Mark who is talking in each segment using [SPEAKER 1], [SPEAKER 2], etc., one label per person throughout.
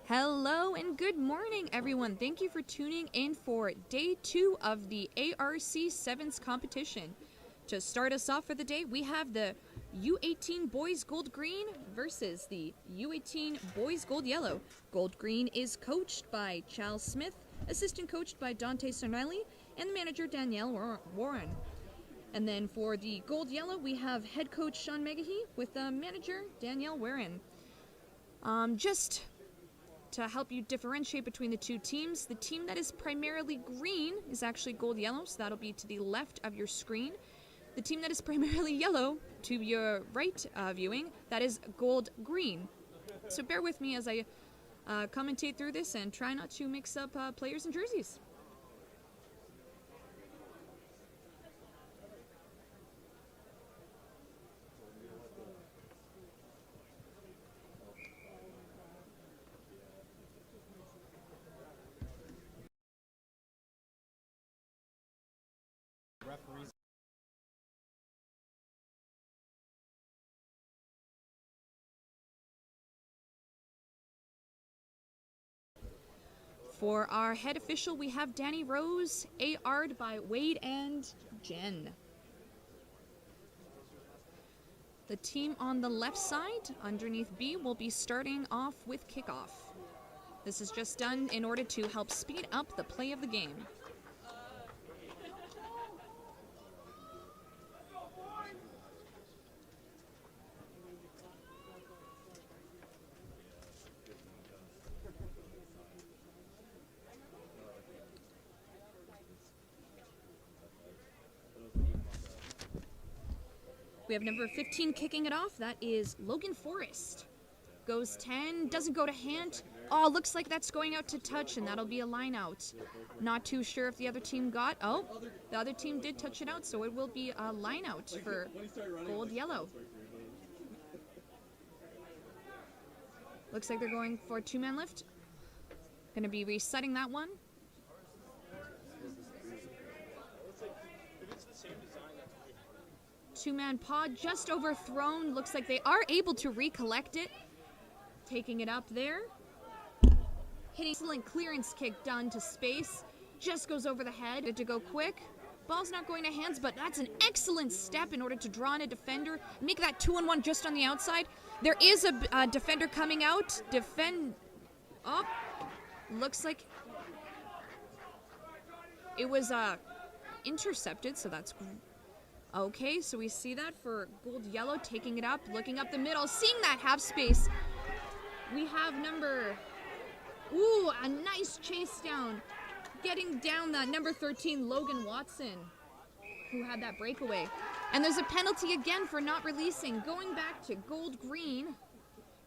[SPEAKER 1] Hello and good morning, everyone. Thank you for tuning in for day 2 of the ARC Sevens competition. To start us off for the day, we have the U18 Boys Gold Green versus the U18 Boys Gold Yellow. Gold Green is coached by Charles Smith, assistant coached by Dante Sarnelli, and the manager Danielle Warren. And then for the Gold Yellow, we have head coach Sean Megahy with manager Danielle Warren. Just to help you differentiate between the two teams, the team that is primarily green is actually gold yellow, so that'll be to the left of your screen. The team that is primarily yellow, to your right viewing, that is gold green. So bear with me as I commentate through this and try not to mix up players and jerseys.
[SPEAKER 2] Referees.
[SPEAKER 1] For our head official, we have Danny Rose, AR'd by Wade and Jen. The team on the left side, underneath B, will be starting off with kickoff. This is just done in order to help speed up the play of the game. We have number 15 kicking it off. That is Logan Forrest. Goes 10, doesn't go to hand. Oh, looks like that's going out to touch, and that'll be a line out. Not too sure if the other team got. Oh, the other team did touch it out, so it will be a line out for gold yellow. Looks like they're going for a two-man lift. Going to be resetting that one. Two-man pod just overthrown. Looks like they are able to recollect it. Taking it up there. Hitting excellent clearance kick done to space. Just goes over the head. Good to go quick. Ball's not going to hands, but that's an excellent step in order to draw in a defender. Make that 2-on-1 just on the outside. There is a defender coming out. Oh, looks like it was intercepted, so that's okay, so we see that for gold yellow, taking it up, looking up the middle, seeing that half space. We have a nice chase down, getting down that number 13, Logan Watson, who had that breakaway. And there's a penalty again for not releasing, going back to gold green,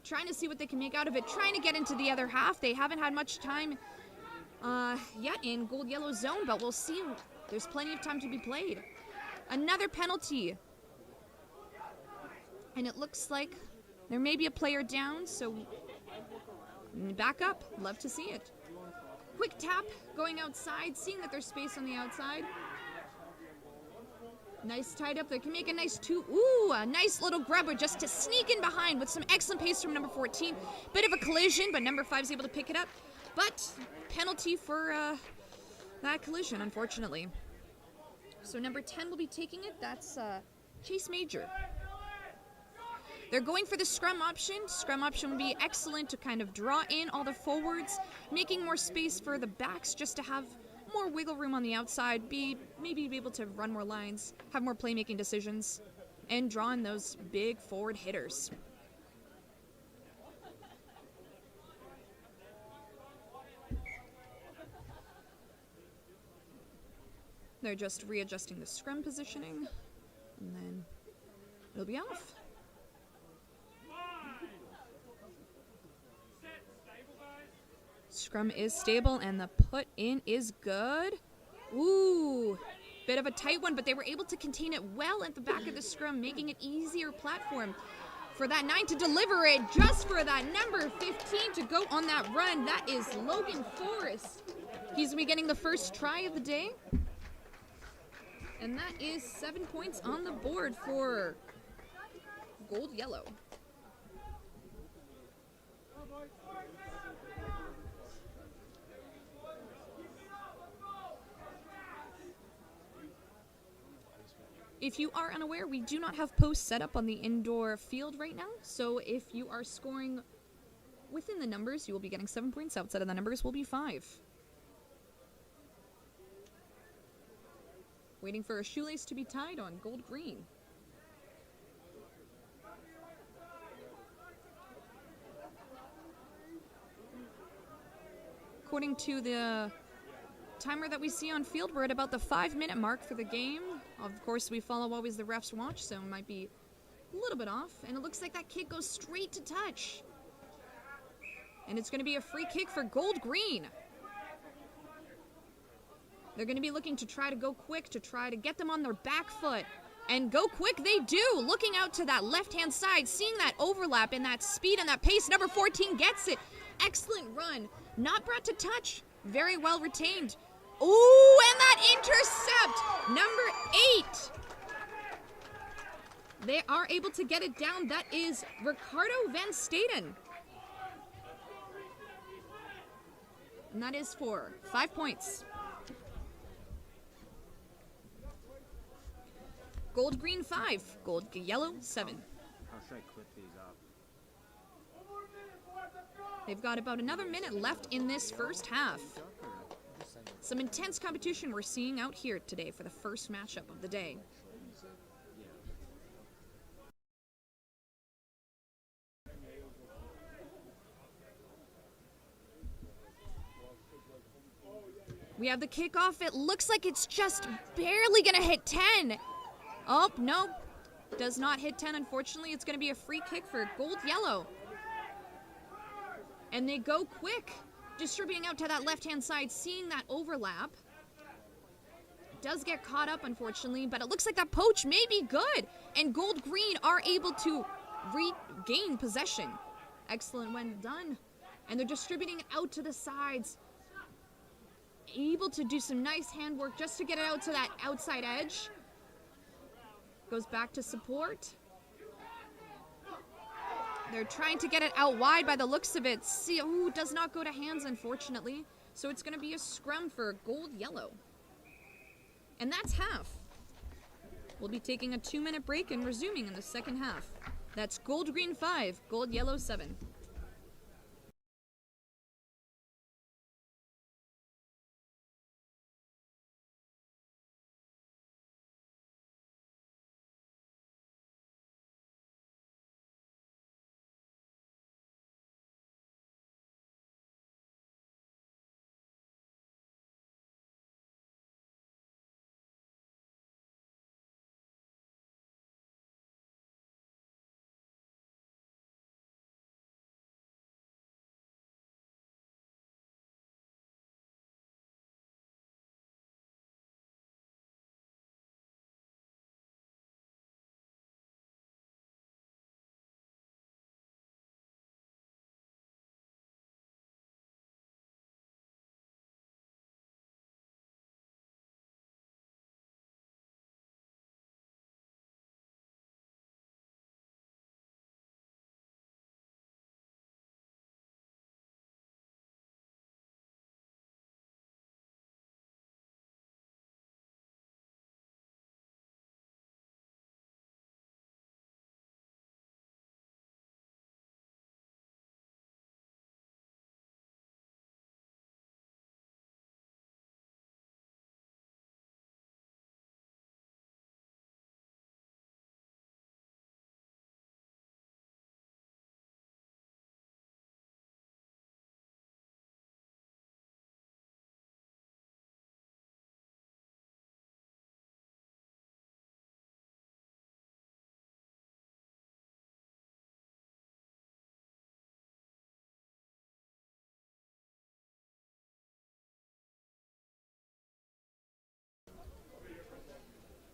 [SPEAKER 1] trying to see what they can make out of it, trying to get into the other half. They haven't had much time yet in gold yellow zone, but we'll see. There's plenty of time to be played. Another penalty. And it looks like there may be a player down, so back up. Love to see it. Quick tap going outside, seeing that there's space on the outside. Nice tied up. They can make a nice a nice little grubber just to sneak in behind with some excellent pace from number 14. Bit of a collision, but number 5 is able to pick it up. But penalty for that collision, unfortunately. So number 10 will be taking it. That's Chase Major. They're going for the scrum option. Scrum option would be excellent to kind of draw in all the forwards, making more space for the backs just to have more wiggle room on the outside, maybe be able to run more lines, have more playmaking decisions, and draw in those big forward hitters. They're just readjusting the scrum positioning, and then it'll be off. Scrum is stable, and the put in is good. Ooh, bit of a tight one, but they were able to contain it well at the back of the scrum, making it easier platform for that 9 to deliver it, just for that number 15 to go on that run. That is Logan Forrest. He's going to be getting the first try of the day. And that is 7 points on the board for gold yellow. If you are unaware, we do not have posts set up on the indoor field right now, so if you are scoring within the numbers, you will be getting 7 points. Outside of the numbers will be 5. Waiting for a shoelace to be tied on gold-green. According to the timer that we see on field, we're at about the 5-minute mark for the game. Of course, we follow always the ref's watch, so it might be a little bit off. And it looks like that kick goes straight to touch. And it's going to be a free kick for gold-green. They're going to be looking to try to go quick, to try to get them on their back foot. And go quick they do, looking out to that left-hand side, seeing that overlap and that speed and that pace. Number 14 gets it. Excellent run. Not brought to touch. Very well retained. Ooh, and that intercept. Number 8. They are able to get it down. That is Ricardo Van Staden. And that is for 5 points. Gold-green 5, gold-yellow 7.
[SPEAKER 2] How should I clip these up?
[SPEAKER 1] They've got about another minute left in this first half. Some intense competition we're seeing out here today for the first matchup of the day. We have the kickoff. It looks like it's just barely going to hit 10. Oh, no. Does not hit 10, unfortunately. It's going to be a free kick for gold-yellow. And they go quick, distributing out to that left-hand side, seeing that overlap. It does get caught up, unfortunately, but it looks like that poach may be good. And gold-green are able to regain possession. Excellent when done. And they're distributing out to the sides. Able to do some nice handwork just to get it out to that outside edge. Goes back to support. They're trying to get it out wide by the looks of it. See, ooh, does not go to hands, unfortunately. So it's going to be a scrum for gold-yellow. And that's half. We'll be taking a 2-minute break and resuming in the second half. That's gold-green 5, gold-yellow 7.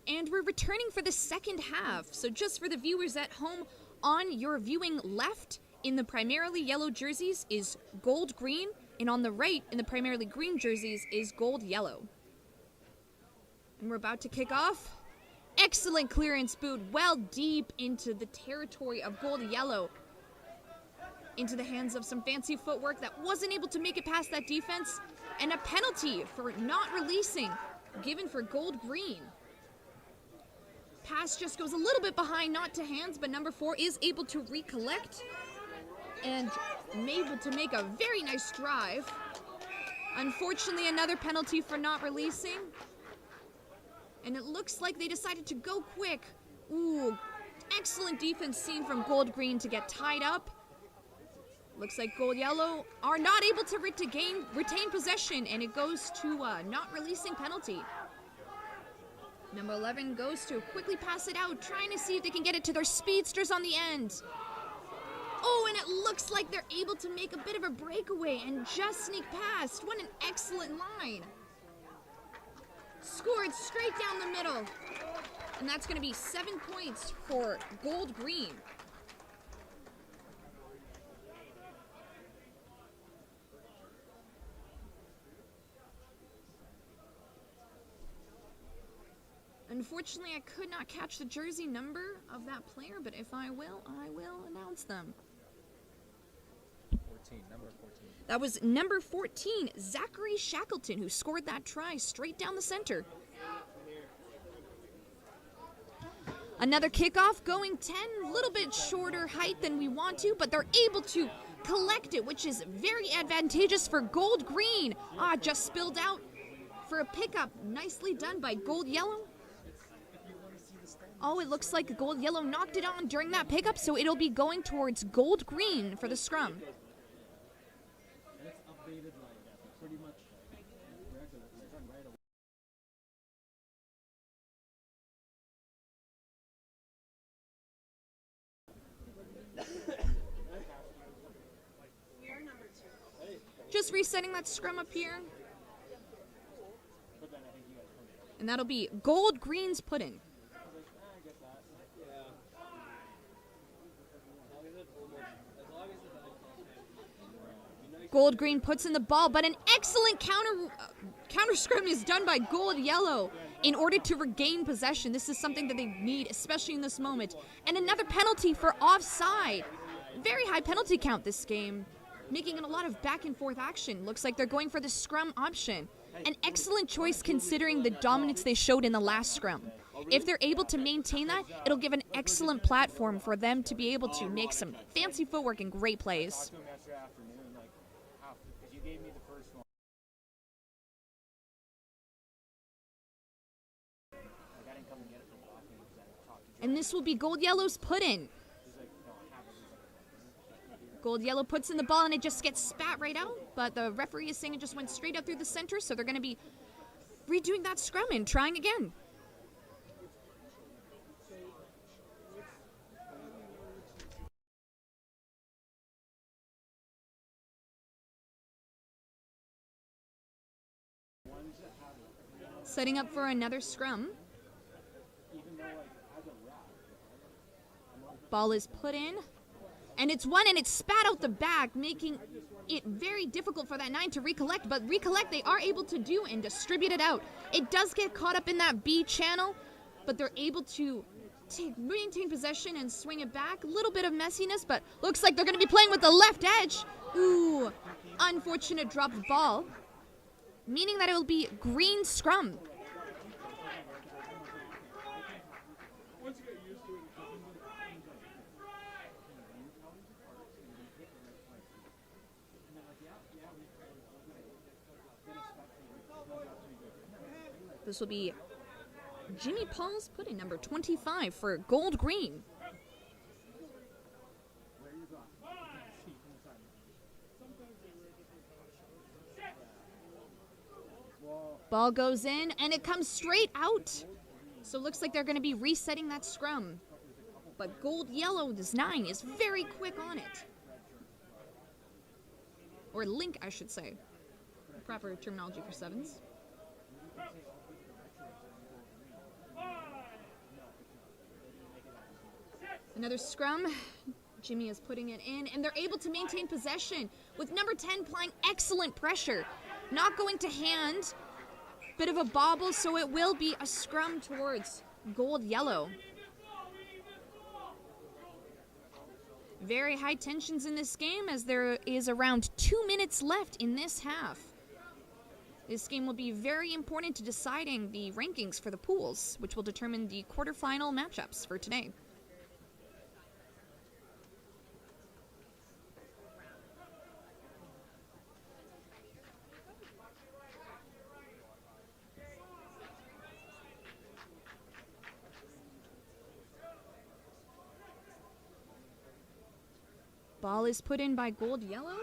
[SPEAKER 1] And we're returning for the second half. So just for the viewers at home, on your viewing left in the primarily yellow jerseys is gold-green, and on the right in the primarily green jerseys is gold-yellow. And we're about to kick off. Excellent clearance boot, well deep into the territory of gold-yellow. Into the hands of some fancy footwork that wasn't able to make it past that defense. And a penalty for not releasing, given for gold-green. Pass just goes a little bit behind, not to hands, but number 4 is able to recollect and able to make a very nice drive. Unfortunately, another penalty for not releasing. And it looks like they decided to go quick. Ooh, excellent defense seen from Gold Green to get tied up. Looks like Gold Yellow are not able to retain possession, and it goes to not releasing penalty. Number 11 goes to quickly pass it out, trying to see if they can get it to their speedsters on the end. Oh, and it looks like they're able to make a bit of a breakaway and just sneak past. What an excellent line. Scored straight down the middle. And that's going to be 7 points for Gold Green. Unfortunately, I could not catch the jersey number of that player, but if I will announce them.
[SPEAKER 2] 14, number 14.
[SPEAKER 1] That was number 14, Zachary Shackleton, who scored that try straight down the center. Another kickoff going 10, a little bit shorter height than we want to, but they're able to collect it, which is very advantageous for Gold Green. Just spilled out for a pickup. Nicely done by Gold Yellow. Oh, it looks like Gold Yellow knocked it on during that pickup, so it'll be going towards Gold Green for the scrum. Just resetting that scrum up here. And that'll be Gold Green's put-in. Gold Green puts in the ball, but an excellent counter scrum is done by Gold Yellow in order to regain possession. This is something that they need, especially in this moment. And another penalty for offside. Very high penalty count this game, making it a lot of back and forth action. Looks like they're going for the scrum option. An excellent choice considering the dominance they showed in the last scrum. If they're able to maintain that, it'll give an excellent platform for them to be able to make some fancy footwork and great plays. And this will be Gold Yellow's put-in. Gold Yellow puts in the ball and it just gets spat right out, but the referee is saying it just went straight out through the center, so they're going to be redoing that scrum and trying again. Setting up for another scrum. Ball is put in, and it's won, and it's spat out the back, making it very difficult for that 9 to recollect, but recollect they are able to do and distribute it out. It does get caught up in that B channel, but they're able to maintain possession and swing it back. A little bit of messiness, but looks like they're going to be playing with the left edge. Ooh, unfortunate dropped ball, meaning that it will be green scrum. This will be Jimmy Paul's put in number 25 for Gold Green. Ball goes in, and it comes straight out. So it looks like they're going to be resetting that scrum. But Gold Yellow's 9 is very quick on it. Or Link, I should say. Proper terminology for 7s. Another scrum. Jimmy is putting it in, and they're able to maintain possession with number 10 applying excellent pressure. Not going to hand. Bit of a bobble, so it will be a scrum towards Gold Yellow. Very high tensions in this game as there is around 2 minutes left in this half. This game will be very important to deciding the rankings for the pools, which will determine the quarterfinal matchups for today. Ball is put in by Gold Yellow.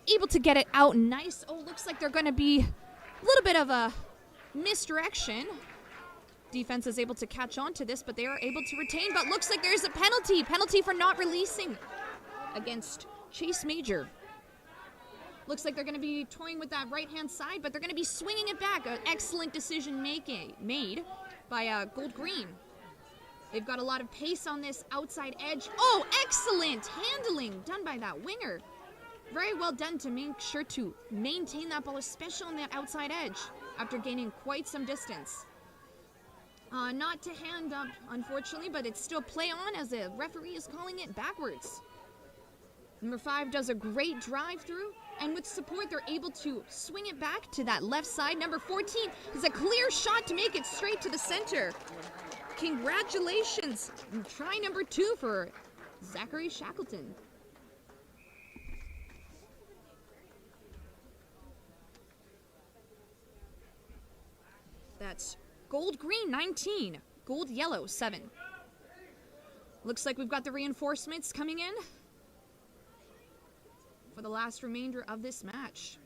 [SPEAKER 1] Able to get it out nice. Oh, looks like they're going to be a little bit of a misdirection. Defense is able to catch on to this, but they are able to retain. But looks like there's a penalty. Penalty for not releasing against Chase Major. Looks like they're going to be toying with that right-hand side, but they're going to be swinging it back. An excellent decision made by Gold Green. They've got a lot of pace on this outside edge. Oh, excellent handling done by that winger. Very well done to make sure to maintain that ball, especially on that outside edge, after gaining quite some distance. Not to hand up, unfortunately, but it's still play on as the referee is calling it backwards. Number 5 does a great drive through, and with support, they're able to swing it back to that left side. Number 14 is a clear shot to make it straight to the center. Congratulations. Try number 2 for Zachary Shackleton. That's Gold Green 19, Gold Yellow 7. Looks like we've got the reinforcements coming in for the last remainder of this match.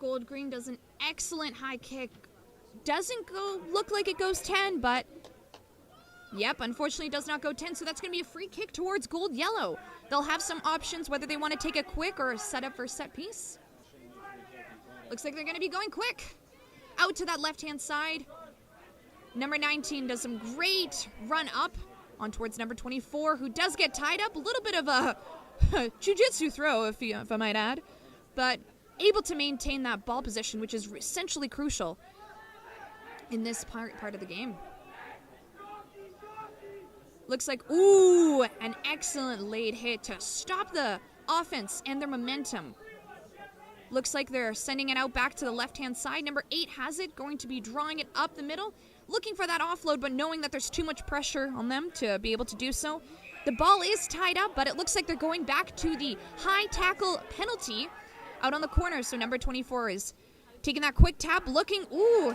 [SPEAKER 1] Gold Green does an excellent high kick. Doesn't look like it goes 10, but yep, unfortunately does not go 10, so that's going to be a free kick towards Gold Yellow. They'll have some options whether they want to take a quick or set up for a set piece. Looks like they're going to be going quick. Out to that left-hand side. Number 19 does some great run up on towards number 24, who does get tied up. A little bit of a jiu-jitsu throw, if I might add. But able to maintain that ball position, which is essentially crucial in this part of the game. Looks like, ooh, an excellent late hit to stop the offense and their momentum. Looks like they're sending it out back to the left-hand side. Number 8 has it, going to be drawing it up the middle, looking for that offload, but knowing that there's too much pressure on them to be able to do so. The ball is tied up, but it looks like they're going back to the high tackle penalty out on the corner, so number 24 is taking that quick tap, looking, ooh,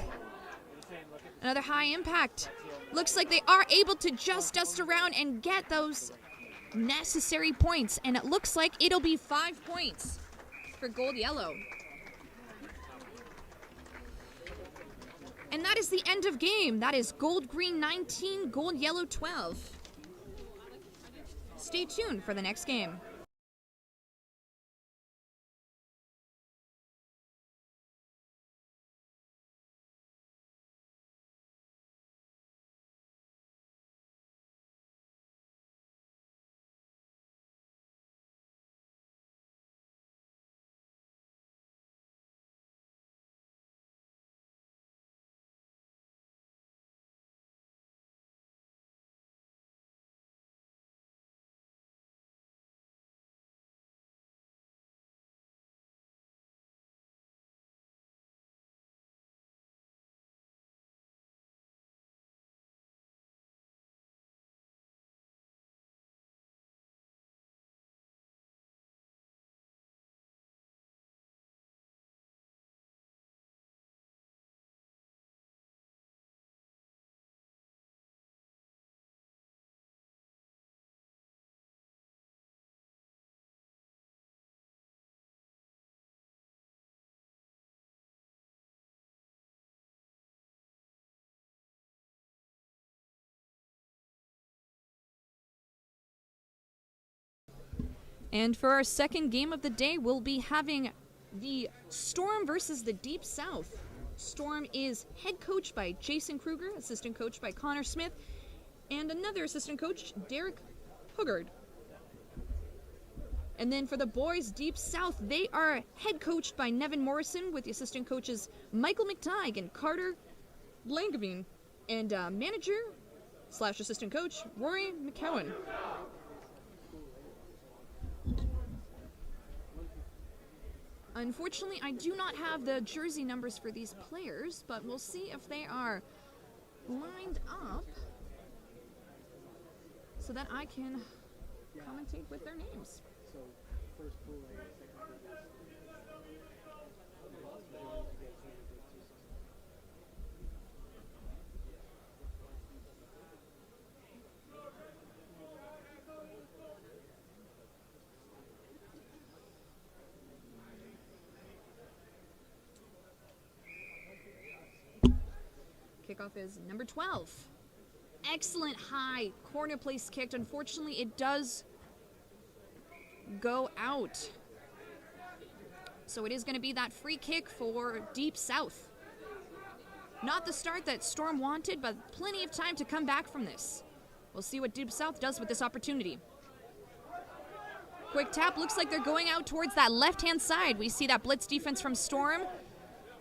[SPEAKER 1] another high impact. Looks like they are able to just dust around and get those necessary points, and it looks like it'll be 5 points for Gold Yellow. And that is the end of game. That is Gold Green 19, Gold Yellow 12. Stay tuned for the next game. And for our second game of the day, we'll be having the Storm versus the Deep South. Storm is head coached by Jason Kruger, assistant coached by Connor Smith, and another assistant coach, Derek Huggard. And then for the boys, Deep South, they are head coached by Nevin Morrison with the assistant coaches Michael McTighe and Carter Langevin, and manager/assistant coach Rory McCowan. Unfortunately, I do not have the jersey numbers for these players, but we'll see if they are lined up so that I can commentate with their names.
[SPEAKER 3] So, first pool A, second pool B.
[SPEAKER 1] Kickoff is number 12. Excellent high corner place kicked. Unfortunately, it does go out. So it is going to be that free kick for Deep South. Not the start that Storm wanted, but plenty of time to come back from this. We'll see what Deep South does with this opportunity. Quick tap. Looks like they're going out towards that left-hand side. We see that blitz defense from Storm.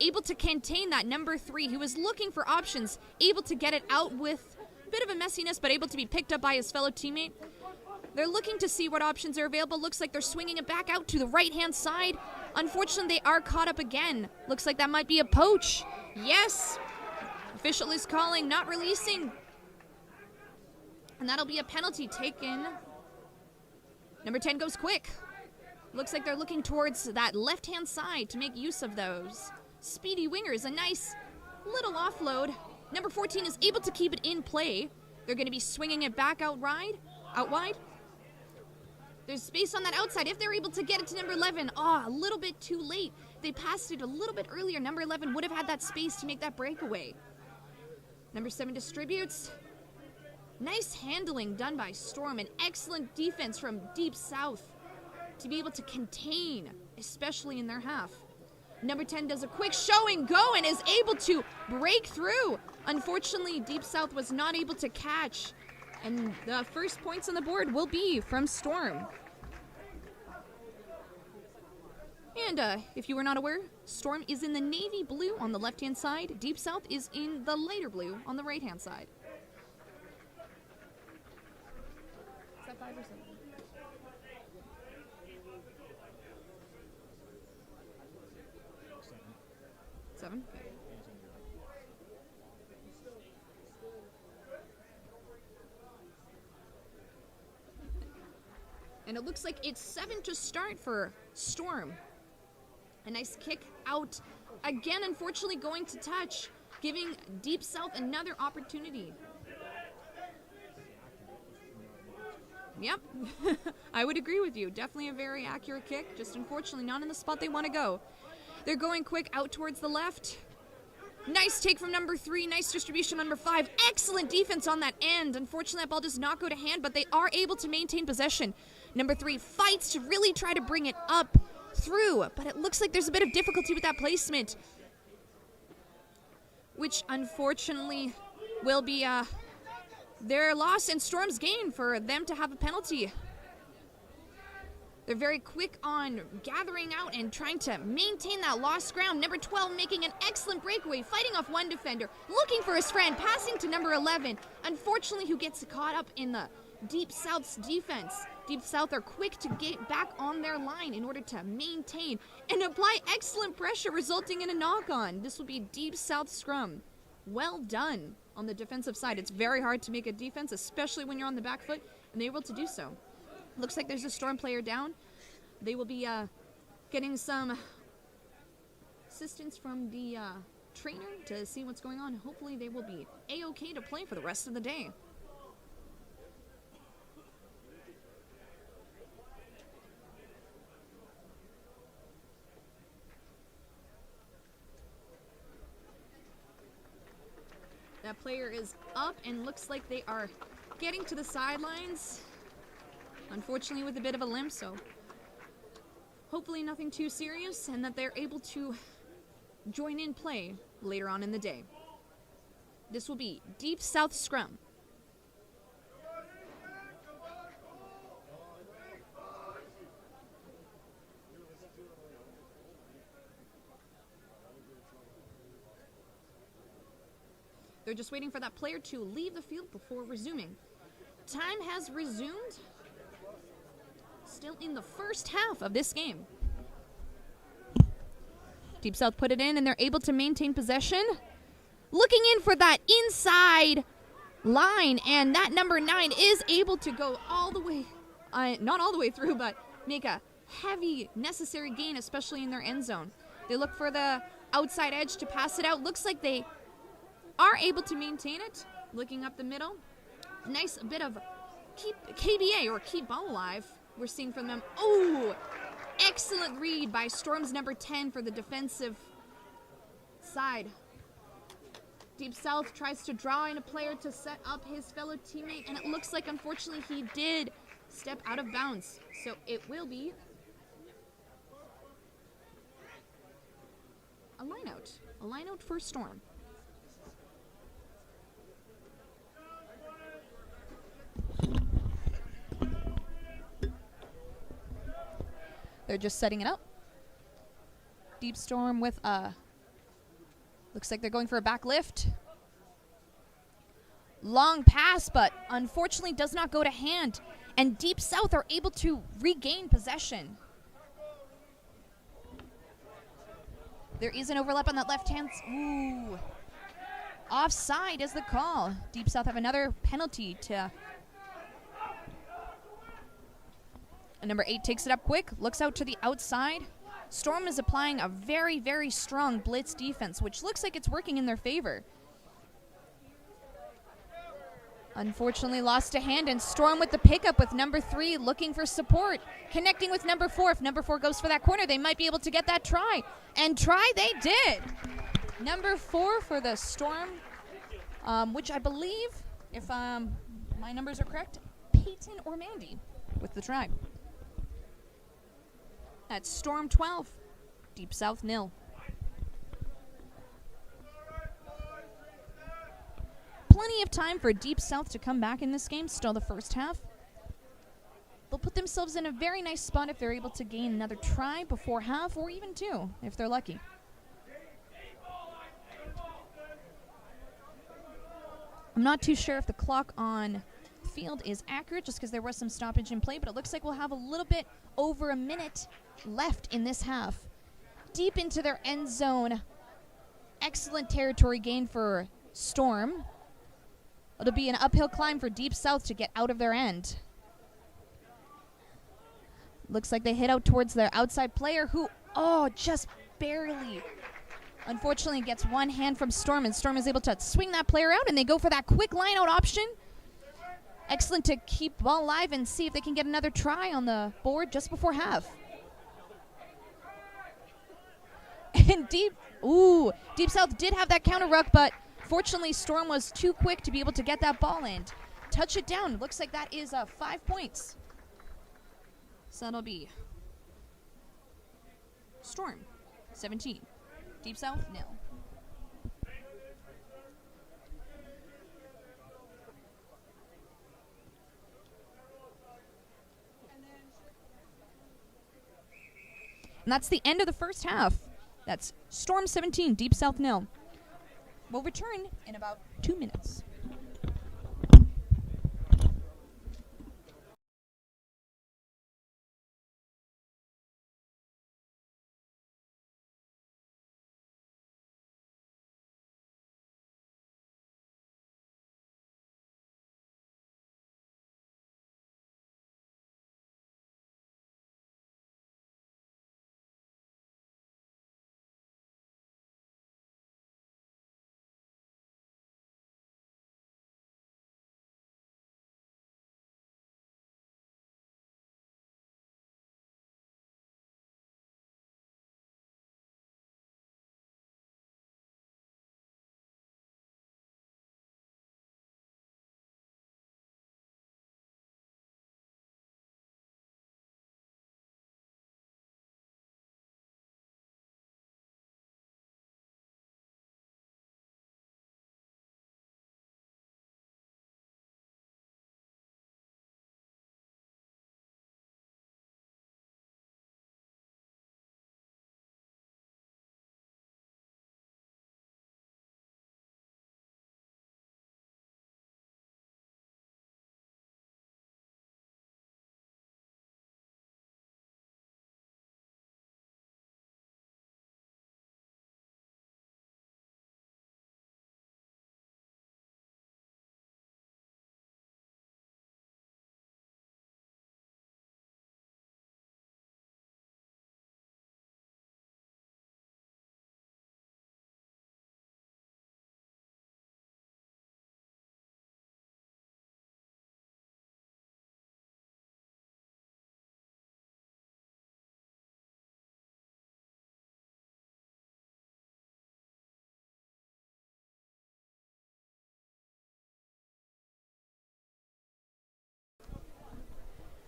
[SPEAKER 1] Able to contain that number 3, who was looking for options. Able to get it out with a bit of a messiness, but able to be picked up by his fellow teammate. They're looking to see what options are available. Looks like they're swinging it back out to the right-hand side. Unfortunately, they are caught up again. Looks like that might be a poach. Yes! Official is calling, not releasing. And that'll be a penalty taken. Number 10 goes quick. Looks like they're looking towards that left-hand side to make use of those speedy wingers. A nice little offload. Number 14 is able to keep it in play. They're going to be swinging it back out wide. There's space on that outside if they're able to get it to number 11. A little bit too late. They passed it a little bit earlier. Number 11 would have had that space to make that breakaway. Number 7 distributes. Nice handling done by Storm, and excellent defense from Deep South to be able to contain, especially in their half. Number 10 does a quick show and go and is able to break through. Unfortunately, Deep South was not able to catch, and the first points on the board will be from Storm. And if you were not aware, Storm is in the navy blue on the left-hand side. Deep South is in the lighter blue on the right-hand side. Is that 5 or 7? 7? Okay. And it looks like it's 7 to start for Storm. A nice kick out. Again, unfortunately, going to touch, giving Deep South another opportunity. Yep, I would agree with you. Definitely a very accurate kick, just unfortunately not in the spot they want to go. They're going quick out towards the left. Nice take from number 3. Nice distribution number 5. Excellent defense on that end. Unfortunately, that ball does not go to hand, but they are able to maintain possession. Number 3 fights to really try to bring it up through, but it looks like there's a bit of difficulty with that placement, which unfortunately will be their loss and Storm's gain for them to have a penalty. They're very quick on gathering out and trying to maintain that lost ground. Number 12 making an excellent breakaway, fighting off one defender, looking for his friend, passing to number 11. Unfortunately, who gets caught up in the Deep South's defense. Deep South are quick to get back on their line in order to maintain and apply excellent pressure, resulting in a knock-on. This will be Deep South scrum. Well done on the defensive side. It's very hard to make a defense, especially when you're on the back foot, and they're able to do so. Looks like there's a Storm player down. They will be getting some assistance from the trainer to see what's going on. Hopefully they will be A-okay to play for the rest of the day. That player is up and looks like they are getting to the sidelines. Unfortunately with a bit of a limp, so hopefully nothing too serious and that they're able to join in play later on in the day. This will be Deep South scrum. They're just waiting for that player to leave the field before resuming. Time has resumed. Still in the first half of this game. Deep South put it in, and they're able to maintain possession. Looking in for that inside line, and that number 9 is able to go all the way, not all the way through, but make a heavy, necessary gain, especially in their end zone. They look for the outside edge to pass it out. Looks like they are able to maintain it. Looking up the middle. Nice bit of KBA, or keep ball alive, we're seeing from them. Oh, excellent read by Storm's number 10 for the defensive side. Deep South tries to draw in a player to set up his fellow teammate, and it looks like, unfortunately, he did step out of bounds. So it will be a line out. A line out for Storm. They're just setting it up. Deep Storm with a... Looks like they're going for a back lift. Long pass, but unfortunately does not go to hand. And Deep South are able to regain possession. There is an overlap on that left hand. Ooh. Offside is the call. Deep South have another penalty to... And number 8 takes it up quick, looks out to the outside. Storm is applying a very, very strong blitz defense, which looks like it's working in their favor. Unfortunately lost to hand, and Storm with the pickup with number 3 looking for support. Connecting with number 4. If number 4 goes for that corner, they might be able to get that try. And try they did. Number 4 for the Storm, which I believe, if my numbers are correct, Peyton or Mandy with the try. That's Storm 12, Deep South 0. Plenty of time for Deep South to come back in this game, still the first half. They'll put themselves in a very nice spot if they're able to gain another try before half, or even 2, if they're lucky. I'm not too sure if the clock on field is accurate, just because there was some stoppage in play, but it looks like we'll have a little bit over a minute left in this half. Deep into their end zone. Excellent territory gain for Storm. It'll be an uphill climb for Deep South to get out of their end. Looks like they hit out towards their outside player who, just barely, unfortunately gets one hand from Storm, and Storm is able to swing that player out, and they go for that quick line out option. Excellent to keep ball alive and see if they can get another try on the board just before half. And Deep South did have that counter ruck, but fortunately Storm was too quick to be able to get that ball in. Touch it down. Looks like that is 5 points. So that'll be Storm 17, Deep South 0. And that's the end of the first half. That's Storm 17, Deep South 0. We'll return in about 2 minutes.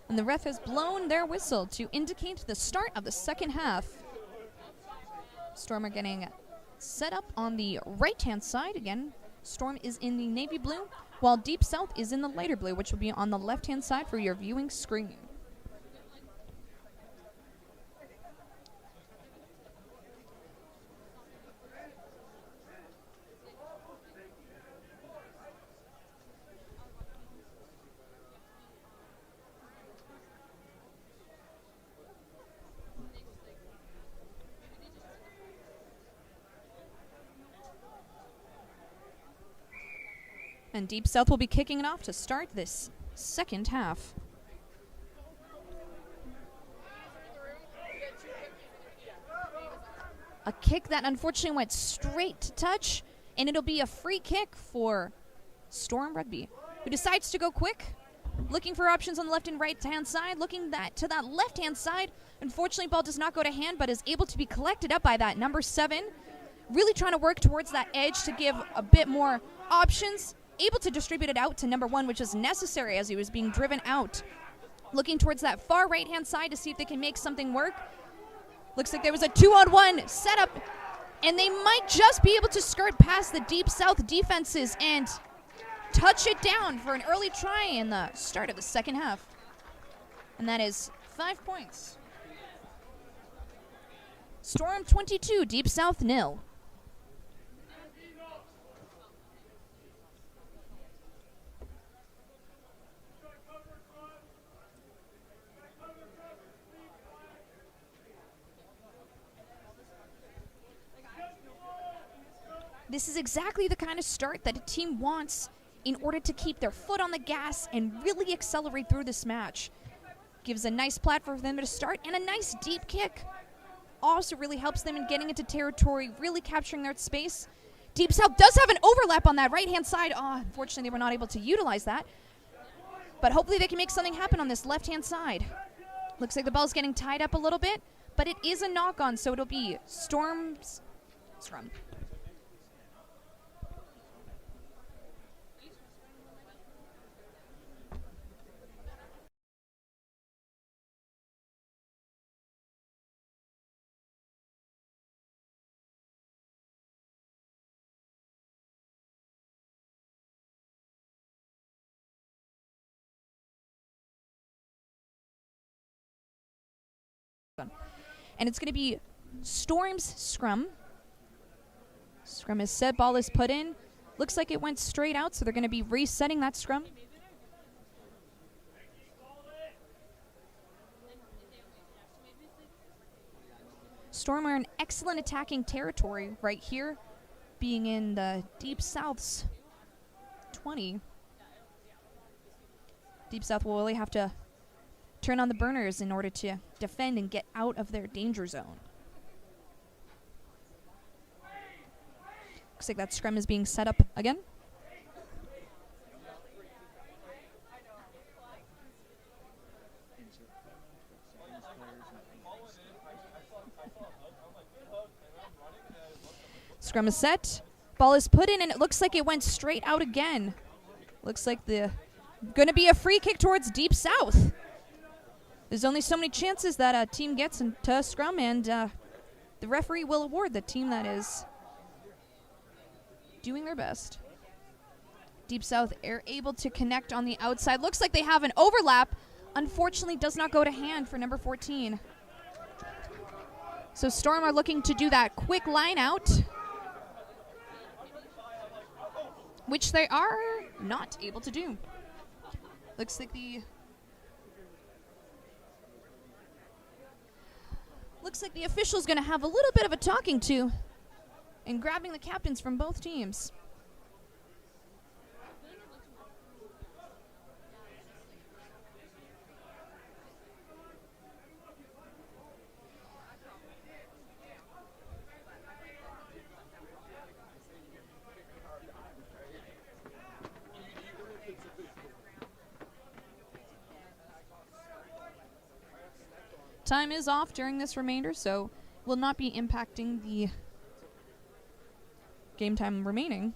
[SPEAKER 1] And the ref has blown their whistle to indicate the start of the second half. Storm are getting set up on the right-hand side. Again, Storm is in the navy blue, while Deep South is in the lighter blue, which will be on the left-hand side for your viewing screen. And Deep South will be kicking it off to start this second half. A kick that unfortunately went straight to touch, and it'll be a free kick for Storm Rugby, who decides to go quick, looking for options on the left and right-hand side, looking to that left-hand side. Unfortunately, ball does not go to hand, but is able to be collected up by that number 7. Really trying to work towards that edge to give a bit more options. Able to distribute it out to number 1, which is necessary as he was being driven out. Looking towards that far right-hand side to see if they can make something work. Looks like there was a 2-on-1 setup, and they might just be able to skirt past the Deep South defenses and touch it down for an early try in the start of the second half. And that is 5 points. Storm 22, Deep South 0. This is exactly the kind of start that a team wants in order to keep their foot on the gas and really accelerate through this match. Gives a nice platform for them to start, and a nice deep kick. Also really helps them in getting into territory, really capturing their space. Deep South does have an overlap on that right-hand side. Oh, unfortunately, they were not able to utilize that. But hopefully they can make something happen on this left-hand side. Looks like the ball's getting tied up a little bit, but it is a knock-on, so it'll be Storm's scrum. And it's going to be Storm's scrum. Scrum is set, ball is put in. Looks like it went straight out, so they're going to be resetting that scrum. Storm are in excellent attacking territory right here, being in the Deep South's 20. Deep South will really have to turn on the burners in order to defend and get out of their danger zone. Looks like that scrum is being set up again. Scrum is set. Ball is put in, and it looks like it went straight out again. Looks like the going to be a free kick towards Deep South. There's only so many chances that a team gets into a scrum, and the referee will award the team that is doing their best. Deep South are able to connect on the outside. Looks like they have an overlap. Unfortunately, does not go to hand for number 14. So Storm are looking to do that quick line out, which they are not able to do. Looks like the official's going to have a little bit of a talking to and grabbing the captains from both teams. Time is off during this remainder, so will not be impacting the game time remaining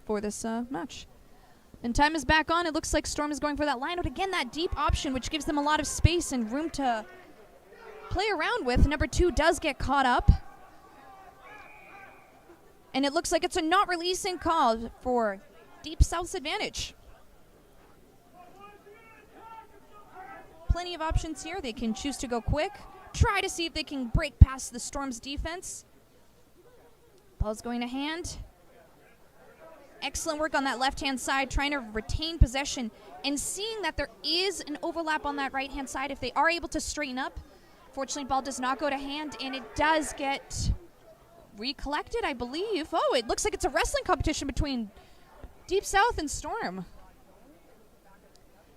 [SPEAKER 1] for this match. And time is back on. It looks like Storm is going for that line out again, that deep option, which gives them a lot of space and room to play around with. Number 2 does get caught up. And it looks like it's a not releasing call for Deep South's advantage. Plenty of options here. They can choose to go quick, try to see if they can break past the Storm's defense. Ball's going to hand. Excellent work on that left-hand side, trying to retain possession and seeing that there is an overlap on that right-hand side if they are able to straighten up. Fortunately, ball does not go to hand, and it does get recollected, I believe. Oh, it looks like it's a wrestling competition between Deep South and Storm.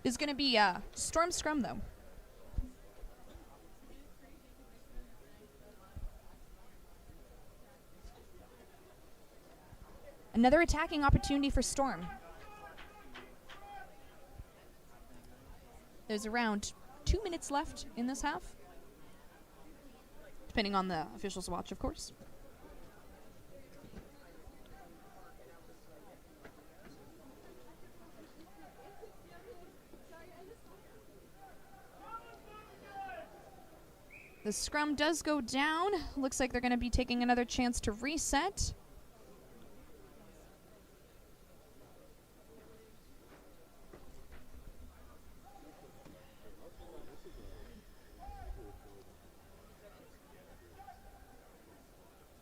[SPEAKER 1] It's going to be a Storm scrum, though. Another attacking opportunity for Storm. There's around 2 minutes left in this half, depending on the officials' watch, of course. The scrum does go down. Looks like they're going to be taking another chance to reset.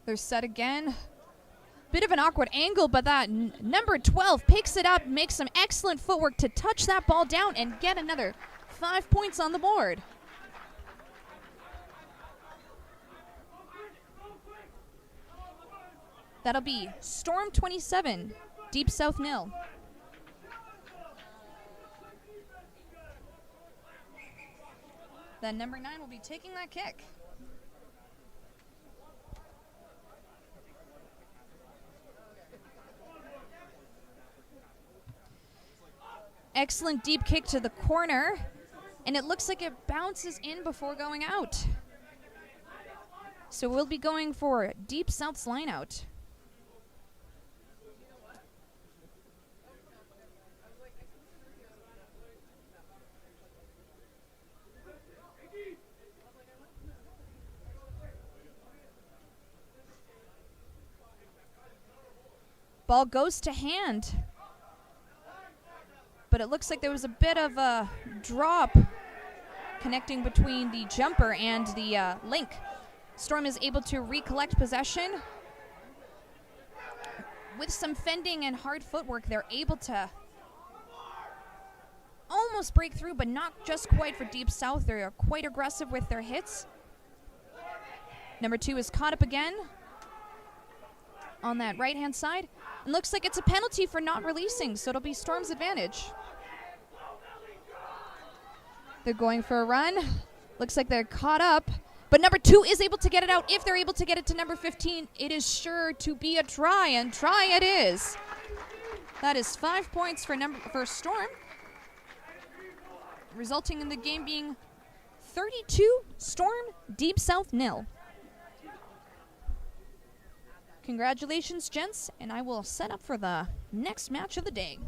[SPEAKER 1] They're set again. Bit of an awkward angle, but that number 12 picks it up, makes some excellent footwork to touch that ball down and get another 5 points on the board. That'll be Storm 27, Deep South 0. Then number 9 will be taking that kick. Excellent deep kick to the corner, and it looks like it bounces in before going out. So we'll be going for Deep South's line out. Ball goes to hand. But it looks like there was a bit of a drop connecting between the jumper and the link. Storm is able to recollect possession. With some fending and hard footwork, they're able to almost break through, but not just quite for Deep South. They're quite aggressive with their hits. Number 2 is caught up again on that right-hand side. And looks like it's a penalty for not releasing, so it'll be Storm's advantage. They're going for a run. Looks like they're caught up. But number 2 is able to get it out. If they're able to get it to number 15, it is sure to be a try, and try it is. That is 5 points for Storm, resulting in the game being 32 Storm, Deep South 0. Congratulations, gents, and I will set up for the next match of the day.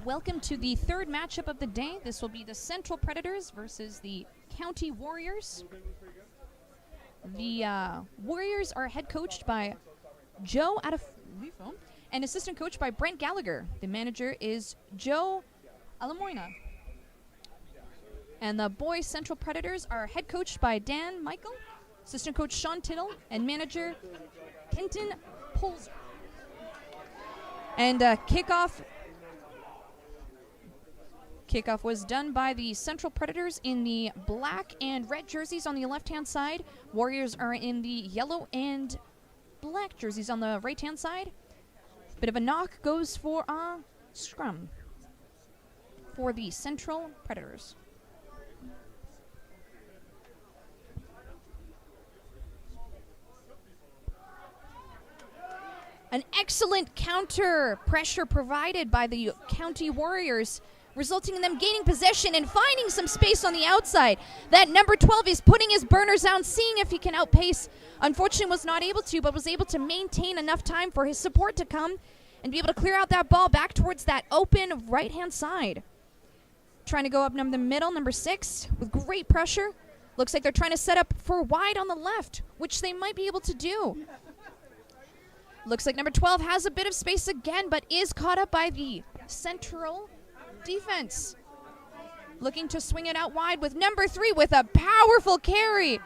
[SPEAKER 1] Welcome to the third matchup of the day. This will be the Central Predators versus the County Warriors. The Warriors are head coached by Joe Adaflifo and assistant coached by Brent Gallagher. The manager is Joe Alamoina. And the boys Central Predators are head coached by Dan Michael, assistant coach Sean Tittle, and manager Kenton Polzer. And kickoff was done by the Central Predators in the black and red jerseys on the left-hand side. Warriors are in the yellow and black jerseys on the right-hand side. Bit of a knock goes for a scrum for the Central Predators. An excellent counter pressure provided by the County Warriors, resulting in them gaining possession and finding some space on the outside. That number 12 is putting his burners down, seeing if he can outpace. Unfortunately was not able to, but was able to maintain enough time for his support to come and be able to clear out that ball back towards that open right-hand side. Trying to go up the middle, number 6, with great pressure. Looks like they're trying to set up for wide on the left, which they might be able to do. Looks like number 12 has a bit of space again, but is caught up by the Central defense. Looking to swing it out wide with number 3 with a powerful carry.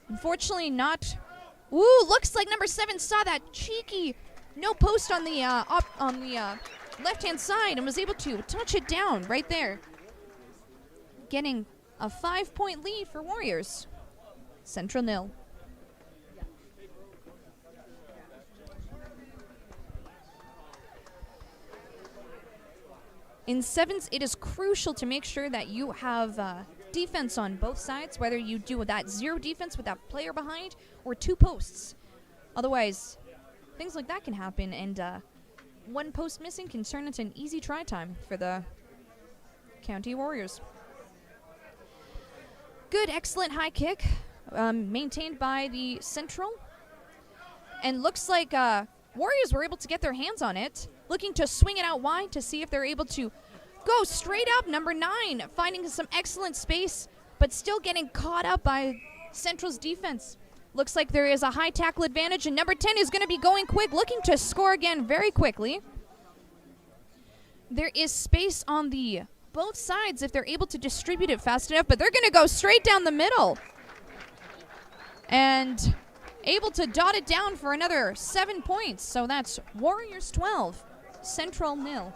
[SPEAKER 1] Unfortunately not. Ooh, looks like number 7 saw that cheeky no post on the left-hand side and was able to touch it down right there. Getting a 5-point lead for Warriors. Central nil. In sevens, it is crucial to make sure that you have defense on both sides, whether you do that zero defense with that player behind or 2 posts. Otherwise, things like that can happen, and 1 post missing can turn into an easy try time for the County Warriors. Good, excellent high kick, maintained by the Central. And looks like Warriors were able to get their hands on it. Looking to swing it out wide to see if they're able to go straight up. Number 9, finding some excellent space, but still getting caught up by Central's defense. Looks like there is a high tackle advantage, and number 10 is going to be going quick, looking to score again very quickly. There is space on the both sides if they're able to distribute it fast enough, but they're going to go straight down the middle. And able to dot it down for another 7 points. So that's Warriors 12, Central nil.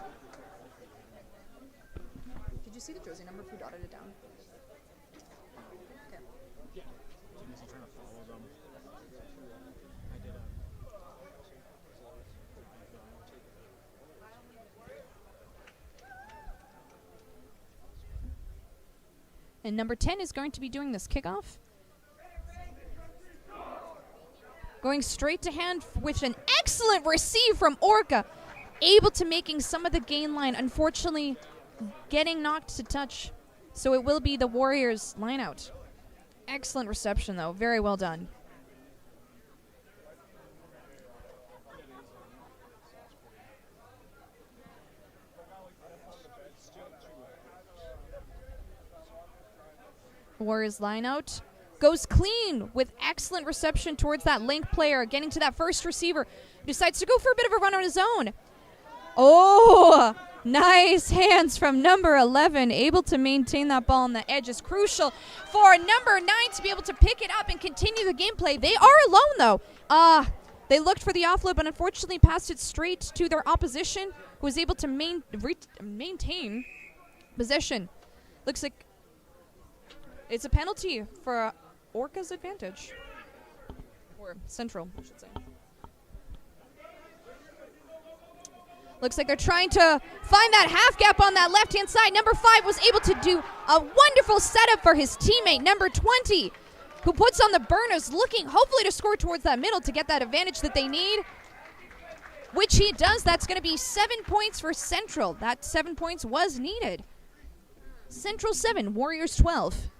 [SPEAKER 1] Did you see the jersey number who dotted it down? Okay.
[SPEAKER 2] Was he trying to follow them? I did
[SPEAKER 1] And number 10 is going to be doing this kickoff. Going straight to hand with an excellent receive from Orca. Able to making some of the gain line. Unfortunately, getting knocked to touch. So it will be the Warriors line out. Excellent reception, though. Very well done. Warriors line out. Goes clean with excellent reception towards that link player. Getting to that first receiver. Decides to go for a bit of a run on his own. Oh, nice hands from number 11. Able to maintain that ball on the edge is crucial for number 9 to be able to pick it up and continue the gameplay. They are alone, though. They looked for the offload, but unfortunately passed it straight to their opposition, who was able to maintain possession. Looks like it's a penalty for Orca's advantage. Or Central, I should say. Looks like they're trying to find that half gap on that left-hand side. Number 5 was able to do a wonderful setup for his teammate, number 20, who puts on the burners, looking hopefully to score towards that middle to get that advantage that they need, which he does. That's going to be 7 points for Central. That 7 points was needed. Central 7, Warriors 12.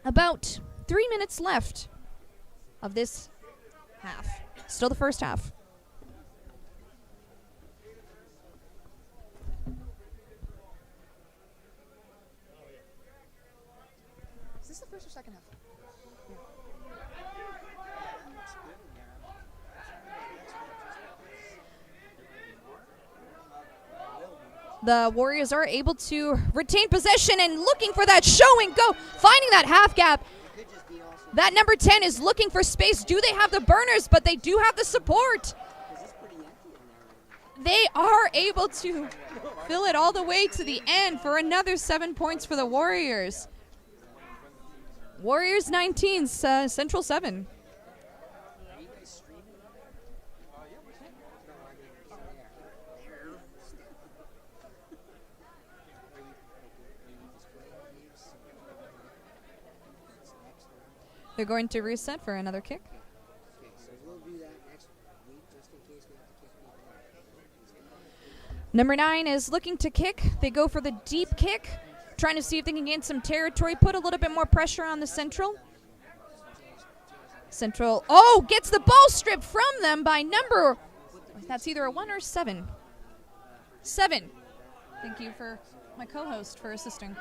[SPEAKER 1] About 3 minutes left of this half. Still the first half. The Warriors are able to retain possession and looking for that show and go, finding that half gap. That number 10 is looking for space. Do they have the burners? But they do have the support. They are able to fill it all the way to the end for another 7 points for the Warriors. Warriors 19, Central 7. They're going to reset for another kick. Number 9 is looking to kick. They go for the deep kick, trying to see if they can gain some territory, put a little bit more pressure on the Central. Central, gets the ball stripped from them by number, that's either a 1 or 7. 7. Thank you for my co-host for assisting.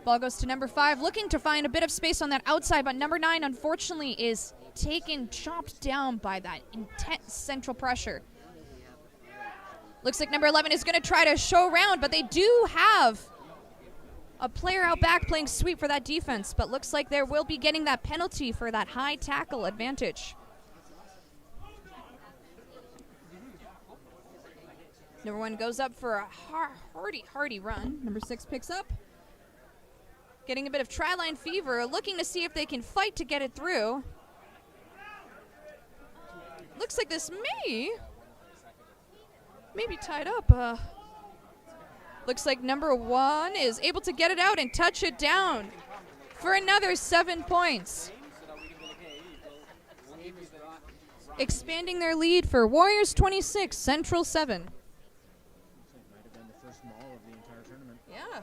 [SPEAKER 1] Ball goes to number 5, looking to find a bit of space on that outside, but number 9, unfortunately, is chopped down by that intense Central pressure. Looks like number 11 is going to try to show around, but they do have a player out back playing sweep for that defense, but looks like they will be getting that penalty for that high tackle advantage. Number 1 goes up for a hearty run. Number 6 picks up. Getting a bit of try-line fever, looking to see if they can fight to get it through. Looks like this may be tied up. Looks like number 1 is able to get it out and touch it down for another 7 points. Expanding their lead for Warriors 26, Central 7.
[SPEAKER 2] Might have been the first maul of the entire tournament.
[SPEAKER 1] Yeah.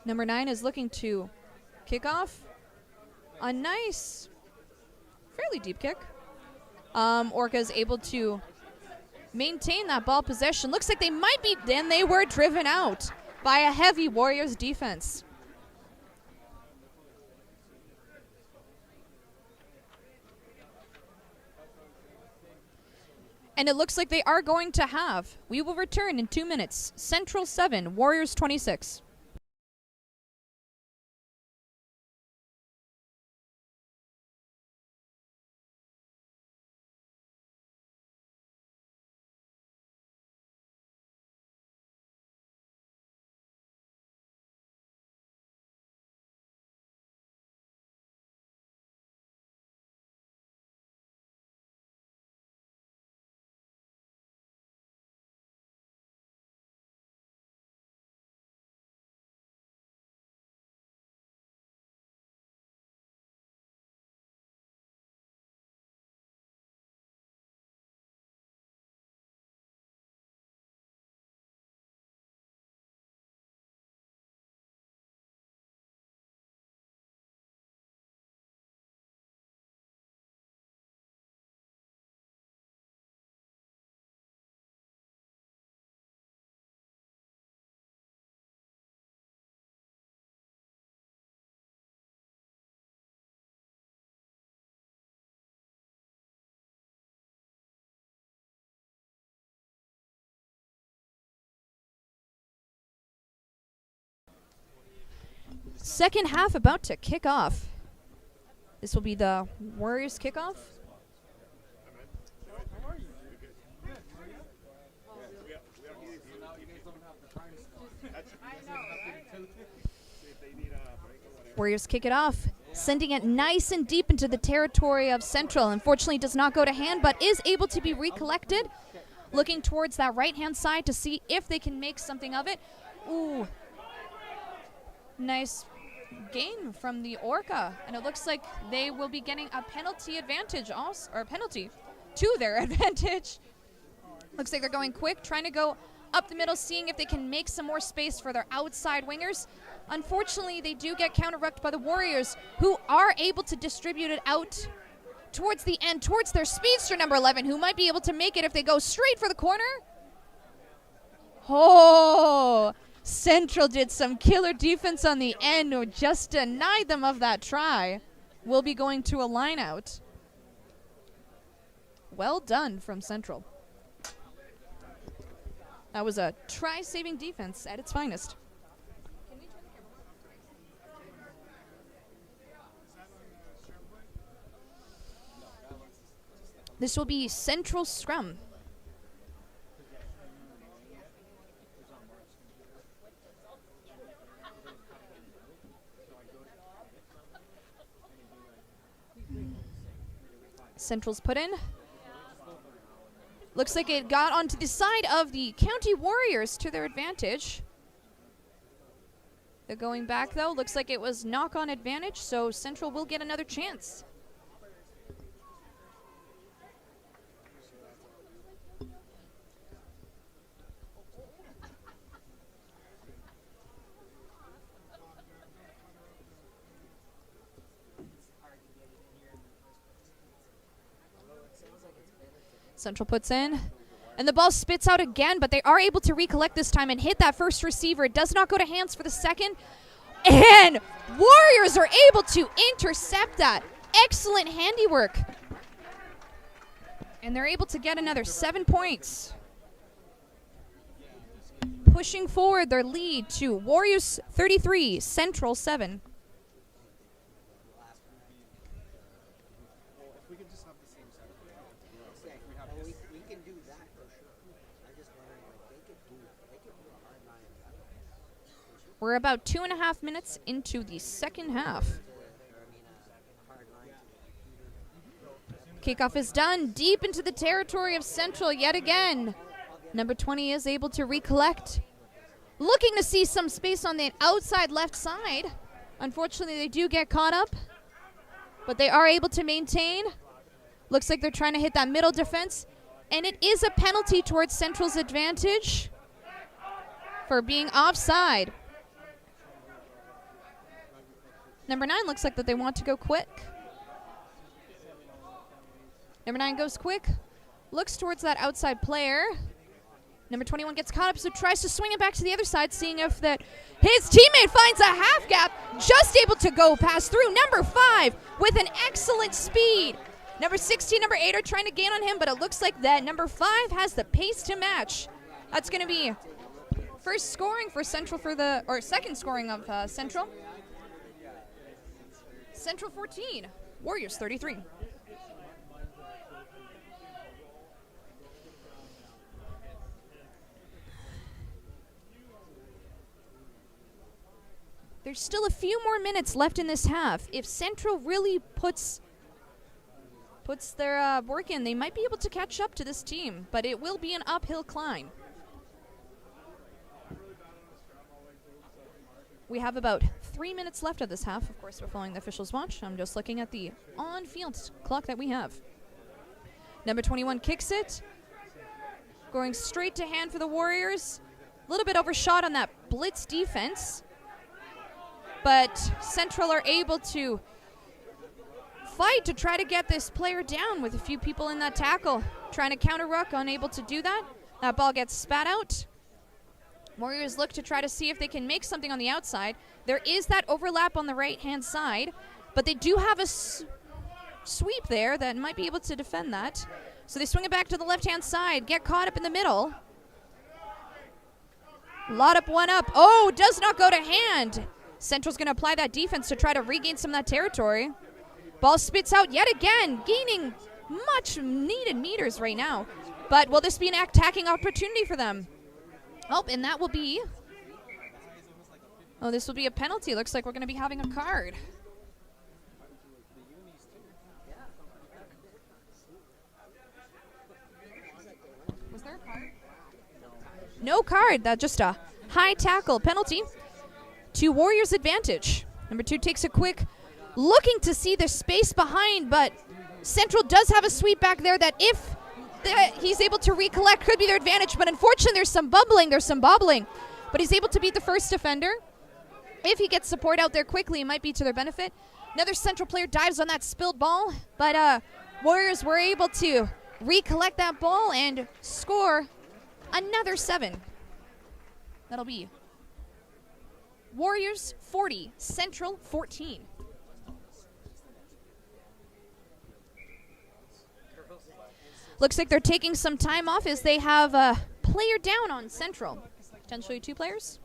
[SPEAKER 1] Number 9 is looking to kick off a nice, fairly deep kick. Orca is able to maintain that ball possession. Looks like they might be, and they were driven out by a heavy Warriors defense. And it looks like they are going to have. We will return in 2 minutes. Central 7, Warriors 26. Second half about to kick off. This will be the Warriors kickoff. Warriors kick it off, sending it nice and deep into the territory of Central. Unfortunately, does not go to hand, but is able to be recollected. Looking towards that right-hand side to see if they can make something of it. Ooh. Nice gain from the Orca, and it looks like they will be getting a penalty advantage also, or penalty to their advantage. Looks like they're going quick, trying to go up the middle, seeing if they can make some more space for their outside wingers. Unfortunately, they do get counter-rucked by the Warriors, who are able to distribute it out towards the end, towards their speedster number 11, who might be able to make it if they go straight for the corner. Oh, Central did some killer defense on the end, or just denied them of that try. Will be going to a line out. Well done from Central. That was a try-saving defense at its finest. This will be Central scrum. Central's put in. Looks like it got onto the side of the County Warriors to their advantage. They're going back, though. Looks like it was knock-on advantage, so Central will get another chance. Central puts in, and the ball spits out again, but they are able to recollect this time and hit that first receiver. It does not go to hands for the second, and Warriors are able to intercept that. Excellent handiwork. And they're able to get another 7 points. Pushing forward their lead to Warriors 33, Central 7. We're about 2.5 minutes into the second half. Kickoff is done deep into the territory of Central yet again. Number 20 is able to recollect. Looking to see some space on the outside left side. Unfortunately, they do get caught up, but they are able to maintain. Looks like they're trying to hit that middle defense, and it is a penalty towards Central's advantage for being offside. Number 9 looks like that they want to go quick. Number 9 goes quick, looks towards that outside player. Number 21 gets caught up, so tries to swing it back to the other side, seeing if that his teammate finds a half gap, just able to go pass through. Number 5 with an excellent speed. Number 16, number 8 are trying to gain on him, but it looks like that number 5 has the pace to match. That's going to be first scoring for Central or second scoring of Central. Central 14, Warriors 33. There's still a few more minutes left in this half. If Central really puts their work in, they might be able to catch up to this team, but it will be an uphill climb. We have about 3 minutes left of this half. Of course, we're following the officials' watch. I'm just looking at the on-field clock that we have. Number 21 kicks it. Going straight to hand for the Warriors. A little bit overshot on that blitz defense. But Central are able to fight to try to get this player down with a few people in that tackle. Trying to counter ruck, unable to do that. That ball gets spat out. Warriors look to try to see if they can make something on the outside. There is that overlap on the right-hand side, but they do have a sweep there that might be able to defend that. So they swing it back to the left-hand side, get caught up in the middle. Lot up, one up. Oh, does not go to hand. Central's going to apply that defense to try to regain some of that territory. Ball spits out yet again, gaining much needed meters right now. But will this be an attacking opportunity for them? Oh, and that will be... Oh, this will be a penalty. Looks like we're going to be having a card. Was there a card? No card. That's just a high tackle penalty to Warriors' advantage. Number 2 takes a quick, looking to see the space behind, but Central does have a sweep back there that if he's able to recollect could be their advantage, but unfortunately there's some bobbling, but he's able to beat the first defender. If he gets support out there quickly, it might be to their benefit. Another Central player dives on that spilled ball, but Warriors were able to recollect that ball and score another 7. That'll be Warriors 40, Central 14. Looks like they're taking some time off as they have a player down on Central. Potentially 2 players.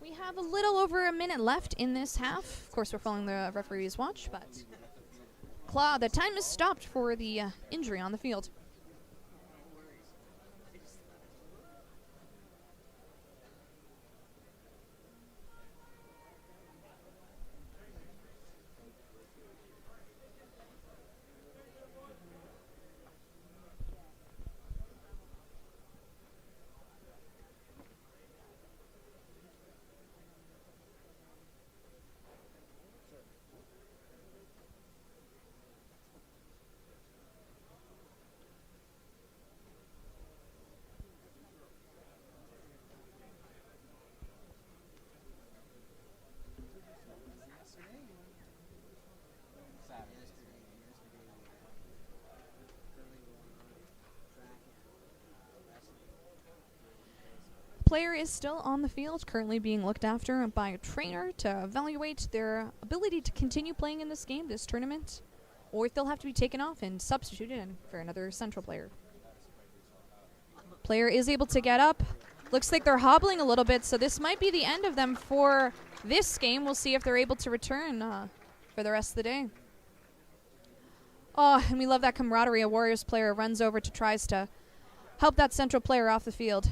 [SPEAKER 1] We have a little over a minute left in this half. Of course, we're following the referee's watch, but the time is stopped for the injury on the field. Player is still on the field, currently being looked after by a trainer to evaluate their ability to continue playing in this game, this tournament, or if they'll have to be taken off and substituted in for another Central player. Player is able to get up. Looks like they're hobbling a little bit, so this might be the end of them for this game. We'll see if they're able to return for the rest of the day. Oh, and we love that camaraderie. A Warriors player runs over to tries to help that Central player off the field.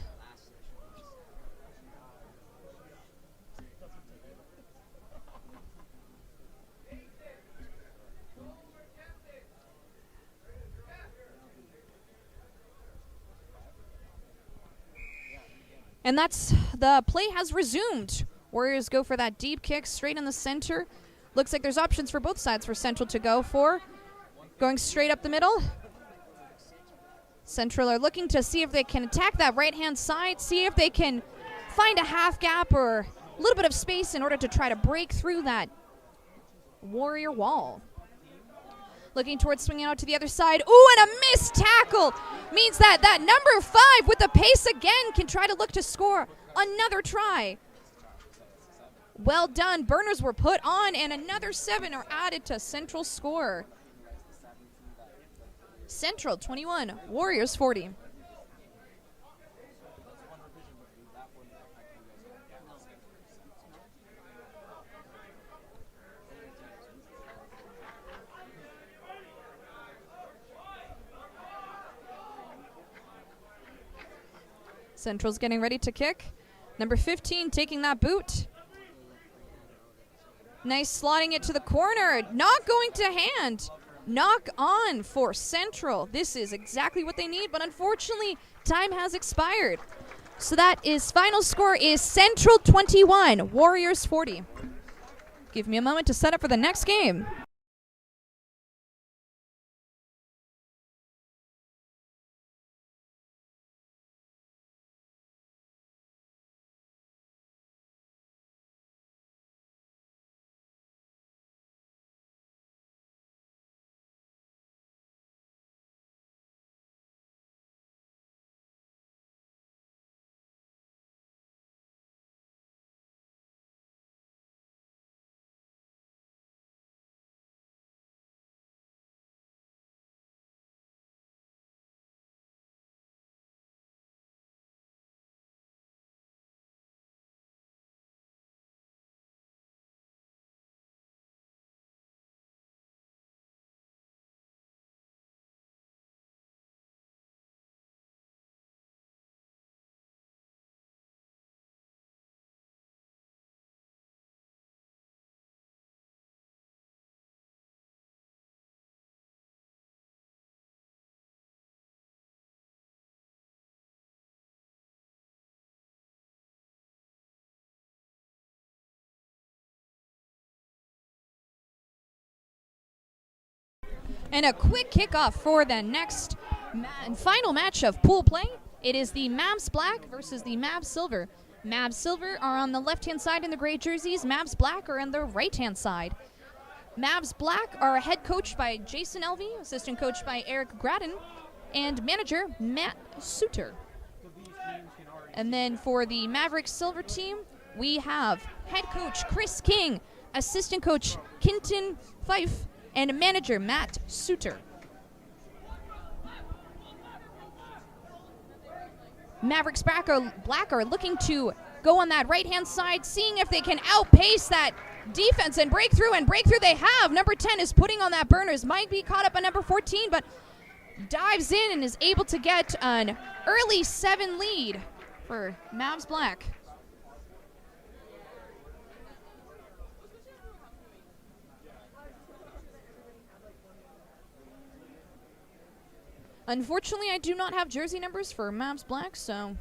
[SPEAKER 1] And that's the play has resumed. Warriors go for that deep kick straight in the center. Looks like there's options for both sides for Central to go for. Going straight up the middle. Central are looking to see if they can attack that right-hand side, see if they can find a half gap or a little bit of space in order to try to break through that Warrior wall. Looking towards swinging out to the other side. Ooh, and a missed tackle means that number 5 with the pace again can try to look to score another try. Well done. Burners were put on, and another 7 are added to Central's score. Central 21, Warriors 40. Central's getting ready to kick. Number 15 taking that boot. Nice slotting it to the corner. Not going to hand. Knock on for Central. This is exactly what they need, but unfortunately, time has expired. So that is final score is Central 21, Warriors 40. Give me a moment to set up for the next game. And a quick kickoff for the next and final match of pool play. It is the Mavs Black versus the Mavs Silver. Mavs Silver are on the left-hand side in the gray jerseys. Mavs Black are on the right-hand side. Mavs Black are head coached by Jason Elvey, assistant coached by Eric Gradden, and manager Matt Suter. And then for the Mavericks Silver team, we have head coach Chris King, assistant coach Kinton Fife, and manager Matt Suter. Mavericks Black are looking to go on that right-hand side, seeing if they can outpace that defense and break through they have. Number 10 is putting on that burners, might be caught up on number 14, but dives in and is able to get an early 7 lead for Mavs Black. Unfortunately, I do not have jersey numbers for Mavs Black, so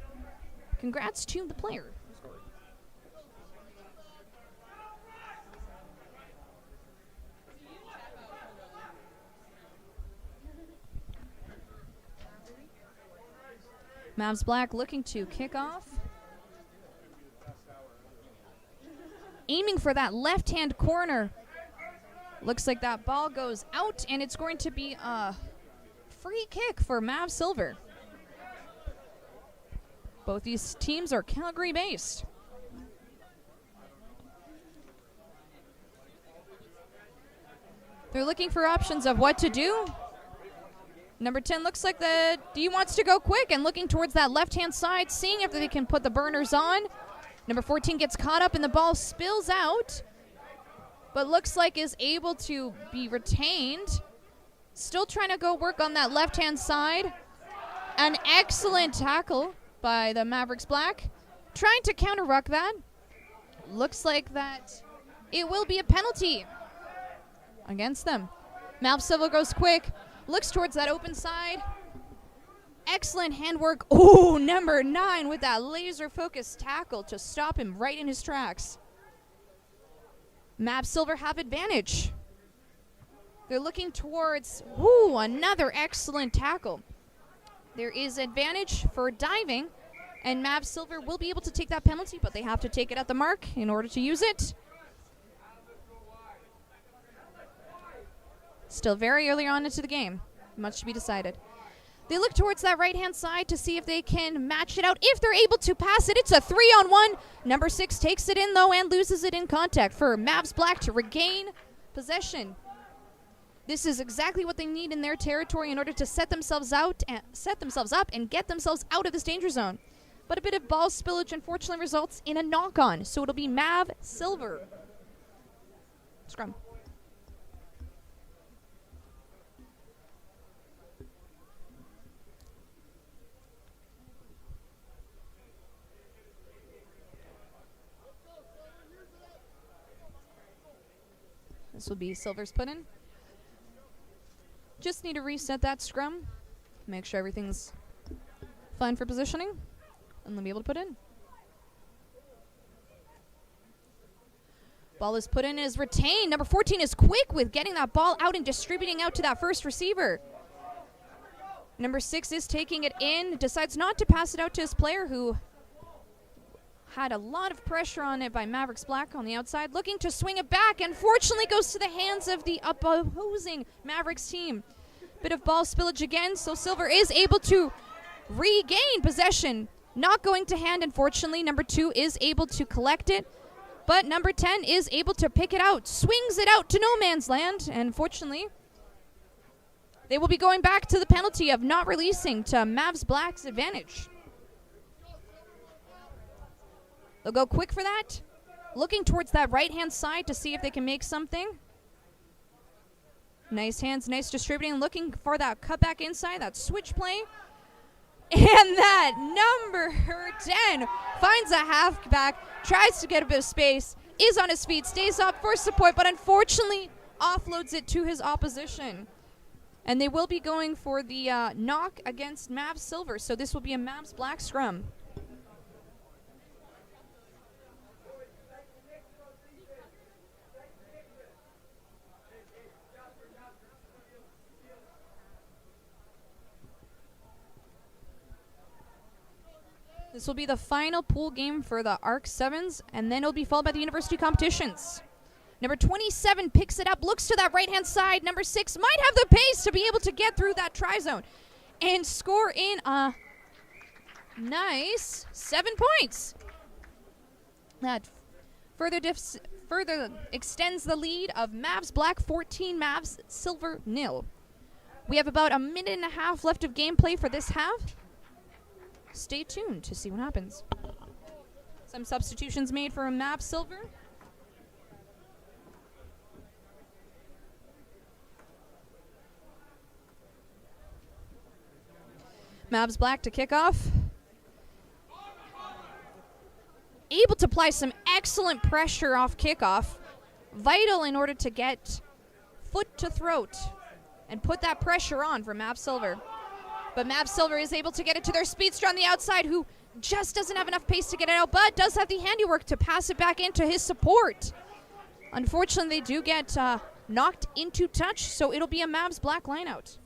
[SPEAKER 1] congrats to the player. Mavs Black looking to kick off. Aiming for that left-hand corner. Looks like that ball goes out, and it's going to be a free kick for Mavs Silver. Both these teams are Calgary-based. They're looking for options of what to do. Number 10 looks like the D wants to go quick and looking towards that left-hand side, seeing if they can put the burners on. Number 14 gets caught up and the ball spills out, but looks like is able to be retained. Still trying to go work on that left-hand side. An excellent tackle by the Mavericks Black. Trying to counter-ruck that. Looks like that it will be a penalty against them. Mavs Silver goes quick. Looks towards that open side. Excellent handwork. Oh, number 9 with that laser-focused tackle to stop him right in his tracks. Mavs Silver have advantage. They're looking towards, another excellent tackle. There is advantage for diving, and Mavs Silver will be able to take that penalty, but they have to take it at the mark in order to use it. Still very early on into the game. Much to be decided. They look towards that right-hand side to see if they can match it out. If they're able to pass it, it's a 3-on-1. Number 6 takes it in, though, and loses it in contact for Mavs Black to regain possession. This is exactly what they need in their territory in order to set themselves up and get themselves out of this danger zone. But a bit of ball spillage unfortunately results in a knock-on, so it'll be Mav Silver. Scrum. This will be Silver's put in. Just need to reset that scrum. Make sure everything's fine for positioning. And they'll be able to put in. Ball is put in and is retained. Number 14 is quick with getting that ball out and distributing out to that first receiver. Number 6 is taking it in. Decides not to pass it out to his player who had a lot of pressure on it by Mavericks Black on the outside, looking to swing it back, and fortunately goes to the hands of the opposing Mavericks team. Bit of ball spillage again, so Silver is able to regain possession. Not going to hand, unfortunately. Number 2 is able to collect it, but number 10 is able to pick it out, swings it out to no man's land, and unfortunately, they will be going back to the penalty of not releasing to Mavs Black's advantage. They'll go quick for that. Looking towards that right-hand side to see if they can make something. Nice hands, nice distributing. Looking for that cutback inside, that switch play. And that number 10 finds a halfback, tries to get a bit of space, is on his feet, stays up for support, but unfortunately offloads it to his opposition. And they will be going for the knock against Mavs Silver, so this will be a Mavs Black scrum. This will be the final pool game for the ARC 7s, and then it'll be followed by the university competitions. Number 27 picks it up, looks to that right-hand side. Number 6 might have the pace to be able to get through that try zone and score in a nice 7 points. That further extends the lead of Mavs Black 14, Mavs Silver 0. We have about a minute and a half left of gameplay for this half. Stay tuned to see what happens. Some substitutions made for Mavs Silver. Mavs Black to kick off. Able to apply some excellent pressure off kickoff. Vital in order to get foot to throat and put that pressure on for Mavs Silver. But Mavs Silver is able to get it to their speedster on the outside, who just doesn't have enough pace to get it out, but does have the handiwork to pass it back into his support. Unfortunately, they do get knocked into touch, so it'll be a Mavs Black lineout.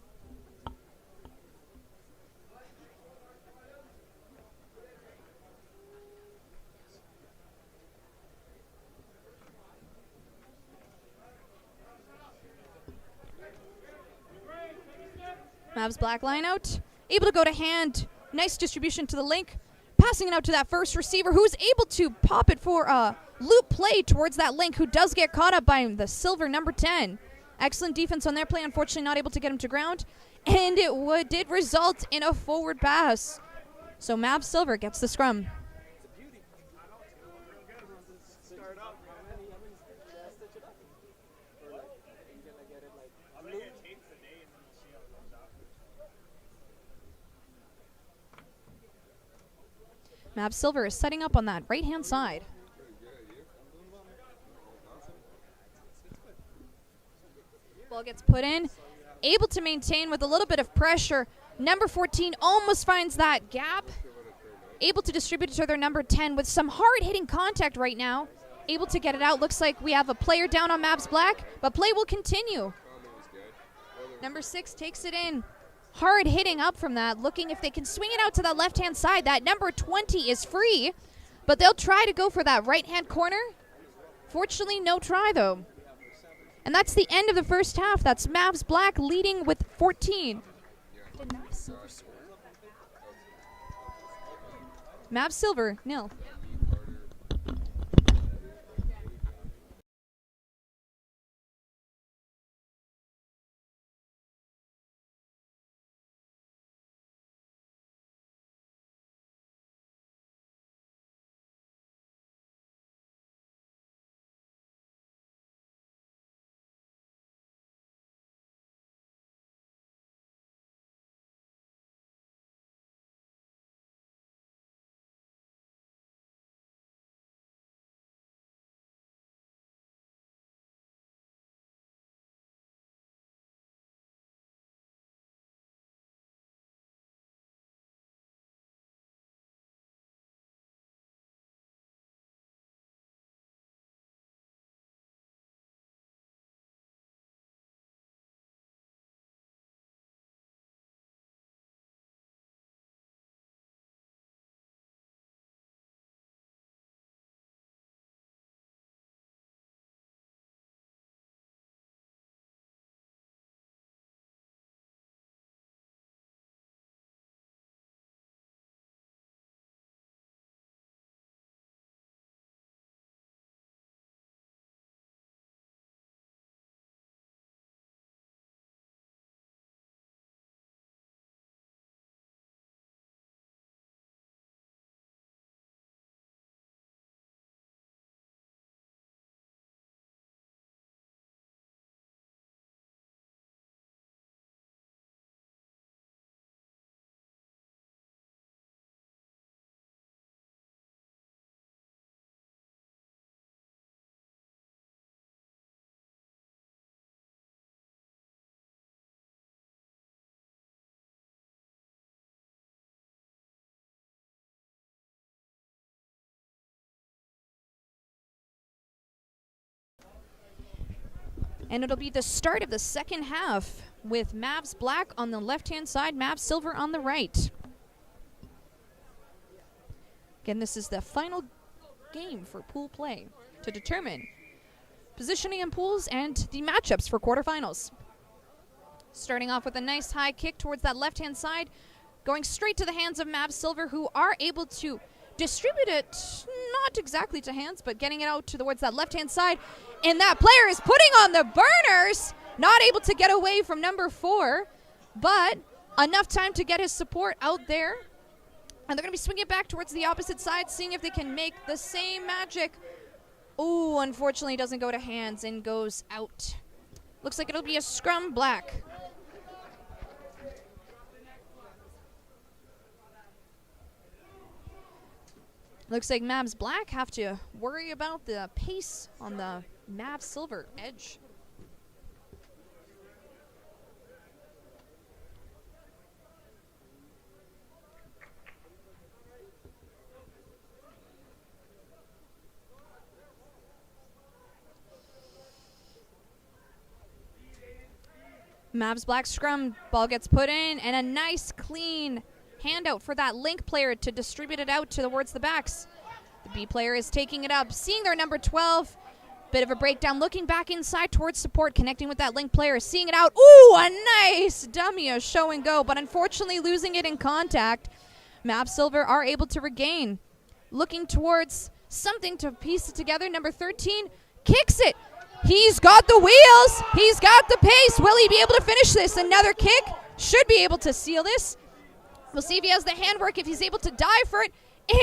[SPEAKER 1] Mavs Black line out. Able to go to hand. Nice distribution to the link. Passing it out to that first receiver, who's able to pop it for a loop play towards that link, who does get caught up by the silver number 10. Excellent defense on their play. Unfortunately, not able to get him to ground. And it did result in a forward pass. So Mavs Silver gets the scrum. Mavs Silver is setting up on that right-hand side. Ball gets put in. Able to maintain with a little bit of pressure. Number 14 almost finds that gap. Able to distribute it to their number 10 with some hard-hitting contact right now. Able to get it out. Looks like we have a player down on Mavs Black, but play will continue. Number 6 takes it in. Hard hitting up from that, looking if they can swing it out to the left-hand side. That number 20 is free, but they'll try to go for that right-hand corner. Fortunately, no try, though. And that's the end of the first half. That's Mavs Black leading with 14. Did Mavs Silver score? Mavs Silver, 0. And it'll be the start of the second half with Mavs Black on the left-hand side, Mavs Silver on the right. Again, this is the final game for pool play to determine positioning in pools and the matchups for quarterfinals. Starting off with a nice high kick towards that left-hand side, going straight to the hands of Mavs Silver, who are able to distribute it, not exactly to hands, but getting it out towards that left-hand side. And that player is putting on the burners, not able to get away from number 4, but enough time to get his support out there. And they're going to be swinging it back towards the opposite side, seeing if they can make the same magic. Oh, unfortunately, doesn't go to hands and goes out. Looks like it'll be a scrum black. Looks like Mavs Black have to worry about the pace on the Mavs Silver edge. Mavs Black scrum, ball gets put in, and a nice clean handout for that link player to distribute it out towards the backs. The B player is taking it up, seeing their number 12. Bit of a breakdown, looking back inside towards support, connecting with that link player, seeing it out. Ooh, a nice dummy, a show and go, but unfortunately losing it in contact. Mavs Silver are able to regain. Looking towards something to piece it together. Number 13 kicks it. He's got the wheels. He's got the pace. Will he be able to finish this? Another kick. Should be able to seal this. We'll see if he has the handwork, if he's able to dive for it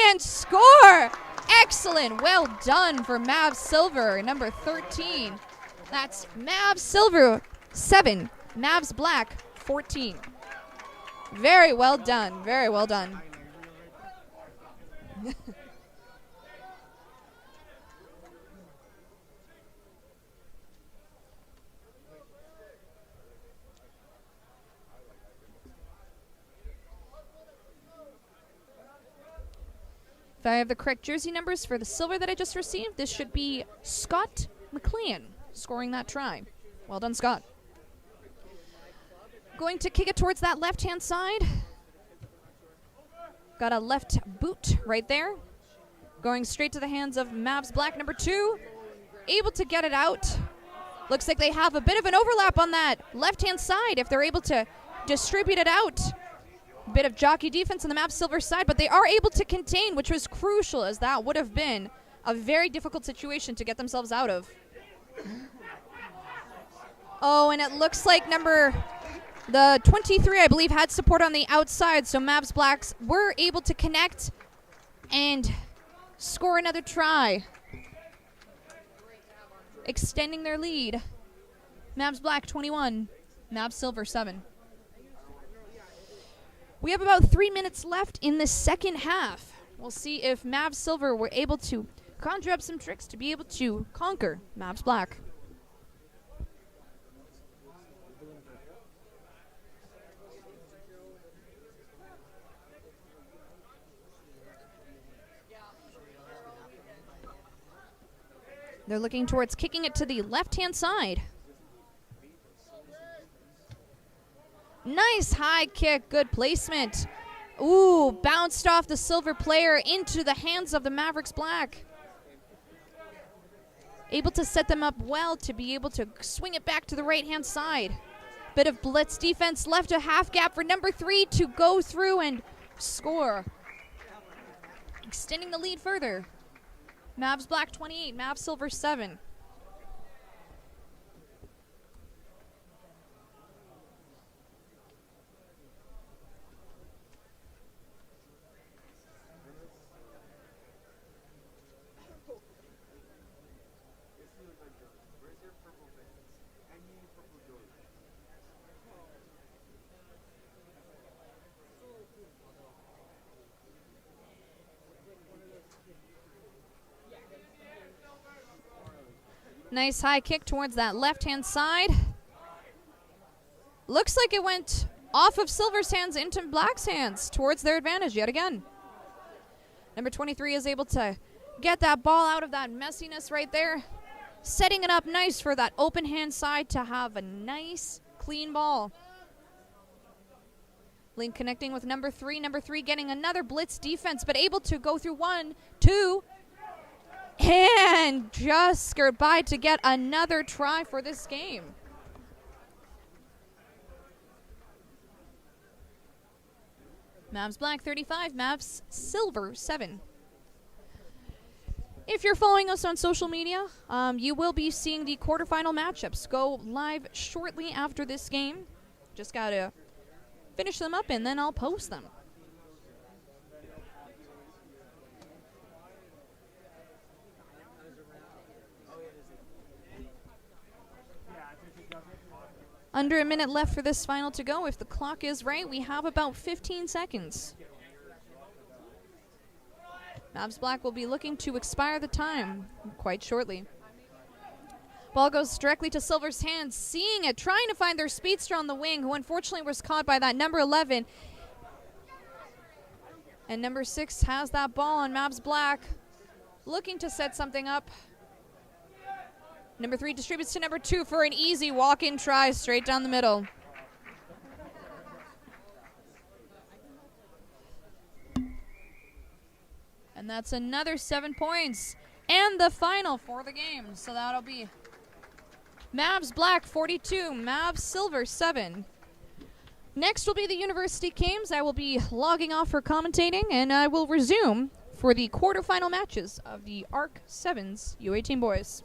[SPEAKER 1] and score. Excellent. Well done for Mavs Silver, number 13. That's Mavs Silver, 7. Mavs Black, 14. Very well done. Very well done. If I have the correct jersey numbers for the silver that I just received, this should be Scott McLean scoring that try. Well done, Scott. Going to kick it towards that left-hand side. Got a left boot right there. Going straight to the hands of Mavs Black, number 2. Able to get it out. Looks like they have a bit of an overlap on that left-hand side if they're able to distribute it out. Bit of jockey defense on the Mavs Silver side, but they are able to contain, which was crucial, as that would have been a very difficult situation to get themselves out of. Oh, and it looks like the 23, I believe, had support on the outside, so Mavs Blacks were able to connect and score another try, extending their lead. Mavs Black 21, Mavs Silver 7. We have about 3 minutes left in the second half. We'll see if Mavs Silver were able to conjure up some tricks to be able to conquer Mavs Black. They're looking towards kicking it to the left-hand side. Nice high kick, good placement. Ooh, bounced off the silver player into the hands of the Mavericks Black. Able to set them up well to be able to swing it back to the right-hand side. Bit of blitz defense, left a half gap for number 3 to go through and score. Extending the lead further. Mavs Black 28, Mavs Silver 7. Nice high kick towards that left-hand side. Looks like it went off of Silver's hands into Black's hands towards their advantage yet again. Number 23 is able to get that ball out of that messiness right there. Setting it up nice for that open hand side to have a nice, clean ball. Link connecting with number 3. Number 3 getting another blitz defense, but able to go through 1, 2, and just skirt by to get another try for this game. Mavs Black 35, Mavs Silver 7. If you're following us on social media, you will be seeing the quarterfinal matchups go live shortly after this game. Just gotta finish them up and then I'll post them. Under a minute left for this final to go. If the clock is right, we have about 15 seconds. Mavs Black will be looking to expire the time quite shortly. Ball goes directly to Silver's hands, seeing it, trying to find their speedster on the wing, who unfortunately was caught by that number 11. And number 6 has that ball on Mavs Black, looking to set something up. Number 3 distributes to number 2 for an easy walk-in try straight down the middle. And that's another 7 points. And the final for the game. So that'll be Mavs Black 42, Mavs Silver 7. Next will be the University Games. I will be logging off for commentating, and I will resume for the quarterfinal matches of the ARC 7's U18 boys.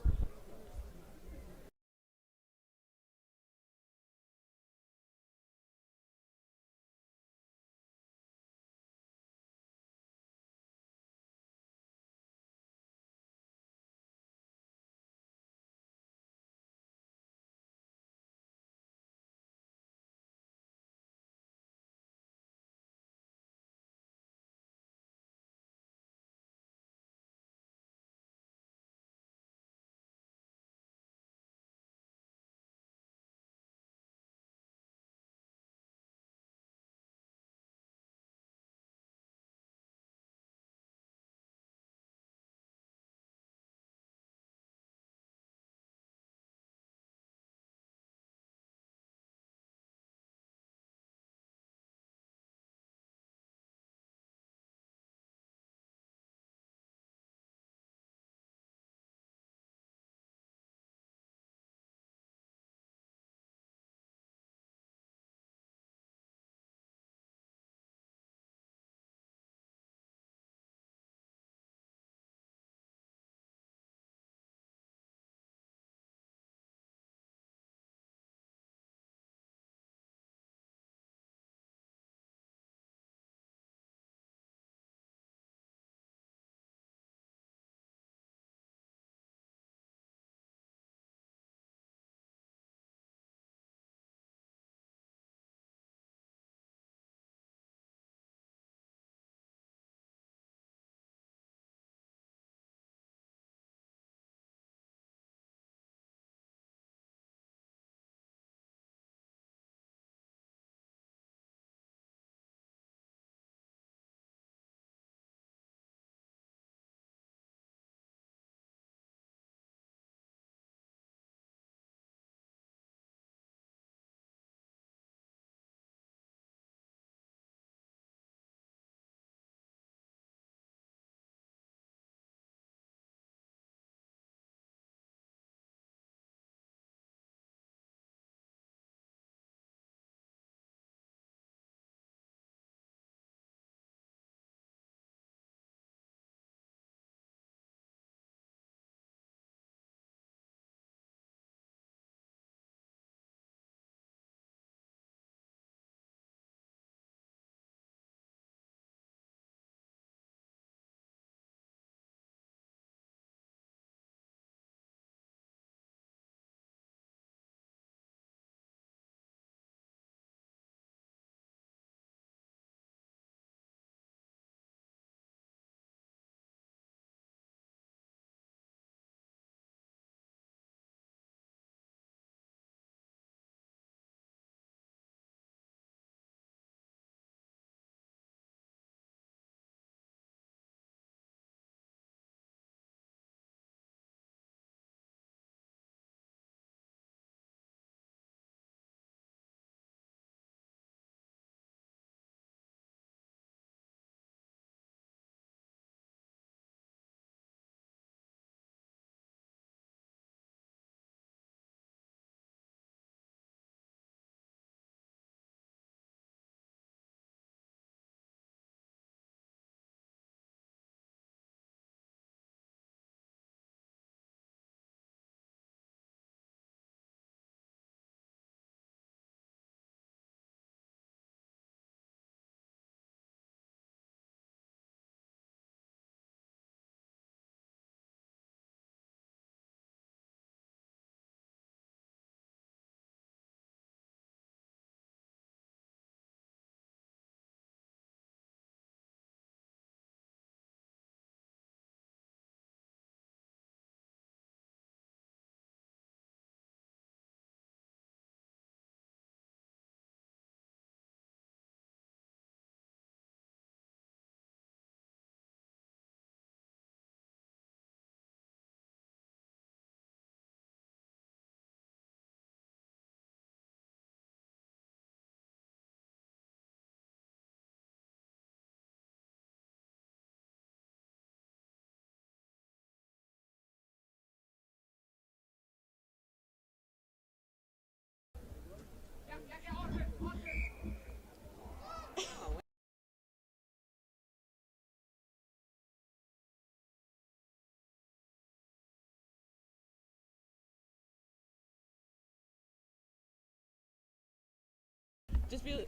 [SPEAKER 4] Just be.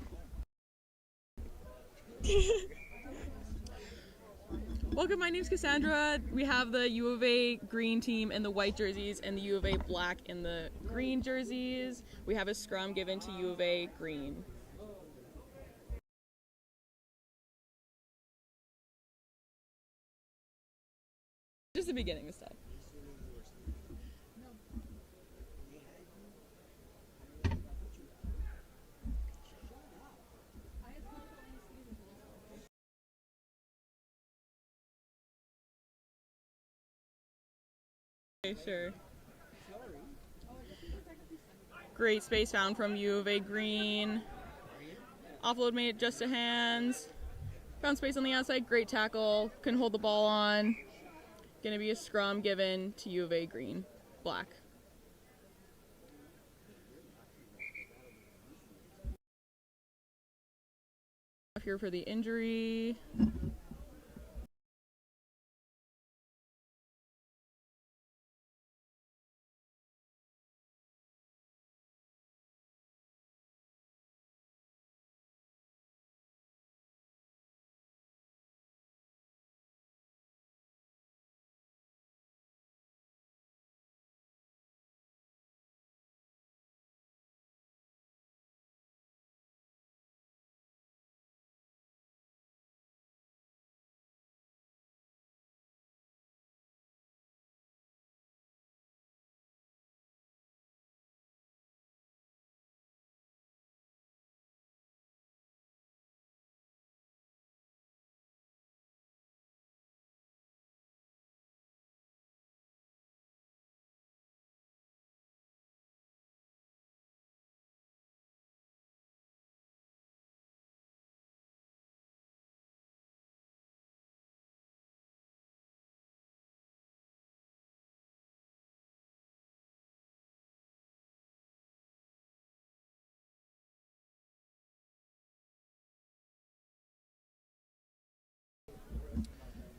[SPEAKER 4] Welcome, my name's Cassandra. We have the U of A green team in the white jerseys and the U of A black in the green jerseys. We have a scrum given to U of A green. Just the beginning this time. Okay, sure. Great space found from U of A green. Offload made it just to hands. Found space on the outside, great tackle. Couldn't hold the ball on. Gonna be a scrum given to U of A green. Black. Here for the injury.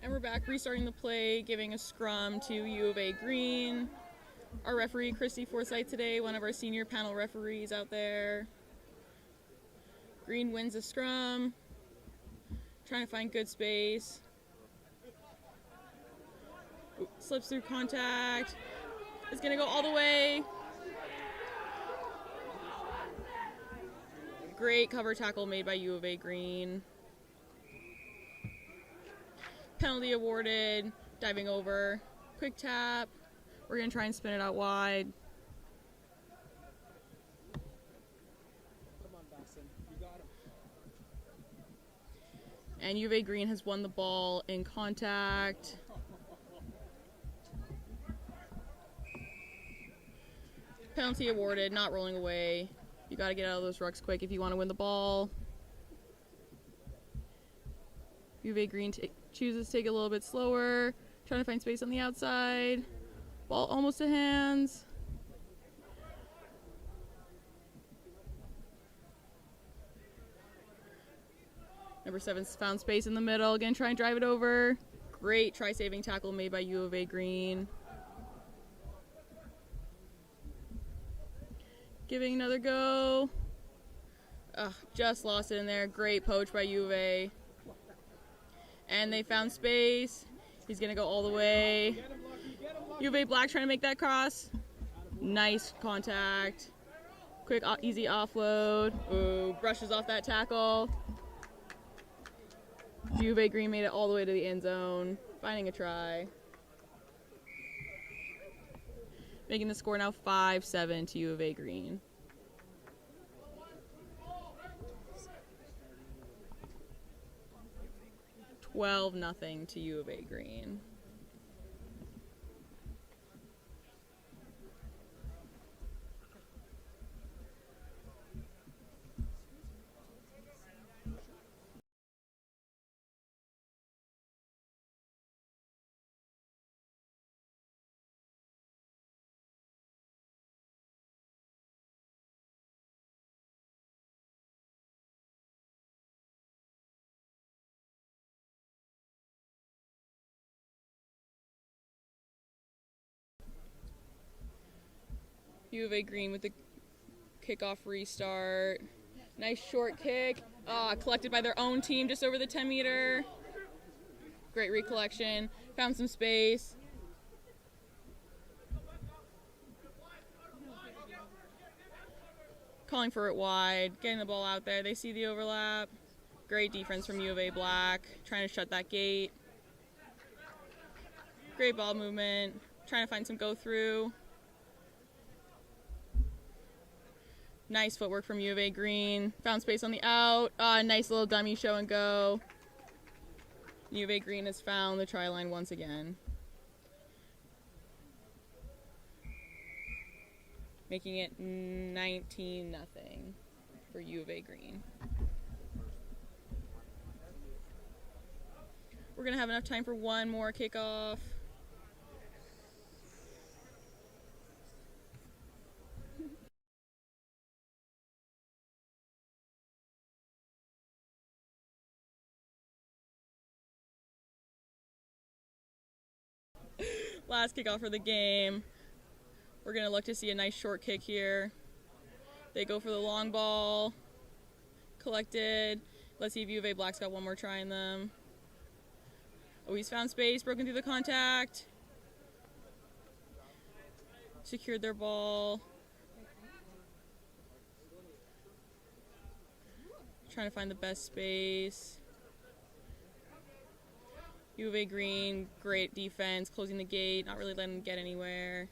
[SPEAKER 4] And we're back restarting the play, giving a scrum to U of A green. Our referee, Christy Forsyth today, one of our senior panel referees out there. Green wins the scrum. Trying to find good space. Ooh, slips through contact. It's gonna go all the way. Great cover tackle made by U of A green. Penalty awarded, diving over, quick tap. We're gonna try and spin it out wide.
[SPEAKER 3] Come on, Basson. You got him.
[SPEAKER 4] And U of A green has won the ball in contact. Penalty awarded, not rolling away. You gotta get out of those rucks quick if you wanna win the ball. U of A green chooses to take it a little bit slower, trying to find space on the outside. Ball almost to hands. Number 7's found space in the middle. Again, try and drive it over. Great try-saving tackle made by U of A green. Giving another go. Just lost it in there. Great poach by U of A. And they found space. He's gonna go all the way. U of A black trying to make that cross. Nice contact. Quick, easy offload. Ooh, brushes off that tackle. U of A green made it all the way to the end zone. Finding a try. Making the score now 5-7 to U of A green. $12-0 to U of A green. U of A green with the kickoff restart. Nice short kick. Collected by their own team just over the 10-meter. Great recollection. Found some space. Calling for it wide. Getting the ball out there. They see the overlap. Great defense from U of A Black. Trying to shut that gate. Great ball movement. Trying to find some go-through. Nice footwork from U of A Green. Found space on the out. Nice little dummy show and go. U of A Green has found the try line once again. Making it 19-0 for U of A Green. We're going to have enough time for one more kickoff. Last kickoff for the game. We're going to look to see a nice short kick here. They go for the long ball. Collected. Let's see if U of A Black's got one more try in them. Oh, he's found space, broken through the contact. Secured their ball. Trying to find the best space. U of A Green, great defense, closing the gate, not really letting them get anywhere.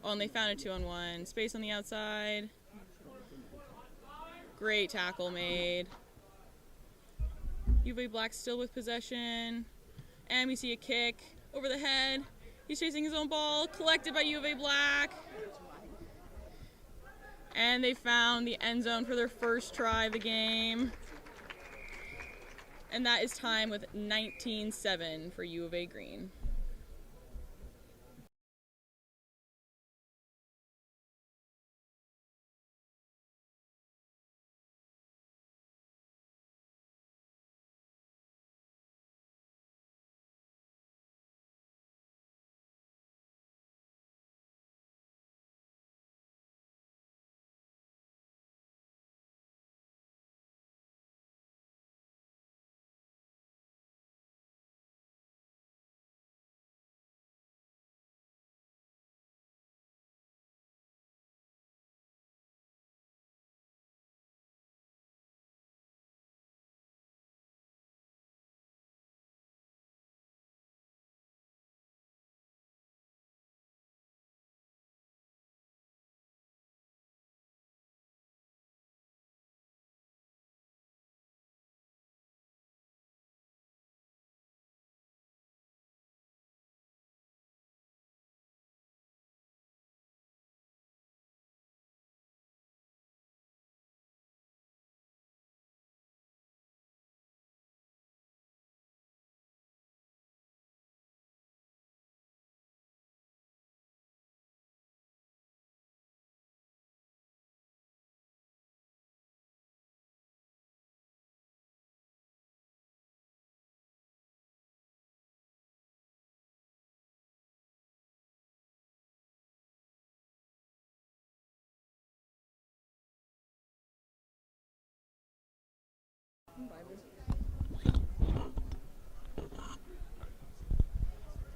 [SPEAKER 4] Oh, and they found a 2-on-1. Space on the outside. Great tackle made. U of A Black still with possession. And we see a kick over the head. He's chasing his own ball, collected by U of A Black. And they found the end zone for their first try of the game. And that is time with 19-7 for U of A Green.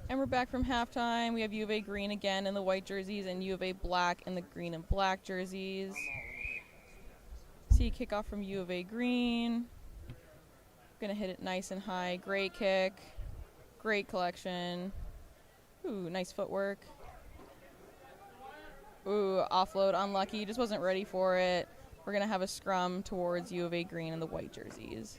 [SPEAKER 4] And we're back from halftime. We have U of A Green again in the white jerseys and U of A Black in the green and black jerseys. See kickoff from U of A Green. Gonna hit it nice and high. Great kick. Great collection. Ooh, nice footwork. Ooh, offload, unlucky. Just wasn't ready for it. We're gonna have a scrum towards U of A Green in the white jerseys.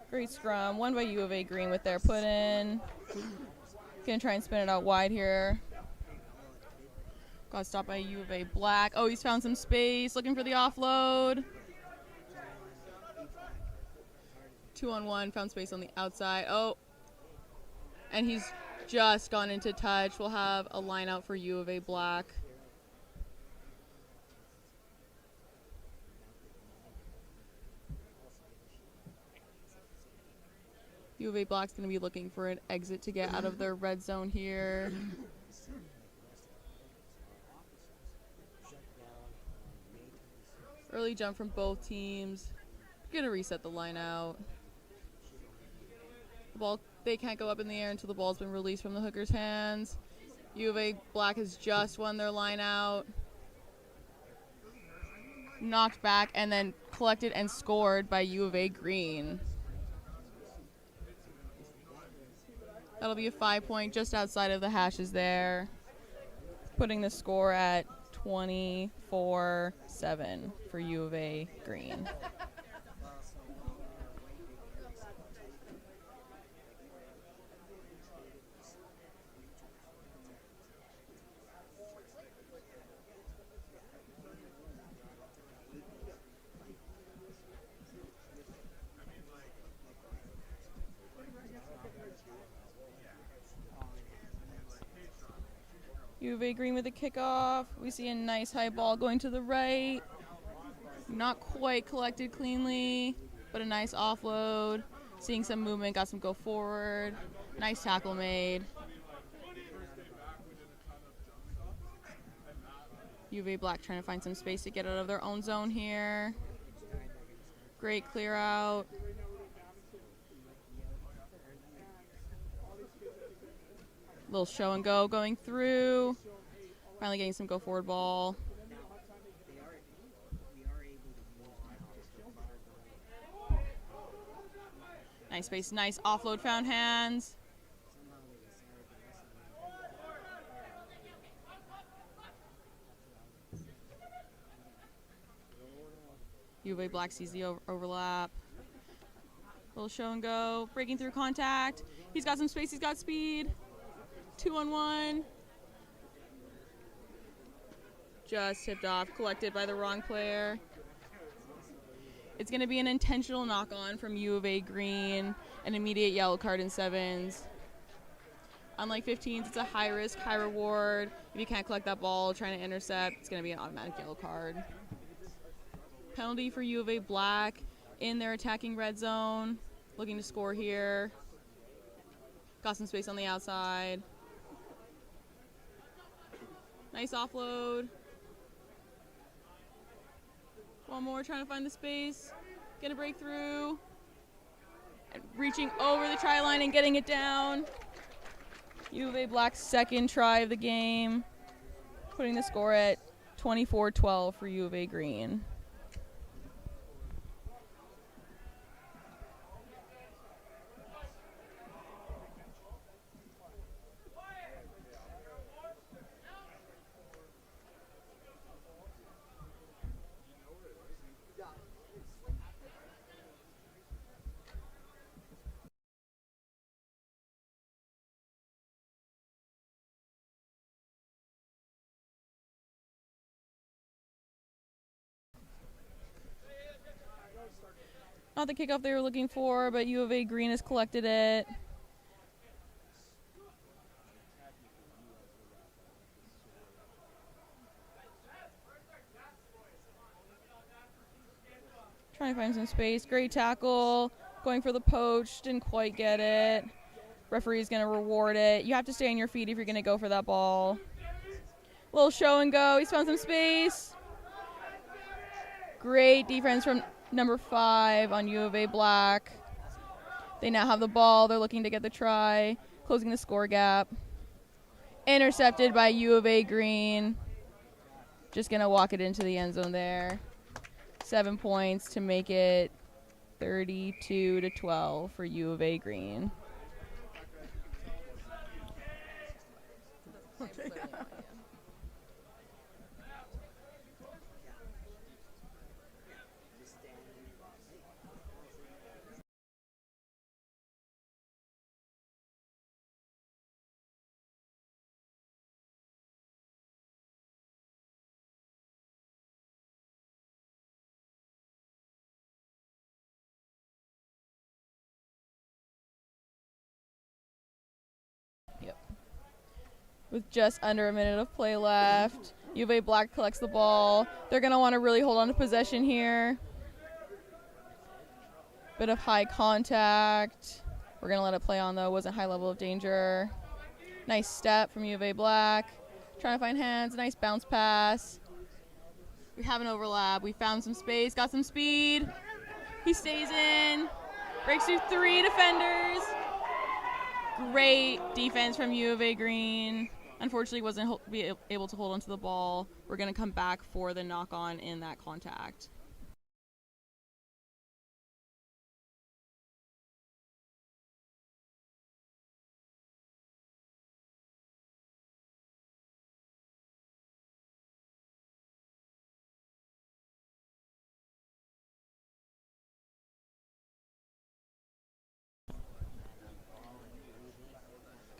[SPEAKER 4] Great scrum, won by U of A Green with their put in. Gonna try and spin it out wide here. Got stopped by U of A Black. Oh, he's found some space, looking for the offload. 2-on-1, found space on the outside. Oh, And he's just gone into touch. We'll have a line out for U of A Black. U of A Black's going to be looking for an exit to get out of their red zone here. Early jump from both teams. Going to reset the line out. The ball, they can't go up in the air until the ball's been released from the hooker's hands. U of A Black has just won their line out. Knocked back and then collected and scored by U of A Green. That'll be a 5-point just outside of the hashes there, putting the score at 24-7 for U of A Green. U of A Green with a kickoff. We see a nice high ball going to the right. Not quite collected cleanly, but a nice offload. Seeing some movement, got some go forward. Nice tackle made. U of A Black trying to find some space to get out of their own zone here. Great clear out. Little show and go going through. Finally getting some go forward ball. Nice space, nice offload, found hands. U of A Black sees the overlap. Little show and go, breaking through contact. He's got some space, he's got speed. 2-on-1. Just tipped off, collected by the wrong player. It's going to be an intentional knock-on from U of A Green, an immediate yellow card in sevens. Unlike 15s, it's a high risk, high reward. If you can't collect that ball trying to intercept, it's going to be an automatic yellow card. Penalty for U of A Black in their attacking red zone. Looking to score here. Got some space on the outside. Nice offload. One more, trying to find the space. Gonna break through. And reaching over the try line and getting it down. U of A Black's second try of the game. Putting the score at 24-12 for U of A Green. Not the kickoff they were looking for, but U of A Green has collected it. Trying to find some space. Great tackle. Going for the poach. Didn't quite get it. Referee's going to reward it. You have to stay on your feet if you're going to go for that ball. Little show and go. He's found some space. Great defense from number 5 on U of A Black. They now have the ball. They're looking to get the try. Closing the score gap. Intercepted by U of A Green. Just going to walk it into the end zone there. 7 points to make it 32-12 for U of A Green. with just under a minute of play left. U of A Black collects the ball. They're going to want to really hold on to possession here. Bit of high contact. We're going to let it play on, though. Wasn't high level of danger. Nice step from U of A Black. Trying to find hands. Nice bounce pass. We have an overlap. We found some space. Got some speed. He stays in. Breaks through 3 defenders. Great defense from U of A Green. Unfortunately, wasn't able to hold onto the ball. We're going to come back for the knock-on in that contact.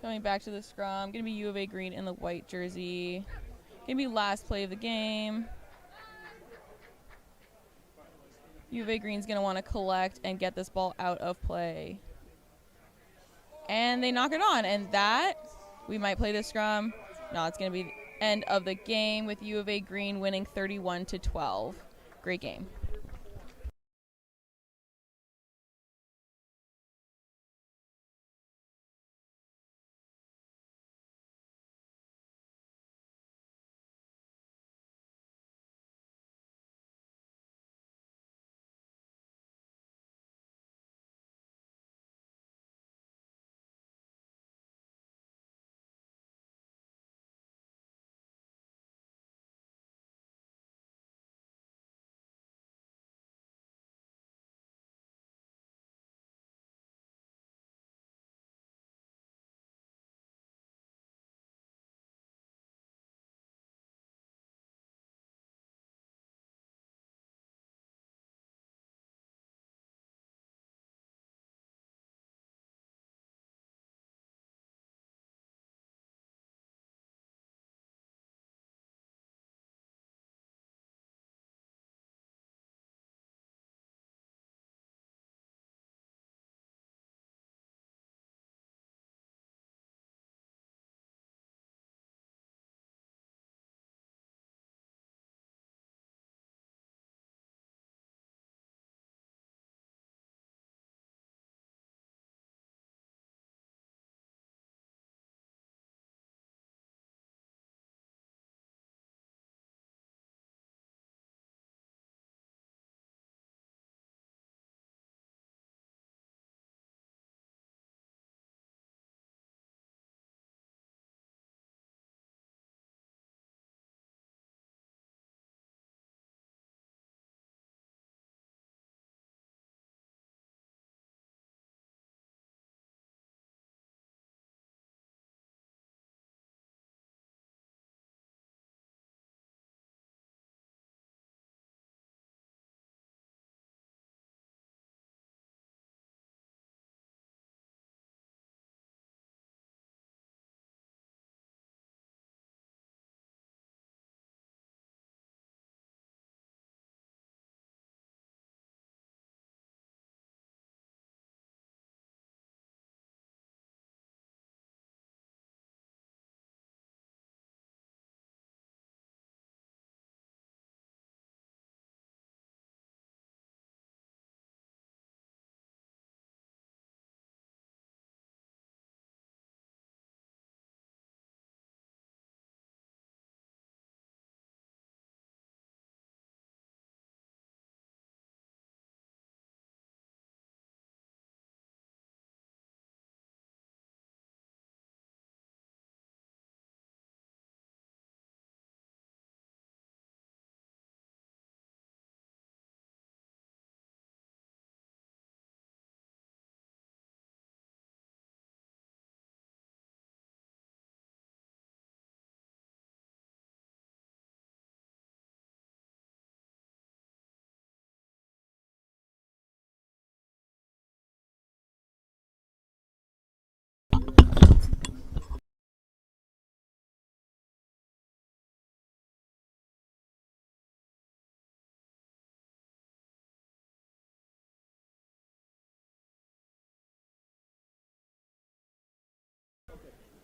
[SPEAKER 4] Coming back to the scrum, going to be U of A Green in the white jersey. Going to be last play of the game. U of A Green's going to want to collect and get this ball out of play. And they knock it on, and that, we might play the scrum. No, it's going to be the end of the game with U of A Green winning 31-12. Great game.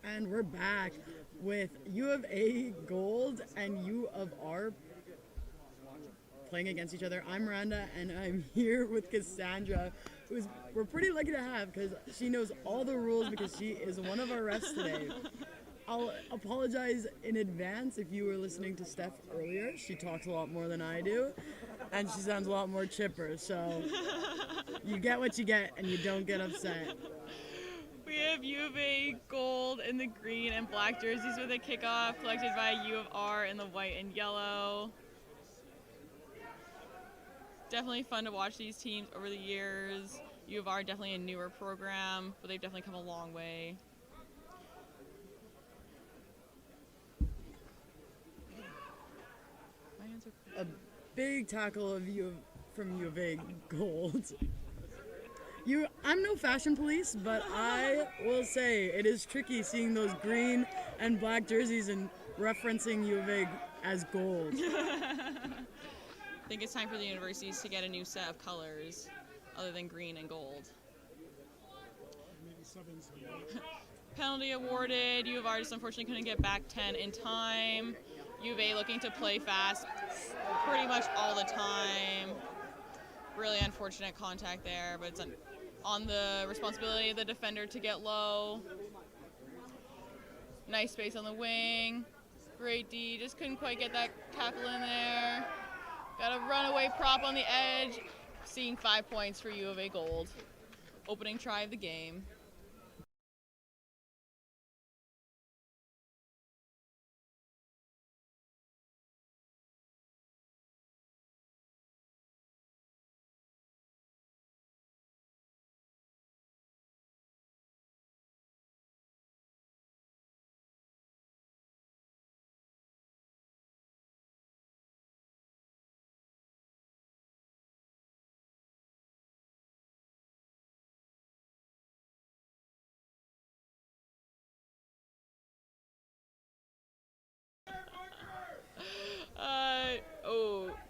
[SPEAKER 5] And we're back with U of A Gold and U of R playing against each other. I'm Miranda, and I'm here with Cassandra, who's we're pretty lucky to have because she knows all the rules because she is one of our refs today. I'll apologize in advance if you were listening to Steph earlier. She talks a lot more than I do, and she sounds a lot more chipper, so you get what you get and you don't get upset.
[SPEAKER 4] We have U of A gold in the green and black jerseys with a kickoff, collected by U of R in the white and yellow. Definitely fun to watch these teams over the years. U of R definitely a newer program, but they've definitely come a long way.
[SPEAKER 5] A big tackle of from U of A Gold. I'm no fashion police, but I will say it is tricky seeing those green and black jerseys and referencing U of A as gold.
[SPEAKER 4] I think it's time for the universities to get a new set of colors other than green and gold. Penalty awarded. U of R just unfortunately couldn't get back 10 in time. U of A looking to play fast pretty much all the time. Really unfortunate contact there, but it's on the responsibility of the defender to get low. Nice space on the wing. Great D, just couldn't quite get that tackle in there. Got a runaway prop on the edge. Seeing 5 points for U of A Gold. Opening try of the game.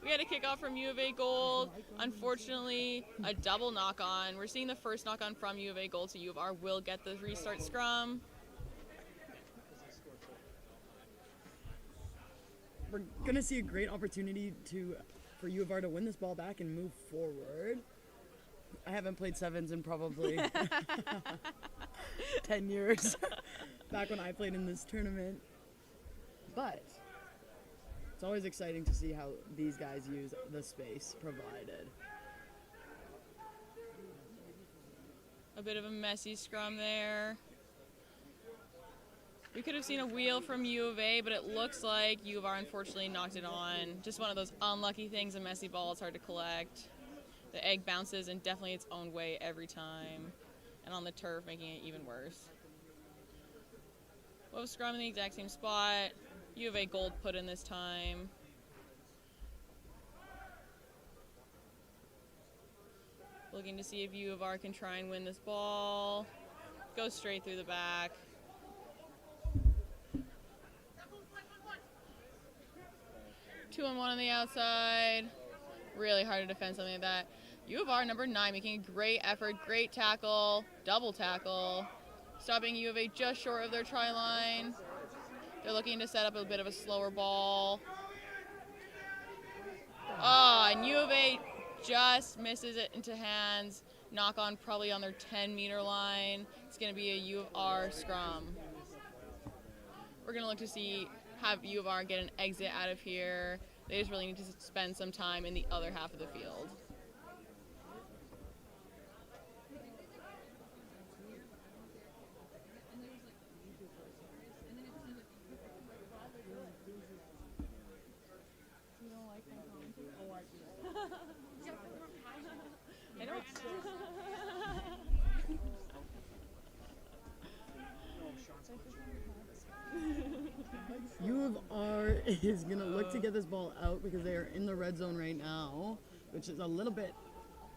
[SPEAKER 4] We had a kickoff from U of A Gold. Unfortunately, a double knock-on. We're seeing the first knock-on from U of A Gold, so U of R will get the restart scrum.
[SPEAKER 5] We're going to see a great opportunity for U of R to win this ball back and move forward. I haven't played sevens in probably 10 years, back when I played in this tournament. But it's always exciting to see how these guys use the space provided.
[SPEAKER 4] A bit of a messy scrum there. We could have seen a wheel from U of A, but it looks like U of R unfortunately knocked it on. Just one of those unlucky things, a messy ball, it's hard to collect. The egg bounces in definitely its own way every time. And on the turf, making it even worse. We'll have scrum in the exact same spot. U of A Gold put in this time. Looking to see if U of R can try and win this ball. Goes straight through the back. Two on one on the outside. Really hard to defend something like that. U of R number 9 making a great effort, great tackle, double tackle. Stopping U of A just short of their try line. They're looking to set up a bit of a slower ball. And U of A just misses it into hands. Knock on probably on their 10-meter line. It's going to be a U of R scrum. We're going to look to have U of R get an exit out of here. They just really need to spend some time in the other half of the field.
[SPEAKER 5] U of R is going to look to get this ball out because they are in the red zone right now, which is a little bit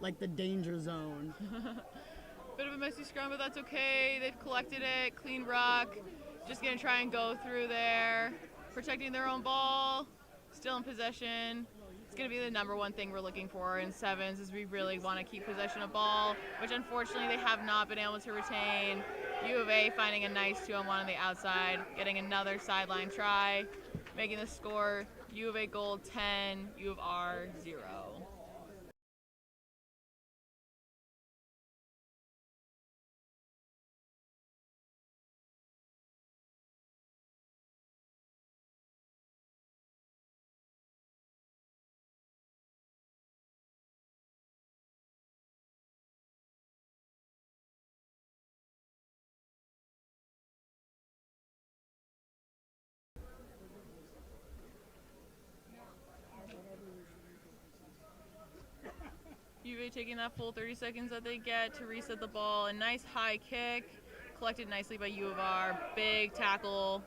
[SPEAKER 5] like the danger zone.
[SPEAKER 4] Bit of a messy scrum, but that's okay. They've collected it, clean ruck. Just going to try and go through there, protecting their own ball, still in possession. It's going to be the number one thing we're looking for in sevens is we really want to keep possession of ball, which unfortunately they have not been able to retain. U of A finding a nice 2-on-1 on the outside, getting another sideline try, making the score U of A gold 10, U of R 0. U of A taking that full 30 seconds that they get to reset the ball. A nice high kick, collected nicely by U of R. Big tackle.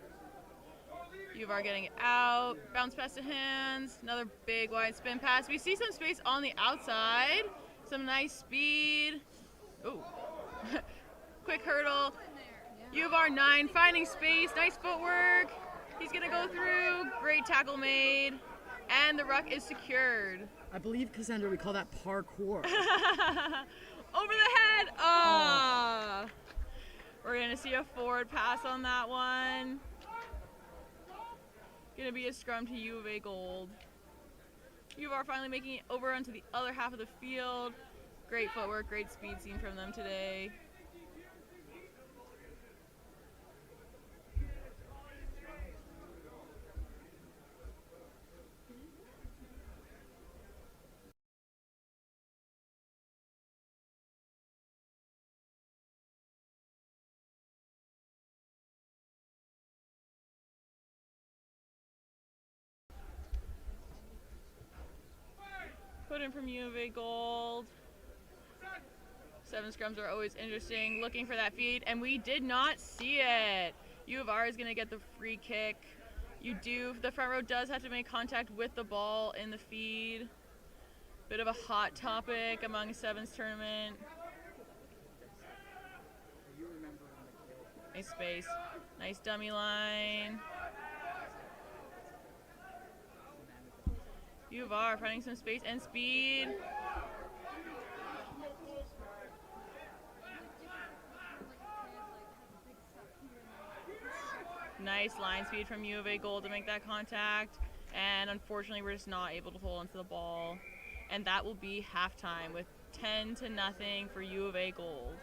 [SPEAKER 4] U of R getting it out. Bounce pass to hands. Another big wide spin pass. We see some space on the outside. Some nice speed. Ooh. Quick hurdle. U of R 9 finding space. Nice footwork. He's going to go through. Great tackle made. And the ruck is secured.
[SPEAKER 5] I believe, Cassandra, we call that parkour.
[SPEAKER 4] Over the head. Ah. We're going to see a forward pass on that one. Going to be a scrum to U of A gold. U of R finally making it over onto the other half of the field. Great footwork, great speed seen from them today. Put in from U of A gold. 7 scrums are always interesting. Looking for that feed, and we did not see it. U of R is going to get the free kick. The front row does have to make contact with the ball in the feed. Bit of a hot topic among Sevens tournament. Nice space. Nice dummy line. U of R finding some space and speed. Nice line speed from U of A gold to make that contact. And unfortunately, we're just not able to hold onto the ball. And that will be halftime with 10-0 for U of A gold.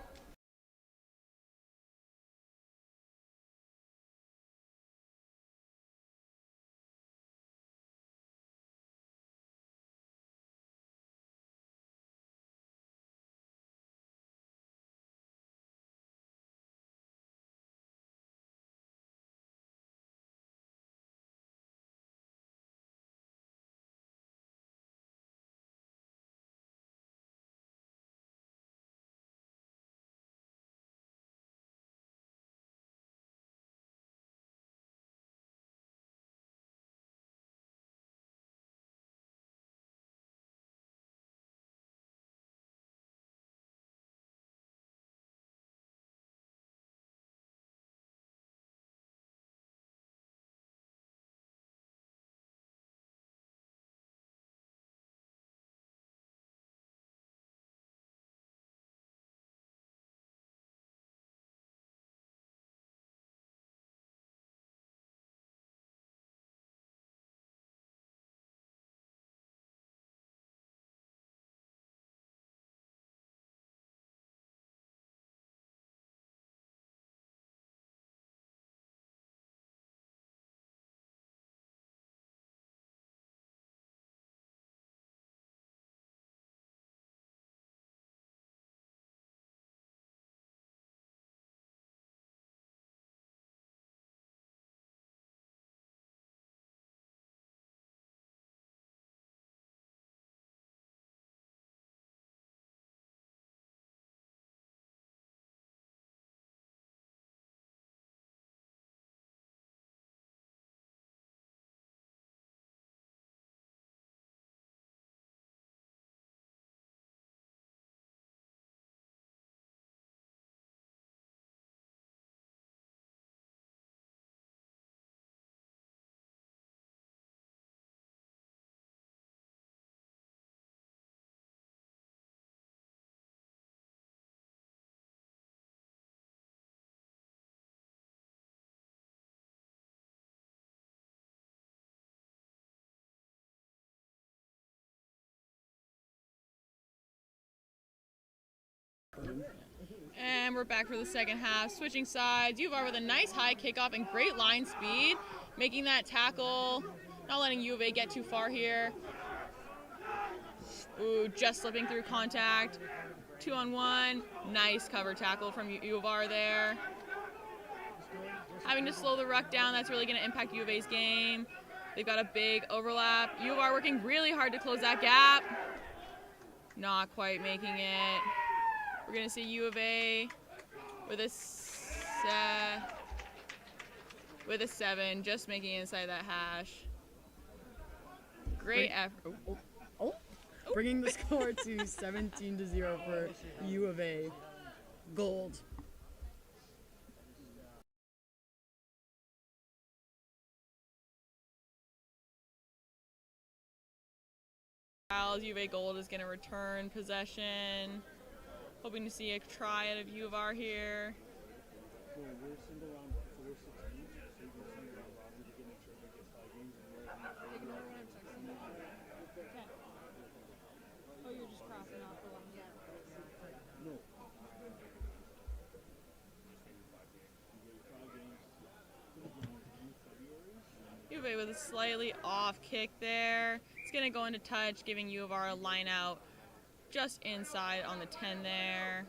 [SPEAKER 4] And we're back for the second half. Switching sides. U of R with a nice high kickoff and great line speed. Making that tackle. Not letting U of A get too far here. Ooh, just slipping through contact. 2-on-1. Nice cover tackle from U of R there. Having to slow the ruck down, that's really going to impact U of A's game. They've got a big overlap. U of R working really hard to close that gap. Not quite making it. We're going to see U of A with a 7, just making it inside that hash. Great effort.
[SPEAKER 5] Bringing the score to 17-0 for U of A. Gold.
[SPEAKER 4] U of A Gold is going to return possession. Hoping to see a try out of U of R here.
[SPEAKER 3] We're single round, so we're 16. So you can single round robbery to get make sure we get 5 games and we're
[SPEAKER 1] Oh, you're just crossing off the one.
[SPEAKER 3] No.
[SPEAKER 4] U of A with a slightly off kick there. It's going to go into touch, giving U of R a line out just inside on the 10 there.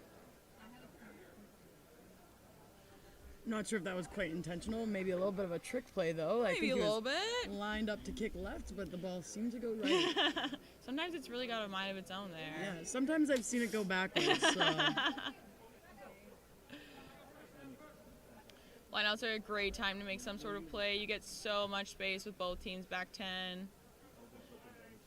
[SPEAKER 5] Not sure if that was quite intentional. Maybe a little bit of a trick play, though.
[SPEAKER 4] Maybe a little bit.
[SPEAKER 5] Lined up to kick left, but the ball seemed to go right.
[SPEAKER 4] Sometimes it's really got a mind of its own there.
[SPEAKER 5] Yeah, sometimes I've seen it go backwards. So.
[SPEAKER 4] Lineouts are a great time to make some sort of play. You get so much space with both teams back 10.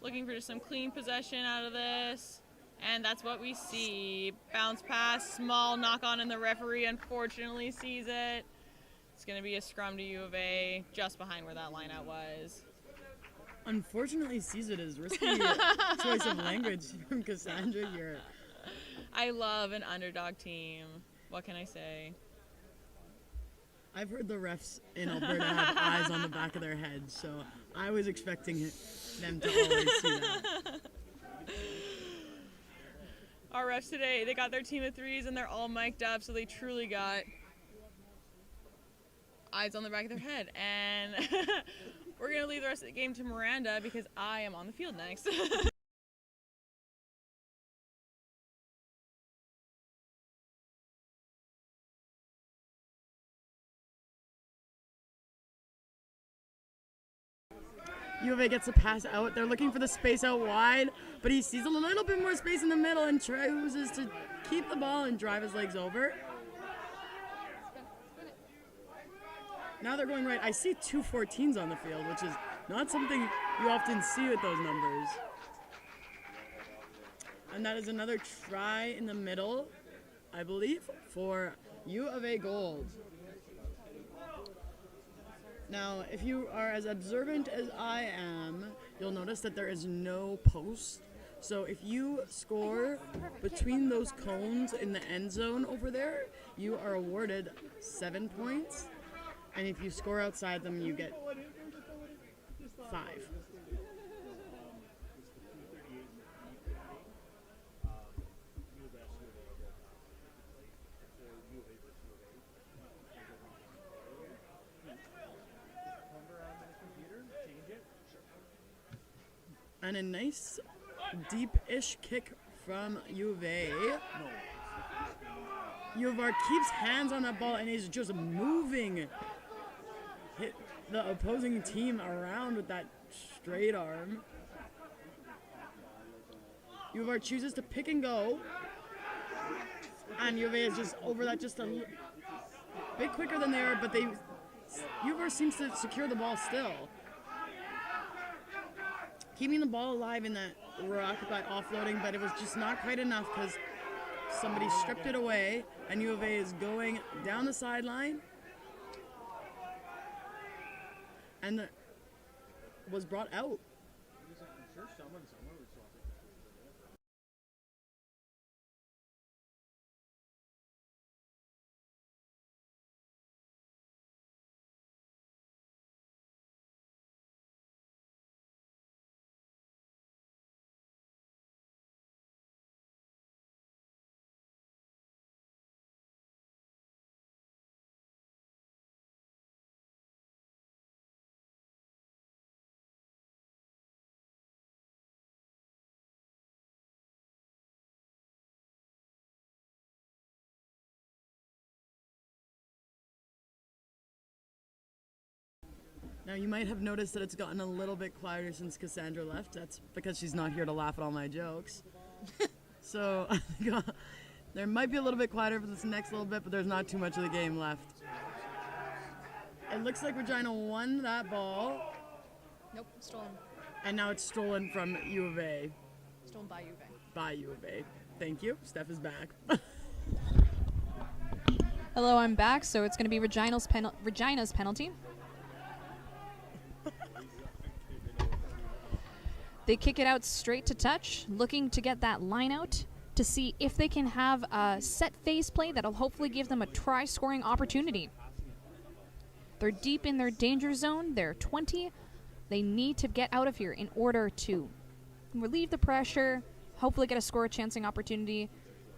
[SPEAKER 4] Looking for just some clean possession out of this. And that's what we see. Bounce pass, small knock on, and the referee unfortunately sees it. It's going to be a scrum to U of A just behind where that lineout was.
[SPEAKER 5] Unfortunately sees it as risky choice of language from Cassandra here.
[SPEAKER 4] I love an underdog team. What can I say?
[SPEAKER 5] I've heard the refs in Alberta have eyes on the back of their heads, so I was expecting them to always see that.
[SPEAKER 4] Our refs today, they got their team of threes and they're all mic'd up, so they truly got eyes on the back of their head. And we're going to leave the rest of the game to Miranda because I am on the field next.
[SPEAKER 5] U of A gets a pass out. They're looking for the space out wide, but he sees a little bit more space in the middle and chooses to keep the ball and drive his legs over. Now they're going right. I see 2 14s on the field, which is not something you often see with those numbers. And that is another try in the middle, I believe, for U of A Gold. Now, if you are as observant as I am, you'll notice that there is no post. So if you score between those cones in the end zone over there, you are awarded 7 points. And if you score outside them, you get 5. And a nice deep-ish kick from U of A. U of R keeps hands on that ball and is just moving the opposing team around with that straight arm. U of R chooses to pick and go. And U of A is just over that just a bit quicker than they are, but U of R seems to secure the ball still. Keeping the ball alive in that ruck by offloading, but it was just not quite enough because somebody stripped it away, and U of A is going down the sideline, and was brought out. Now, you might have noticed that it's gotten a little bit quieter since Cassandra left. That's because she's not here to laugh at all my jokes. So, there might be a little bit quieter for this next little bit, but there's not too much of the game left. It looks like Regina won that ball,
[SPEAKER 1] Nope, stolen.
[SPEAKER 5] and now it's stolen from U of A.
[SPEAKER 1] Stolen by U of A.
[SPEAKER 5] By U of A. Thank you. Steph is back.
[SPEAKER 1] Hello, I'm back. So it's going to be Regina's penalty. They kick it out straight to touch, looking to get that line out to see if they can have a set phase play that'll hopefully give them a try-scoring opportunity. They're deep in their danger zone. They're 20. They need to get out of here in order to relieve the pressure, hopefully get a score-chancing opportunity,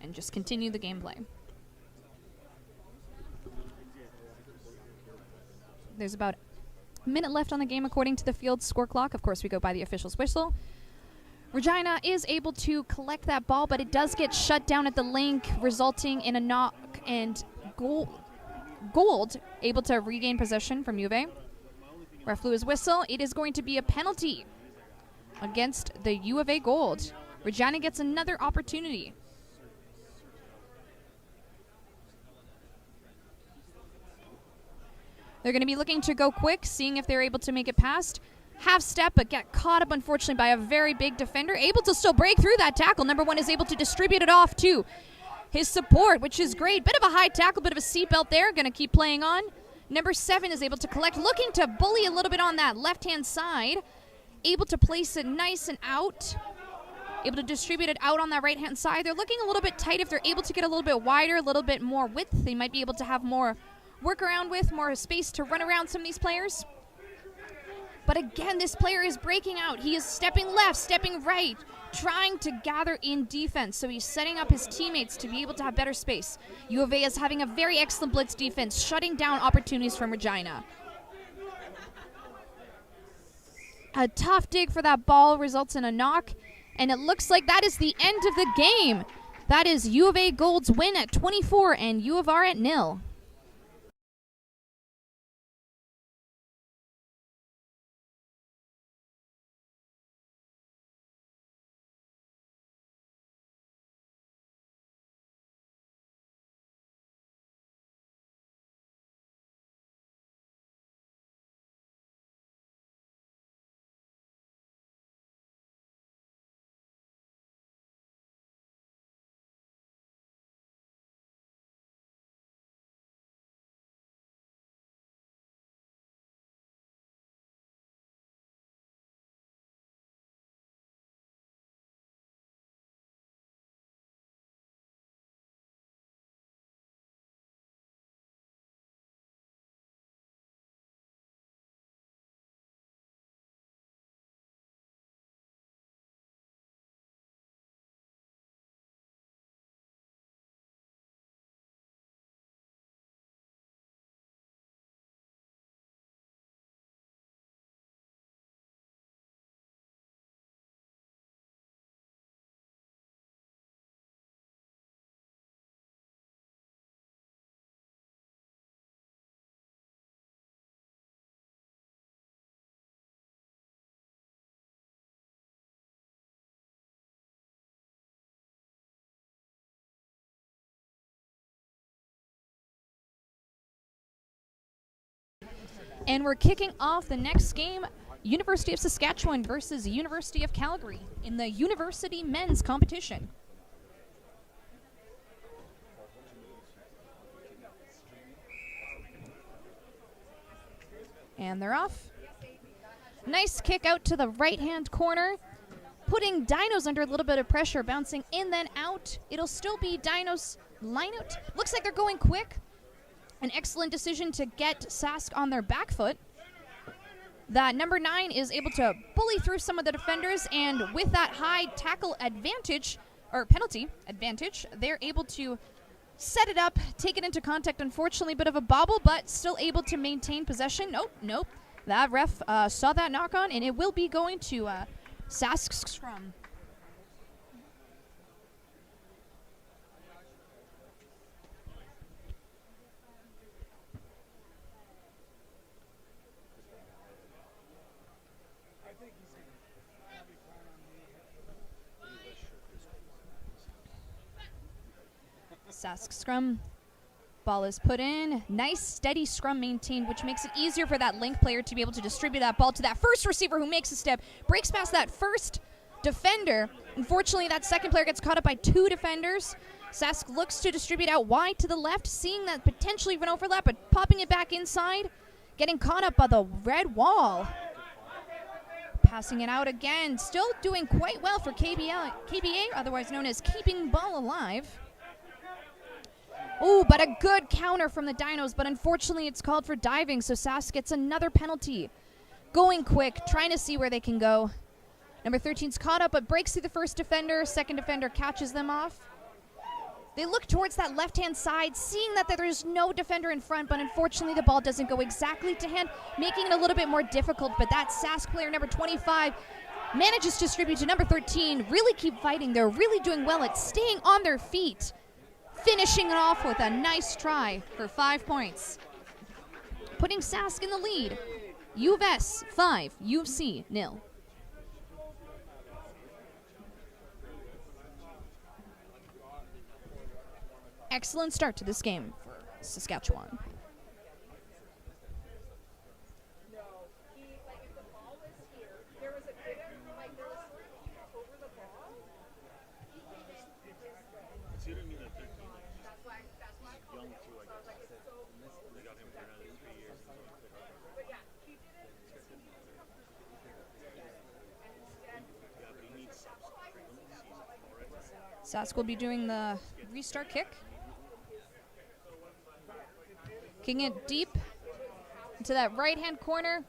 [SPEAKER 1] and just continue the gameplay. There's about a minute left on the game according to the field score clock. Of course, we go by the official's whistle. Regina is able to collect that ball, but it does get shut down at the link, resulting in a knock, and Gold able to regain possession from U of A. Ref blew his whistle. It is going to be a penalty against the U of A Gold. Regina gets another opportunity. They're going to be looking to go quick, seeing if they're able to make it past. Half step, but get caught up, unfortunately, by a very big defender. Able to still break through that tackle. Number 1 is able to distribute it off to his support, which is great. Bit of a high tackle, bit of a seatbelt there. Going to keep playing on. Number 7 is able to collect, looking to bully a little bit on that left-hand side. Able to place it nice and out. Able to distribute it out on that right-hand side. They're looking a little bit tight. If they're able to get a little bit wider, a little bit more width, they might be able to have more work around with, more space to run around some of these players. But again, this player is breaking out. He is stepping left, stepping right, trying to gather in defense. So he's setting up his teammates to be able to have better space. U of A is having a very excellent blitz defense, shutting down opportunities from Regina. A tough dig for that ball results in a knock, and it looks like that is the end of the game. That is U of A Gold's win at 24 and U of R at 0. And we're kicking off the next game, University of Saskatchewan versus University of Calgary in the University Men's Competition. And they're off. Nice kick out to the right-hand corner, putting Dinos under a little bit of pressure, bouncing in then out. It'll still be Dinos line out. Looks like they're going quick. An excellent decision to get Sask on their back foot. That number 9 is able to bully through some of the defenders, and with that high tackle advantage, or penalty advantage, they're able to set it up, take it into contact. Unfortunately, a bit of a bobble, but still able to maintain possession. Nope. That ref saw that knock on, and it will be going to Sask's scrum. Sask scrum. Ball is put in. Nice, steady scrum maintained, which makes it easier for that link player to be able to distribute that ball to that first receiver who makes a step, breaks past that first defender. Unfortunately, that second player gets caught up by 2 defenders. Sask looks to distribute out wide to the left, seeing that potentially even overlap, but popping it back inside, getting caught up by the red wall. Passing it out again, still doing quite well for KBA, otherwise known as keeping ball alive. Oh, but a good counter from the Dinos, but unfortunately it's called for diving, so Sask gets another penalty. Going quick, trying to see where they can go. Number 13's caught up, but breaks through the first defender. Second defender catches them off. They look towards that left-hand side, seeing that there's no defender in front, but unfortunately the ball doesn't go exactly to hand, making it a little bit more difficult. But that Sask player, number 25, manages to distribute to number 13. Really keep fighting. They're really doing well at staying on their feet, finishing it off with a nice try for 5 points, putting Sask in the lead. U of S 5, U of C 0. Excellent start to this game for Saskatchewan. Sask will be doing the restart kick. Kicking it deep into that right-hand corner.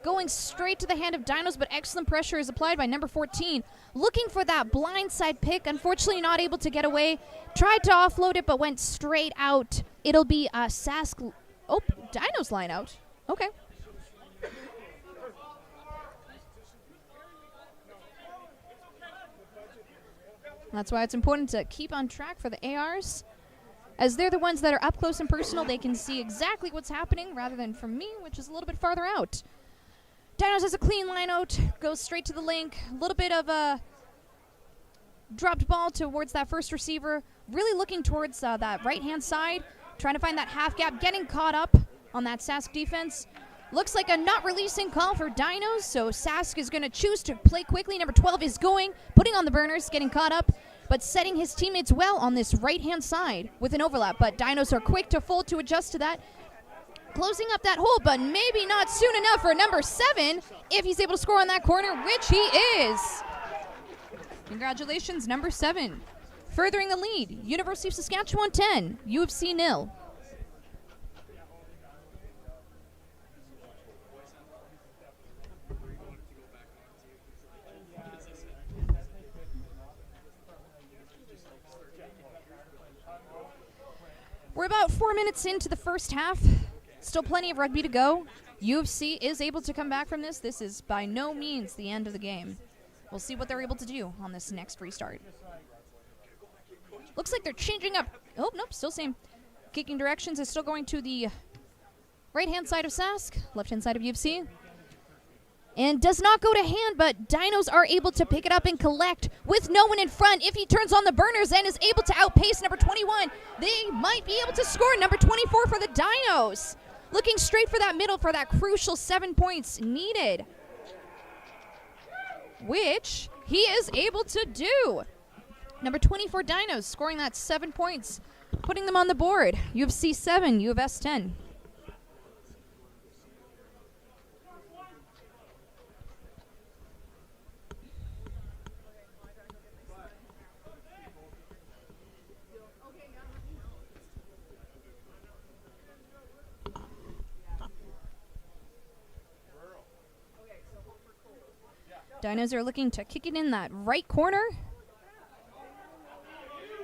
[SPEAKER 1] Going straight to the hand of Dinos, but excellent pressure is applied by number 14. Looking for that blindside pick. Unfortunately not able to get away. Tried to offload it, but went straight out. It'll be a Sask. Oh, Dinos line out. Okay. That's why it's important to keep on track for the ARs, as they're the ones that are up close and personal. They can see exactly what's happening rather than from me, which is a little bit farther out. Dinos has a clean line out, goes straight to the link. A little bit of a dropped ball towards that first receiver. Really looking towards that right-hand side, trying to find that half gap, getting caught up on that Sask defense. Looks like a not releasing call for Dinos, so Sask is going to choose to play quickly. Number 12 is going, putting on the burners, getting caught up, but setting his teammates well on this right-hand side with an overlap. But Dinos are quick to fold to adjust to that. Closing up that hole, but maybe not soon enough for number 7 if he's able to score on that corner, which he is. Congratulations, number 7. Furthering the lead, University of Saskatchewan 10, U of C 0. We're about 4 minutes into the first half. Still plenty of rugby to go. U of C is able to come back from this. This is by no means the end of the game. We'll see what they're able to do on this next restart. Looks like they're changing up. Oh, nope, still same. Kicking directions is still going to the right-hand side of Sask, left-hand side of U of C. And does not go to hand, but Dinos are able to pick it up and collect with no one in front. If he turns on the burners and is able to outpace number 21, they might be able to score. Number 24 for the Dinos. Looking straight for that middle for that crucial 7 points needed, which he is able to do. Number 24 Dinos scoring that 7 points, putting them on the board. U of C 7, U of S 10. Dinos are looking to kick it in that right corner.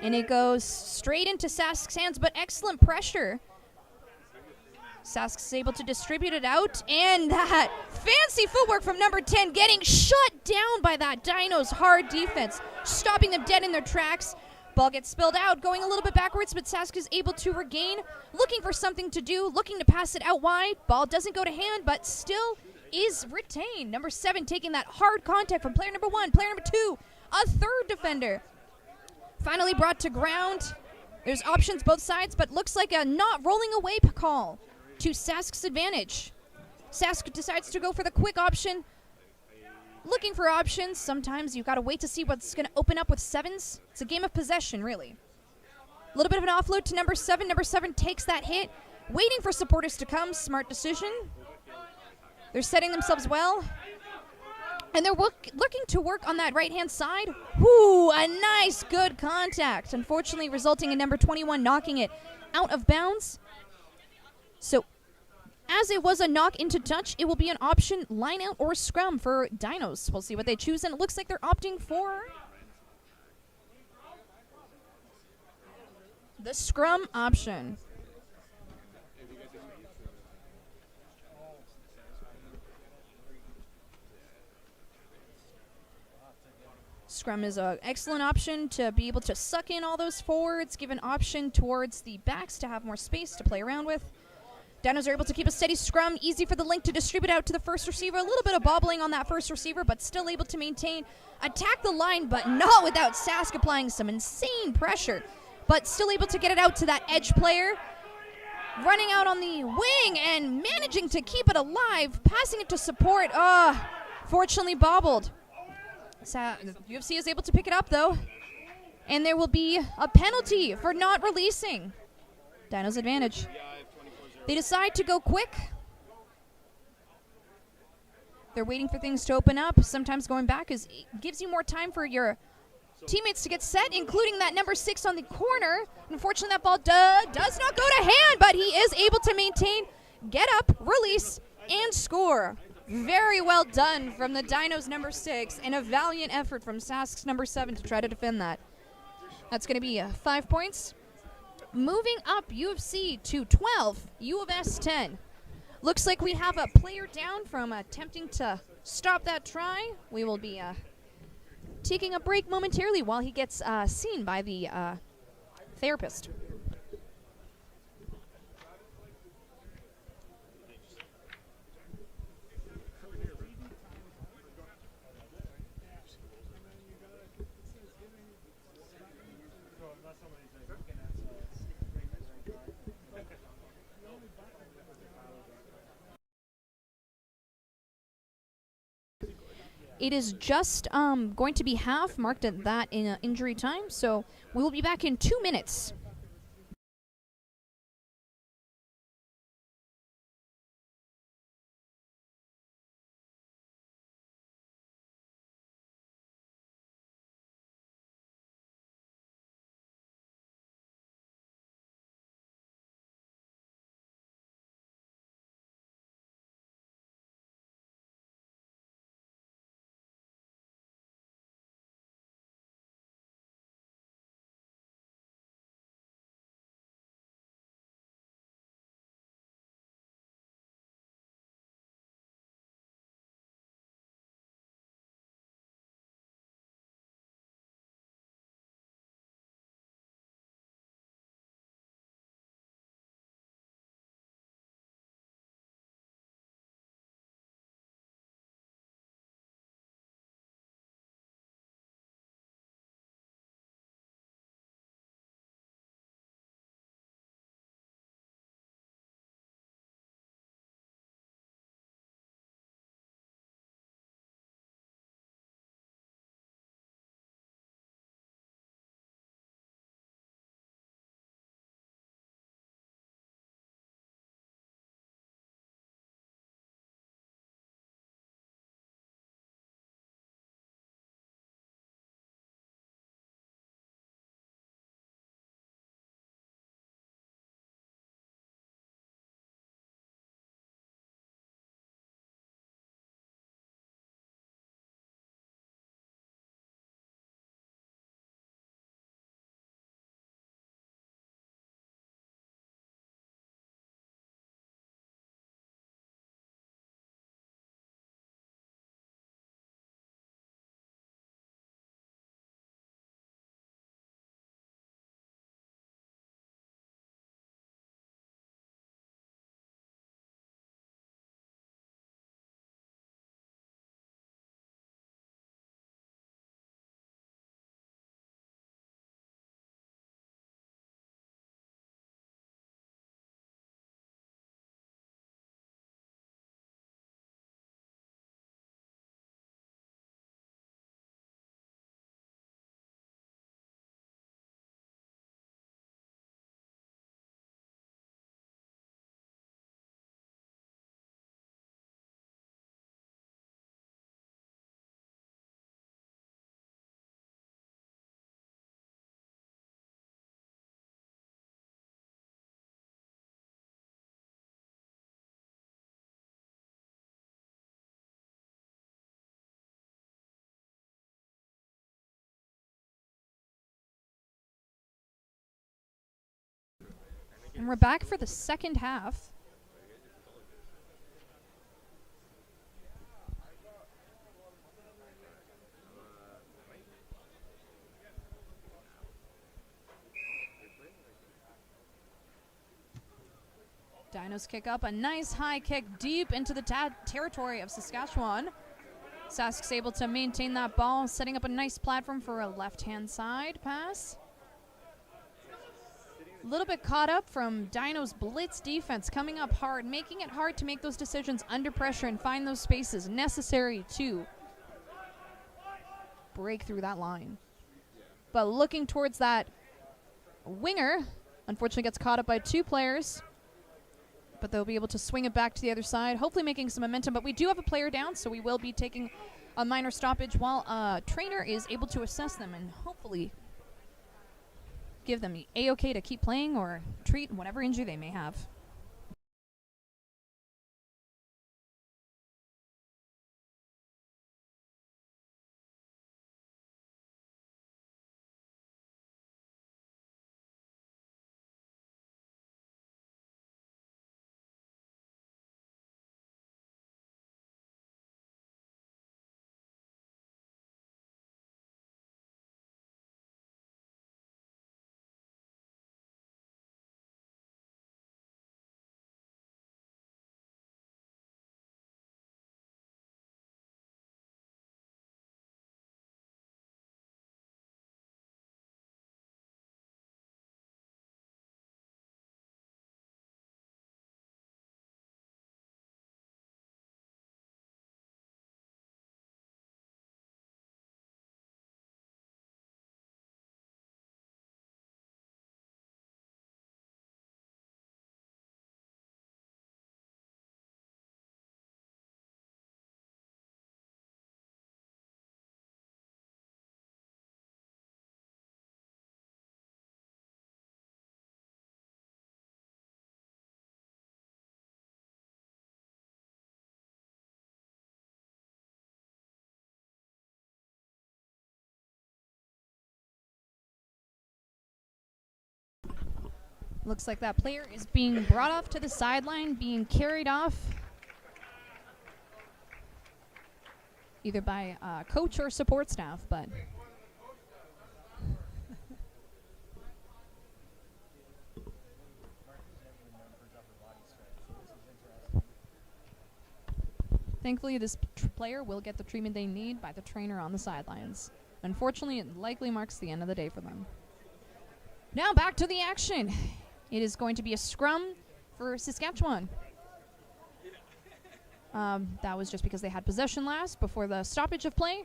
[SPEAKER 1] And it goes straight into Sask's hands, but excellent pressure. Sask's able to distribute it out, and that fancy footwork from number 10 getting shut down by that Dinos' hard defense, stopping them dead in their tracks. Ball gets spilled out, going a little bit backwards, but Sask is able to regain, looking for something to do, looking to pass it out wide. Ball doesn't go to hand, but still is retained. Number 7 taking that hard contact from player number 1, player number 2, a third defender. Finally brought to ground. There's options both sides, but looks like a not rolling away call to Sask's advantage. Sask decides to go for the quick option. Looking for options. Sometimes you got to wait to see what's going to open up with sevens. It's a game of possession, really. A little bit of an offload to number 7. Number 7 takes that hit. Waiting for supporters to come. Smart decision. They're setting themselves well. And they're looking to work on that right-hand side. Whoo, a nice, good contact. Unfortunately, resulting in number 21 knocking it out of bounds. So, as it was a knock into touch, it will be an option line out or scrum for Dinos. We'll see what they choose, and it looks like they're opting for the scrum option. Scrum is an excellent option to be able to suck in all those forwards, give an option towards the backs to have more space to play around with. Dinos are able to keep a steady scrum, easy for the link to distribute out to the first receiver. A little bit of bobbling on that first receiver, but still able to maintain, attack the line, but not without Sask applying some insane pressure, but still able to get it out to that edge player. Running out on the wing and managing to keep it alive, passing it to support. Fortunately bobbled. UFC is able to pick it up, though. And there will be a penalty for not releasing. Dino's advantage. They decide to go quick. They're waiting for things to open up. Sometimes going back gives you more time for your teammates to get set, including that number 6 on the corner. Unfortunately, that ball does not go to hand, but he is able to maintain, get up, release, and score. Very well done from the Dinos number 6, and a valiant effort from Sask's number 7 to try to defend that. That's going to be 5 points. Moving up UFC to 12, U of S 10. Looks like we have a player down from attempting to stop that try. We will be taking a break momentarily while he gets seen by the therapist. It is just going to be half, marked at that in injury time, so we will be back in 2 minutes. And we're back for the second half. Dinos kick up a nice high kick deep into the territory of Saskatchewan. Sask's able to maintain that ball, setting up a nice platform for a left-hand side pass. A little bit caught up from Dino's blitz defense, coming up hard, making it hard to make those decisions under pressure and find those spaces necessary to break through that line. But looking towards that winger, unfortunately gets caught up by two players. But they'll be able to swing it back to the other side, hopefully making some momentum. But we do have a player down, so we will be taking a minor stoppage while a trainer is able to assess them and hopefully give them A-OK to keep playing or treat whatever injury they may have. Looks like that player is being brought off to the sideline, being carried off either by coach or support staff, but thankfully this player will get the treatment they need by the trainer on the sidelines. Unfortunately, it likely marks the end of the day for them. Now back to the action. It is going to be a scrum for Saskatchewan. That was just because they had possession last before the stoppage of play.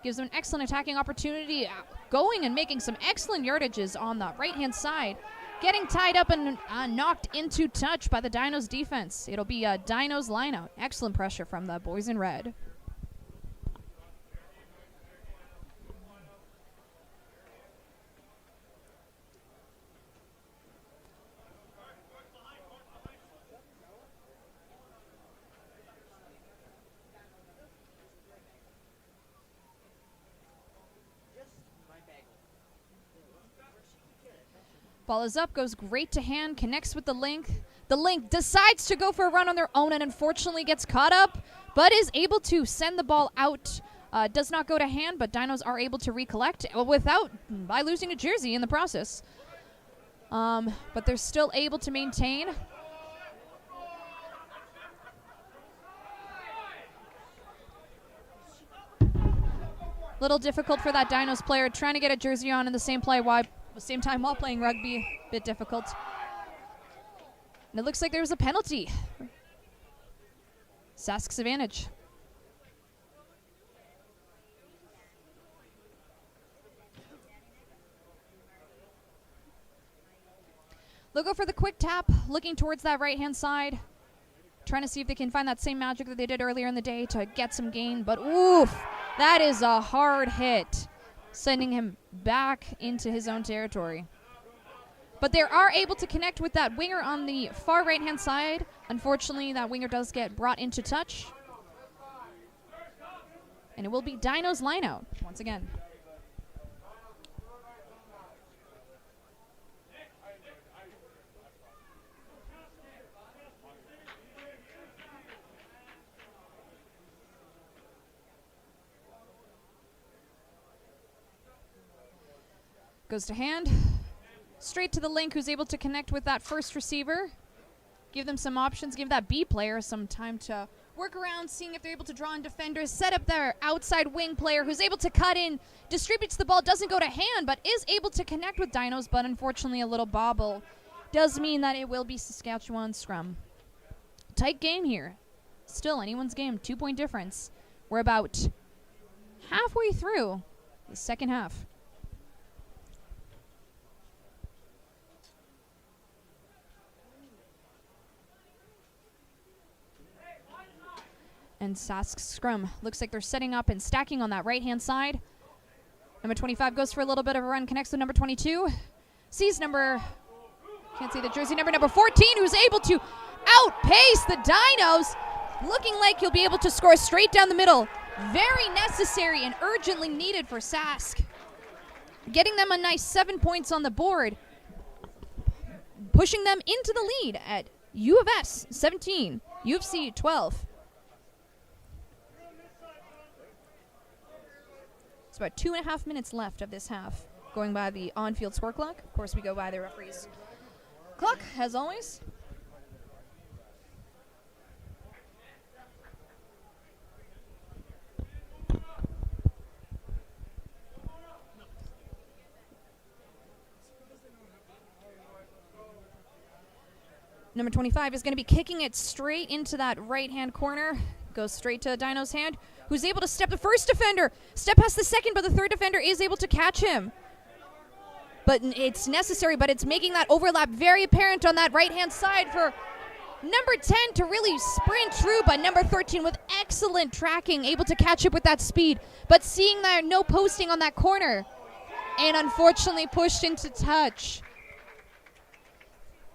[SPEAKER 1] Gives them an excellent attacking opportunity, going and making some excellent yardages on the right-hand side. Getting tied up and knocked into touch by the Dinos defense. It'll be a Dinos lineout. Excellent pressure from the boys in red. Ball is up, goes great to hand, connects with the link. The link decides to go for a run on their own and unfortunately gets caught up, but is able to send the ball out. Does not go to hand, but Dinos are able to recollect by losing a jersey in the process. But they're still able to maintain. Little difficult for that Dinos player trying to get a jersey on in the same time while playing rugby. A bit difficult. And it looks like there was a penalty. Sask's advantage. They'll go for the quick tap, looking towards that right-hand side. Trying to see if they can find that same magic that they did earlier in the day to get some gain. But oof, that is a hard hit, sending him back into his own territory. But they are able to connect with that winger on the far right-hand side. Unfortunately, that winger does get brought into touch. And it will be Dino's lineout once again. Goes to hand. Straight to the link, who's able to connect with that first receiver. Give them some options. Give that B player some time to work around, seeing if they're able to draw in defenders. Set up their outside wing player who's able to cut in, distributes the ball, doesn't go to hand, but is able to connect with Dinos, but unfortunately a little bobble. Does mean that it will be Saskatchewan scrum. Tight game here. Still anyone's game. 2-point difference. We're about halfway through the second half. And Sask's scrum looks like they're setting up and stacking on that right-hand side. Number 25 goes for a little bit of a run, connects with number 22. Sees number, can't see the jersey number 14, who's able to outpace the Dinos. Looking like he'll be able to score straight down the middle. Very necessary and urgently needed for Sask. Getting them a nice 7 points on the board. Pushing them into the lead at U of S 17, U of C 12. It's about 2.5 minutes left of this half. Going by the on-field score clock. Of course, we go by the referee's clock, as always. Number 25 is going to be kicking it straight into that right-hand corner. Goes straight to Dino's hand, who's able to step the first defender. Step past the second, but the third defender is able to catch him. But it's necessary, but it's making that overlap very apparent on that right-hand side for number 10 to really sprint through, but number 13 with excellent tracking, able to catch up with that speed. But seeing that no posting on that corner, and unfortunately pushed into touch.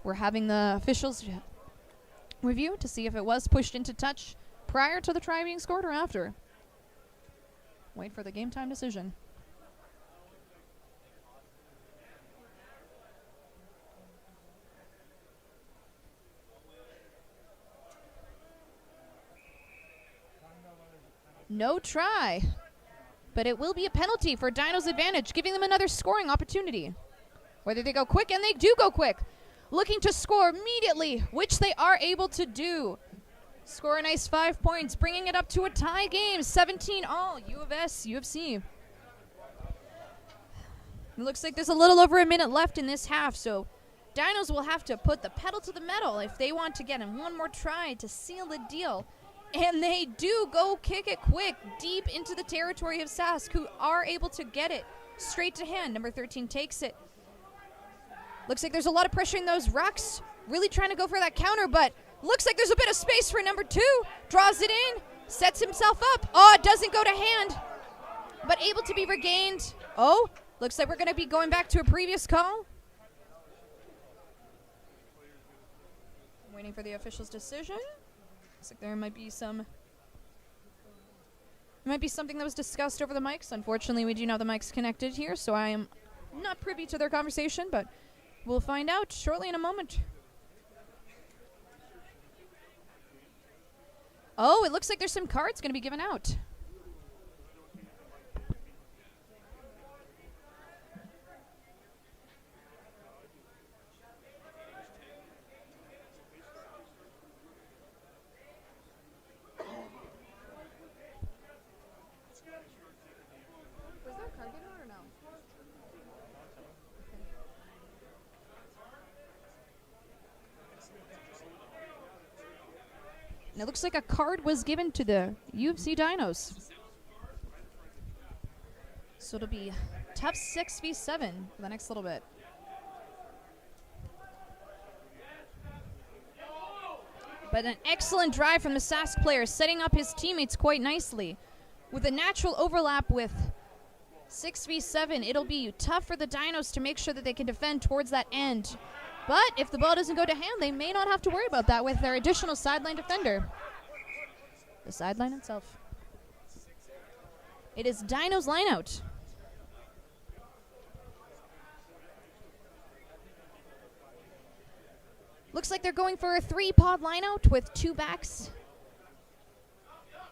[SPEAKER 1] We're having the officials review to see if it was pushed into touch prior to the try being scored or after. Wait for the game time decision. No try, but it will be a penalty for Dino's advantage, giving them another scoring opportunity. Whether they go quick, and they do go quick. Looking to score immediately, which they are able to do. Score a nice 5 points, bringing it up to a tie game, 17 all, U of S, U of C. It looks like there's a little over a minute left in this half, so Dinos will have to put the pedal to the metal if they want to get in one more try to seal the deal. And they do go kick it quick, deep into the territory of Sask, who are able to get it straight to hand. Number 13 takes it. Looks like there's a lot of pressure in those rucks. Really trying to go for that counter, but looks like there's a bit of space for number 2. Draws it in, sets himself up. Oh, it doesn't go to hand, but able to be regained. Oh, looks like we're going to be going back to a previous call. Waiting for the official's decision. Looks like there might be something that was discussed over the mics. Unfortunately, we do not have the mics connected here, so I am not privy to their conversation, but we'll find out shortly in a moment. Oh, it looks like there's some cards going to be given out. Was there a card given out or no? And it looks like a card was given to the U of C Dinos. So it'll be tough 6v7 for the next little bit. But an excellent drive from the Sask player, setting up his teammates quite nicely. With a natural overlap with 6v7, it'll be tough for the Dinos to make sure that they can defend towards that end. But if the ball doesn't go to hand, they may not have to worry about that with their additional sideline defender. The sideline itself. It is Dino's lineout. Looks like they're going for a 3-pod lineout with 2 backs.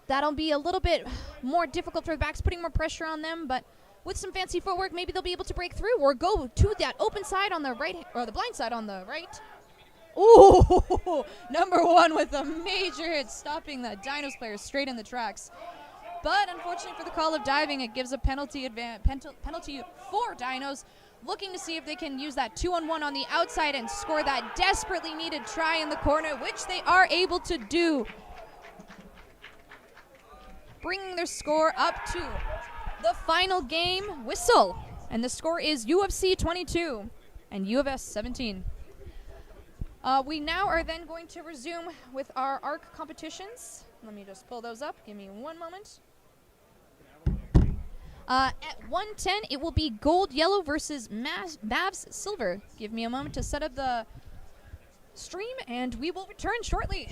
[SPEAKER 1] That'll be a little bit more difficult for the backs, putting more pressure on them, but with some fancy footwork, maybe they'll be able to break through or go to that open side on the right, or the blind side on the right. Ooh, number one with a major hit, stopping the Dinos player straight in the tracks. But unfortunately for the call of diving, it gives a penalty for Dinos, looking to see if they can use that 2-on-1 on the outside and score that desperately needed try in the corner, which they are able to do, bringing their score up to the final game whistle. And the score is UFC 22 and U of S 17. We now are then going to resume with our ARC competitions. Let me just pull those up. Give me one moment. At 110, it will be gold yellow versus Mavs silver. Give me a moment to set up the stream, and we will return shortly.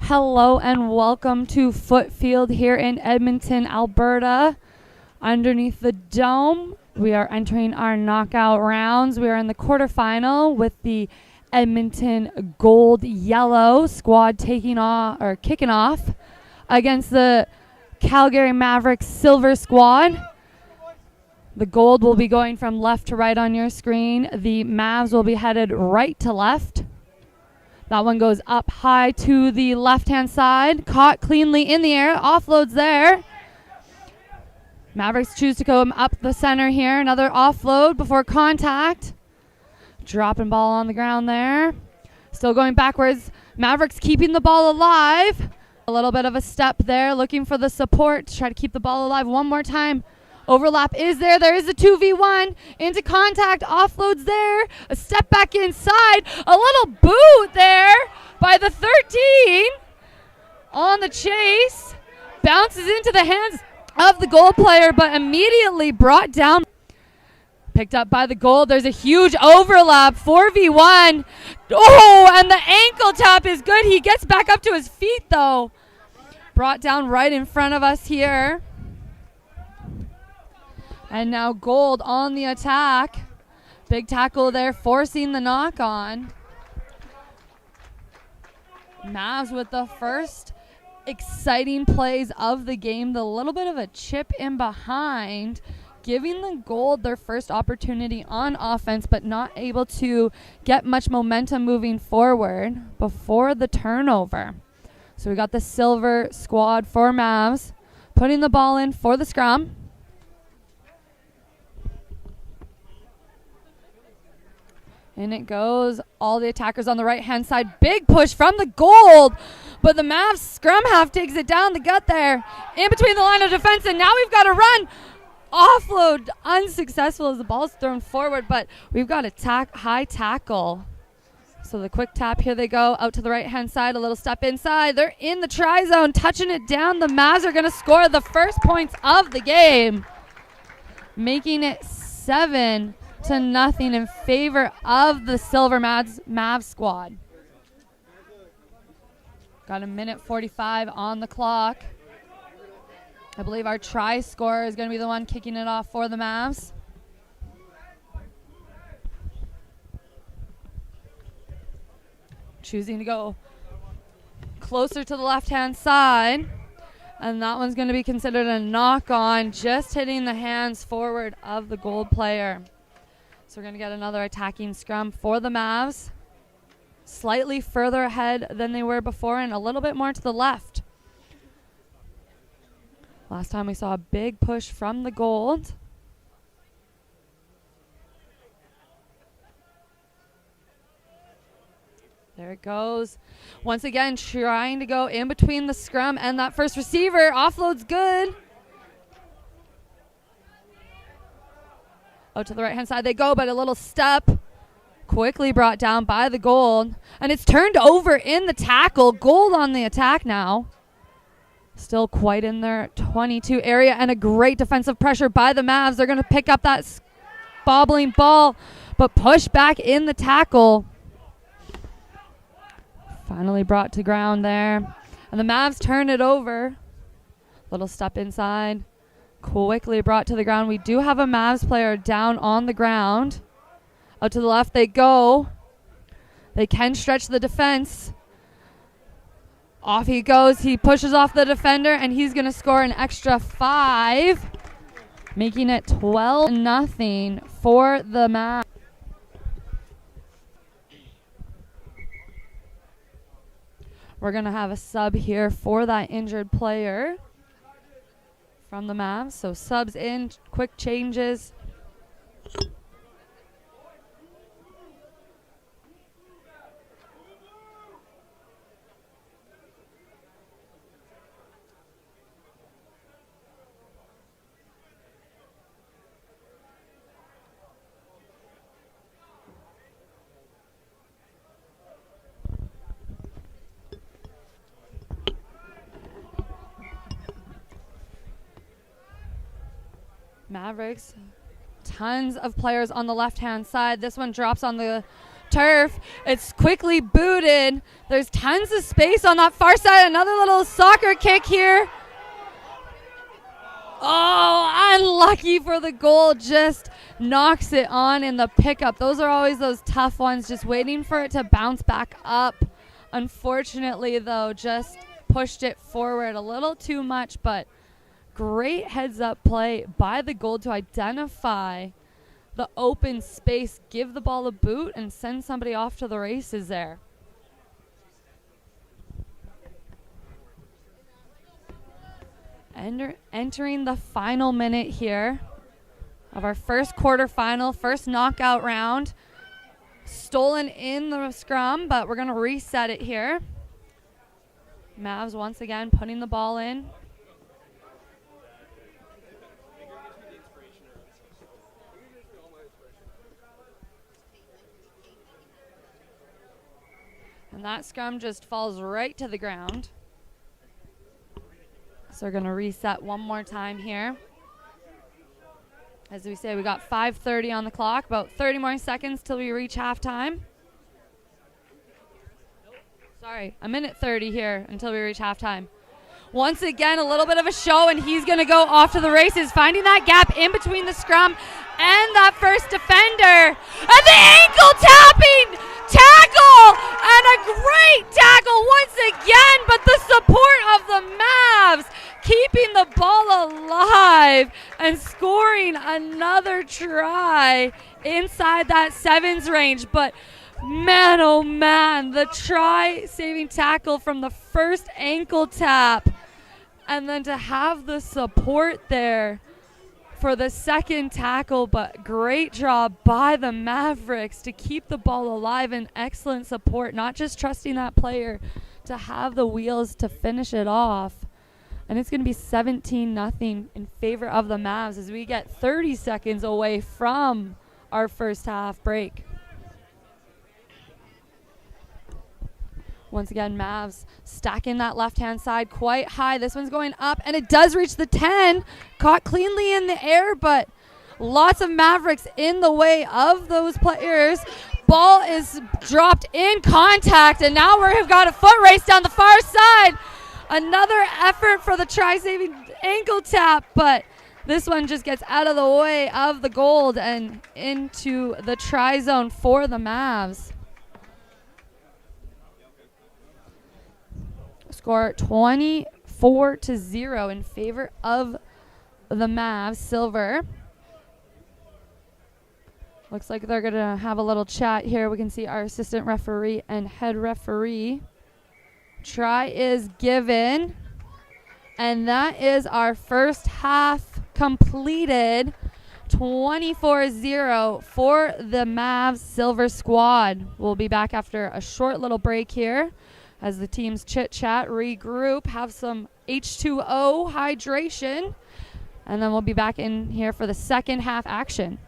[SPEAKER 6] Hello and welcome to Foote Field here in Edmonton, Alberta. Underneath the dome, we are entering our knockout rounds. We are in the quarterfinal with the Edmonton Gold Yellow squad kicking off against the Calgary Mavericks Silver squad. The Gold will be going from left to right on your screen. The Mavs will be headed right to left. That one goes up high to the left-hand side. Caught cleanly in the air. Offloads there. Mavericks choose to go up the center here. Another offload before contact. Dropping ball on the ground there. Still going backwards. Mavericks keeping the ball alive. A little bit of a step there. Looking for the support to try to keep the ball alive one more time. Overlap is there. There is a 2v1 into contact. Offloads there. A step back inside. A little boot there by the 13 on the chase. Bounces into the hands of the Gold player, but immediately brought down. Picked up by the Gold. There's a huge overlap. 4v1. Oh, and the ankle tap is good. He gets back up to his feet, though. Brought down right in front of us here. And now Gold on the attack. Big tackle there, forcing the knock on. Mavs with the first exciting plays of the game. The little bit of a chip in behind, giving the Gold their first opportunity on offense, but not able to get much momentum moving forward before the turnover. So we got the Silver squad for Mavs, putting the ball in for the scrum. And it goes. All the attackers on the right-hand side. Big push from the Gold. But the Mavs scrum half takes it down the gut there. In between the line of defense. And now we've got a run. Offload unsuccessful as the ball's thrown forward. But we've got a high tackle. So the quick tap. Here they go. Out to the right-hand side. A little step inside. They're in the try zone. Touching it down. The Mavs are going to score the first points of the game. Making it 7-0 in favor of the Silver Mavs squad. Got a minute 45 on the clock. I believe our try scorer is going to be the one kicking it off for the Mavs. Choosing to go closer to the left-hand side. And that one's going to be considered a knock-on, just hitting the hands forward of the Gold player. So we're going to get another attacking scrum for the Mavs. Slightly further ahead than they were before and a little bit more to the left. Last time we saw a big push from the Gold. There it goes. Once again, trying to go in between the scrum and that first receiver. Offload's good. Out to the right-hand side they go, but a little step. Quickly brought down by the Gold. And it's turned over in the tackle. Gold on the attack now. Still quite in their 22 area. And a great defensive pressure by the Mavs. They're going to pick up that bobbling ball, but push back in the tackle. Finally brought to ground there. And the Mavs turn it over. Little step inside. Quickly brought to the ground. We do have a Mavs player down on the ground. Out to the left they go. They can stretch the defense. Off he goes. He pushes off the defender, and he's going to score an extra 5, making it 12-0 for the Mavs. We're going to have a sub here for that injured player from the Mavs. So subs in, quick changes. Mavericks, tons of players on the left-hand side. This one drops on the turf. It's quickly booted. There's tons of space on that far side. Another little soccer kick here. Oh, unlucky for the goal. Just knocks it on in the pickup. Those are always those tough ones, just waiting for it to bounce back up. Unfortunately, though, just pushed it forward a little too much, but great heads-up play by the goal to identify the open space, give the ball a boot, and send somebody off to the races there. Entering the final minute here of our first quarterfinal, first knockout round. Stolen in the scrum, but we're going to reset it here. Mavs once again putting the ball in. And that scrum just falls right to the ground. So we're going to reset one more time here. As we say, we got 5:30 on the clock, about 30 more seconds till we reach halftime. Sorry, a minute 30 here until we reach halftime. Once again, a little bit of a show, and he's going to go off to the races, finding that gap in between the scrum and that first defender. And the ankle tapping tackle, and a great tackle once again, but the support of the Mavs keeping the ball alive and scoring another try inside that sevens range. But man, oh man, the try-saving tackle from the first ankle tap, and then to have the support there for the second tackle. But great job by the Mavericks to keep the ball alive, and excellent support, not just trusting that player to have the wheels to finish it off. And it's going to be 17-0 in favor of the Mavs as we get 30 seconds away from our first half break. Once again, Mavs stacking that left-hand side quite high. This one's going up, and it does reach the 10. Caught cleanly in the air, but lots of Mavericks in the way of those players. Ball is dropped in contact, and now we've got a foot race down the far side. Another effort for the try-saving ankle tap, but this one just gets out of the way of the goal and into the try zone for the Mavs. Score 24-0 in favor of the Mavs. Silver. Looks like they're going to have a little chat here. We can see our assistant referee and head referee. Try is given, and that is our first half completed. 24-0 for the Mavs Silver squad. We'll be back after a short little break here as the teams chit-chat, regroup, have some H2O hydration, and then we'll be back in here for the second half action.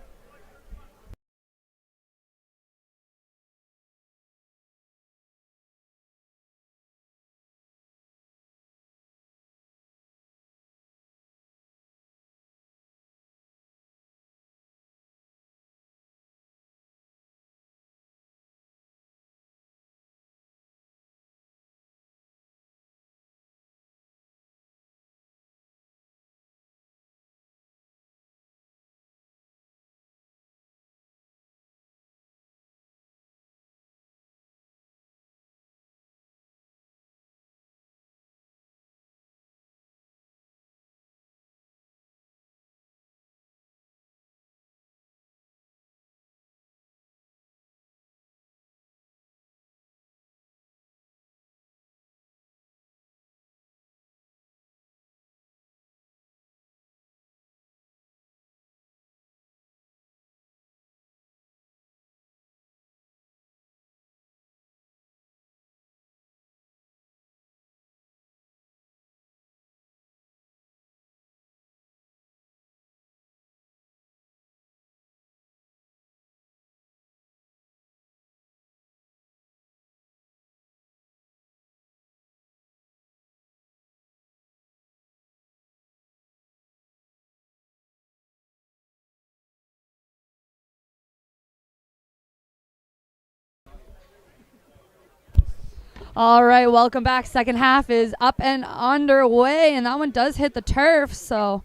[SPEAKER 6] All right, welcome back. Second half is up and underway, and that one does hit the turf, so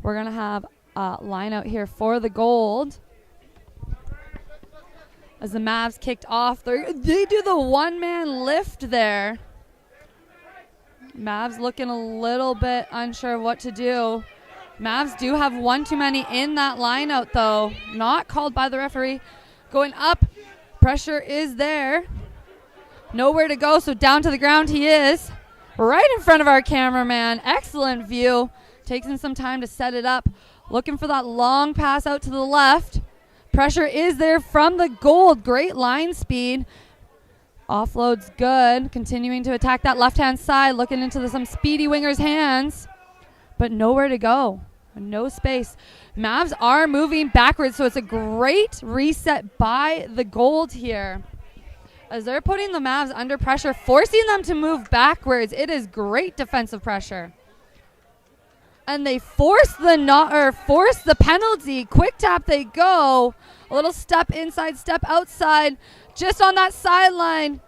[SPEAKER 6] we're going to have a line out here for the gold. As the Mavs kicked off, they do the one-man lift there. Mavs looking a little bit unsure of what to do. Mavs do have one too many in that line out, though. Not called by the referee. Going up, pressure is there. Nowhere to go, so down to the ground he is. Right in front of our cameraman. Excellent view. Takes him some time to set it up. Looking for that long pass out to the left. Pressure is there from the gold. Great line speed. Offload's good. Continuing to attack that left-hand side. Looking into some speedy winger's hands. But nowhere to go. No space. Mavs are moving backwards, so it's a great reset by the gold here. As they're putting the Mavs under pressure, forcing them to move backwards. It is great defensive pressure. And they force the penalty. Quick tap they go. A little step inside, step outside, just on that sideline.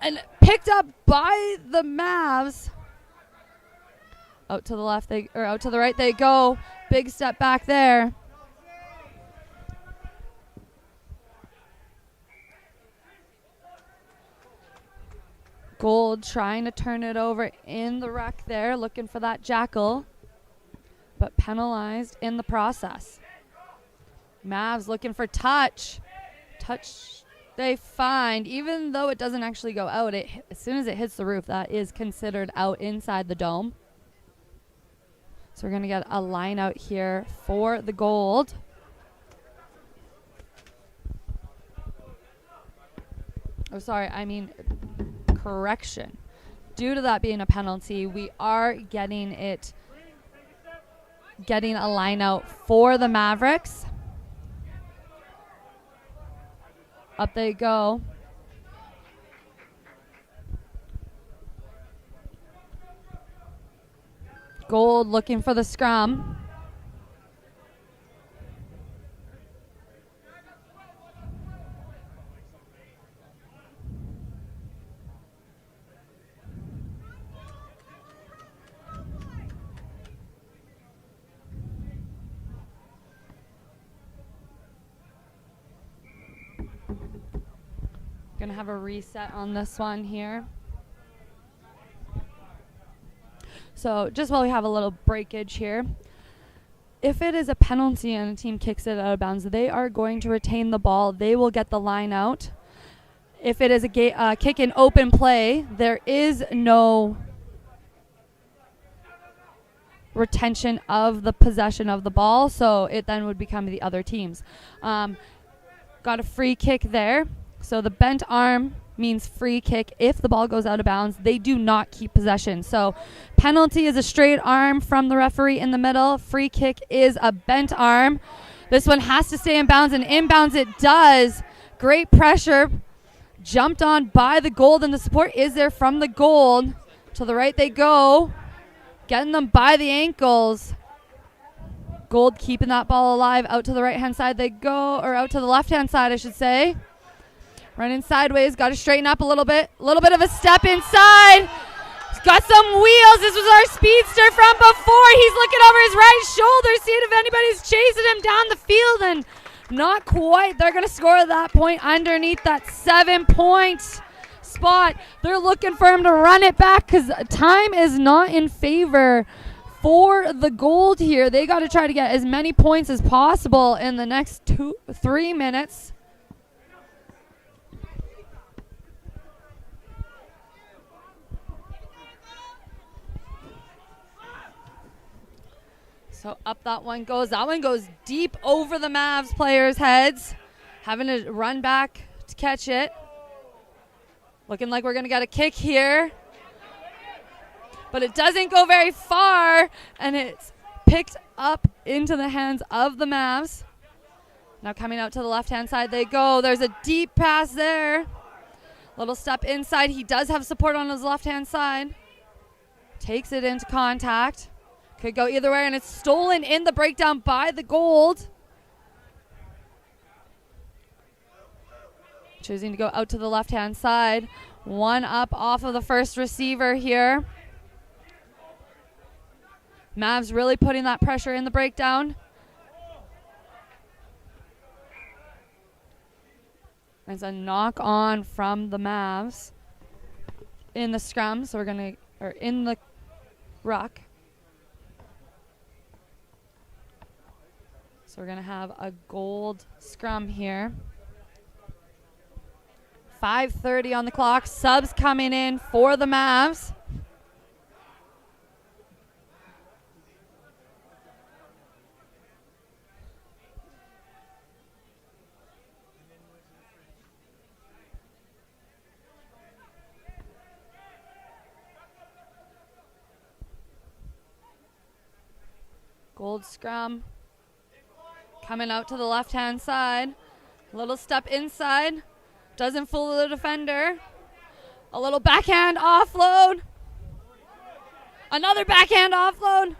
[SPEAKER 6] And picked up by the Mavs. Out to the left out to the right they go. Big step back there. Gold trying to turn it over in the ruck there, looking for that jackal, but penalized in the process. Mavs looking for touch. Touch they find, even though it doesn't actually go out, as soon as it hits the roof, that is considered out inside the dome. So we're going to get a line out here for the gold. Oh, sorry, I mean correction. Due to that being a penalty, we are getting a line out for the Mavericks. Up they go. Gold looking for the scrum. Gonna have a reset on this one here. So just while we have a little breakage here, if it is a penalty and a team kicks it out of bounds, they are going to retain the ball. They will get the line out. If it is a kick in open play, there is no retention of the possession of the ball, so it then would become the other team's. Got a free kick there. So the bent arm means free kick. If the ball goes out of bounds, they do not keep possession. So penalty is a straight arm from the referee in the middle. Free kick is a bent arm. This one has to stay in bounds, and inbounds it does. Great pressure. Jumped on by the gold, and the support is there from the gold. To the right they go. Getting them by the ankles. Gold keeping that ball alive. Out to the right-hand side they go, or out to the left-hand side, I should say. Running sideways, got to straighten up a little bit. A little bit of a step inside. He's got some wheels. This was our speedster from before. He's looking over his right shoulder, seeing if anybody's chasing him down the field, and not quite. They're going to score that point underneath that 7-point spot. They're looking for him to run it back because time is not in favor for the gold here. They got to try to get as many points as possible in the next 3 minutes. So up that one goes. That one goes deep over the Mavs players' heads. Having to run back to catch it. Looking like we're going to get a kick here. But it doesn't go very far. And it's picked up into the hands of the Mavs. Now coming out to the left-hand side they go. There's a deep pass there. Little step inside. He does have support on his left-hand side. Takes it into contact. Could go either way, and it's stolen in the breakdown by the gold. Choosing to go out to the left-hand side. One up off of the first receiver here. Mavs really putting that pressure in the breakdown. It's a knock on from the Mavs in the scrum. So in the ruck. So we're going to have a gold scrum here. 5:30 on the clock. Subs coming in for the Mavs. Gold scrum. Coming out to the left-hand side. Little step inside. Doesn't fool the defender. A little backhand offload. Another backhand offload.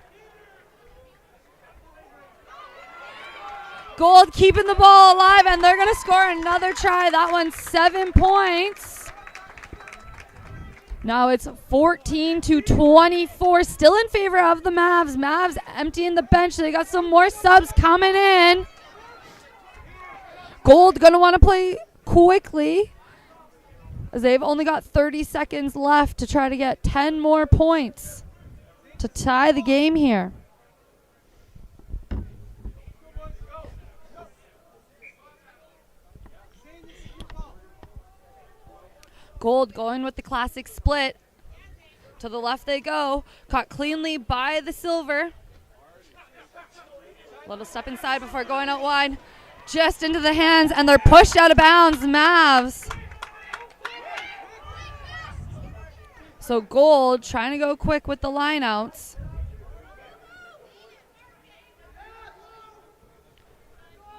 [SPEAKER 6] Gold keeping the ball alive, and they're going to score another try. That one's 7 points. Now it's 14-24, still in favor of the Mavs. Mavs emptying the bench. They got some more subs coming in. Gold going to want to play quickly, as they've only got 30 seconds left to try to get 10 more points to tie the game here. Gold going with the classic split. To the left they go. Caught cleanly by the silver. Little step inside before going out wide. Just into the hands, and they're pushed out of bounds. Mavs. So Gold trying to go quick with the lineouts.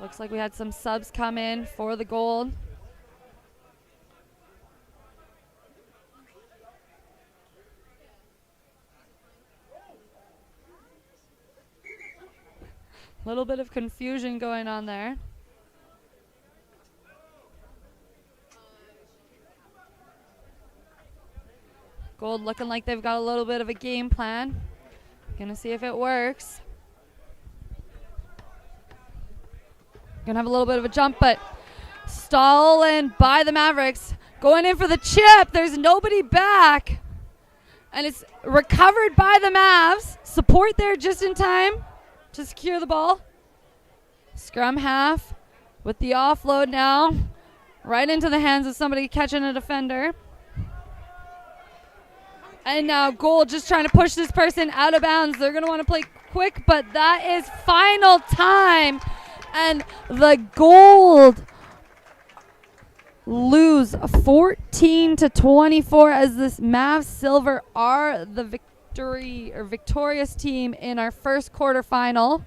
[SPEAKER 6] Looks like we had some subs come in for the Gold. Little bit of confusion going on there. Gold looking like they've got a little bit of a game plan. Gonna see if it works. Gonna have a little bit of a jump, but stolen by the Mavericks. Going in for the chip. There's nobody back. And it's recovered by the Mavs. Support there just in time to secure the ball. Scrum half with the offload now. Right into the hands of somebody catching a defender. And now Gold just trying to push this person out of bounds. They're going to want to play quick, but that is final time. And the Gold lose 14-24 as this Mavs Silver are the victorious team in our first quarterfinal.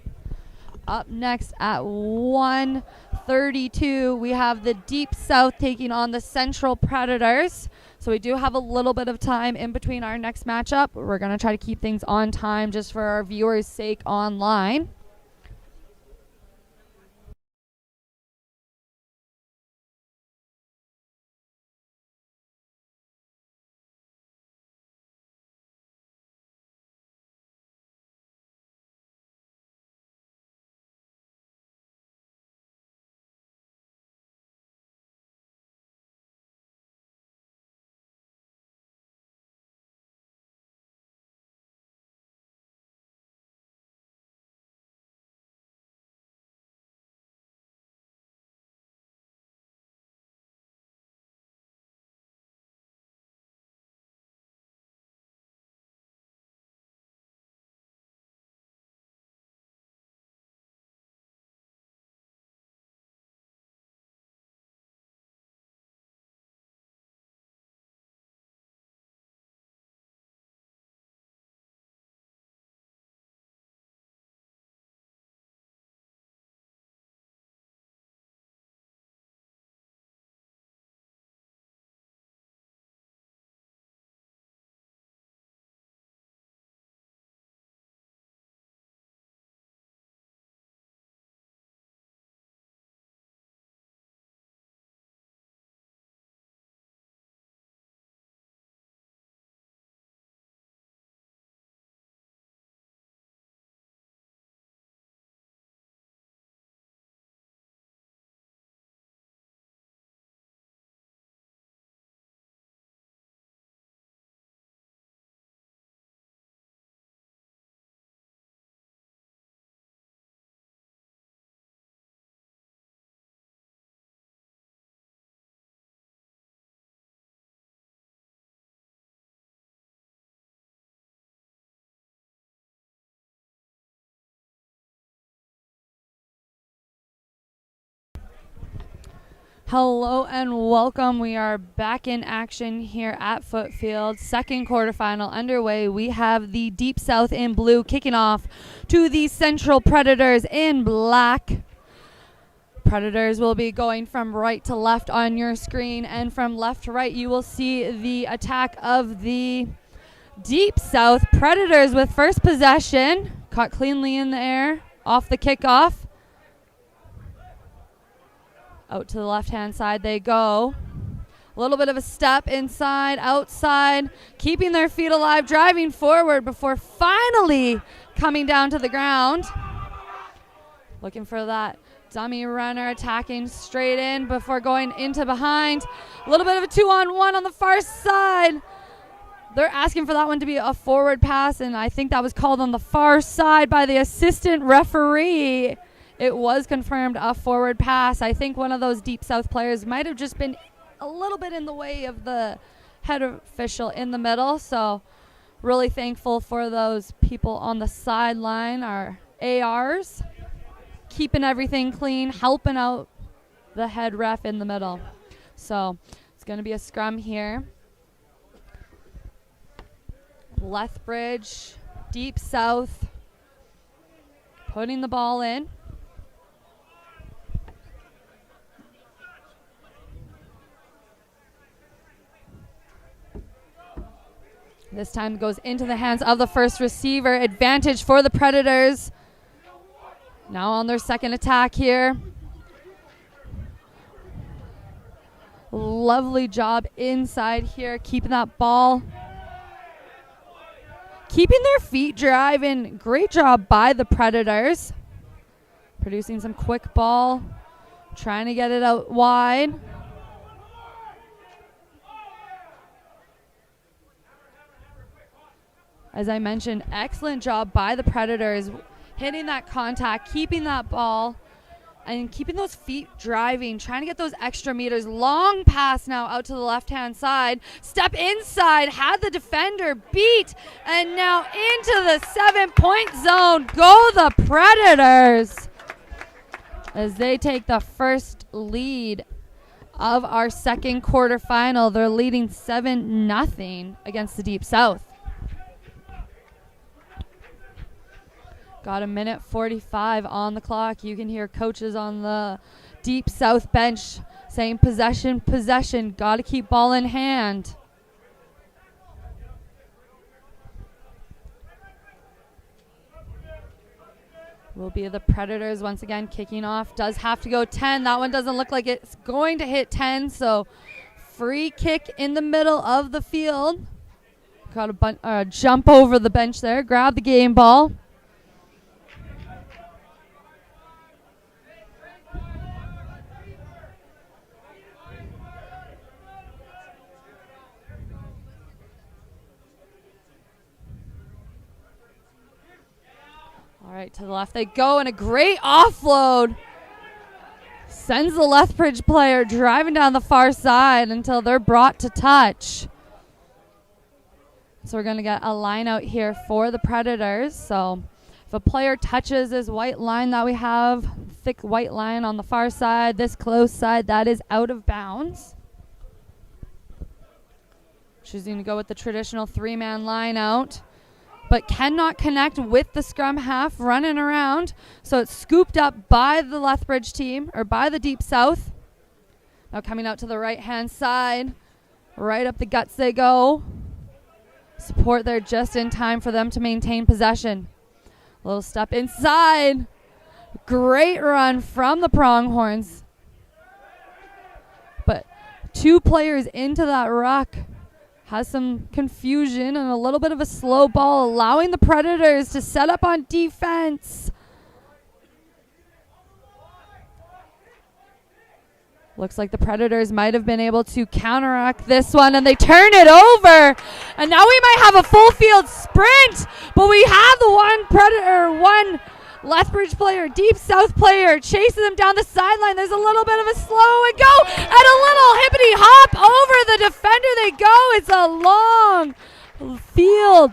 [SPEAKER 6] Up next at 1:32, we have the Deep South taking on the Central Predators. So we do have a little bit of time in between our next matchup. We're going to try to keep things on time just for our viewers' sake online. Hello and welcome. We are back in action here at Foote Field. Second quarterfinal underway. We have the Deep South in blue kicking off to the Central Predators in black. Predators will be going from right to left on your screen, and from left to right you will see the attack of the Deep South Predators with first possession. Caught cleanly in the air off the kickoff. Out to the left-hand side they go. A little bit of a step inside, outside, keeping their feet alive, driving forward before finally coming down to the ground. Looking for that dummy runner, attacking straight in before going into behind. A little bit of a 2-on-1 on the far side. They're asking for that one to be a forward pass, and I think that was called on the far side by the assistant referee. It was confirmed a forward pass. I think one of those Deep South players might have just been a little bit in the way of the head official in the middle. So really thankful for those people on the sideline, our ARs, keeping everything clean, helping out the head ref in the middle. So it's going to be a scrum here. Lethbridge, Deep South, putting the ball in. This time it goes into the hands of the first receiver. Advantage for the Predators. Now on their second attack here. Lovely job inside here, keeping that ball. Keeping their feet driving. Great job by the Predators. Producing some quick ball. Trying to get it out wide. As I mentioned, excellent job by the Predators, hitting that contact, keeping that ball, and keeping those feet driving, trying to get those extra meters. Long pass now out to the left-hand side. Step inside, had the defender beat, and now into the 7-point zone. Go the Predators! As they take the first lead of our second quarterfinal. They're leading 7-0 against the Deep South. Got a minute 45 on the clock. You can hear coaches on the Deep South bench saying possession, possession. Got to keep ball in hand. Will be the Predators once again kicking off. Does have to go 10. That one doesn't look like it's going to hit 10. So free kick in the middle of the field. Got a jump over the bench there. Grab the game ball. All right, to the left they go, and a great offload. Sends the Lethbridge player driving down the far side until they're brought to touch. So we're going to get a line out here for the Predators. So if a player touches this white line that we have, thick white line on the far side, this close side, that is out of bounds. Choosing to go with the traditional three-man line out, but cannot connect with the scrum half running around. So it's scooped up by the Lethbridge team, or by the Deep South. Now coming out to the right-hand side. Right up the guts they go. Support there just in time for them to maintain possession. A little step inside. Great run from the Pronghorns. But two players into that ruck. Has some confusion and a little bit of a slow ball, allowing the Predators to set up on defense. Looks like the Predators might have been able to counteract this one, and they turn it over. And now we might have a full field sprint, but we have the one Lethbridge player, Deep South player, chasing them down the sideline. There's a little bit of a slow and go, and a little hippity hop over the defender they go. It's a long field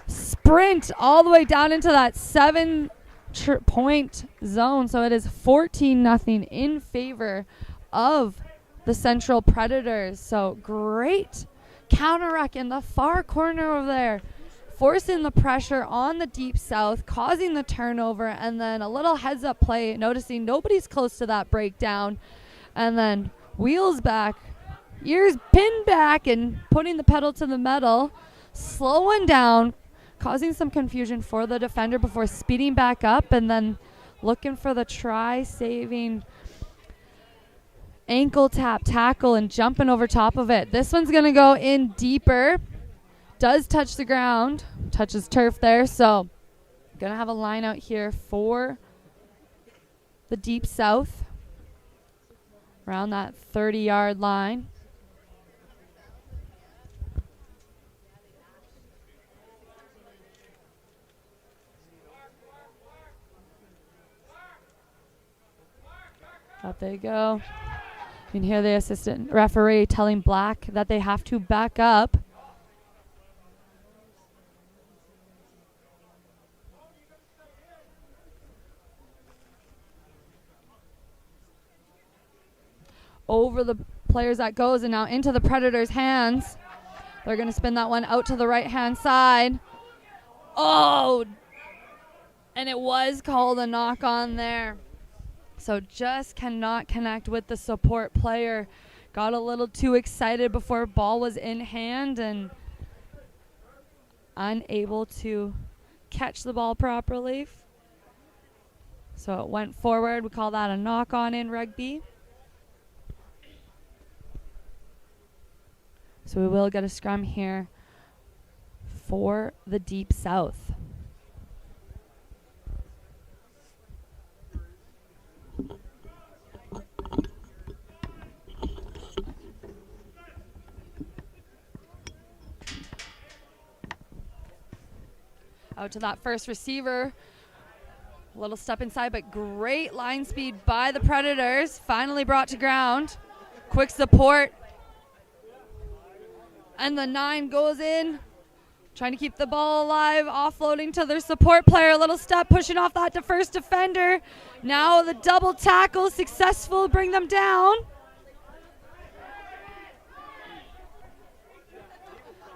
[SPEAKER 6] sprint all the way down into that 7-point zone. So it is 14-0 in favor of the Central Predators. So great counteract in the far corner over there, forcing the pressure on the Deep South, causing the turnover, and then a little heads up play, noticing nobody's close to that breakdown, and then wheels back, ears pinned back, and putting the pedal to the metal, slowing down, causing some confusion for the defender before speeding back up, and then looking for the try-saving ankle tap tackle and jumping over top of it. This one's going to go in deeper. Does touch the ground, touches turf there, so going to have a line out here for the Deep South around that 30-yard line. Up they go. You can hear the assistant referee telling Black that they have to back up. Over the players that goes, and now into the Predators' hands. They're going to spin that one out to the right-hand side. Oh! And it was called a knock-on there. So just cannot connect with the support player. Got a little too excited before ball was in hand and unable to catch the ball properly. So it went forward. We call that a knock-on in rugby. So we will get a scrum here for the Deep South. Out to that first receiver. Little step inside, but great line speed by the Predators. Finally brought to ground. Quick support. And the 9 goes in. Trying to keep the ball alive. Offloading to their support player. A little step, pushing off that first defender. Now the double tackle successful. Bring them down.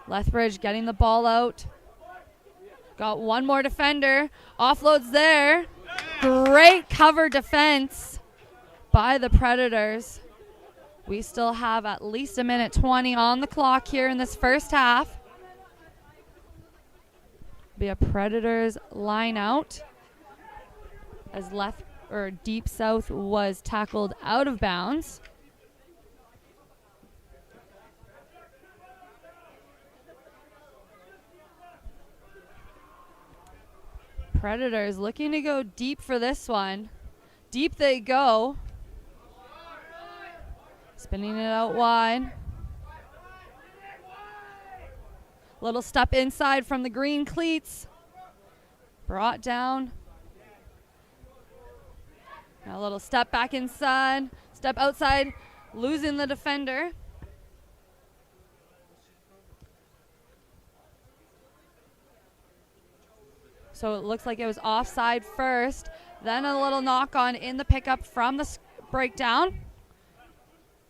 [SPEAKER 6] Lethbridge getting the ball out. Got one more defender. Offloads there. Great cover defense by the Predators. We still have at least a minute 20 on the clock here in this first half. Be a Predators line out as Deep South was tackled out of bounds. Predators looking to go deep for this one. Deep they go. Spinning it out wide. Little step inside from the green cleats. Brought down. Now a little step back inside. Step outside. Losing the defender. So it looks like it was offside first. Then a little knock on in the pickup from the breakdown.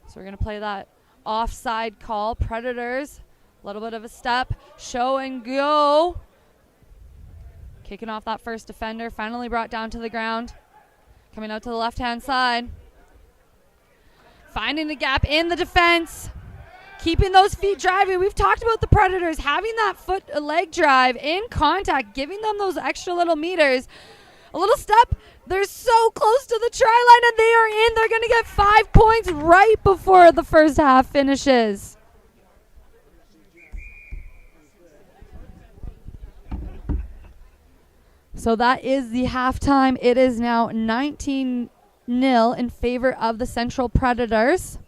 [SPEAKER 6] So we're going to play that offside call. Predators, a little bit of a step. Show and go. Kicking off that first defender. Finally brought down to the ground. Coming out to the left-hand side. Finding the gap in the defense. Keeping those feet driving. We've talked about the Predators having that leg drive in contact, giving them those extra little meters. A little step. They're so close to the try line, and they are in. They're going to get 5 points right before the first half finishes. So that is the halftime. It is now 19-0 in favor of the Central Predators.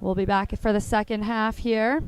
[SPEAKER 6] We'll be back for the second half here.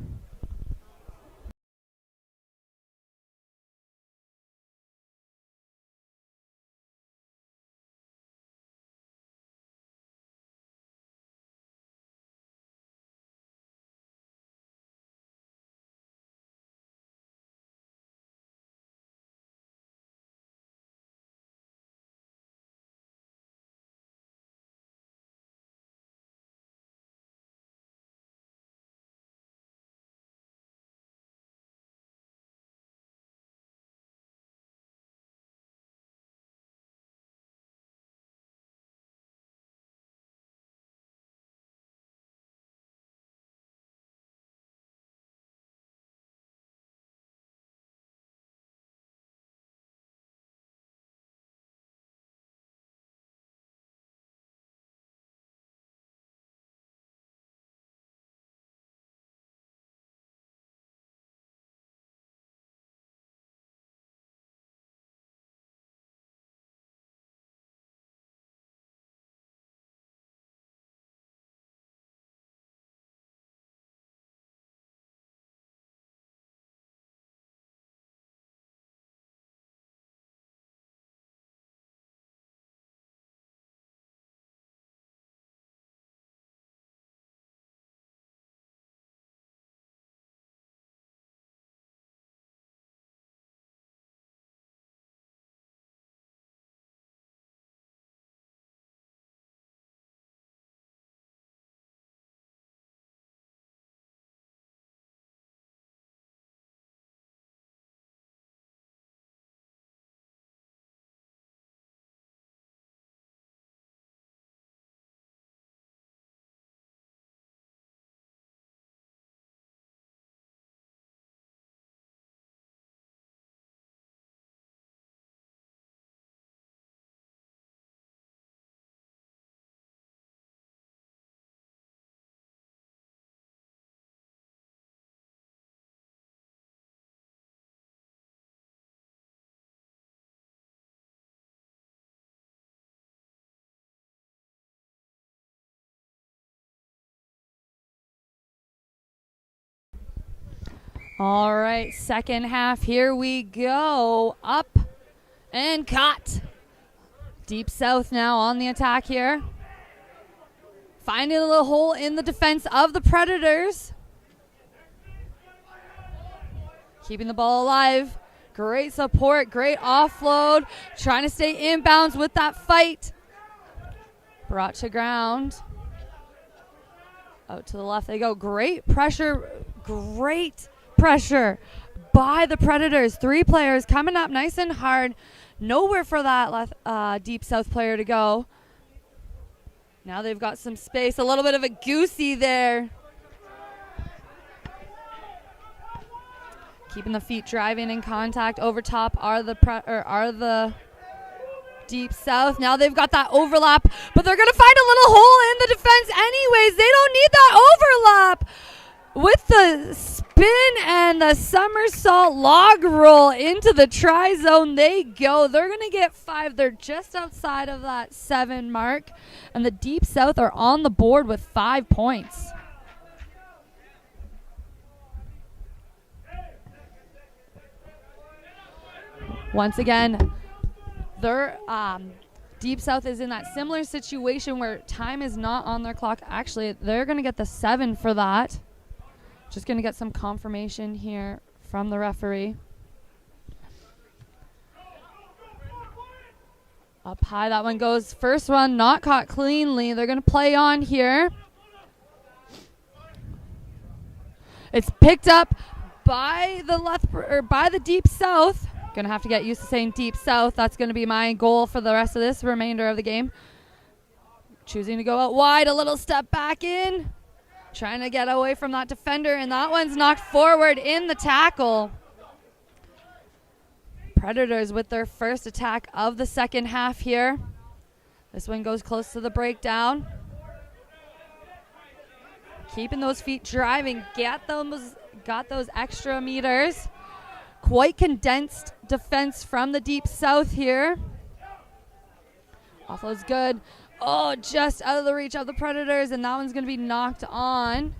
[SPEAKER 6] All right, second half, here we go. Up and caught. Deep South now on the attack here. Finding a little hole in the defense of the Predators. Keeping the ball alive. Great support, great offload. Trying to stay inbounds with that fight. Brought to ground. Out to the left they go. Great pressure by the Predators. 3 players coming up nice and hard. Nowhere for that Deep South player to go. Now they've got some space. A little bit of a goosey there. Keeping the feet driving in contact. Over top are the Deep South. Now they've got that overlap, but they're going to find a little hole in the defense anyways. They don't need that overlap. With the spin and the somersault log roll into the try zone they go. They're going to get 5. They're just outside of that 7 mark. And the Deep South are on the board with 5 points. Once again, their Deep South is in that similar situation where time is not on their clock. Actually, they're going to get the 7 for that. Just going to get some confirmation here from the referee. Up high, that one goes. First one not caught cleanly. They're going to play on here. It's picked up by the Deep South. Going to have to get used to saying Deep South. That's going to be my goal for the rest of this remainder of the game. Choosing to go out wide, a little step back in. Trying to get away from that defender, and that one's knocked forward in the tackle. Predators with their first attack of the second half here. This one goes close to the breakdown. Keeping those feet driving, got those extra meters. Quite condensed defense from the Deep South here. Offload's good. Oh, just out of the reach of the Predators, and that one's going to be knocked on.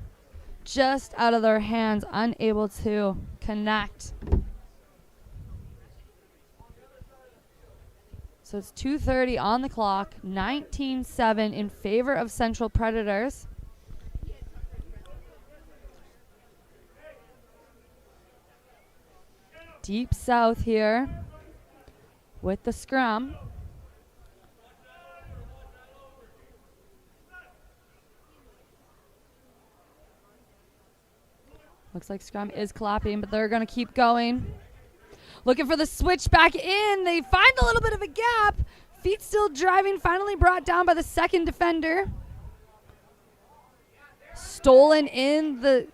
[SPEAKER 6] Just out of their hands, unable to connect. So it's 2:30 on the clock, 19-7 in favor of Central Predators. Deep South here with the scrum. Looks like scrum is clapping, but they're going to keep going. Looking for the switch back in. They find a little bit of a gap. Feet still driving, finally brought down by the second defender. Stolen in the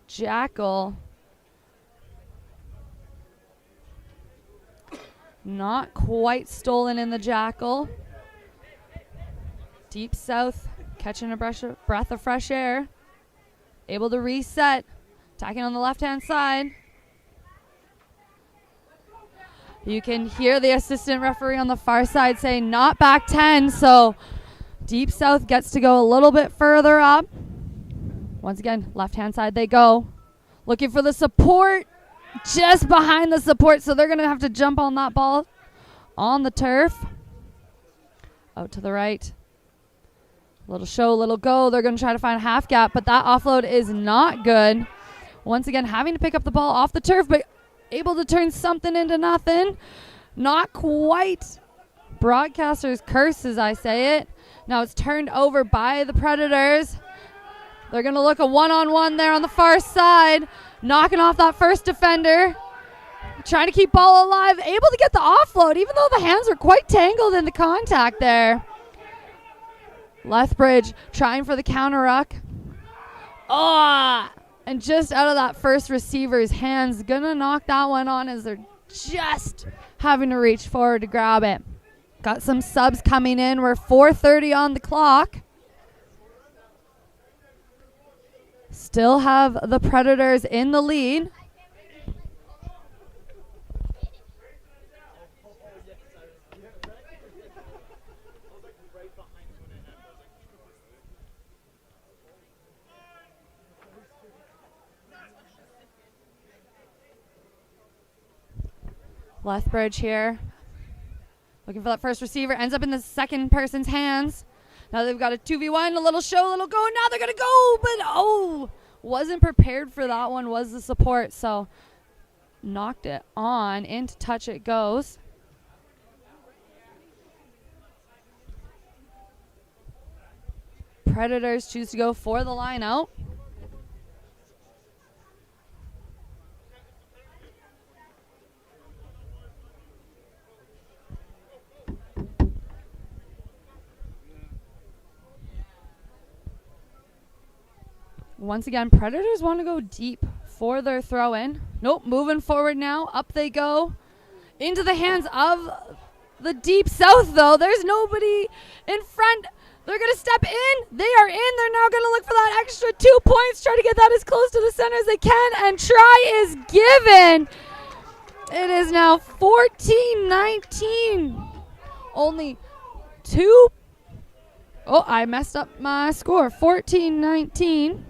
[SPEAKER 6] jackal. Not quite stolen in the jackal. Deep South catching a breath of fresh air. Able to reset. Attacking on the left-hand side. You can hear the assistant referee on the far side saying not back 10, so Deep South gets to go a little bit further up. Once again, left-hand side they go. Looking for the support. Just behind the support, so they're going to have to jump on that ball on the turf. Out to the right. Little show, little go. They're going to try to find a half gap, but that offload is not good. Once again, having to pick up the ball off the turf, but able to turn something into nothing. Not quite broadcaster's curse, as I say it. Now it's turned over by the Predators. They're going to look a one-on-one there on the far side. Knocking off that first defender. Trying to keep ball alive. Able to get the offload, even though the hands are quite tangled in the contact there. Lethbridge trying for the counter ruck. Oh! And just out of that first receiver's hands, gonna knock that one on as they're just having to reach forward to grab it. Got some subs coming in. We're 4:30 on the clock. Still have the Predators in the lead. Lethbridge here. Looking for that first receiver. Ends up in the second person's hands. Now they've got a 2v1, a little show, a little go. Now they're going to go, but wasn't prepared for that one, was the support. So knocked it on. Into touch it goes. Predators choose to go for the line out. Once again, Predators want to go deep for their throw in. Nope, moving forward now. Up they go. Into the hands of the Deep South, though. There's nobody in front. They're going to step in. They are in. They're now going to look for that extra 2 points. Try to get that as close to the center as they can. And try is given. It is now 14-19. Only 2. Oh, I messed up my score. 14-19.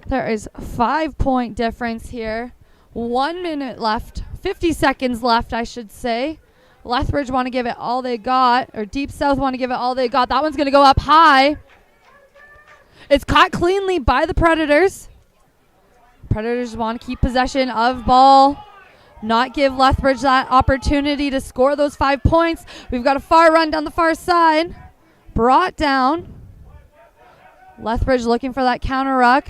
[SPEAKER 6] There is 5-point difference here. 1 minute left. 50 seconds left, I should say. Lethbridge want to give it all they got, or Deep South want to give it all they got. That one's going to go up high. It's caught cleanly by the Predators. Predators want to keep possession of ball, not give Lethbridge that opportunity to score those 5 points. We've got a far run down the far side. Brought down. Lethbridge looking for that counter ruck.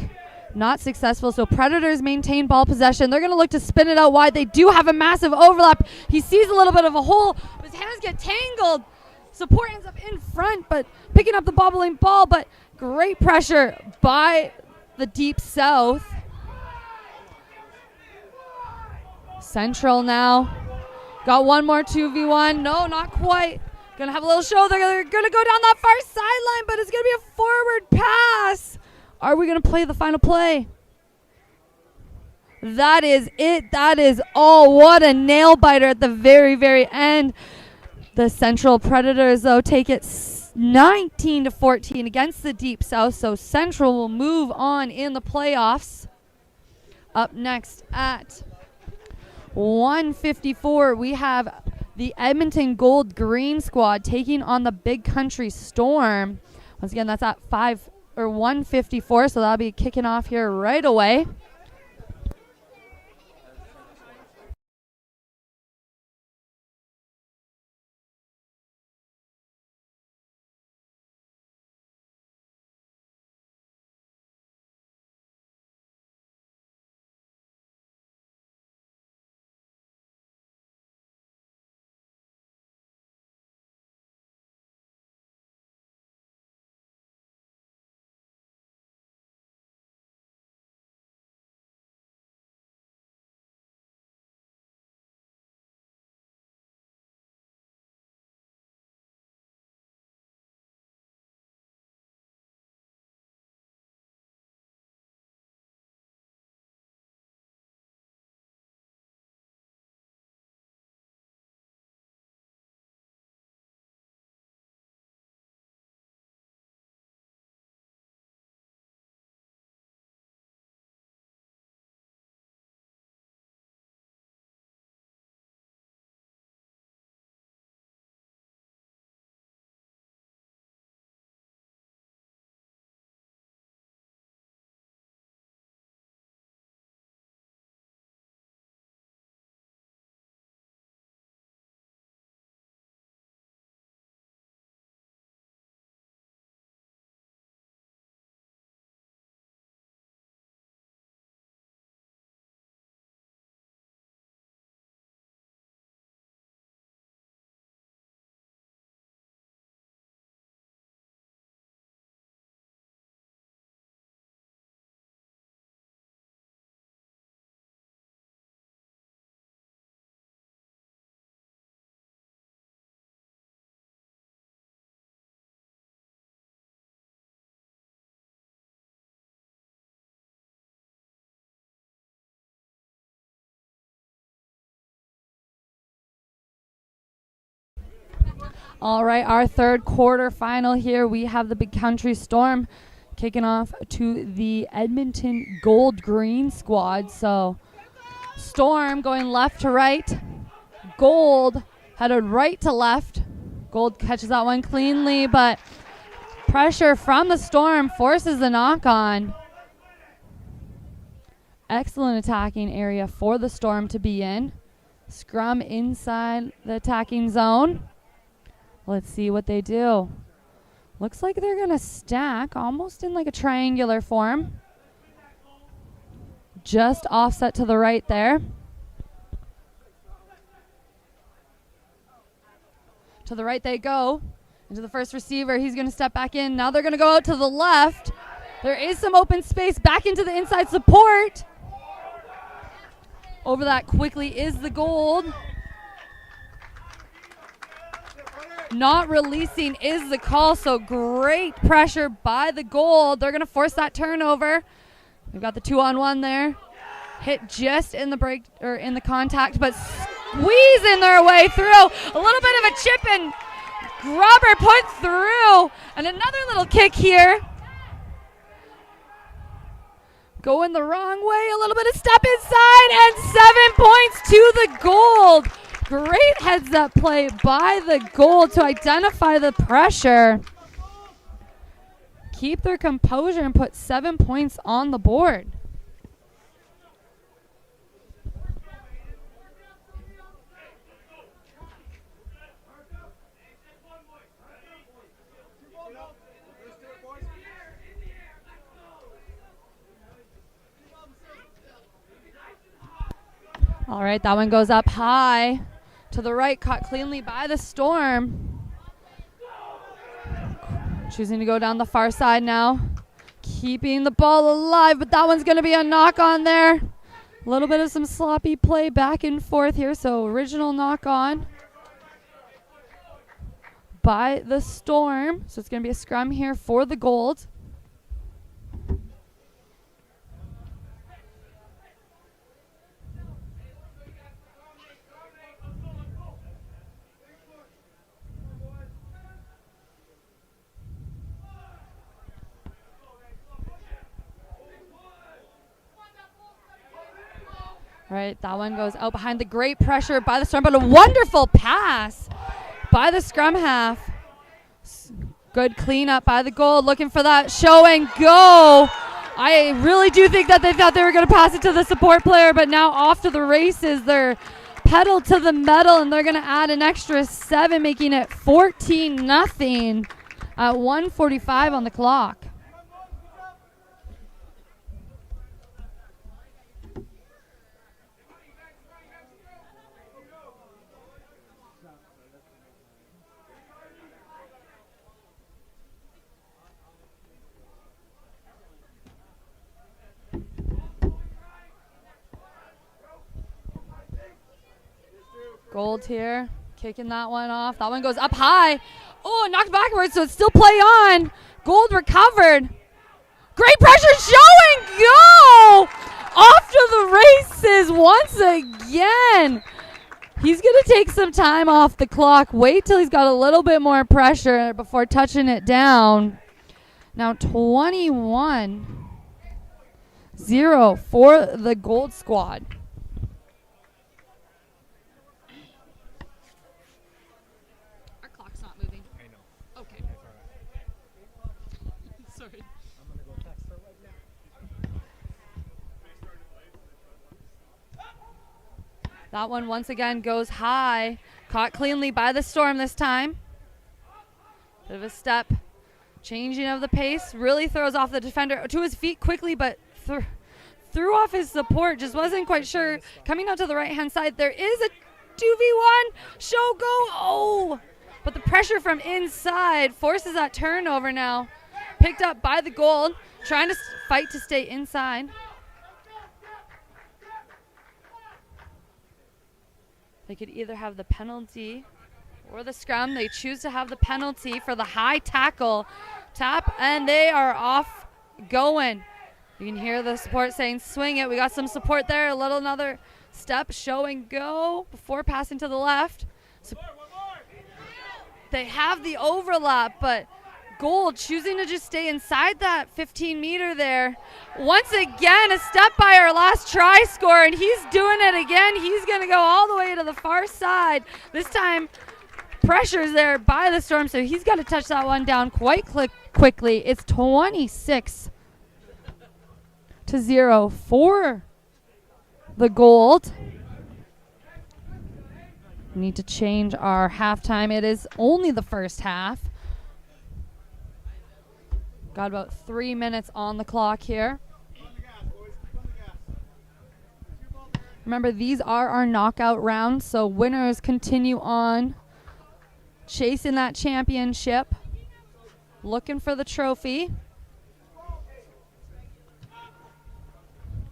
[SPEAKER 6] Not successful, so Predators maintain ball possession. They're going to look to spin it out wide. They do have a massive overlap. He sees a little bit of a hole. His hands get tangled. Support ends up in front, but picking up the bobbling ball, but great pressure by the Deep South. Central now. Got one more 2v1. No, not quite. Going to have a little show. They're going to go down that far sideline, but it's going to be a forward pass. Are we going to play the final play? That is it. That is all. What a nail biter at the very, very end. The Central Predators, though, take it 19-14 against the Deep South. So Central will move on in the playoffs. Up next at 1:54, we have the Edmonton Gold Green squad taking on the Big Country Storm. Once again, that's at 1:54, so that'll be kicking off here right away. All right, our third quarter final here. We have the Big Country Storm kicking off to the Edmonton Gold Green squad. So Storm going left to right. Gold headed right to left. Gold catches that one cleanly, but pressure from the Storm forces the knock on. Excellent attacking area for the Storm to be in. Scrum inside the attacking zone. Let's see what they do. Looks like they're going to stack almost in like a triangular form. Just offset to the right there. To the right they go. Into the first receiver. He's going to step back in. Now they're going to go out to the left. There is some open space back into the inside support. Over that quickly is the Gold. Not releasing is the call, so great pressure by the Gold. They're going to force that turnover. We've got the 2-on-1 there. Hit just in the break or in the contact, but squeezing their way through. A little bit of a chip and grubber put through, and another little kick here. Going the wrong way, a little bit of step inside, and 7 points to the Gold. Great heads-up play by the Gold to identify the pressure. Keep their composure and put 7 points on the board. All right, that one goes up high. To the right, caught cleanly by the Storm. Choosing to go down the far side now. Keeping the ball alive, but that one's going to be a knock on there. A little bit of some sloppy play back and forth here, so original knock on by the Storm. So it's going to be a scrum here for the Gold. All right, that one goes out behind the great pressure by the Storm, but a wonderful pass by the scrum half. Good cleanup by the Gold, looking for that show and go. I really do think that they thought they were going to pass it to the support player, but now off to the races. They're pedal to the metal, and they're going to add an extra 7, making it 14-0 at 1:45 on the clock. Gold here, kicking that one off. That one goes up high. Oh, knocked backwards, so it's still play on. Gold recovered. Great pressure, show and go! Off to the races once again. He's going to take some time off the clock. Wait till he's got a little bit more pressure before touching it down. Now 21-0 for the Gold squad. That one once again goes high. Caught cleanly by the Storm this time. Bit of a step. Changing of the pace. Really throws off the defender to his feet quickly, but threw off his support. Just wasn't quite sure. Coming out to the right-hand side, there is a 2v1. Show go. Oh! But the pressure from inside forces that turnover now. Picked up by the Gold. Trying to fight to stay inside. They could either have the penalty or the scrum. They choose to have the penalty for the high tackle. Tap, and they are off going. You can hear the support saying, swing it. We got some support there. Another step, show and go before passing to the left. So they have the overlap, but Gold choosing to just stay inside that 15-meter there. Once again, a step by our last try scorer, and he's doing it again. He's going to go all the way to the far side. This time, pressure's there by the Storm, so he's got to touch that one down quite quickly. It's 26-0 for the Gold. We need to change our halftime. It is only the first half. Got about 3 minutes on the clock here. Remember, these are our knockout rounds, so winners continue on chasing that championship, looking for the trophy,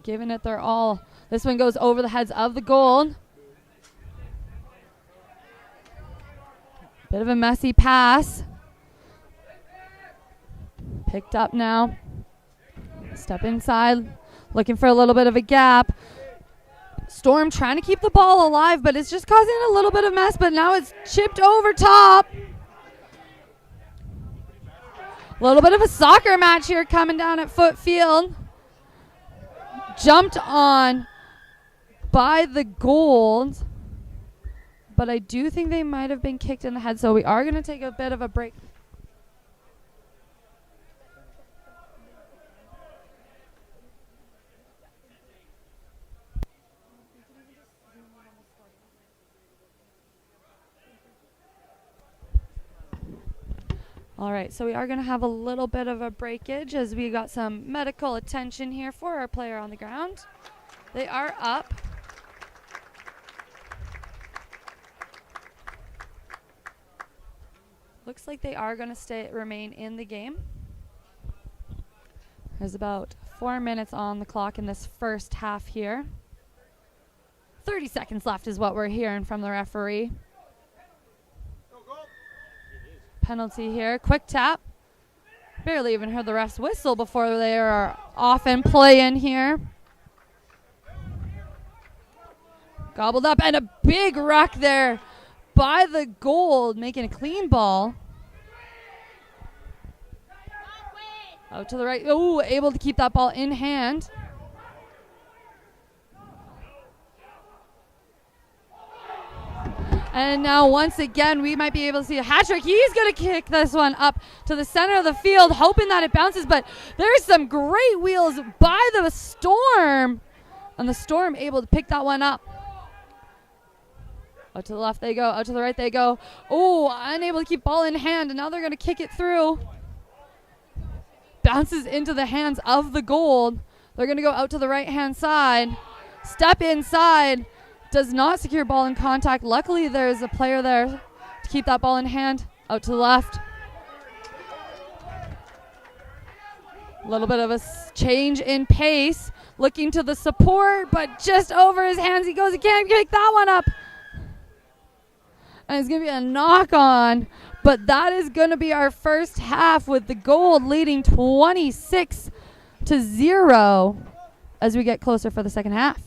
[SPEAKER 6] giving it their all. This one goes over the heads of the Gold. Bit of a messy pass. Picked up now. Step inside, looking for a little bit of a gap. Storm trying to keep the ball alive, but it's just causing a little bit of mess, but now it's chipped over top. A little bit of a soccer match here coming down at Foote Field. Jumped on by the Gold, but I do think they might have been kicked in the head, so we are going to take a bit of a break. All right, so we are going to have a little bit of a breakage as we got some medical attention here for our player on the ground. They are up. Looks like they are going to remain in the game. There's about 4 minutes on the clock in this first half here. 30 seconds left is what we're hearing from the referee. Penalty here. Quick tap. Barely even heard the ref's whistle before they are off and play in here. Gobbled up, and a big ruck there by the Gold, making a clean ball. Out to the right. Oh, able to keep that ball in hand. And now once again, we might be able to see a hat trick. He's going to kick this one up to the center of the field, hoping that it bounces. But there's some great wheels by the Storm. And the Storm able to pick that one up. Out to the left they go. Out to the right they go. Oh, unable to keep ball in hand. And now they're going to kick it through. Bounces into the hands of the Gold. They're going to go out to the right-hand side. Step inside. Does not secure ball in contact. Luckily, there's a player there to keep that ball in hand. Out to the left. A little bit of a change in pace. Looking to the support, but just over his hands he goes. He can't pick that one up. And it's going to be a knock-on. But that is going to be our first half with the Gold leading 26-0 as we get closer for the second half.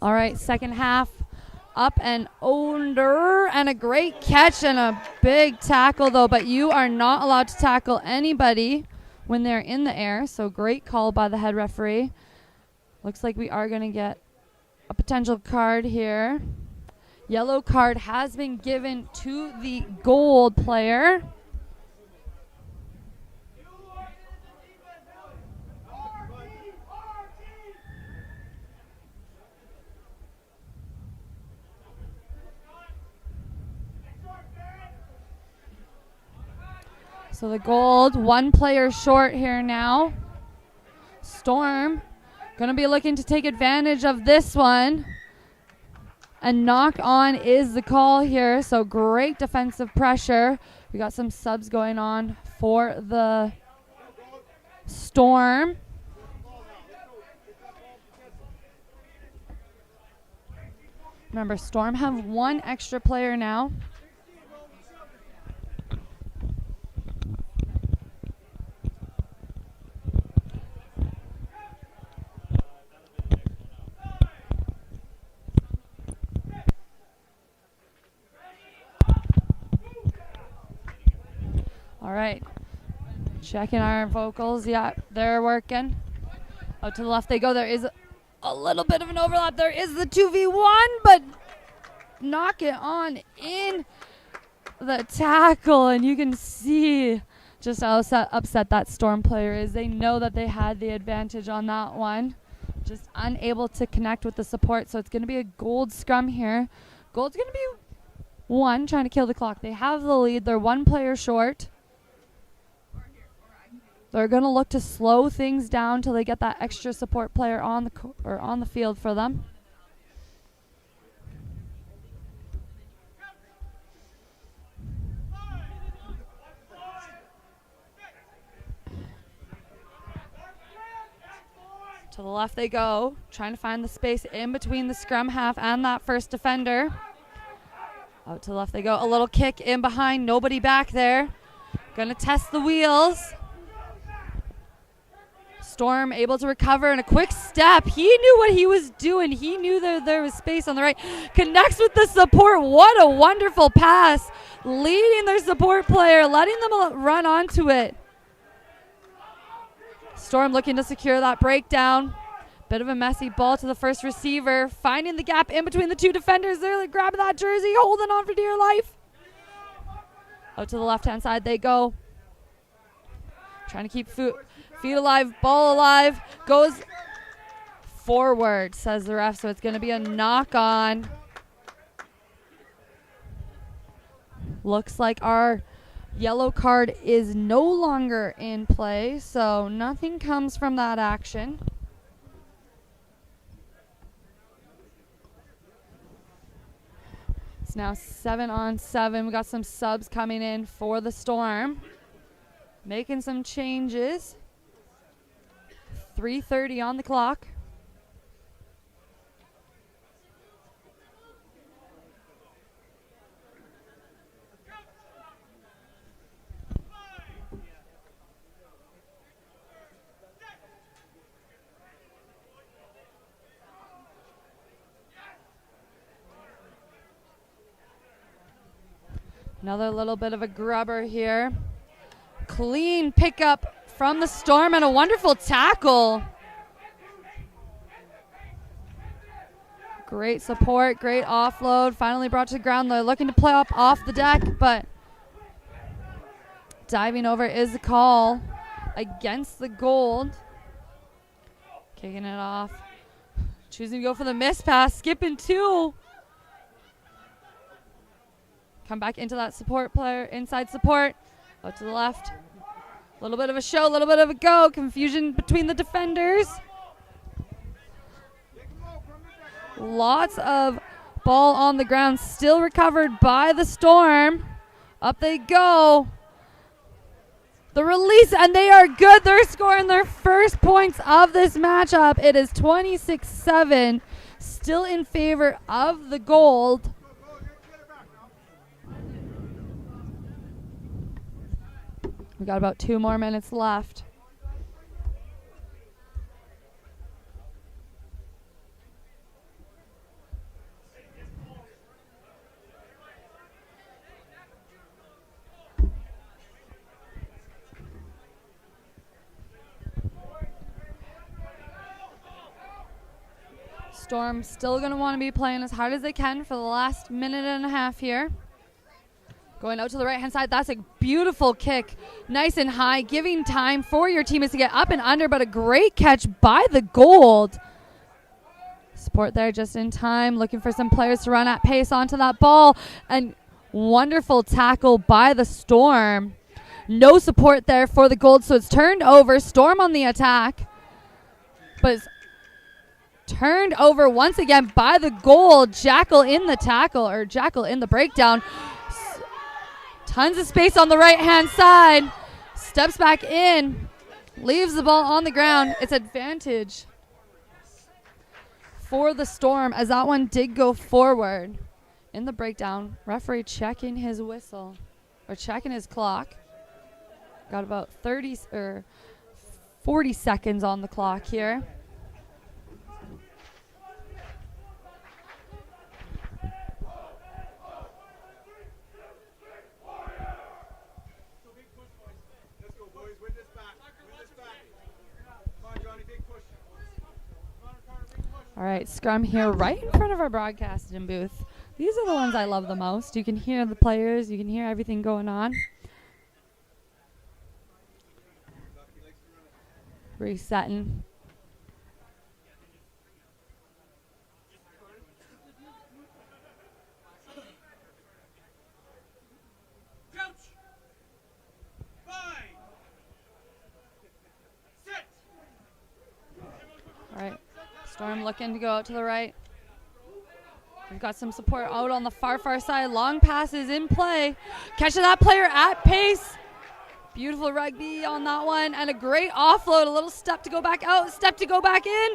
[SPEAKER 6] All right, second half up and under, and a great catch and a big tackle though, but you are not allowed to tackle anybody when they're in the air, so great call by the head referee. Looks like we are going to get a potential card here. Yellow card has been given to the gold player. So the gold, one player short here now. Storm going to be looking to take advantage of this one. A knock on is the call here, so great defensive pressure. We got some subs going on for the Storm. Remember, Storm have one extra player now. All right, checking our vocals. Yeah, they're working. Out to the left they go. There is a little bit of an overlap. There is the 2v1, but knock it on in the tackle, and you can see just how upset that Storm player is. They know that they had the advantage on that one. Just unable to connect with the support, so it's going to be a gold scrum here. Gold's going to be one, trying to kill the clock. They have the lead. They're one player short. They're going to look to slow things down till they get that extra support player on the on the field for them. To the left they go, trying to find the space in between the scrum half and that first defender. Out to the left they go. A little kick in behind, nobody back there. Gonna test the wheels. Storm able to recover and a quick step. He knew what he was doing. He knew that there was space on the right. Connects with the support. What a wonderful pass. Leading their support player, letting them run onto it. Storm looking to secure that breakdown. Bit of a messy ball to the first receiver. Finding the gap in between the two defenders. They're like grabbing that jersey, holding on for dear life. Out to the left-hand side they go. Trying to keep feet alive, ball alive. Goes forward, says the ref, so it's going to be a knock-on. Looks like our yellow card is no longer in play, so nothing comes from that action. It's now 7-on-7. We got some subs coming in for the Storm. Making some changes. 3:30 on the clock. Another little bit of a grubber here. Clean pickup from the Storm and a wonderful tackle. Great support, great offload. Finally brought to the ground. They're looking to play up off the deck, but diving over is the call against the gold. Kicking it off. Choosing to go for the miss pass, skipping two. Come back into that support player, inside support. Out to the left. A little bit of a show, a little bit of a go. Confusion between the defenders. Lots of ball on the ground, still recovered by the Storm. Up they go. The release, and they are good. They're scoring their first points of this matchup. It is 26-7, still in favor of the gold. We got about 2 more minutes left. Storm still going to want to be playing as hard as they can for the last minute and a half here. Going out to the right-hand side. That's a beautiful kick. Nice and high, giving time for your teammates to get up and under, but a great catch by the Gold. Support there just in time. Looking for some players to run at pace onto that ball. And wonderful tackle by the Storm. No support there for the Gold, so it's turned over. Storm on the attack. But it's turned over once again by the Gold. Jackal in the tackle, or Jackal in the breakdown. Tons of space on the right-hand side. Steps back in. Leaves the ball on the ground. It's advantage for the Storm as that one did go forward in the breakdown. Referee checking his whistle, or checking his clock. Got about 40 seconds on the clock here. All right, scrum here right in front of our broadcasting booth. These are the ones I love the most. You can hear the players. You can hear everything going on. Resetting. All right. Storm looking to go out to the right. We've got some support out on the far side. Long passes in play. Catching that player at pace. Beautiful rugby on that one. And a great offload. A little step to go back out. Step to go back in.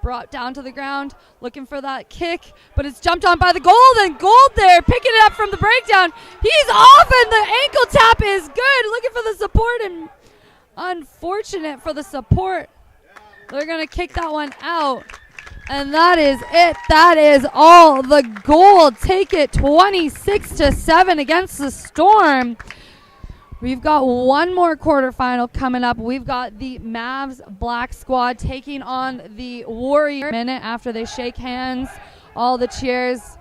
[SPEAKER 6] Brought down to the ground. Looking for that kick. But it's jumped on by the Gold. And Gold there picking it up from the breakdown. He's off and the ankle tap is good. Looking for the support. And unfortunate for the support. They're going to kick that one out. And that is it. That is all. The Gold take it 26-7 against the Storm. We've got one more quarterfinal coming up. We've got the Mavs Black Squad taking on the Warriors. Minute after they shake hands, all the cheers.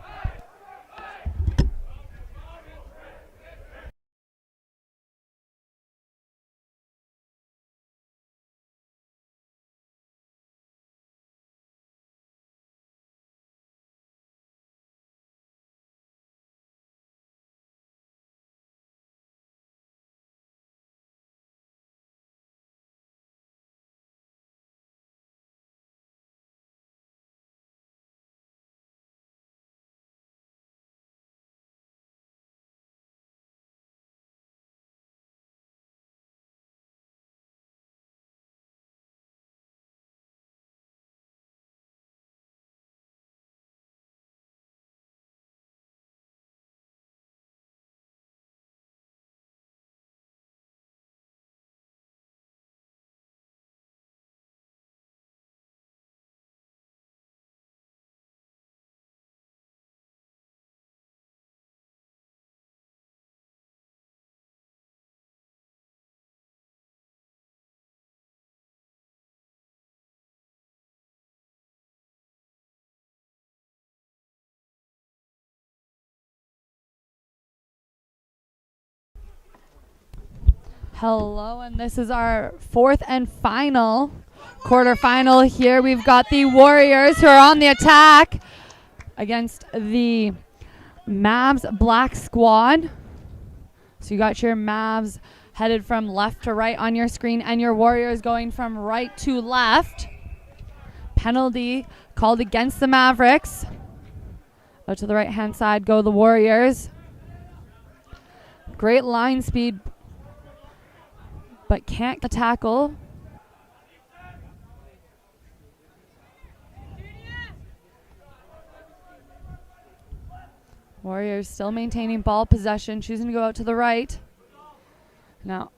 [SPEAKER 6] Hello, and this is our fourth and final quarterfinal here. We've got the Warriors who are on the attack against the Mavs Black Squad. So you got your Mavs headed from left to right on your screen and your Warriors going from right to left. Penalty called against the Mavericks. Out to the right-hand side go the Warriors. Great line speed, but can't tackle. Warriors still maintaining ball possession, choosing to go out to the right. Now,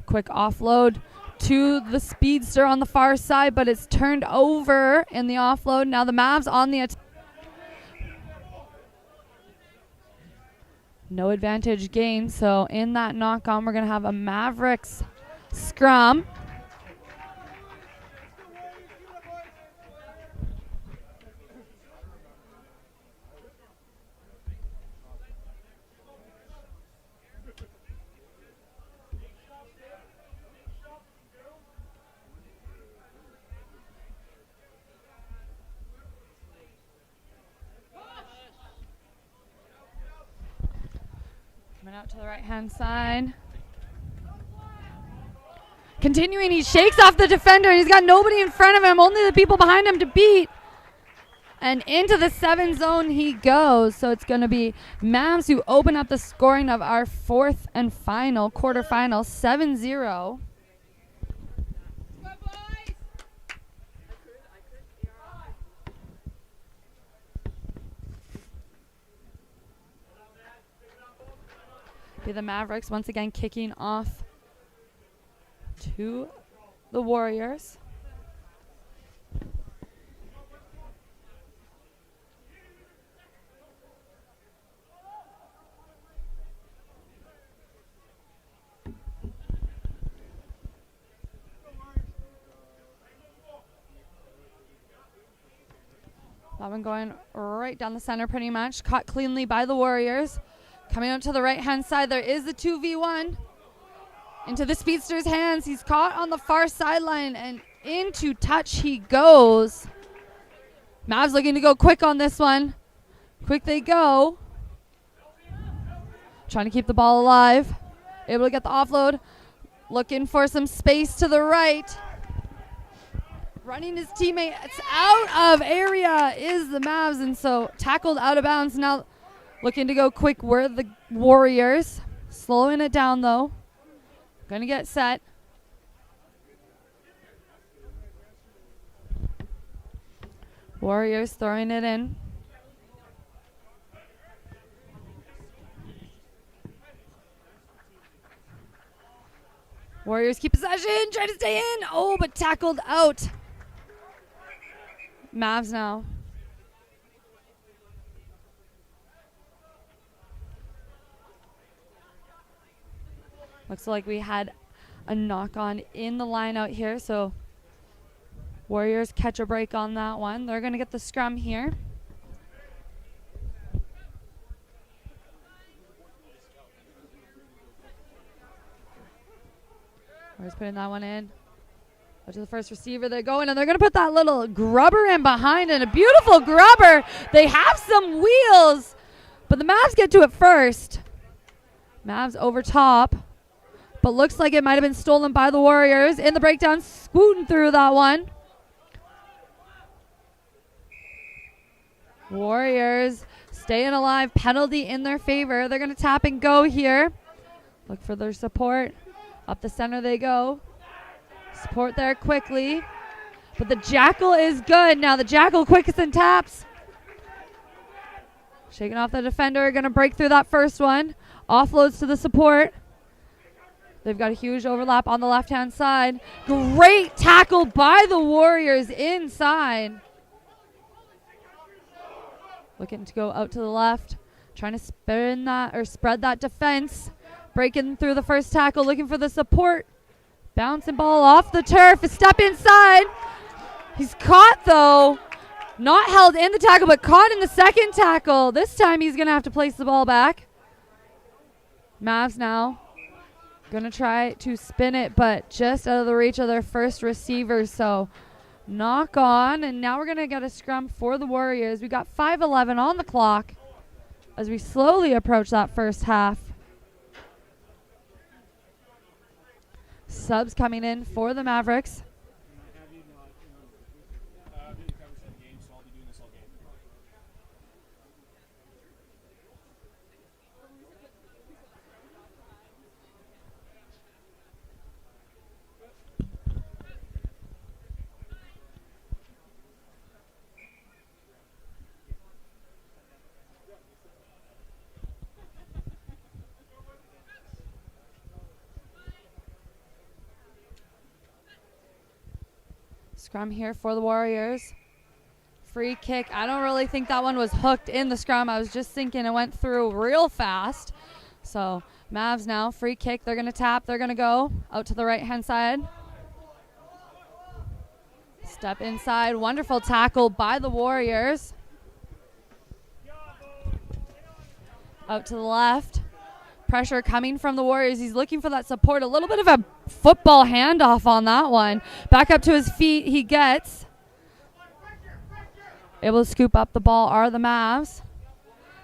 [SPEAKER 6] quick offload to the speedster on the far side, but it's turned over in the offload. Now the Mavs on the attack. No advantage gain, so in that knock-on, we're going to have a Mavericks scrum. to the right-hand side. Continuing, he shakes off the defender, and he's got nobody in front of him, only the people behind him to beat. And into the 7 zone he goes. So it's going to be Mavs who open up the scoring of our 4th and final quarterfinal, 7-0. Be the Mavericks once again kicking off to the Warriors. That one going right down the center pretty much. Caught cleanly by the Warriors. Coming out to the right-hand side, there is the 2v1. Into the speedster's hands. He's caught on the far sideline, and into touch he goes. Mavs looking to go quick on this one. Quick they go. Trying to keep the ball alive. Able to get the offload. Looking for some space to the right. Running his teammates out of area is the Mavs, and so tackled out of bounds. Now looking to go quick were the Warriors. Slowing it down though. Going to get set. Warriors throwing it in. Warriors keep possession, trying to stay in. Oh, but tackled out. Mavs now. Looks like we had a knock on in the line out here, so Warriors catch a break on that one. They're going to get the scrum here. Warriors putting that one in. Go to the first receiver. They're going, and they're going to put that little grubber in behind, and a beautiful grubber. They have some wheels, but the Mavs get to it first. Mavs over top, but looks like it might have been stolen by the Warriors. In the breakdown, scooting through that one. Warriors staying alive. Penalty in their favor. They're going to tap and go here. Look for their support. Up the center they go. Support there quickly. But the Jackal is good. Now the Jackal quickest and taps. Shaking off the defender. Going to break through that first one. Offloads to the support. They've got a huge overlap on the left-hand side. Great tackle by the Warriors inside. Looking to go out to the left. Trying to spin that or spread that defense. Breaking through the first tackle. Looking for the support. Bouncing ball off the turf. A step inside. He's caught though. Not held in the tackle, but caught in the second tackle. This time he's going to have to place the ball back. Mavs now going to try to spin it, but just out of the reach of their first receiver. So knock on, and now we're going to get a scrum for the Warriors. We got 5:11 on the clock as we slowly approach that first half. Subs coming in for the Mavericks. Scrum here for the Warriors. Free kick. I don't really think that one was hooked in the scrum. I was just thinking it went through real fast. So Mavs now, free kick. They're going to tap. They're going to go out to the right-hand side. Step inside. Wonderful tackle by the Warriors. Out to the left. Pressure coming from the Warriors. He's looking for that support. A little bit of a football handoff on that one. Back up to his feet he gets. Able to scoop up the ball are the Mavs.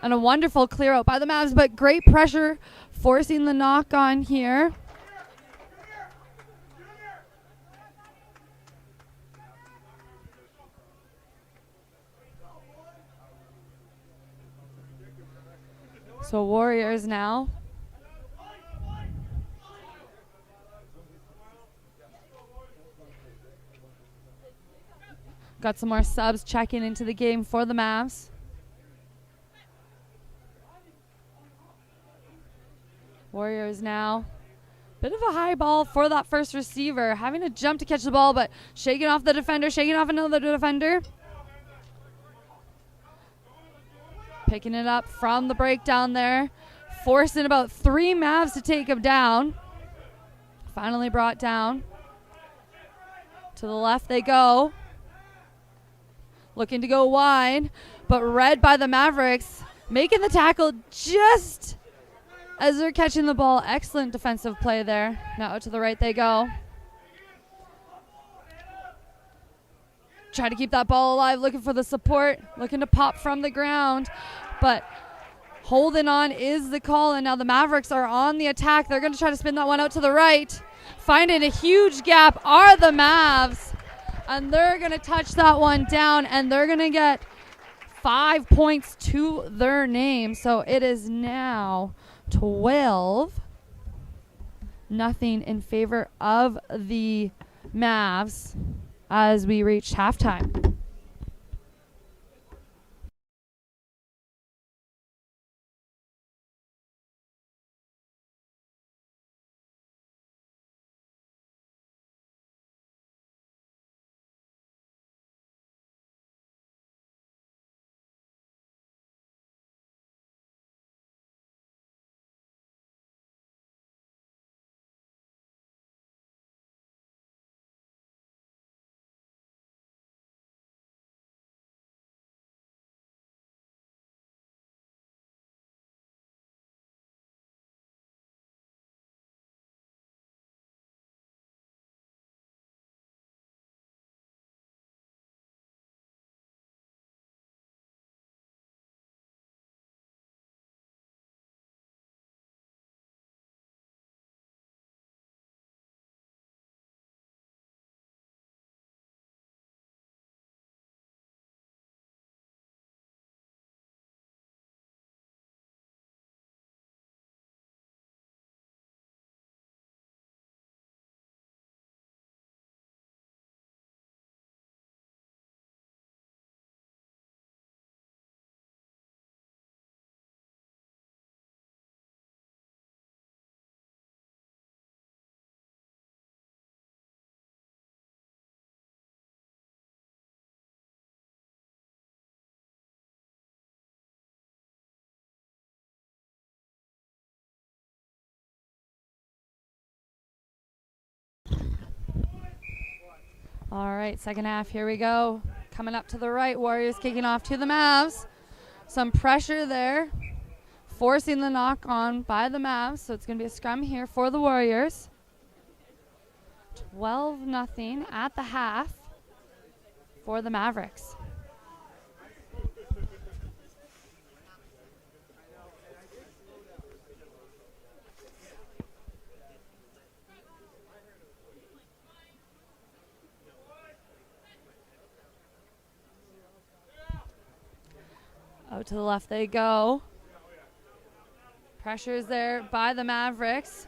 [SPEAKER 6] And a wonderful clear out by the Mavs, but great pressure forcing the knock on here. So Warriors now. Got some more subs checking into the game for the Mavs. Warriors now. Bit of a high ball for that first receiver. Having to jump to catch the ball, but shaking off the defender, shaking off another defender. Picking it up from the breakdown there. Forcing about 3 Mavs to take him down. Finally brought down. To the left they go. Looking to go wide, but read by the Mavericks. Making the tackle just as they're catching the ball. Excellent defensive play there. Now out to the right they go. Try to keep that ball alive, looking for the support, looking to pop from the ground, but holding on is the call, and now the Mavericks are on the attack. They're going to try to spin that one out to the right. Finding a huge gap are the Mavs, and they're going to touch that one down, and they're going to get 5 points to their name. So it is now 12-0 in favor of the Mavs as we reach halftime. All right, second half, here we go. Coming up to the right, Warriors kicking off to the Mavs. Some pressure there, forcing the knock on by the Mavs. So it's going to be a scrum here for the Warriors. 12-0 at the half for the Mavericks. Out to the left they go. Pressure is there by the Mavericks.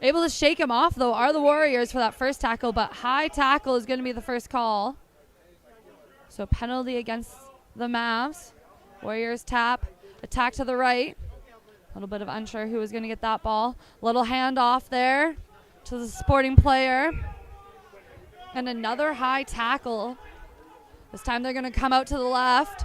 [SPEAKER 6] Able to shake him off, though, are the Warriors for that first tackle, but high tackle is going to be the first call. So penalty against the Mavs. Warriors tap, attack to the right. A little bit of unsure who was going to get that ball. Little handoff there to the supporting player. And another high tackle. This time they're going to come out to the left.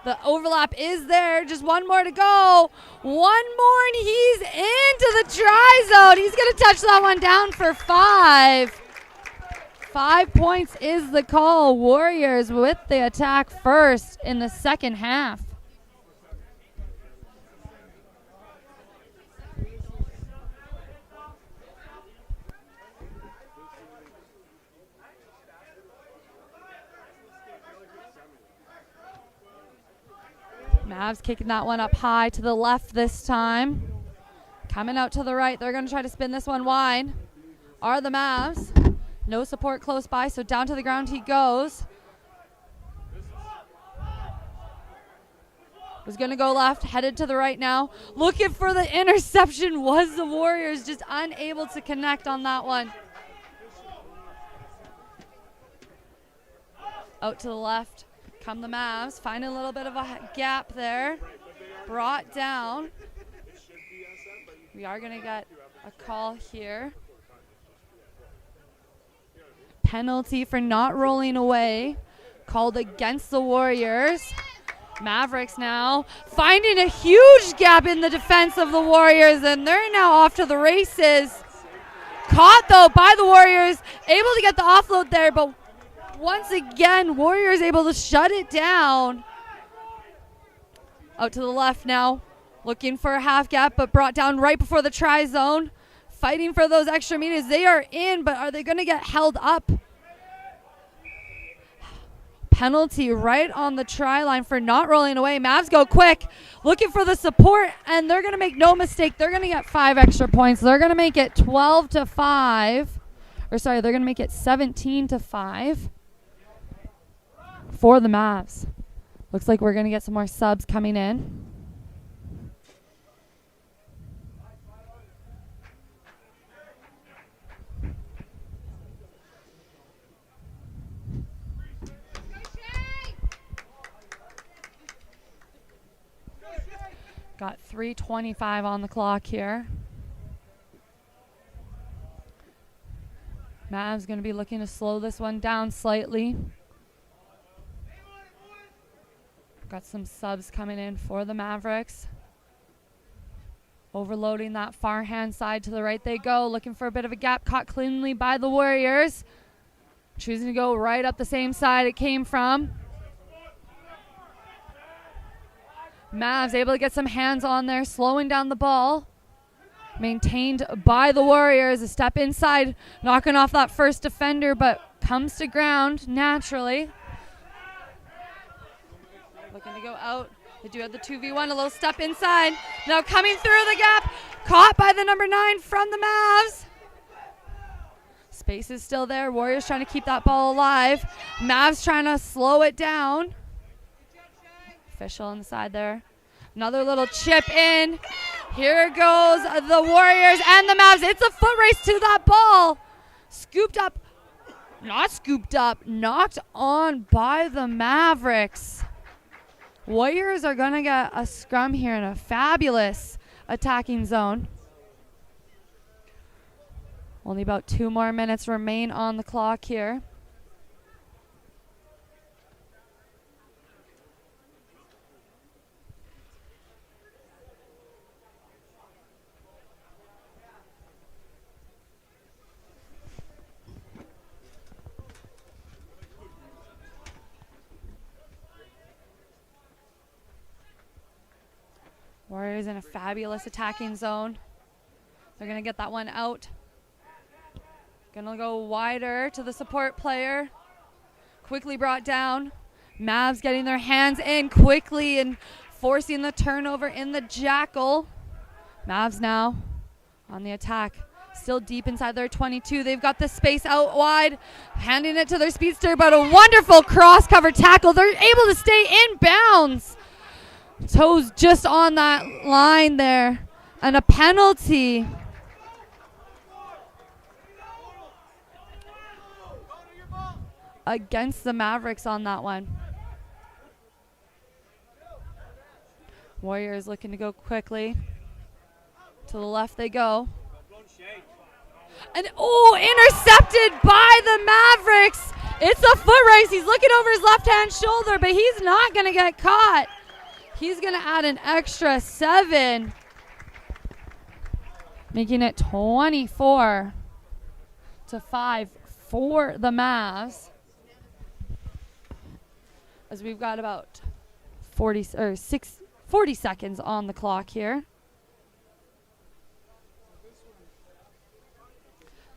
[SPEAKER 6] The overlap is there. Just one more to go. One more, and he's into the try zone. He's going to touch that one down for 5. 5 points is the call. Warriors with the attack first in the second half. Mavs kicking that one up high to the left this time. Coming out to the right. They're going to try to spin this one wide. Are the Mavs. No support close by, so down to the ground he goes. Was going to go left, headed to the right now. Looking for the interception was the Warriors, just unable to connect on that one. Out to the left come the Mavs. Find a little bit of a gap there. Brought down. We are going to get a call here. Penalty for not rolling away. Called against the Warriors. Mavericks now finding a huge gap in the defense of the Warriors, and they're now off to the races. Caught, though, by the Warriors. Able to get the offload there, but once again, Warriors able to shut it down. Out to the left now. Looking for a half gap, but brought down right before the try zone. Fighting for those extra meters. They are in, but are they going to get held up? Penalty right on the try line for not rolling away. Mavs go quick, looking for the support, and they're going to make no mistake. They're going to get 5 extra points. They're going to make it 12-5. Or sorry, they're going to make it 17-5 for the Mavs. Looks like we're going to get some more subs coming in. Got 3:25 on the clock here. Mavs going to be looking to slow this one down slightly. Got some subs coming in for the Mavericks. Overloading that far hand side to the right they go. Looking for a bit of a gap. Caught cleanly by the Warriors. Choosing to go right up the same side it came from. Mavs able to get some hands on there, slowing down the ball. Maintained by the Warriors. A step inside, knocking off that first defender, but comes to ground naturally. Looking to go out. They do have the 2v1, a little step inside. Now coming through the gap. Caught by the number 9 from the Mavs. Space is still there. Warriors trying to keep that ball alive. Mavs trying to slow it down. Official on the side there. Another little chip in. Here goes the Warriors and the Mavs. It's a foot race to that ball. Scooped up. Not scooped up. Knocked on by the Mavericks. Warriors are going to get a scrum here in a fabulous attacking zone. Only about 2 more minutes remain on the clock here. Warriors in a fabulous attacking zone. They're going to get that one out. Going to go wider to the support player. Quickly brought down. Mavs getting their hands in quickly and forcing the turnover in the Jackal. Mavs now on the attack. Still deep inside their 22. They've got the space out wide. Handing it to their speedster, but a wonderful cross-cover tackle. They're able to stay in bounds. Toes just on that line there. And a penalty. Against the Mavericks on that one. Warriors looking to go quickly. To the left they go. And intercepted by the Mavericks. It's a foot race. He's looking over his left-hand shoulder, but he's not going to get caught. He's going to add an extra 7, making it 24-5 for the Mavs. As we've got about 40 seconds on the clock here.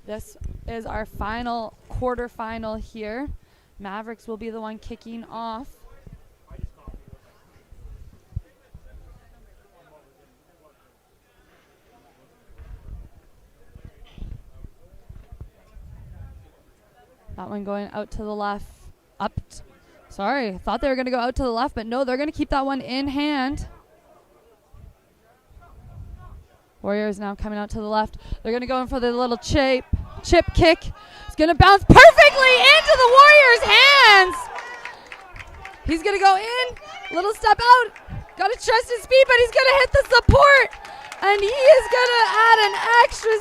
[SPEAKER 6] This is our final quarterfinal here. Mavericks will be the one kicking off. That one going out to the left. Sorry, thought they were going to go out to the left, but no, they're going to keep that one in hand. Warriors now coming out to the left. They're going to go in for the little chip kick. It's going to bounce perfectly into the Warriors' hands. He's going to go in, little step out. Got to trust his speed, but he's going to hit the support. And he is going to add an extra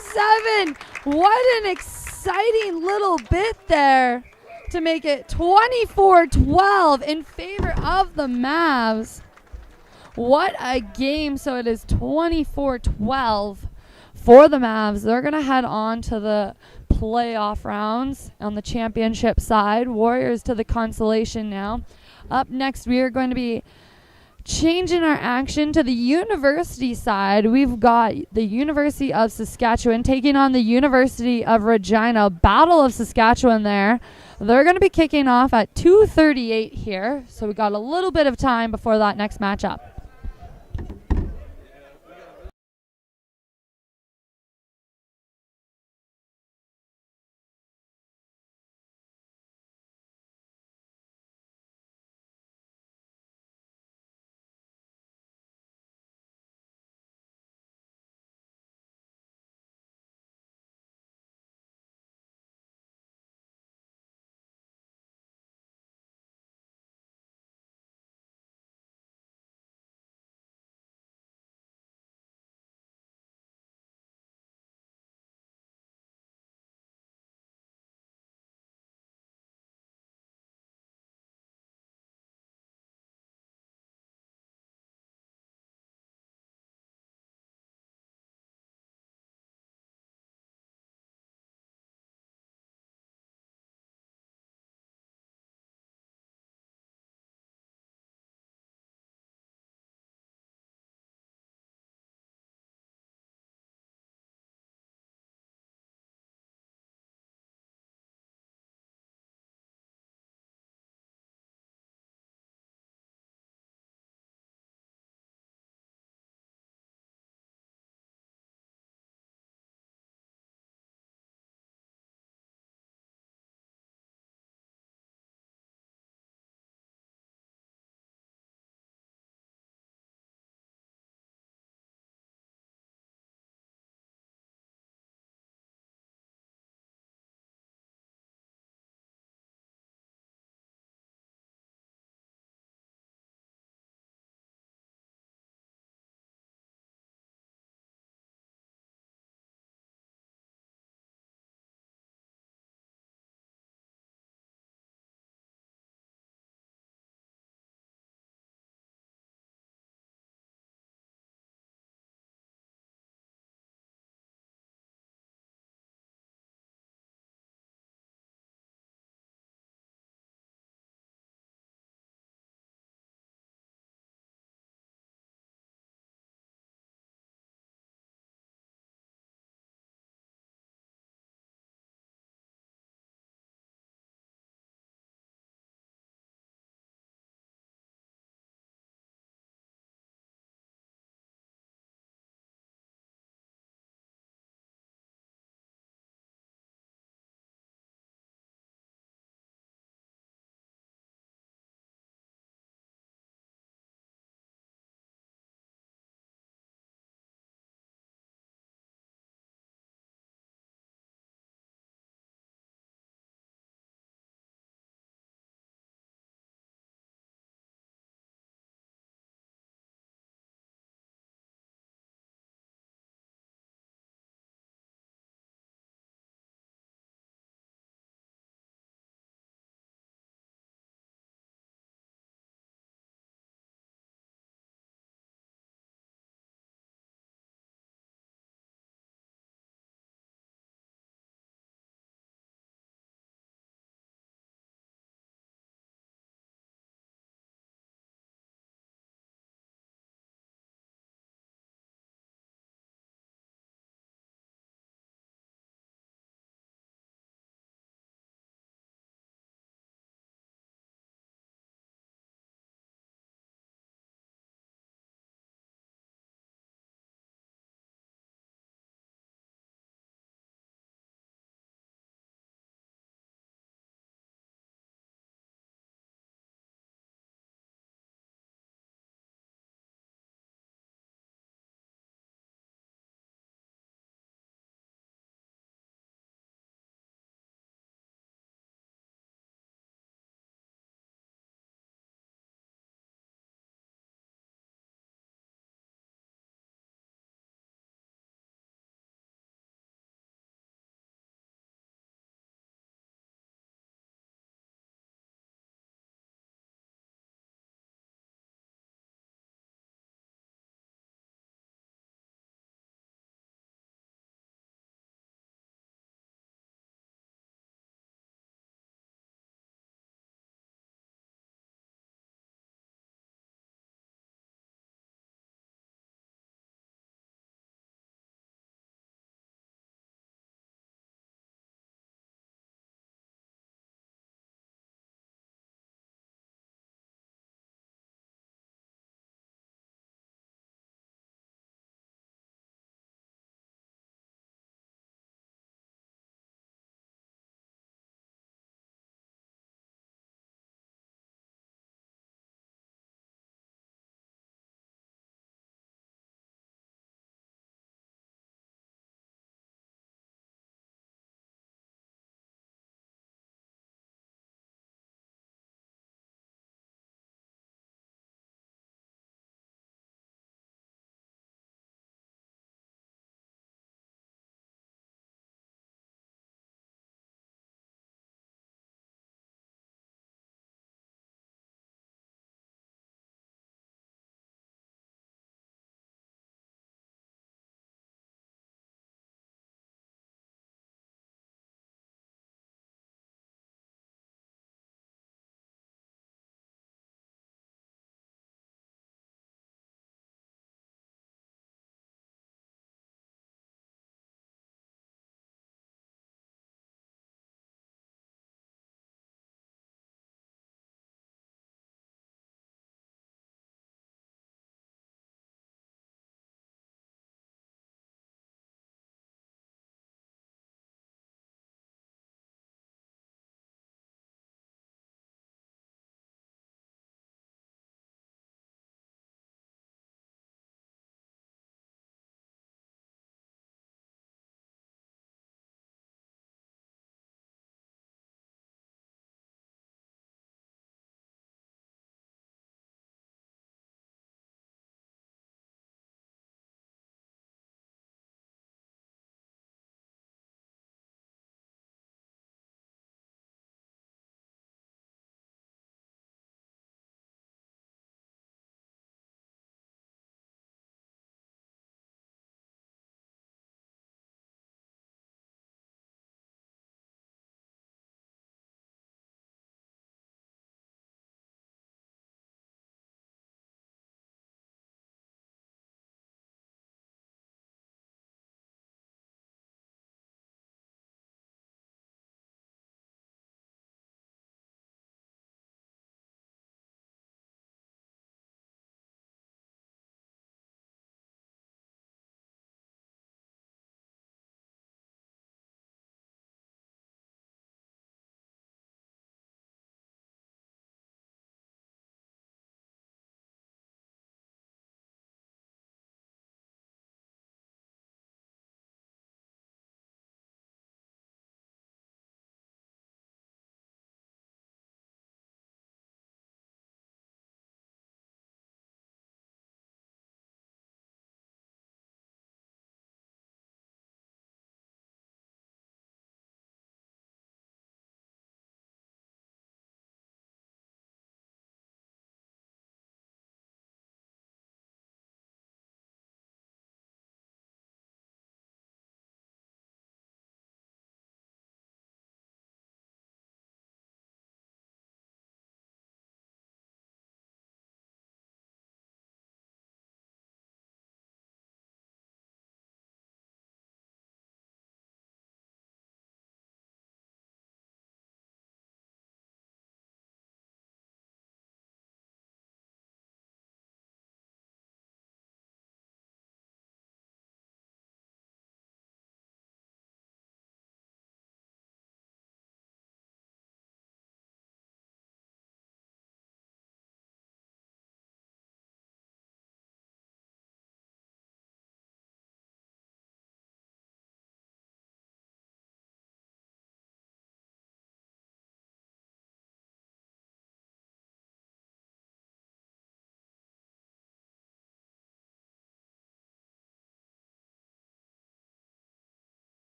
[SPEAKER 6] 7. What an exciting little bit there to make it 24-12 in favor of the Mavs. What a game. So it is 24-12 for the Mavs. They're going to head on to the playoff rounds on the championship side. Warriors to the consolation now. Up next, we are going to be changing our action to the university side. We've got the University of Saskatchewan taking on the University of Regina. Battle of Saskatchewan there. They're going to be kicking off at 2:38 here. So we got a little bit of time before that next matchup.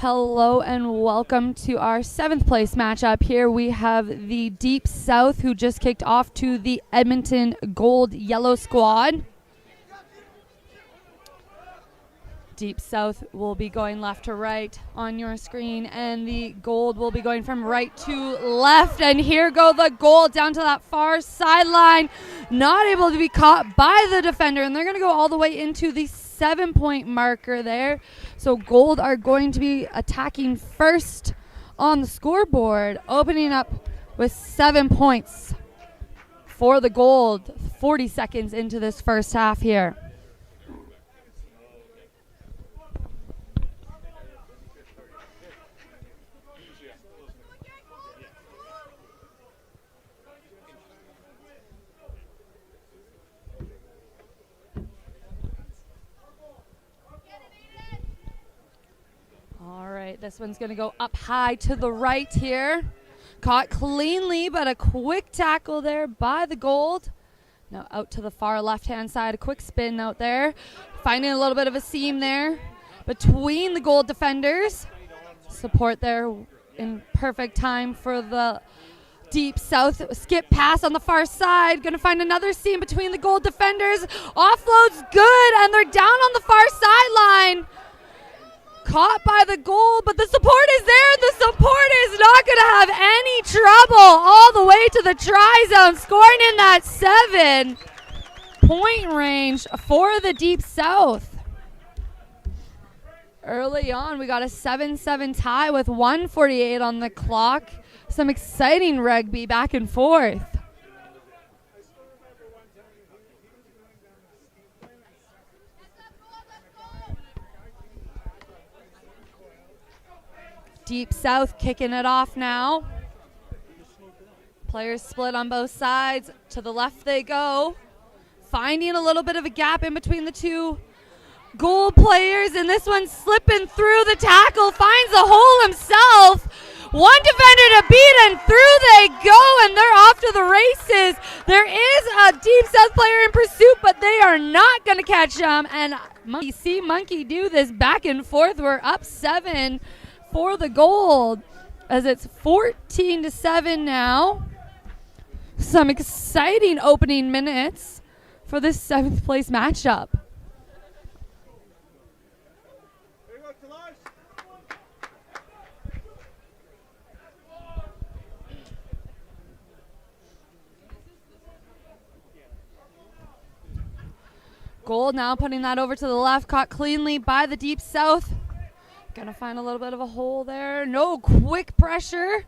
[SPEAKER 6] Hello and welcome to our 7th place matchup. Here we have the Deep South, who just kicked off to the Edmonton Gold Yellow squad. Deep South will be going left to right on your screen, and the Gold will be going from right to left. And here go the Gold down to that far sideline, not able to be caught by the defender, and they're going to go all the way into the 7-point marker there. So Gold are going to be attacking first on the scoreboard, opening up with 7 points for the Gold. 40 seconds into this first half here. All right, this one's going to go up high to the right here. Caught cleanly, but a quick tackle there by the Gold. Now out to the far left-hand side, a quick spin out there. Finding a little bit of a seam there between the Gold defenders. Support there in perfect time for the Deep South. Skip pass on the far side. Going to find another seam between the Gold defenders. Offload's good, and they're down on the far sideline. Caught by the Gold, but the support is there. The support is not going to have any trouble all the way to the try zone, scoring in that 7-point range for the Deep South. Early on, we got a 7-7 tie with 1:48 on the clock. Some exciting rugby back and forth. Deep South kicking it off now. Players split on both sides. To the left they go. Finding a little bit of a gap in between the two Gold players, and this one slipping through the tackle. Finds the hole himself. One defender to beat, and through they go, and they're off to the races. There is a Deep South player in pursuit, but they are not going to catch him. And Monkey do this back and forth. We're up 7 for the Gold, as it's 14-7 now. Some exciting opening minutes for this 7th place matchup. Gold now putting that over to the left, caught cleanly by the Deep South. Gonna find a little bit of a hole there. No, quick pressure.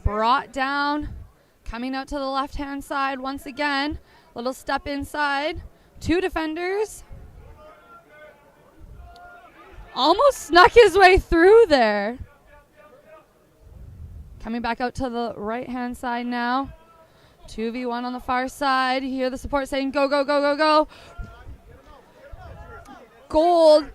[SPEAKER 6] Brought down. Coming out to the left-hand side once again. Little step inside. 2 defenders. Almost snuck his way through there. Coming back out to the right-hand side now. 2v1 on the far side. You hear the support saying, go, go, go, go, go. Gold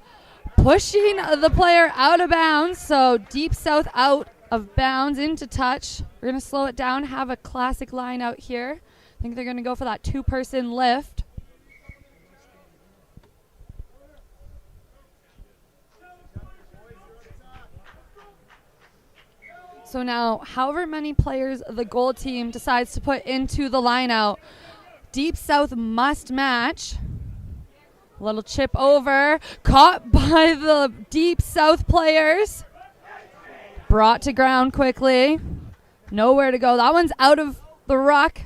[SPEAKER 6] pushing the player out of bounds. So Deep South out of bounds into touch. We're going to slow it down, have a classic line out here. I think they're going to go for that 2-person lift. So now, however many players the Gold team decides to put into the line out, Deep South must match. Little chip over, caught by the Deep South players. Brought to ground quickly. Nowhere to go. That one's out of the ruck.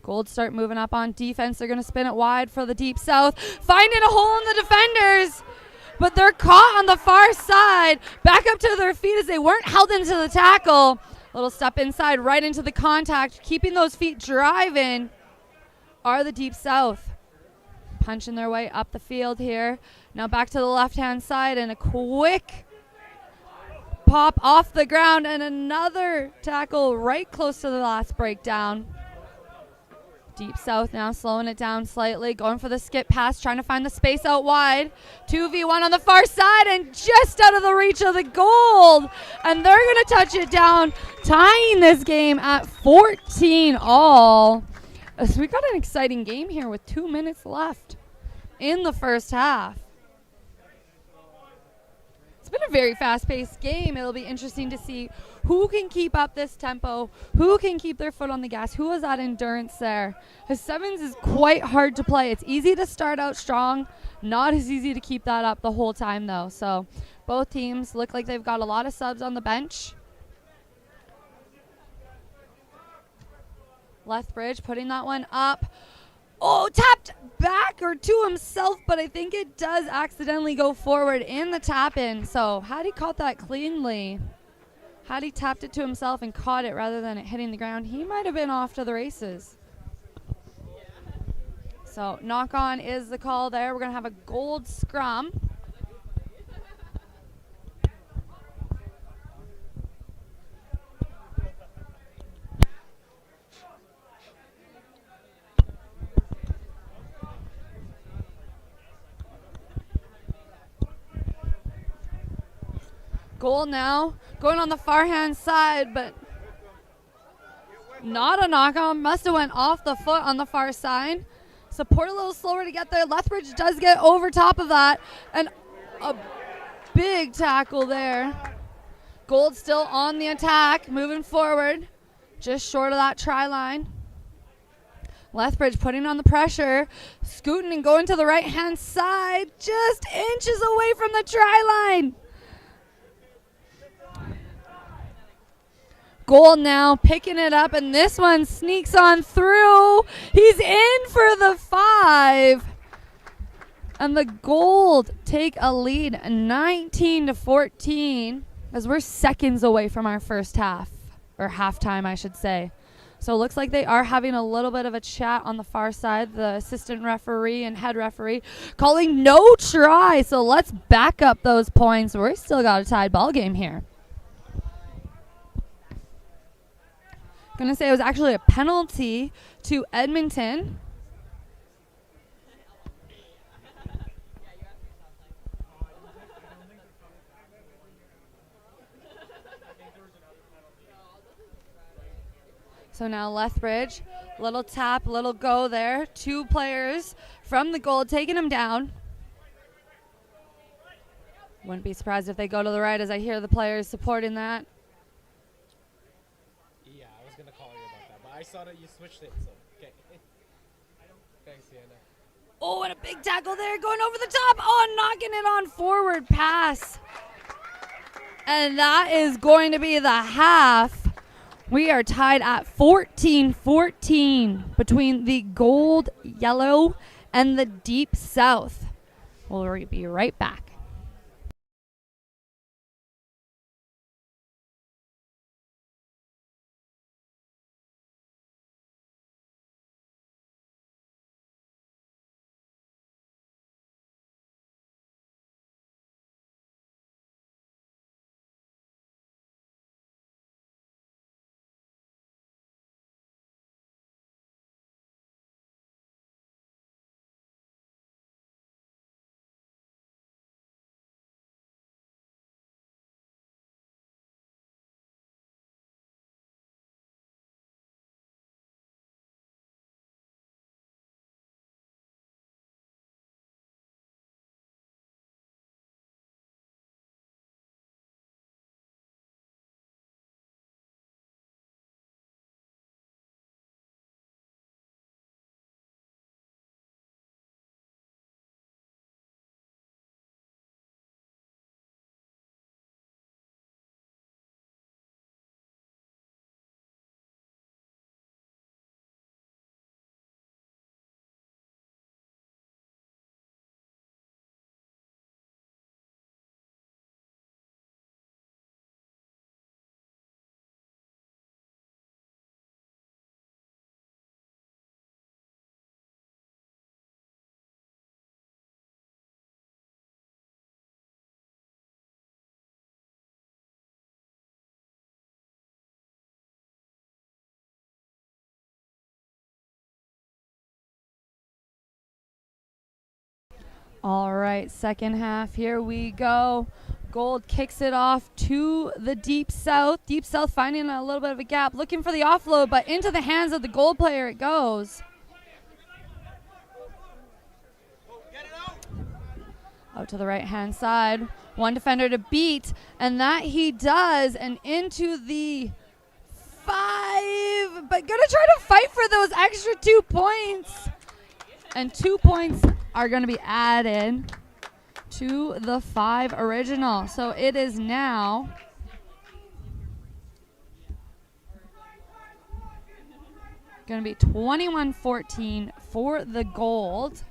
[SPEAKER 6] Gold start moving up on defense. They're going to spin it wide for the Deep South. Finding a hole in the defenders. But they're caught on the far side. Back up to their feet as they weren't held into the tackle. Little step inside right into the contact. Keeping those feet driving are the Deep South. Punching their way up the field here. Now back to the left-hand side, and a quick pop off the ground, and another tackle right close to the last breakdown. Deep South now slowing it down slightly, going for the skip pass, trying to find the space out wide. 2v1 on the far side, and just out of the reach of the Gold. And they're going to touch it down, tying this game at 14 all. So we got an exciting game here with 2 minutes left in the first half. been a very fast-paced game. It'll be interesting to see who can keep up this tempo, who can keep their foot on the gas, who has that endurance there. Because sevens is quite hard to play. It's easy to start out strong, not as easy to keep that up the whole time, though. So both teams look like they've got a lot of subs on the bench. Lethbridge putting that one up. Oh, tapped back or to himself, but I think it does accidentally go forward in the tap-in. So had he caught that cleanly, had he tapped it to himself and caught it rather than it hitting the ground, he might have been off to the races. So knock-on is the call there. We're going to have a gold scrum. Goal now, going on the far hand side, but not a knock-on. Must have went off the foot on the far side. Support a little slower to get there. Lethbridge does get over top of that, and a big tackle there. Gold still on the attack, moving forward, just short of that try line. Lethbridge putting on the pressure, scooting and going to the right-hand side, just inches away from the try line. Goal now, picking it up, and this one sneaks on through. He's in for the 5. And the Gold take a lead, 19-14, as we're seconds away from our first half, or halftime, I should say. So it looks like they are having a little bit of a chat on the far side, the assistant referee and head referee calling no try. So let's back up those points. We're still got a tied ball game here. Going to say it was actually a penalty to Edmonton. So now Lethbridge, little tap, little go there. 2 players from the Gold taking him down. Wouldn't be surprised if they go to the right as I hear the players supporting that.
[SPEAKER 2] Yeah, I was gonna call you about that, but I saw that you switched it, so okay. Thanks, Sienna.
[SPEAKER 6] Oh, and a big tackle there, going over the top. Oh, knocking it on forward pass. And that is going to be the half. We are tied at 14-14 between the Gold, Yellow, and the Deep South. We'll be right back. All right, second half, here we go. Gold kicks it off to the Deep South. Deep South finding a little bit of a gap, looking for the offload, but into the hands of the Gold player it goes. Out to the right-hand side. One defender to beat, and that he does, and into the 5, but gonna try to fight for those extra 2 points. And 2 points are gonna be added to the 5 original. So it is now gonna be 21-14 for the gold.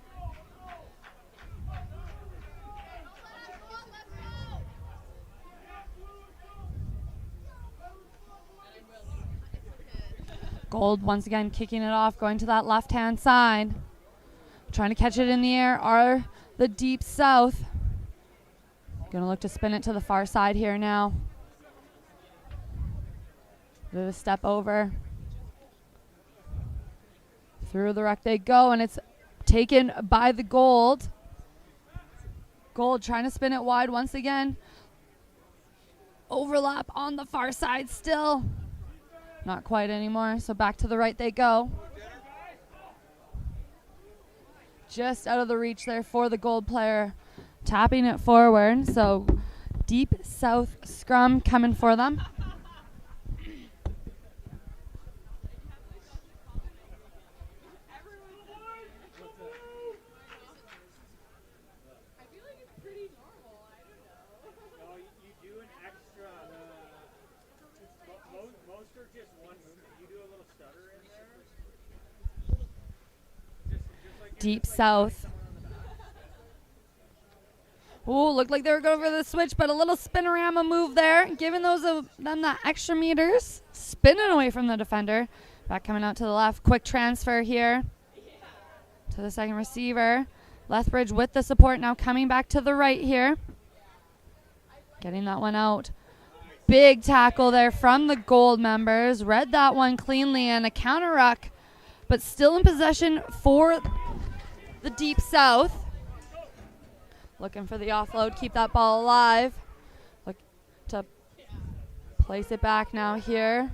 [SPEAKER 6] Gold once again kicking it off, going to that left-hand side. Trying to catch it in the air are the Deep South. Gonna look to spin it to the far side here now. Bit of a step over. Through the ruck they go, and it's taken by the Gold. Gold trying to spin it wide once again. Overlap on the far side still. Not quite anymore, so back to the right they go. Just out of the reach there for the Gold player. Tapping it forward, so Deep South scrum coming for them. Deep South. Ooh, looked like they were going for the switch, but a little spinorama move there, giving them that extra meters. Spinning away from the defender. Back coming out to the left. Quick transfer here to the second receiver. Lethbridge with the support now coming back to the right here. Getting that one out. Big tackle there from the Gold members. Read that one cleanly, and a counter ruck, but still in possession for the Deep South. Looking for the offload, keep that ball alive. Look to place it back now here.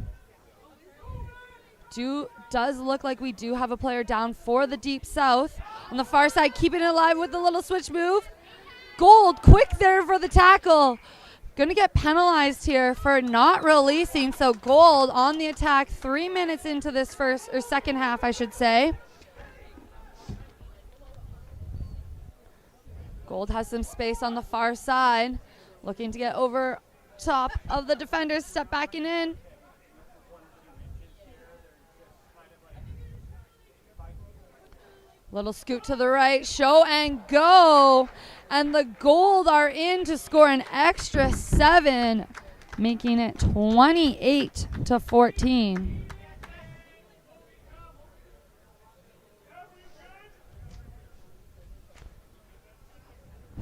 [SPEAKER 6] Does look like we do have a player down for the Deep South. On the far side, keeping it alive with the little switch move. Gold, quick there for the tackle. Going to get penalized here for not releasing. So Gold on the attack 3 minutes into this second half, I should say. Gold has some space on the far side. Looking to get over top of the defenders, step backing in. Little scoot to the right, show and go. And the Gold are in to score an extra 7, making it 28-14.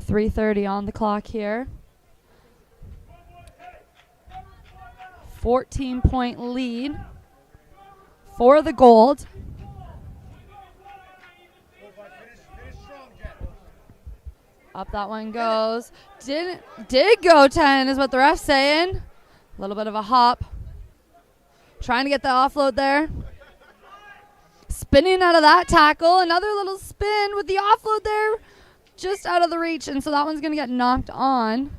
[SPEAKER 6] 3:30 on the clock here. 14-point lead for the Gold. Up that one goes. Did go 10 is what the ref's saying. A little bit of a hop. Trying to get the offload there. Spinning out of that tackle. Another little spin with the offload there. Just out of the reach, and so that one's going to get knocked on.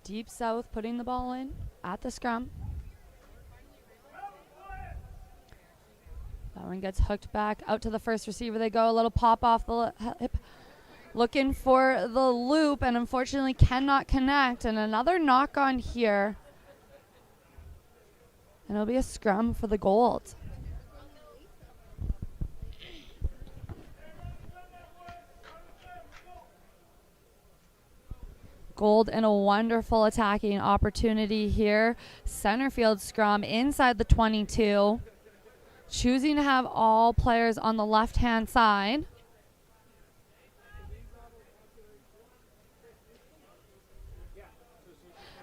[SPEAKER 6] Deep South putting the ball in at the scrum. That one gets hooked back out to the first receiver. They go, a little pop off the hip. Looking for the loop, and unfortunately cannot connect. And another knock on here. And it'll be a scrum for the Gold. Gold in a wonderful attacking opportunity here. Center field scrum inside the 22. Choosing to have all players on the left-hand side.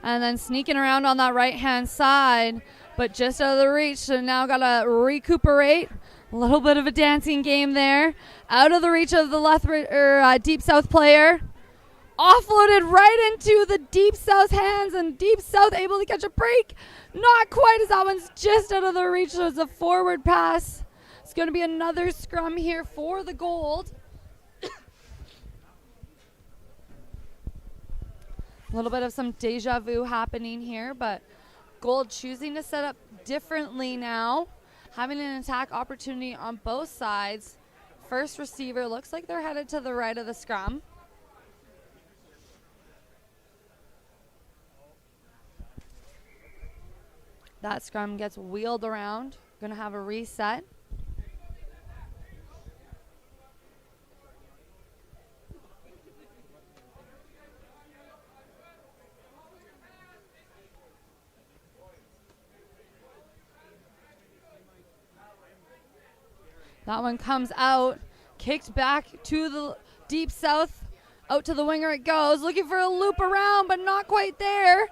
[SPEAKER 6] And then sneaking around on that right-hand side, but just out of the reach, so now got to recuperate. A little bit of a dancing game there. Out of the reach of the Deep South player. Offloaded right into the Deep South hands, and Deep South able to catch a break. Not quite, as that one's just out of the reach. There's a forward pass. It's going to be another scrum here for the Gold. A little bit of some deja vu happening here, but Gold choosing to set up differently now. Having an attack opportunity on both sides. First receiver looks like they're headed to the right of the scrum. That scrum gets wheeled around. Going to have a reset. That one comes out, kicked back to the Deep South. Out to the winger it goes, looking for a loop around, but not quite there.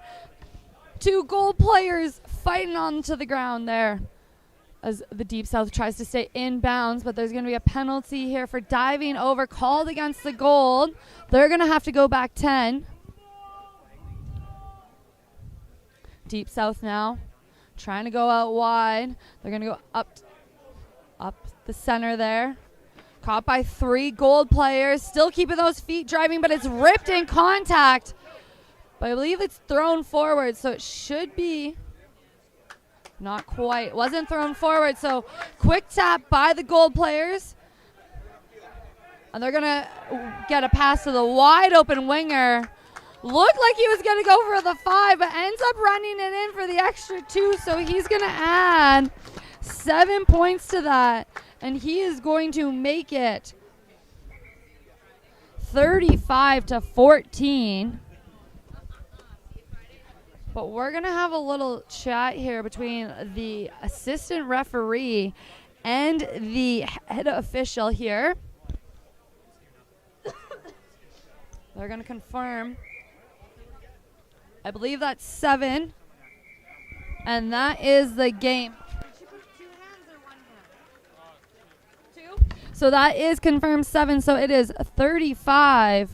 [SPEAKER 6] Two Gold players fighting onto the ground there as the Deep South tries to stay in bounds, but there's going to be a penalty here for diving over called against the Gold. They're going to have to go back 10. Deep South now trying to go out wide. They're going to go up the center there. Caught by 3 Gold players. Still keeping those feet driving, but it's ripped in contact. But I believe it's thrown forward, so it should be not quite. Wasn't thrown forward, so quick tap by the Gold players. And they're going to get a pass to the wide open winger. Looked like he was going to go for the 5, but ends up running it in for the extra 2, so he's going to add 7 points to that. And he is going to make it 35-14. But we're going to have a little chat here between the assistant referee and the head official here. They're going to confirm. I believe that's 7. And that is the game. So that is confirmed 7. So it is 35-14.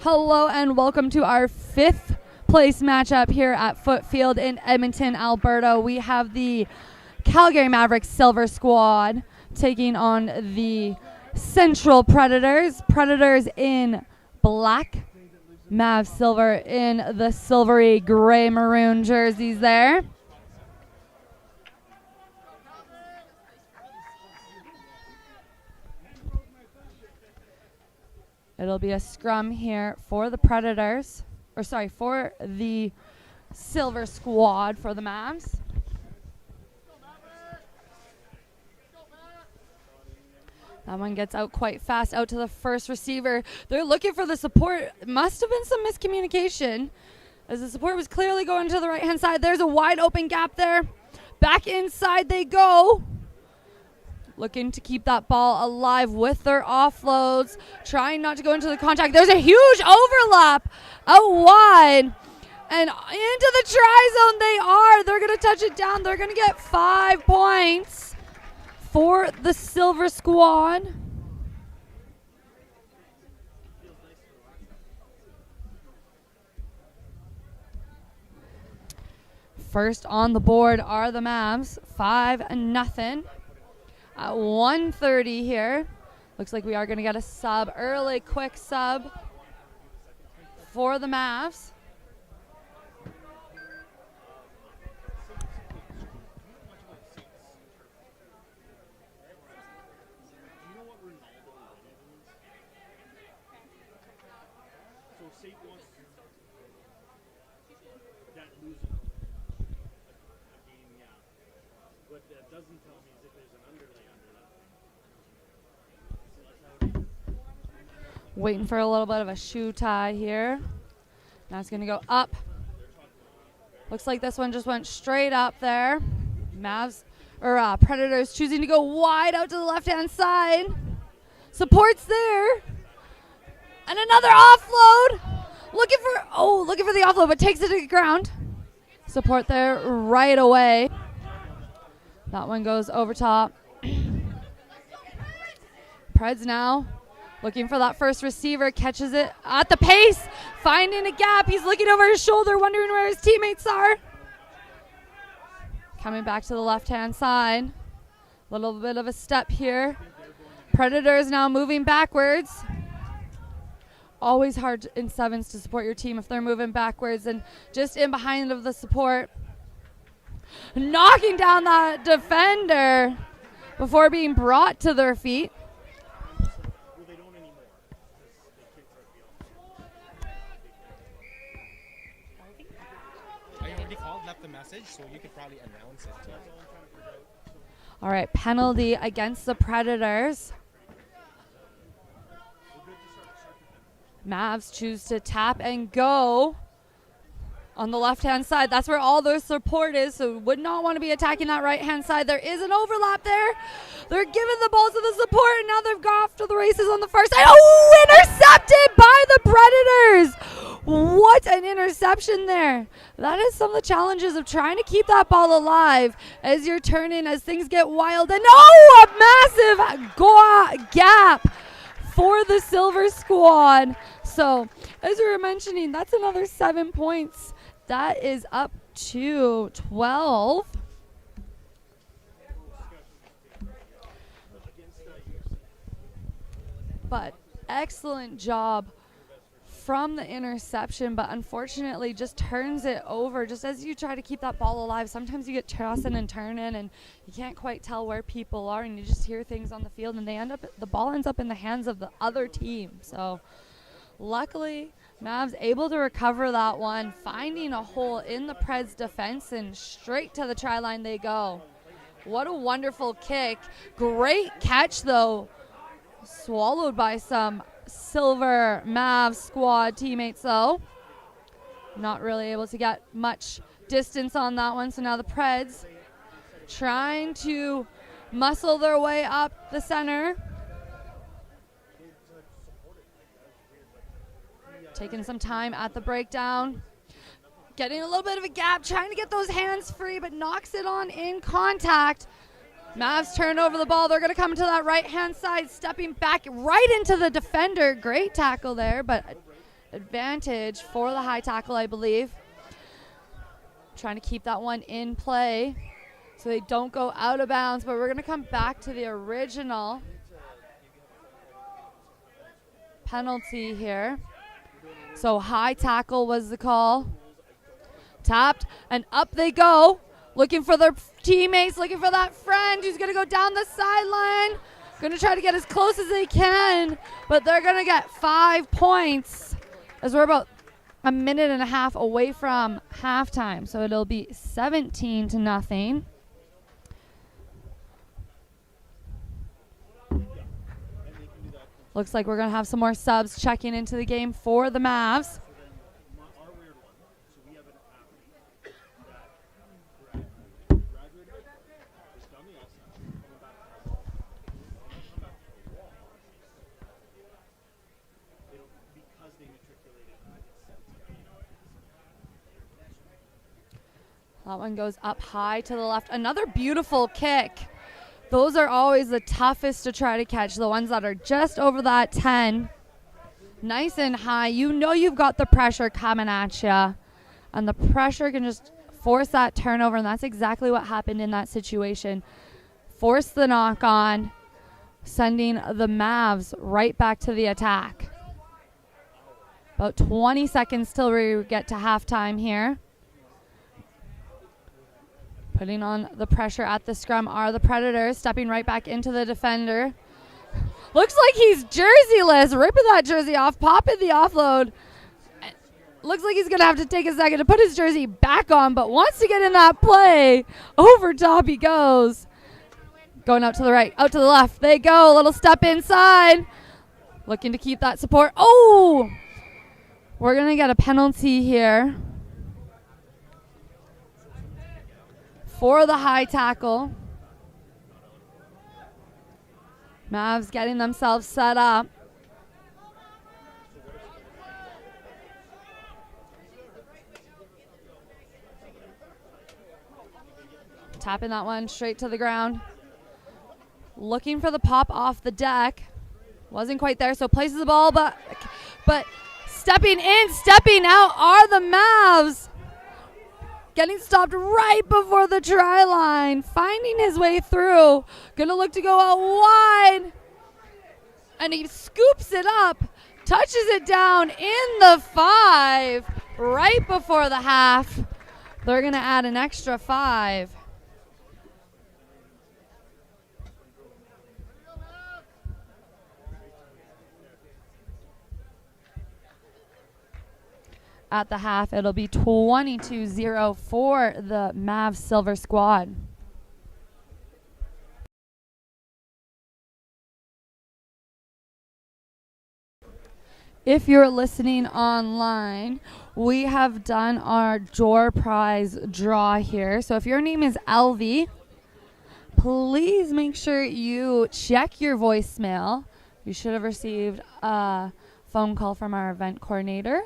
[SPEAKER 6] Hello and welcome to our 5th place matchup here at Foote Field in Edmonton, Alberta. We have the Calgary Mavericks Silver Squad taking on the Central Predators. Predators in black, Mavs silver in the silvery gray maroon jerseys there. It'll be a scrum here for the Predators, for the Silver Squad for the Mavs. That one gets out quite fast, out to the first receiver. They're looking for the support. Must have been some miscommunication, as the support was clearly going to the right-hand side. There's a wide open gap there. Back inside they go. Looking to keep that ball alive with their offloads, trying not to go into the contact. There's a huge overlap out wide, and into the try zone they are. They're going to touch it down. They're going to get 5 points for the Silver Squad. First on the board are the Mavs, 5-0. At 1:30 here. Looks like we are going to get a sub, early quick sub for the Mavs.
[SPEAKER 3] So Satan wants that losing a game, yeah. What that doesn't tell me is if there's an underlay under that.
[SPEAKER 6] Waiting for a little bit of a shoe tie here. Now it's going to go up. Looks like this one just went straight up there. Predators choosing to go wide out to the left-hand side. Support's there. And another offload. Looking for the offload, but takes it to the ground. Support there right away. That one goes over top. Preds now looking for that first receiver, catches it at the pace, finding a gap. He's looking over his shoulder, wondering where his teammates are. Coming back to the left-hand side. Little bit of a step here. Predators now moving backwards. Always hard in sevens to support your team if they're moving backwards, and just in behind of the support. Knocking down that defender before being brought to their feet.
[SPEAKER 2] I already called, left the message, so you could probably announce it too.
[SPEAKER 6] All right, penalty against the Predators. Mavs choose to tap and go on the left-hand side. That's where all their support is, so would not want to be attacking that right-hand side. There is an overlap there. They're giving the ball to the support, and now they've got off to the races on the far side. Oh, intercepted by the Predators. What an interception there. That is some of the challenges of trying to keep that ball alive as you're turning, as things get wild. And a massive gap for the Silver Squad. So, as we were mentioning, that's another 7 points. That is up to 12. But excellent job from the interception, but unfortunately just turns it over just as you try to keep that ball alive. Sometimes you get tossing and turning and you can't quite tell where people are, and you just hear things on the field, and the ball ends up in the hands of the other team. So luckily Mavs able to recover that one, finding a hole in the Preds defense, and straight to the try line they go. What a wonderful kick. Great catch though, swallowed by some Silver Mavs squad teammates though. Not really able to get much distance on that one. So now the Preds trying to muscle their way up the center. Taking some time at the breakdown. Getting a little bit of a gap, trying to get those hands free, but knocks it on in contact. Mavs turn over the ball. They're going to come to that right-hand side, stepping back right into the defender. Great tackle there, but advantage for the high tackle, I believe. Trying to keep that one in play so they don't go out of bounds, but we're going to come back to the original penalty here. So high tackle was the call. Tapped, and up they go, looking for their teammates, looking for that friend who's going to go down the sideline. Going to try to get as close as they can, but they're going to get 5 points as we're about a minute and a half away from halftime. So it'll be 17-0. Looks like we're going to have some more subs checking into the game for the Mavs. That one goes up high to the left. Another beautiful kick. Those are always the toughest to try to catch, the ones that are just over that 10. Nice and high. You know you've got the pressure coming at you, and the pressure can just force that turnover, and that's exactly what happened in that situation. Force the knock on, sending the Mavs right back to the attack. About 20 seconds till we get to halftime here. Putting on the pressure at the scrum are the Predators, stepping right back into the defender. Looks like he's jerseyless, ripping that jersey off, popping the offload. Looks like he's going to have to take a second to put his jersey back on, but wants to get in that play. Over top he goes. Going out to the right, out to the left. They go, a little step inside. Looking to keep that support. Oh! We're going to get a penalty here for the high tackle. Mavs getting themselves set up. Tapping that one straight to the ground. Looking for the pop off the deck. Wasn't quite there, so places the ball, but stepping in, stepping out are the Mavs. Getting stopped right before the try line. Finding his way through. Gonna look to go out wide. And he scoops it up. Touches it down in the 5. Right before the half. They're gonna add an extra 5. At the half, it'll be 22-0 for the Mavs Silver Squad. If you're listening online, we have done our door prize draw here. So if your name is Elvie, please make sure you check your voicemail. You should have received a phone call from our event coordinator.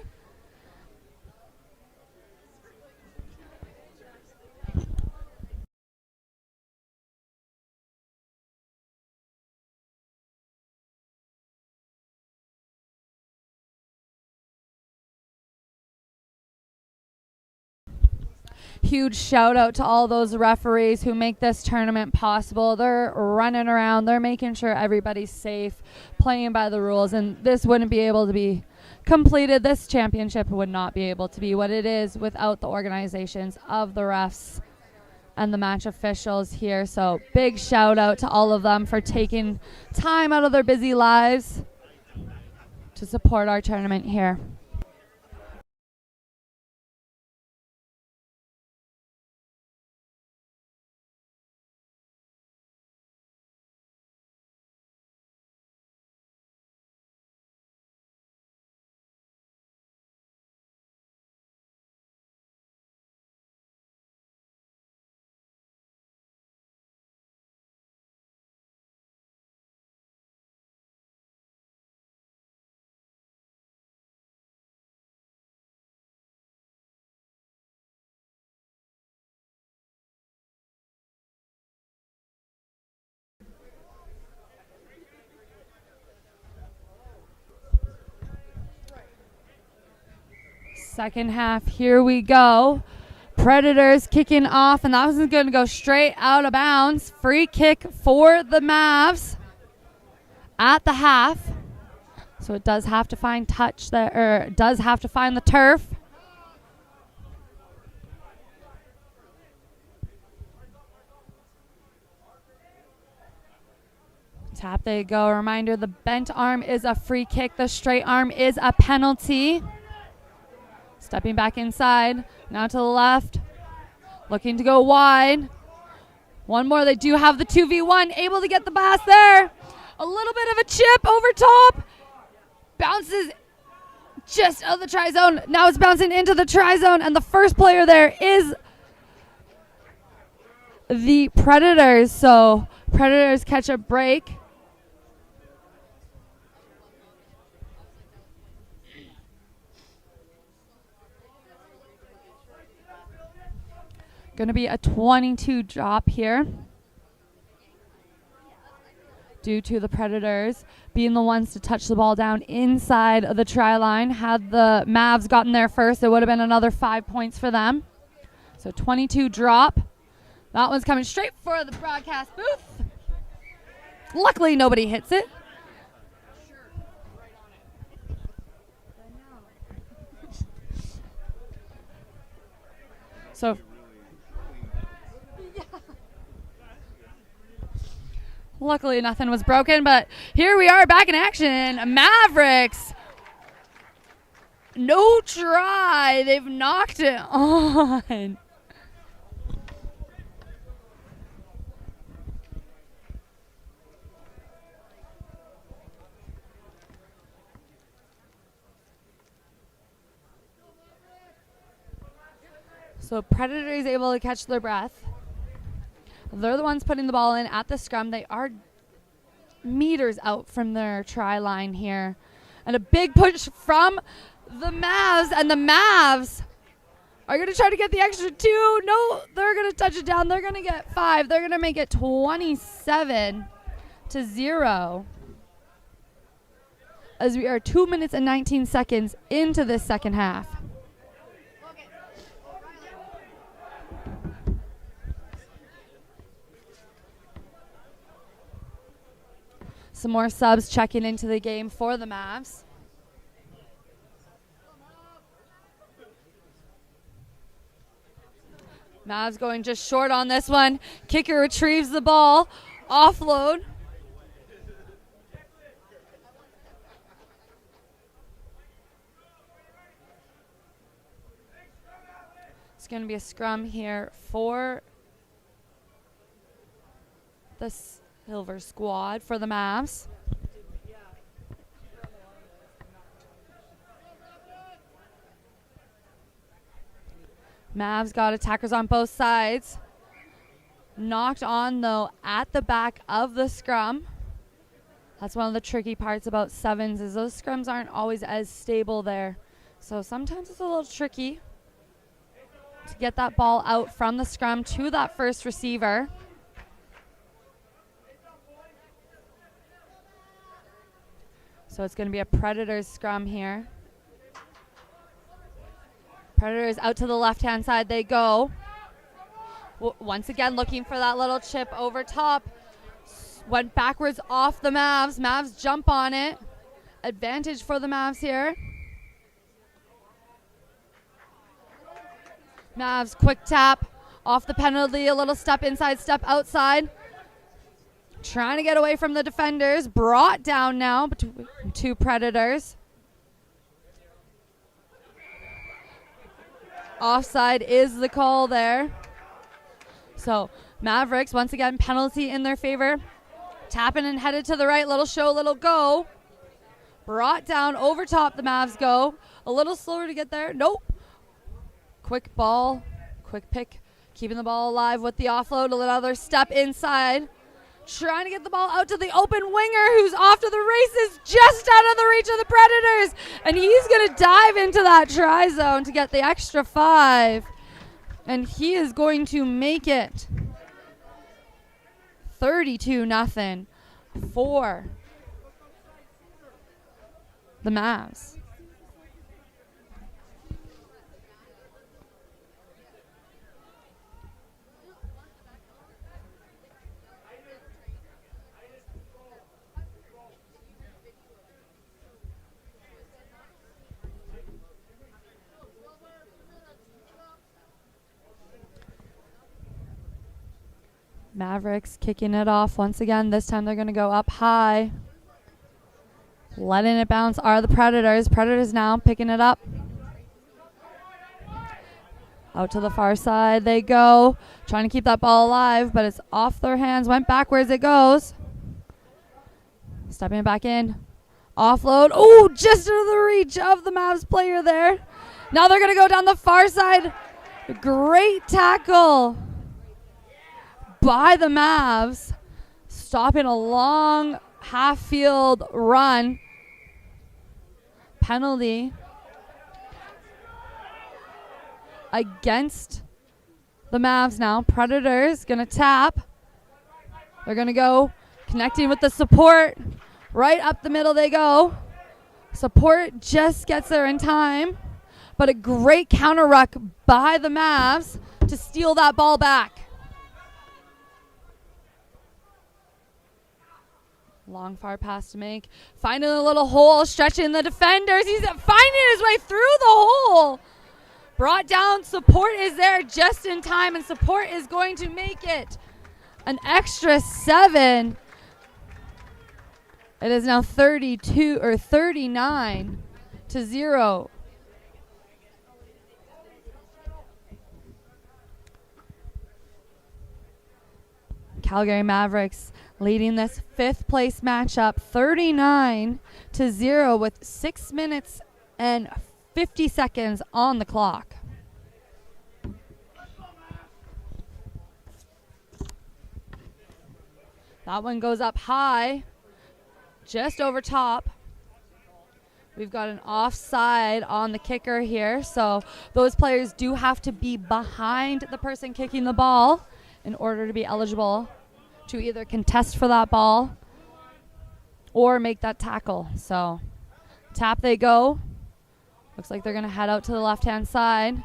[SPEAKER 6] Huge shout out to all those referees who make this tournament possible. They're running around. They're making sure everybody's safe, playing by the rules, and this wouldn't be able to be completed. This championship would not be able to be what it is without the organizations of the refs and the match officials here. So big shout out to all of them for taking time out of their busy lives to support our tournament here. Second half, here we go. Predators kicking off, and that was going to go straight out of bounds. Free kick for the Mavs at the half. So it does have to find touch there, or it does have to find the turf. Tap, they go. A reminder, the bent arm is a free kick. The straight arm is a penalty. Stepping back inside. Now to the left. Looking to go wide. One more. They do have the 2v1. Able to get the pass there. A little bit of a chip over top. Bounces just out of the try zone. Now it's bouncing into the try zone. And the first player there is the Predators. So Predators catch a break. Going to be a 22 drop here due to the Predators being the ones to touch the ball down inside of the try line. Had the Mavs gotten there first, it would have been another 5 points for them. So 22 drop. That one's coming straight for the broadcast booth. Luckily, nobody hits it. So luckily, nothing was broken, but here we are back in action. Mavericks. No try. They've knocked it on. So Predators able to catch their breath. They're the ones putting the ball in at the scrum. They are meters out from their try line here. And a big push from the Mavs. And the Mavs are going to try to get the extra 2. No, they're going to touch it down. They're going to get 5. They're going to make it 27-0. As we are 2 minutes and 19 seconds into this second half. Some more subs checking into the game for the Mavs. Mavs going just short on this one. Kicker retrieves the ball. Offload. It's going to be a scrum here for the Silver squad for the Mavs. Mavs got attackers on both sides. Knocked on, though, at the back of the scrum. That's one of the tricky parts about sevens is those scrums aren't always as stable there. So sometimes it's a little tricky to get that ball out from the scrum to that first receiver. So it's going to be a Predators scrum here. Predators out to the left-hand side they go. Once again looking for that little chip over top. Went backwards off the Mavs. Mavs jump on it. Advantage for the Mavs here. Mavs quick tap off the penalty. A little step inside, step outside. Trying to get away from the defenders. Brought down now between two Predators. Offside is the call there. So Mavericks, once again, penalty in their favor. Tapping and headed to the right. Little show, little go. Brought down over top the Mavs go. A little slower to get there. Nope. Quick ball. Quick pick. Keeping the ball alive with the offload. Another step inside. Trying to get the ball out to the open winger who's off to the races, just out of the reach of the Predators. And he's going to dive into that try zone to get the extra 5. And he is going to make it 32-0 for the Mavs. Mavericks kicking it off once again. This time they're going to go up high. Letting it bounce are the Predators. Predators now picking it up. Out to the far side they go. Trying to keep that ball alive, but it's off their hands. Went backwards, it goes. Stepping back in. Offload. Oh, just out of the reach of the Mavs player there. Now they're going to go down the far side. Great tackle by the Mavs. Stopping a long half-field run. Penalty against the Mavs now. Predators going to tap. They're going to go connecting with the support. Right up the middle they go. Support just gets there in time. But a great counter ruck by the Mavs to steal that ball back. Long far pass to make. Finding a little hole, stretching the defenders. He's finding his way through the hole. Brought down. Support is there just in time, and support is going to make it an extra 7. It is now 39-0. Calgary Mavericks leading this 5th place matchup 39-0 with 6 minutes and 50 seconds on the clock. That one goes up high, just over top. We've got an offside on the kicker here, so those players do have to be behind the person kicking the ball in order to be eligible to either contest for that ball or make that tackle. So tap they go. Looks like they're going to head out to the left-hand side.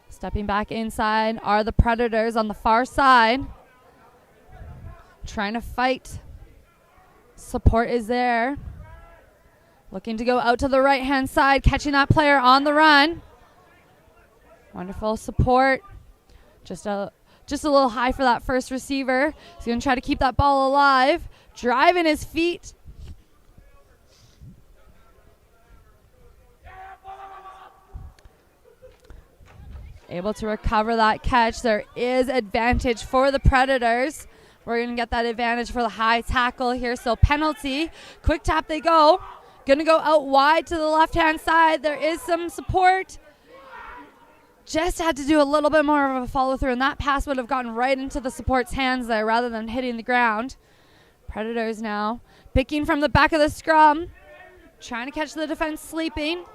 [SPEAKER 6] Stepping back inside are the Predators on the far side. Trying to fight. Support is there. Looking to go out to the right-hand side, catching that player on the run. Wonderful support. Just a little high for that first receiver. He's going to try to keep that ball alive. Driving his feet. Able to recover that catch. There is advantage for the Predators. We're going to get that advantage for the high tackle here. So penalty. Quick tap they go. Going to go out wide to the left-hand side. There is some support. Just had to do a little bit more of a follow-through, and that pass would have gotten right into the support's hands there rather than hitting the ground. Predators now picking from the back of the scrum. Trying to catch the defense sleeping.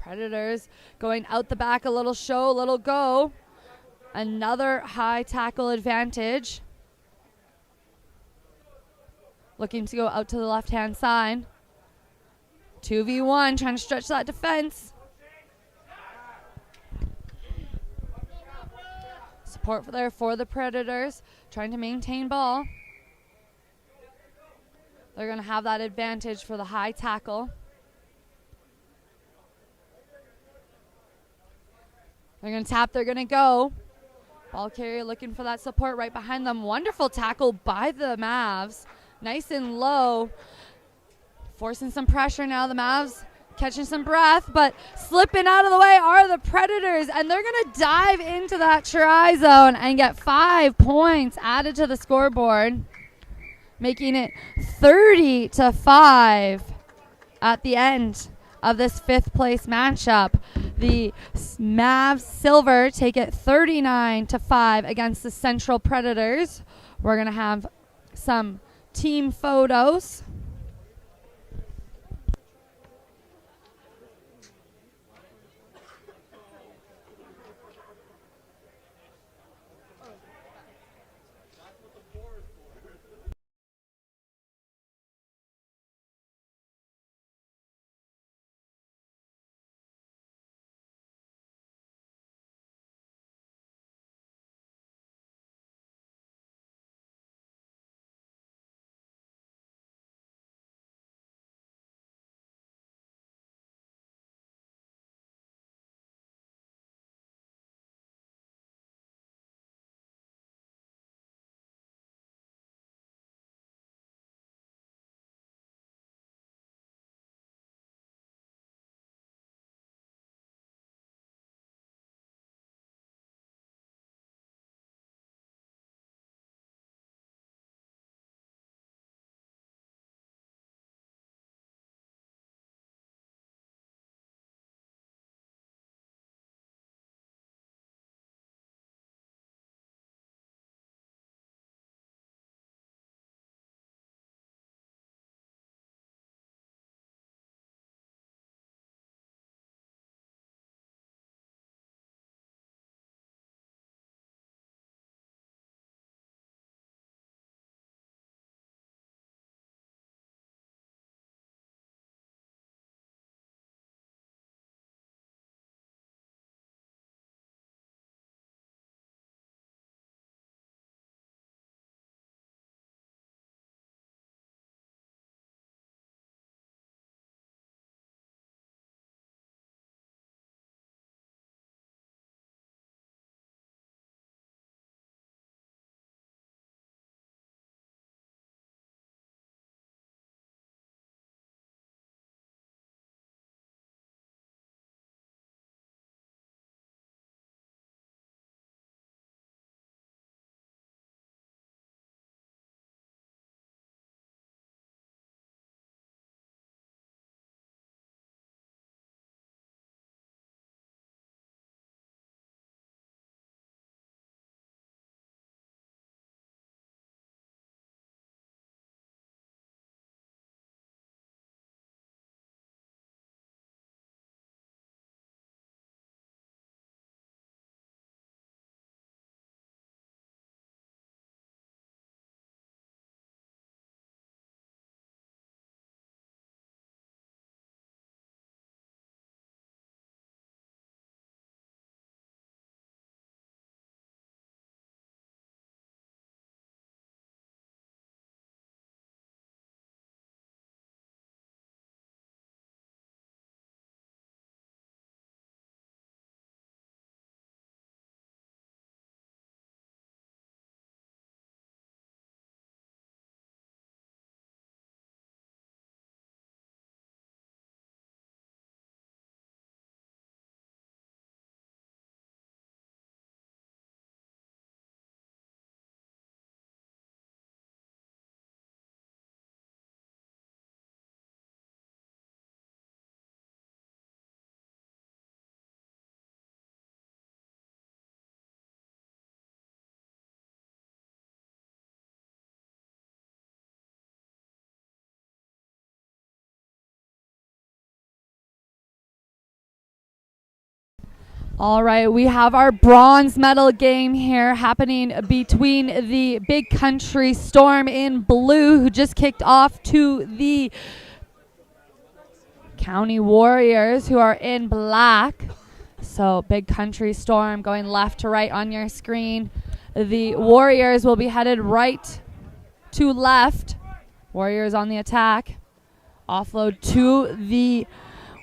[SPEAKER 6] Predators going out the back, a little show, a little go. Another high tackle advantage. Looking to go out to the left-hand side. 2v1, trying to stretch that defense. Support there for the Predators, trying to maintain ball. They're going to have that advantage for the high tackle. They're going to tap, they're going to go. Ball carrier looking for that support right behind them. Wonderful tackle by the Mavs. Nice and low. Forcing some pressure now. The Mavs catching some breath, but slipping out of the way are the Predators, and they're going to dive into that try zone and get 5 points added to the scoreboard, making it 30-5 at the end of this 5th place matchup. The Mavs Silver take it 39-5 against the Central Predators. We're going to have some team photos. All right, we have our bronze medal game here happening between the Big Country Storm in blue, who just kicked off, to the County Warriors, who are in black. So Big Country Storm going left to right on your screen. The Warriors will be headed right to left. Warriors on the attack. Offload to the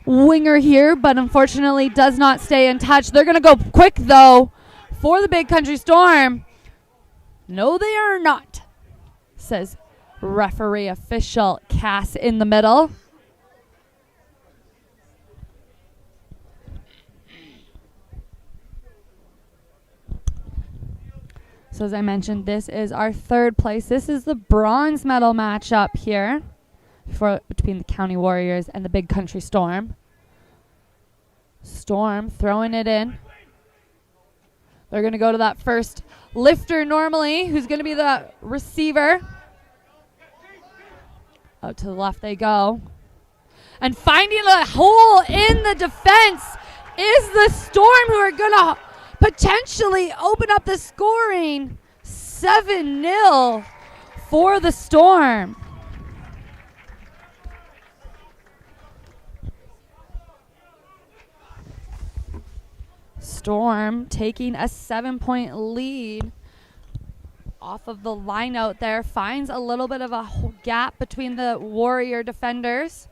[SPEAKER 6] winger here, but unfortunately does not stay in touch. They're going to go quick, though, for the Big Country Storm. No, they are not, says referee official Cass in the middle. So as I mentioned, this is our third place. This is the bronze medal matchup here between the County Warriors and the Big Country Storm. Storm throwing it in. They're going to go to that first lifter normally, who's going to be the receiver. Out to the left they go. And finding a hole in the defense is the Storm, who are going to potentially open up the scoring. 7-0 for the Storm. Storm taking a 7-point lead off of the line out there. Finds a little bit of a gap between the Warrior defenders.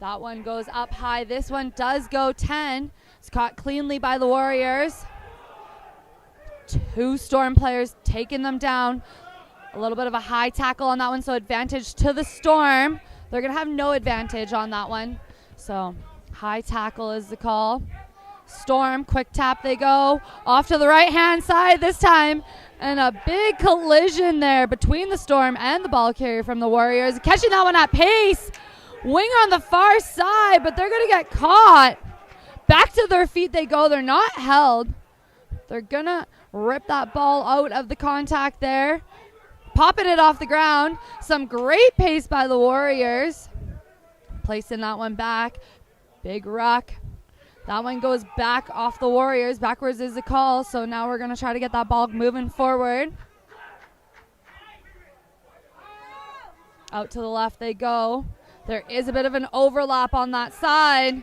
[SPEAKER 6] That one goes up high. This one does go 10. It's caught cleanly by the Warriors. 2 Storm players taking them down. A little bit of a high tackle on that one, so advantage to the Storm. They're going to have no advantage on that one. So high tackle is the call. Storm, quick tap they go. Off to the right-hand side this time. And a big collision there between the Storm and the ball carrier from the Warriors. Catching that one at pace. Winger on the far side, but they're going to get caught. Back to their feet they go. They're not held. They're going to rip that ball out of the contact there. Popping it off the ground. Some great pace by the Warriors. Placing that one back. Big ruck. That one goes back off the Warriors. Backwards is the call. So now we're going to try to get that ball moving forward. Out to the left they go. There is a bit of an overlap on that side.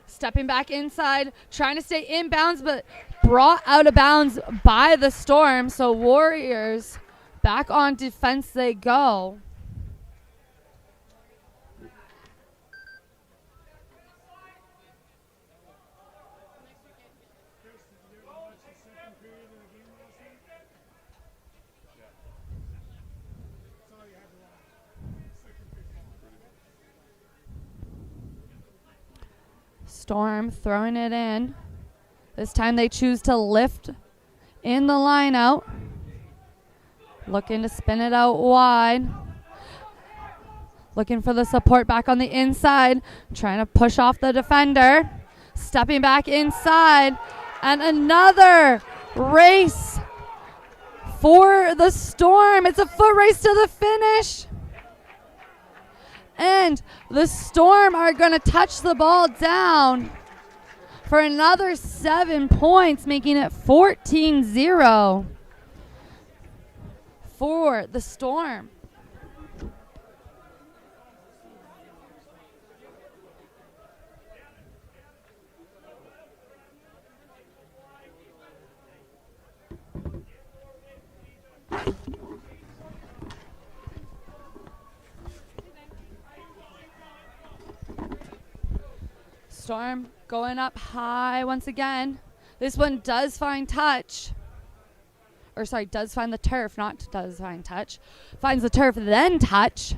[SPEAKER 6] Stepping back inside. Trying to stay inbounds, but brought out of bounds by the Storm. So Warriors back on defense they go. Storm throwing it in. This time they choose to lift in the line out. Looking to spin it out wide. Looking for the support back on the inside. Trying to push off the defender. Stepping back inside. And another race for the Storm. It's a foot race to the finish. And the Storm are going to touch the ball down for another 7 points, making it 14-0 for the Storm. Storm going up high once again. This one does find touch. Or sorry, does find the turf, not does find touch. Finds the turf, then touch.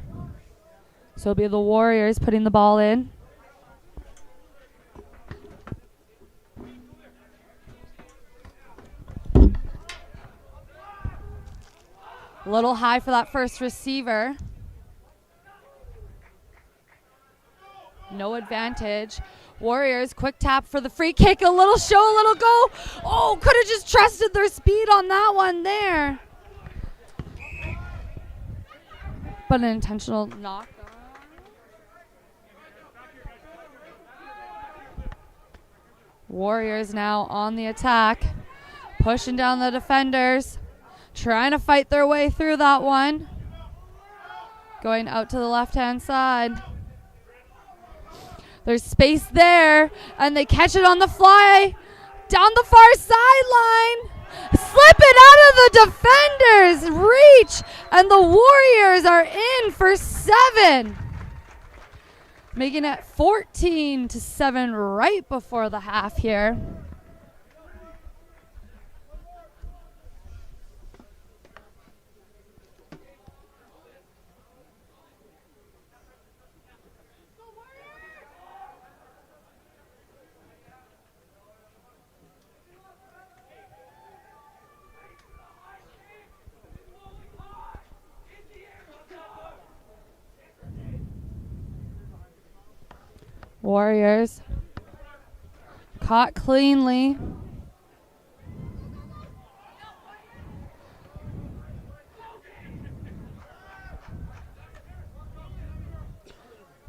[SPEAKER 6] So it'll be the Warriors putting the ball in. A little high for that first receiver. No advantage. Warriors, quick tap for the free kick. A little show, a little go. Oh, could have just trusted their speed on that one there. but an intentional knock. Warriors now on the attack, pushing down the defenders, trying to fight their way through that one. Going out to the left-hand side. There's space there, and they catch it on the fly down the far sideline. Slip it out of the defenders' reach, and the Warriors are in for 7. Making it 14-7 right before the half here. Warriors caught cleanly.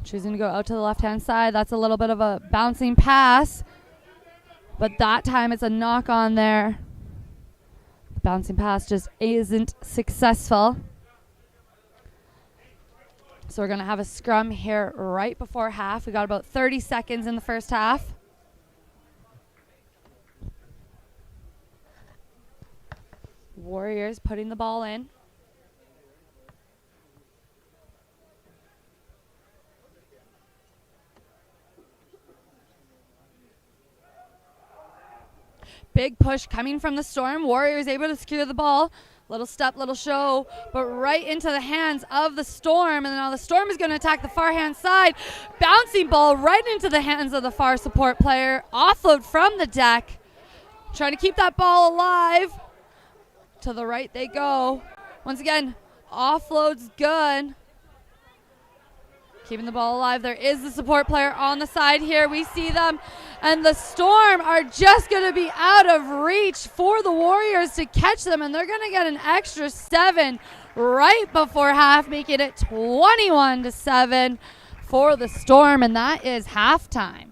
[SPEAKER 6] Choosing to go out to the left-hand side. That's a little bit of a bouncing pass, but that time it's a knock on there. The bouncing pass just isn't successful. So we're going to have a scrum here right before half. We got about 30 seconds in the first half. Warriors putting the ball in. Big push coming from the Storm. Warriors able to secure the ball. Little step, little show, but right into the hands of the Storm. And now the Storm is going to attack the far hand side. Bouncing ball right into the hands of the far support player. Offload from the deck. Trying to keep that ball alive. To the right they go. Once again, offload's good. Keeping the ball alive. There is the support player on the side here. We see them. And the Storm are just going to be out of reach for the Warriors to catch them. And they're going to get an extra 7 right before half, making it 21-7 for the Storm. And that is halftime.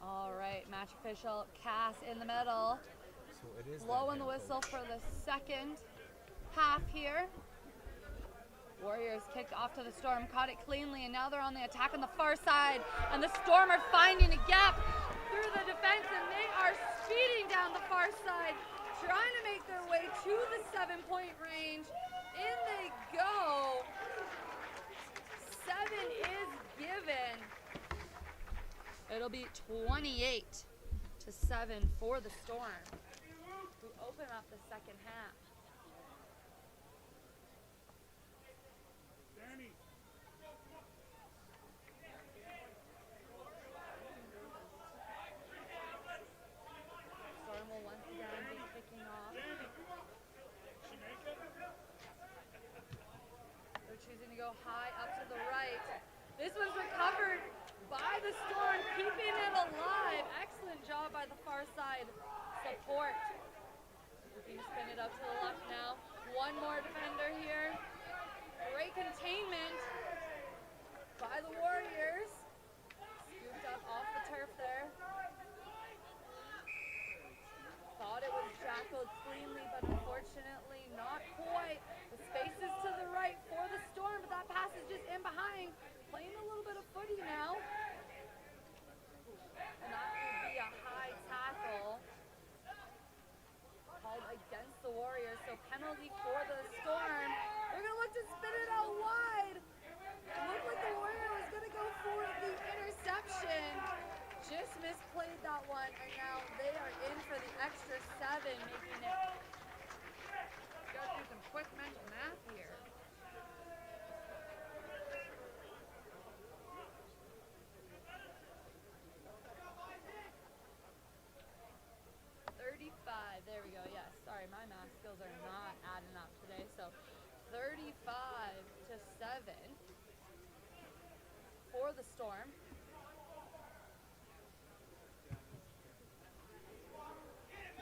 [SPEAKER 6] All right, match official Cass in the middle.
[SPEAKER 2] So it is
[SPEAKER 6] blowing the whistle for the second half here. Warriors kicked off to the Storm, caught it cleanly, and now they're on the attack on the far side. And the Storm are finding a gap through the defense, and they are speeding down the far side, trying to make their way to the 7-point range. In they go. 7 is given. It'll be 28-7 for the Storm. who open up the second half. Storm will once again be kicking off. They're choosing to go high up to the right. This one's recovered by the Storm, keeping it alive. Excellent job by the far side support. Looking to spin it up to the left now. One more defender here. Great containment by the Warriors. Scooped up off the turf there. Thought it was tackled cleanly, but unfortunately not quite. The space is to the right for the Storm, but that pass is just in behind. Playing a little bit of footy now. And that would be a high tackle called against the Warriors. So penalty for the Storm. They're going to look to spin it out wide. Looked like the Warrior was going to go for the interception. Just misplayed that one, and now they are in for the extra 7, making it. Gotta do some quick mental math here. 35. There we go. Yes. Sorry, my math skills are not adding up today. So 35-7 for the Storm.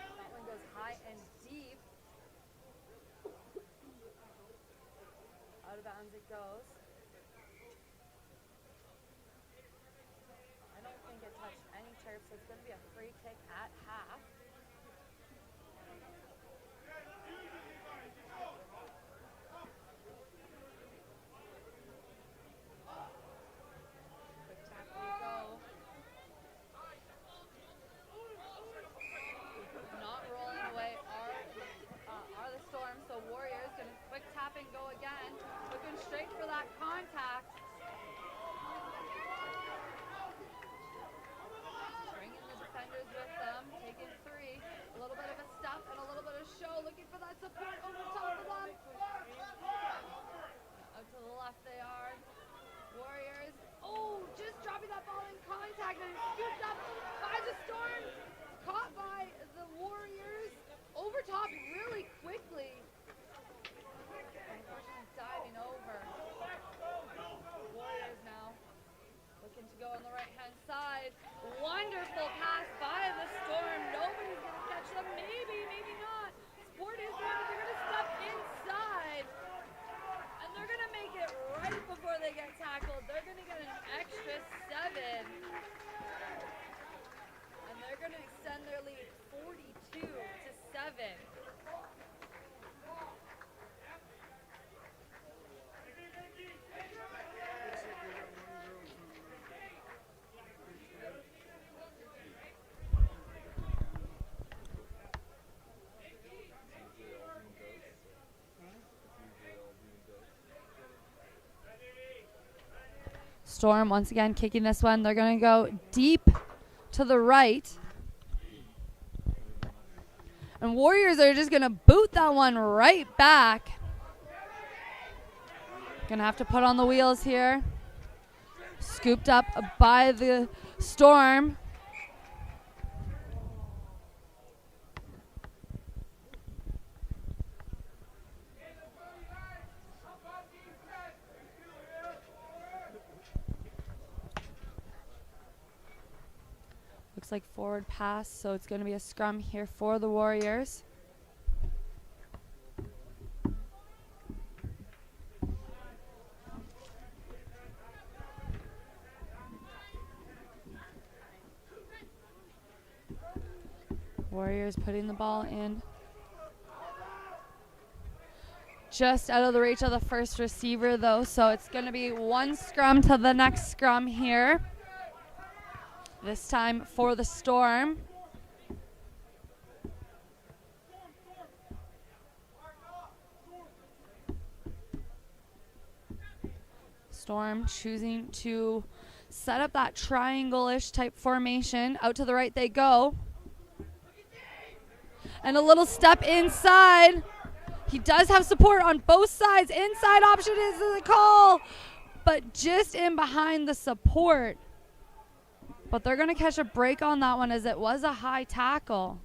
[SPEAKER 6] That one goes high and deep. Out of bounds it goes. I don't think it touched any turf, so it's going to be a free kick at half. Quick tackle we go. Not rolling away are the Storm, so Warriors going to quick tap and go again. Looking straight for that contact. Bringing the defenders with them, taking 3. A little bit of a step and a little bit of show, looking for that support over top of them. Out to the left they are. Warriors, just dropping that ball in contact and scooped up by the Storm. Caught by the Warriors. Over top really quickly. Unfortunately diving over. Warriors now looking to go on the right-hand side. Wonderful pass by the Storm. Nobody's going to catch them. Maybe, maybe not. Sport is there, but they're going to step inside. And they're going to make it right before they get tackled. They're going to get an extra 7. And they're going to extend their lead 42-7. Storm once again kicking this one. They're going to go deep to the right. And Warriors are just going to boot that one right back. Going to have to put on the wheels here. Scooped up by the Storm. Looks like forward pass, so it's going to be a scrum here for the Warriors. Warriors putting the ball in. Just out of the reach of the first receiver, though, so it's going to be one scrum to the next scrum here. This time for the Storm. Storm choosing to set up that triangle-ish type formation. Out to the right they go. And a little step inside. He does have support on both sides. Inside option is the call, but just in behind the support. But they're going to catch a break on that one as it was a high tackle.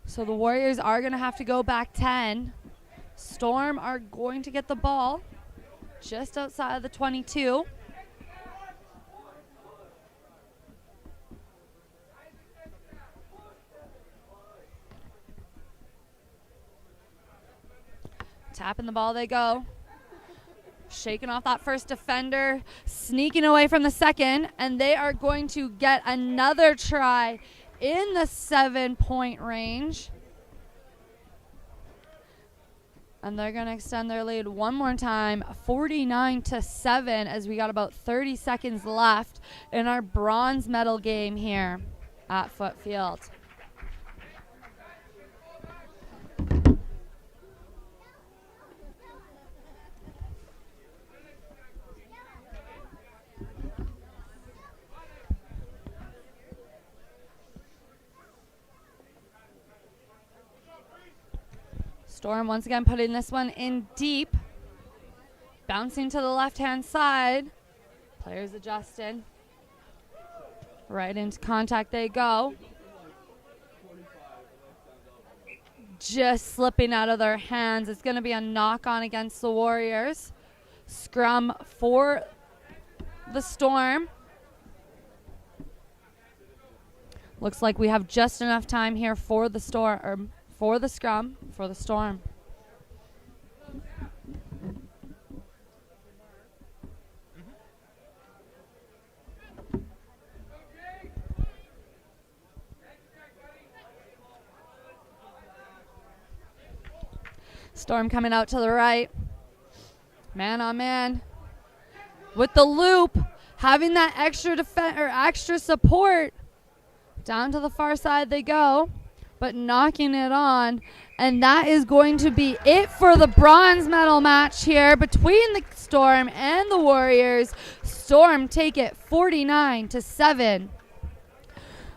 [SPEAKER 6] So the Warriors are going to have to go back 10. Storm are going to get the ball just outside of the 22. Tapping the ball they go. Shaking off that first defender, sneaking away from the second, and they are going to get another try in the 7-point range. And they're going to extend their lead one more time, 49-7, as we got about 30 seconds left in our bronze medal game here at Foote Field. Storm once again putting this one in deep. Bouncing to the left-hand side. Players adjusted. Right into contact they go. Just slipping out of their hands. It's going to be a knock-on against the Warriors. Scrum for the Storm. Looks like we have just enough time here for the Storm, for the scrum, for the Storm. Storm coming out to the right. Man on man. With the loop, having that extra support. Down to the far side they go, but knocking it on. And that is going to be it for the bronze medal match here between the Storm and the Warriors. Storm take it 49-7.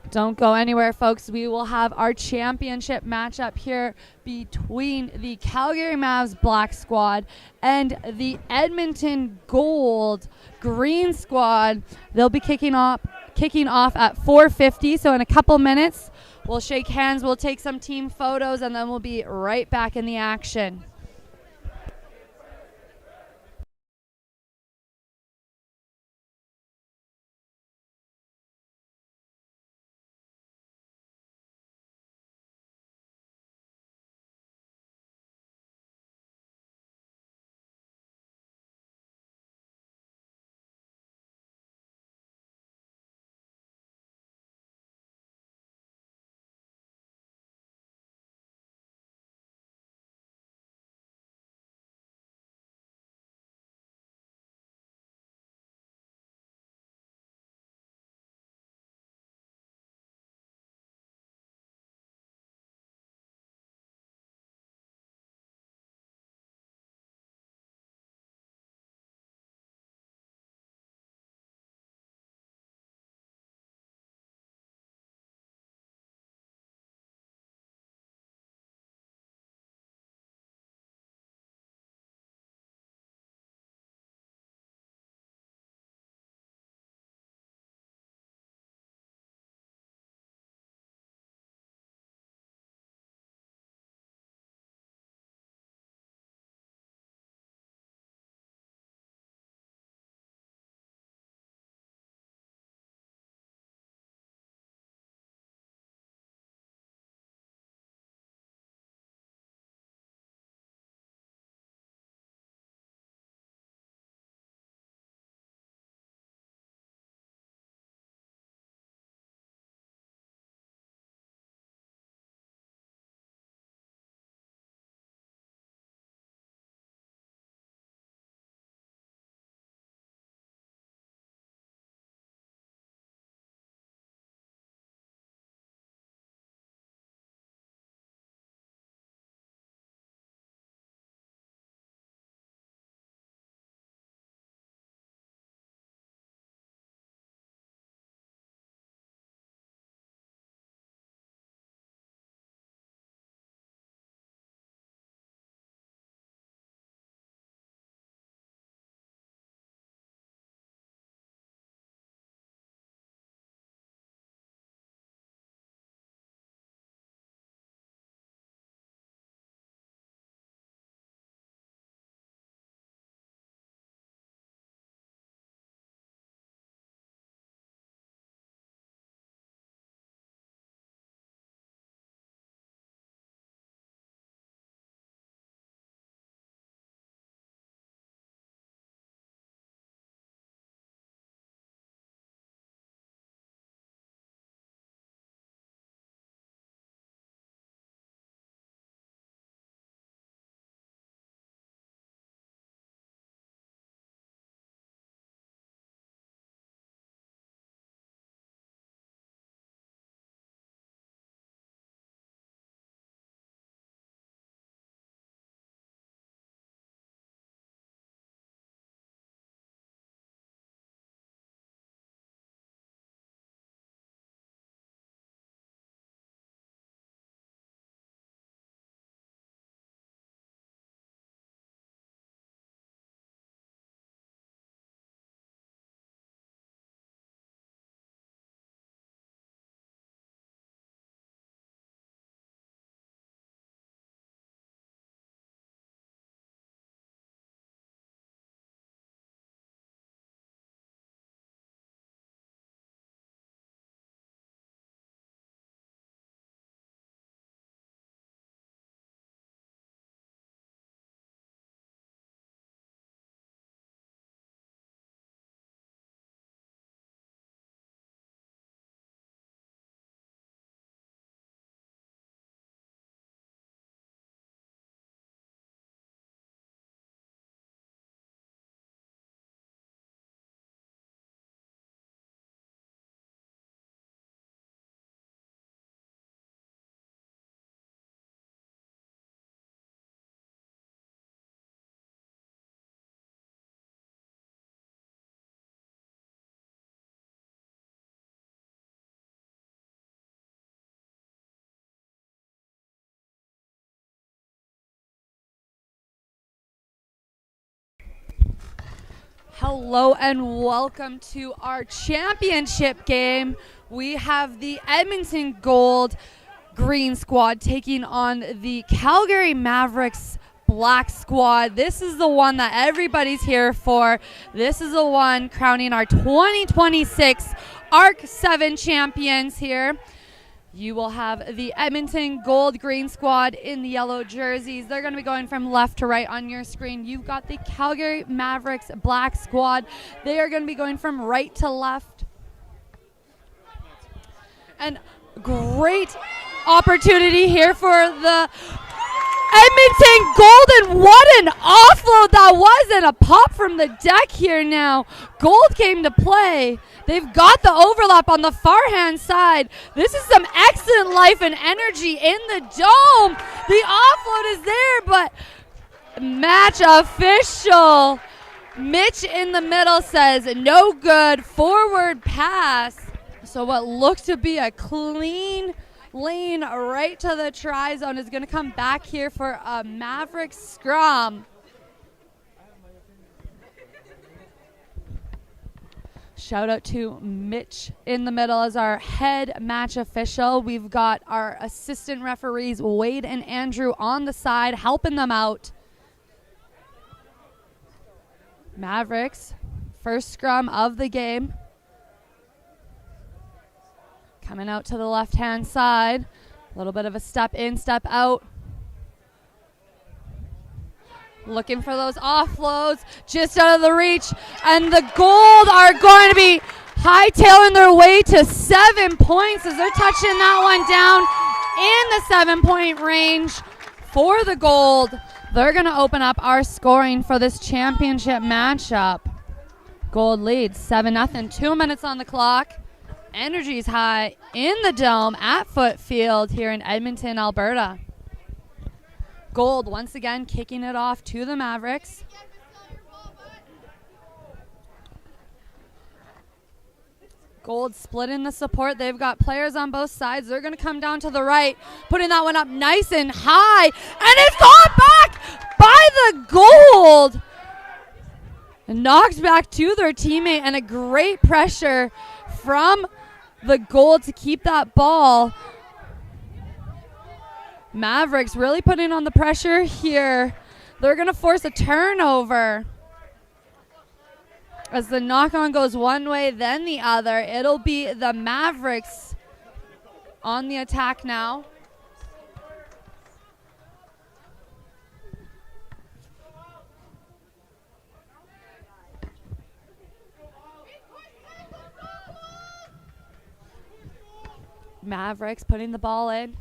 [SPEAKER 6] Don't go anywhere, folks. We will have our championship matchup here between the Calgary Mavs Black Squad and the Edmonton Gold Green Squad. They'll be kicking off at 4:50, so in a couple minutes we'll shake hands, we'll take some team photos, and then we'll be right back in the action. Hello and welcome to our championship game. We have the Edmonton Gold Green Squad taking on the Calgary Mavericks Black Squad. This is the one that everybody's here for. This is the one crowning our 2026 ARC 7 champions here. You will have the Edmonton Gold Green Squad in the yellow jerseys. They're going to be going from left to right on your screen. You've got the Calgary Mavericks Black Squad. They are going to be going from right to left. And great opportunity here for the Edmonton Gold, and what an offload that was, and a pop from the deck here now. Gold came to play. They've got the overlap on the far hand side. This is some excellent life and energy in the dome. The offload is there, but match official. Mitch in the middle says no good, forward pass. So what looks to be a clean lane right to the try zone is going to come back here for a Mavericks scrum. Shout out to Mitch in the middle as our head match official. We've got our assistant referees, Wade and Andrew, on the side helping them out. Mavericks, first scrum of the game. Coming out to the left-hand side. A little bit of a step in, step out. Looking for those offloads, just out of the reach. And the Gold are going to be hightailing their way to 7 points as they're touching that one down in the 7-point range for the Gold. They're going to open up our scoring for this championship matchup. Gold leads 7-0, 2 minutes on the clock. Energy's high in the dome at Foote Field here in Edmonton, Alberta. Gold once again kicking it off to the Mavericks. Gold splitting the support. They've got players on both sides. They're going to come down to the right, putting that one up nice and high. And it's gone back by the Gold. Knocked back to their teammate, and a great pressure from the Gold to keep that ball. Mavericks really putting on the pressure here. They're going to force a turnover. As the knock-on goes one way, then the other. It'll be the Mavericks on the attack now. Mavericks putting the ball in.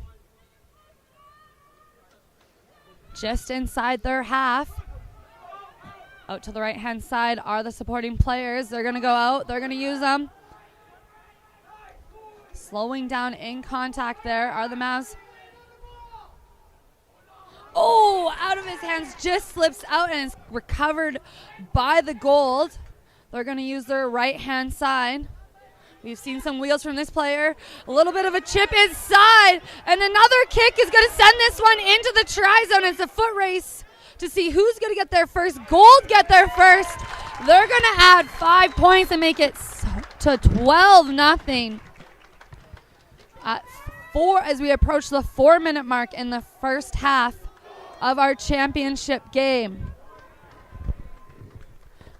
[SPEAKER 6] Just inside their half. Out to the right-hand side are the supporting players. They're going to go out. They're going to use them. Slowing down in contact there are the Mavs. Oh, out of his hands, just slips out and is recovered by the Gold. They're going to use their right-hand side. We've seen some wheels from this player. A little bit of a chip inside. And another kick is going to send this one into the try zone. It's a foot race to see who's going to get there first. Gold get there first. They're going to add 5 points and make it to 12-0. At 4 as we approach the 4-minute mark in the first half of our championship game.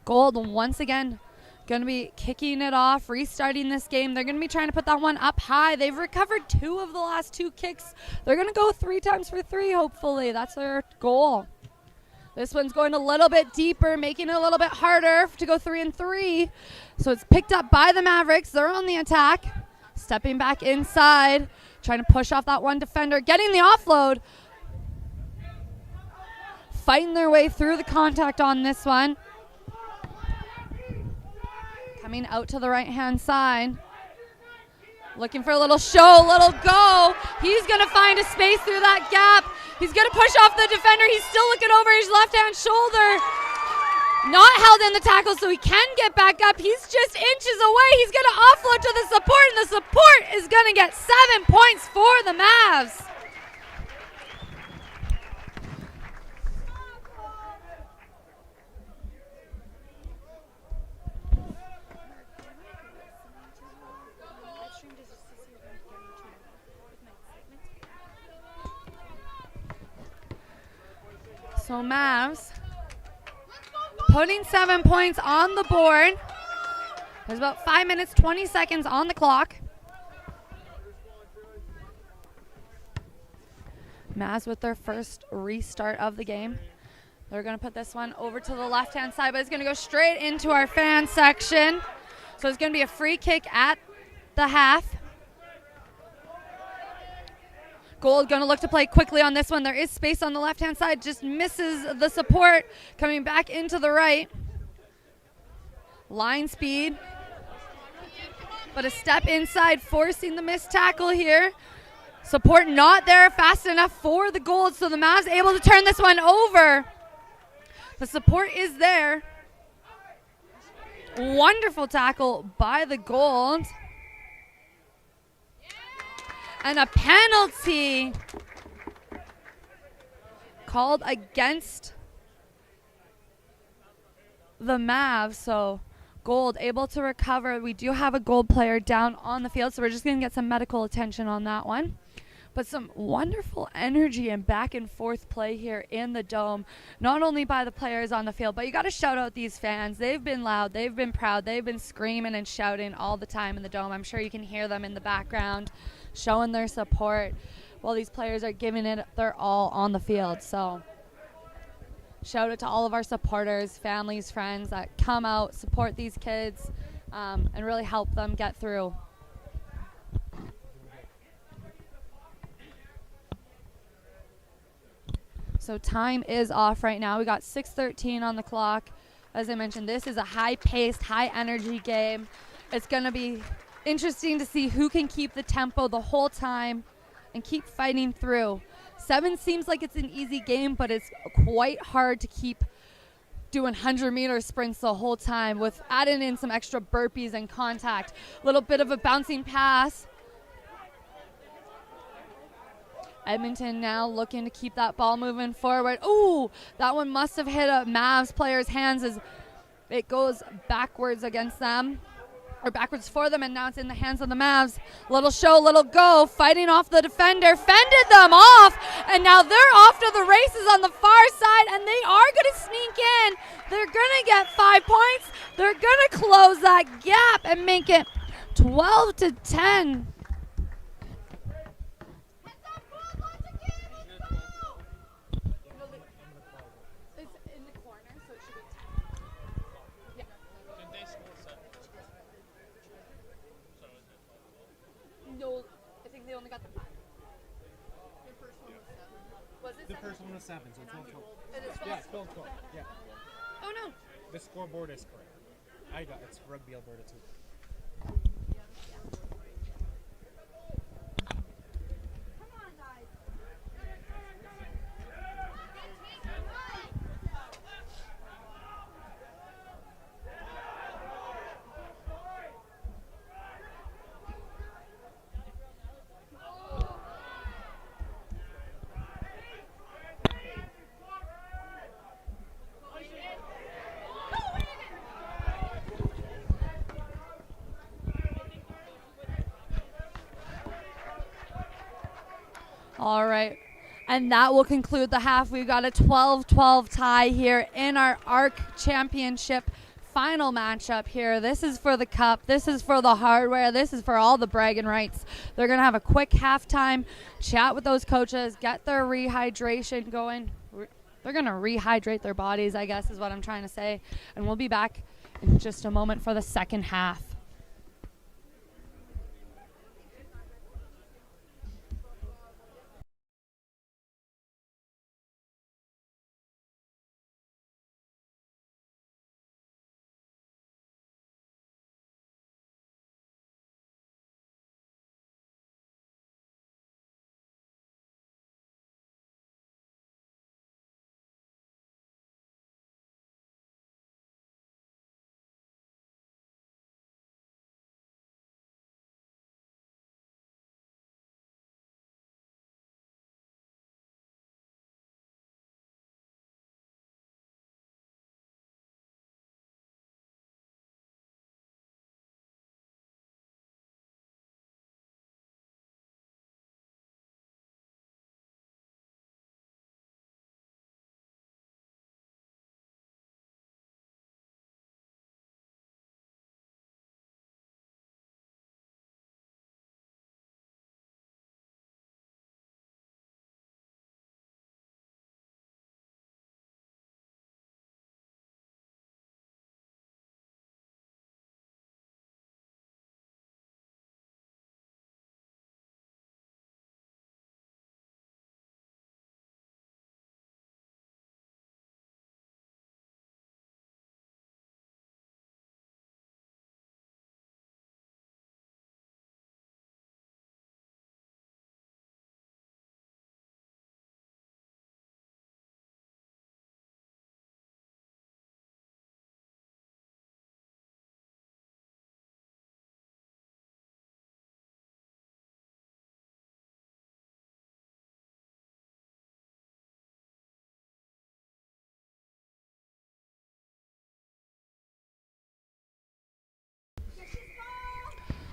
[SPEAKER 6] Gold once again going to be kicking it off, restarting this game. They're going to be trying to put that one up high. They've recovered 2 of the last 2 kicks. They're going to go 3 times for 3, hopefully. That's their goal. This one's going a little bit deeper, making it a little bit harder to go 3 and 3. So it's picked up by the Mavericks. They're on the attack. Stepping back inside, trying to push off that one defender, getting the offload. Fighting their way through the contact on this one. Coming out to the right-hand side. Looking for a little show, a little go. He's going to find a space through that gap. He's going to push off the defender. He's still looking over his left-hand shoulder. Not held in the tackle, so he can get back up. He's just inches away. He's going to offload to the support, and the support is going to get 7 points for the Mavs. So Mavs putting 7 points on the board. There's about 5 minutes, 20 seconds on the clock. Mavs with their first restart of the game. They're going to put this one over to the left-hand side, but it's going to go straight into our fan section. So it's going to be a free kick at the half. Gold going to look to play quickly on this one. There is space on the left-hand side, just misses the support, coming back into the right. Line speed, but a step inside, forcing the missed tackle here. Support not there fast enough for the Gold, so the Mavs able to turn this one over. The support is there. Wonderful tackle by the Gold. And a penalty called against the Mavs. So Gold able to recover. We do have a Gold player down on the field, so we're just going to get some medical attention on that one. But some wonderful energy and back and forth play here in the Dome, not only by the players on the field, but you got to shout out these fans. They've been loud, they've been proud, they've been screaming and shouting all the time in the Dome. I'm sure you can hear them in the background, showing their support while these players are giving it their all on the field. So shout out to all of our supporters, families, friends that come out, support these kids, and really help them get through. So time is off right now. We got 6:13 on the clock. As I mentioned, this is a high-paced, high-energy game. It's going to be interesting to see who can keep the tempo the whole time and keep fighting through. 7 seems like it's an easy game, but it's quite hard to keep doing 100-meter sprints the whole time with adding in some extra burpees and contact. A little bit of a bouncing pass. Edmonton now looking to keep that ball moving forward. Ooh, that one must have hit a Mavs player's hands as it goes backwards against them, or backwards for them, and now it's in the hands of the Mavs. Little show, little go, fighting off the defender, fended them off, and now they're off to the races on the far side, and they are going to sneak in. They're going to get 5 points. They're going to close that gap and make it 12-10. No, I think they only got the 5. The first one was 7. Was it 7?
[SPEAKER 2] The first one was 7, so it's 12.
[SPEAKER 6] It is 12?
[SPEAKER 2] Yeah, 12. Yeah.
[SPEAKER 6] Oh, no.
[SPEAKER 2] The scoreboard is correct. It's Rugby Alberta too.
[SPEAKER 6] All right. And that will conclude the half. We've got a 12-12 tie here in our ARC Championship final matchup here. This is for the cup. This is for the hardware. This is for all the bragging rights. They're going to have a quick halftime chat with those coaches, get their rehydration going. They're going to rehydrate their bodies, I guess is what I'm trying to say. And we'll be back in just a moment for the second half.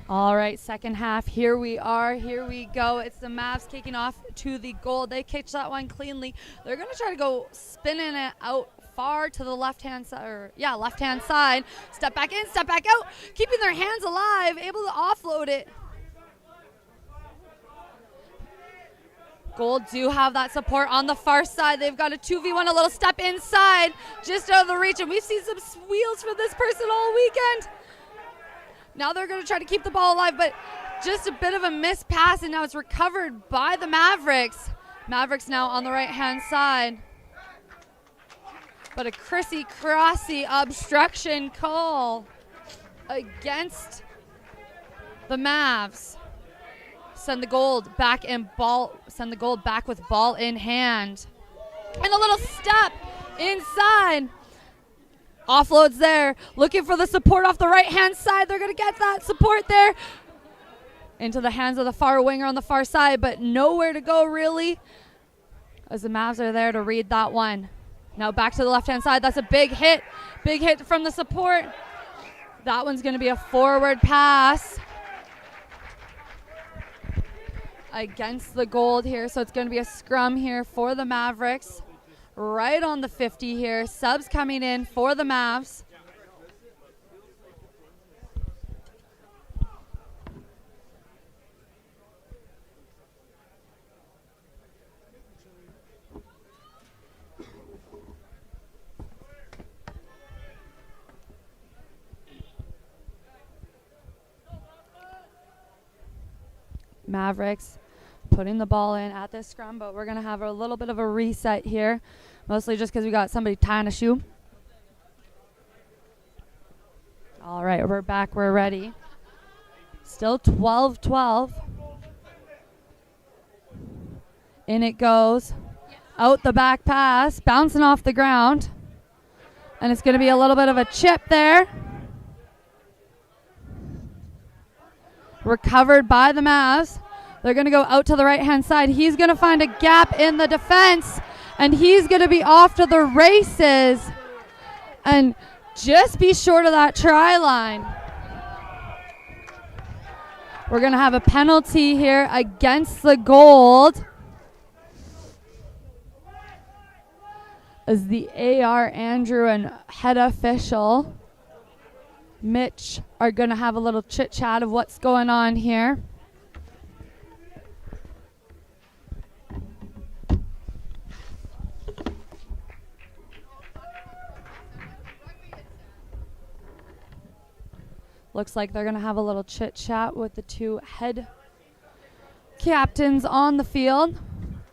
[SPEAKER 6] All right, second half. Here we are. Here we go. It's the Mavs kicking off to the goal. They catch that one cleanly. They're going to try to go spinning it out far to the left-hand side. Left-hand side. Step back in, step back out. Keeping their hands alive, able to offload it. Gold do have that support on the far side. They've got a 2v1, a little step inside, just out of the reach. And we've seen some wheels for this person all weekend. Now they're going to try to keep the ball alive, but just a bit of a missed pass, and now it's recovered by the Mavericks. Mavericks now on the right-hand side. But a crissy-crossy obstruction call against the Mavs. Send the gold back with ball in hand. And a little step inside. Offloads there, looking for the support off the right-hand side. They're going to get that support there into the hands of the far winger on the far side, but nowhere to go really as the Mavs are there to read that one. Now back to the left-hand side. That's a big hit from the support. That one's going to be a forward pass against the gold here, so it's going to be a scrum here for the Mavericks. Right on the 50 here. Subs coming in for the Mavs. Mavericks putting the ball in at this scrum, but we're going to have a little bit of a reset here, mostly just because we got somebody tying a shoe. All right, we're back. We're ready. Still 12-12. In it goes. Out the back pass, bouncing off the ground. And it's going to be a little bit of a chip there. Recovered by the Mavs. They're going to go out to the right-hand side. He's going to find a gap in the defense, and he's going to be off to the races and just be short of that try line. We're going to have a penalty here against the gold as the AR, Andrew, and head official, Mitch, are going to have a little chit-chat of what's going on here. Looks like they're going to have a little chit-chat with the two head captains on the field.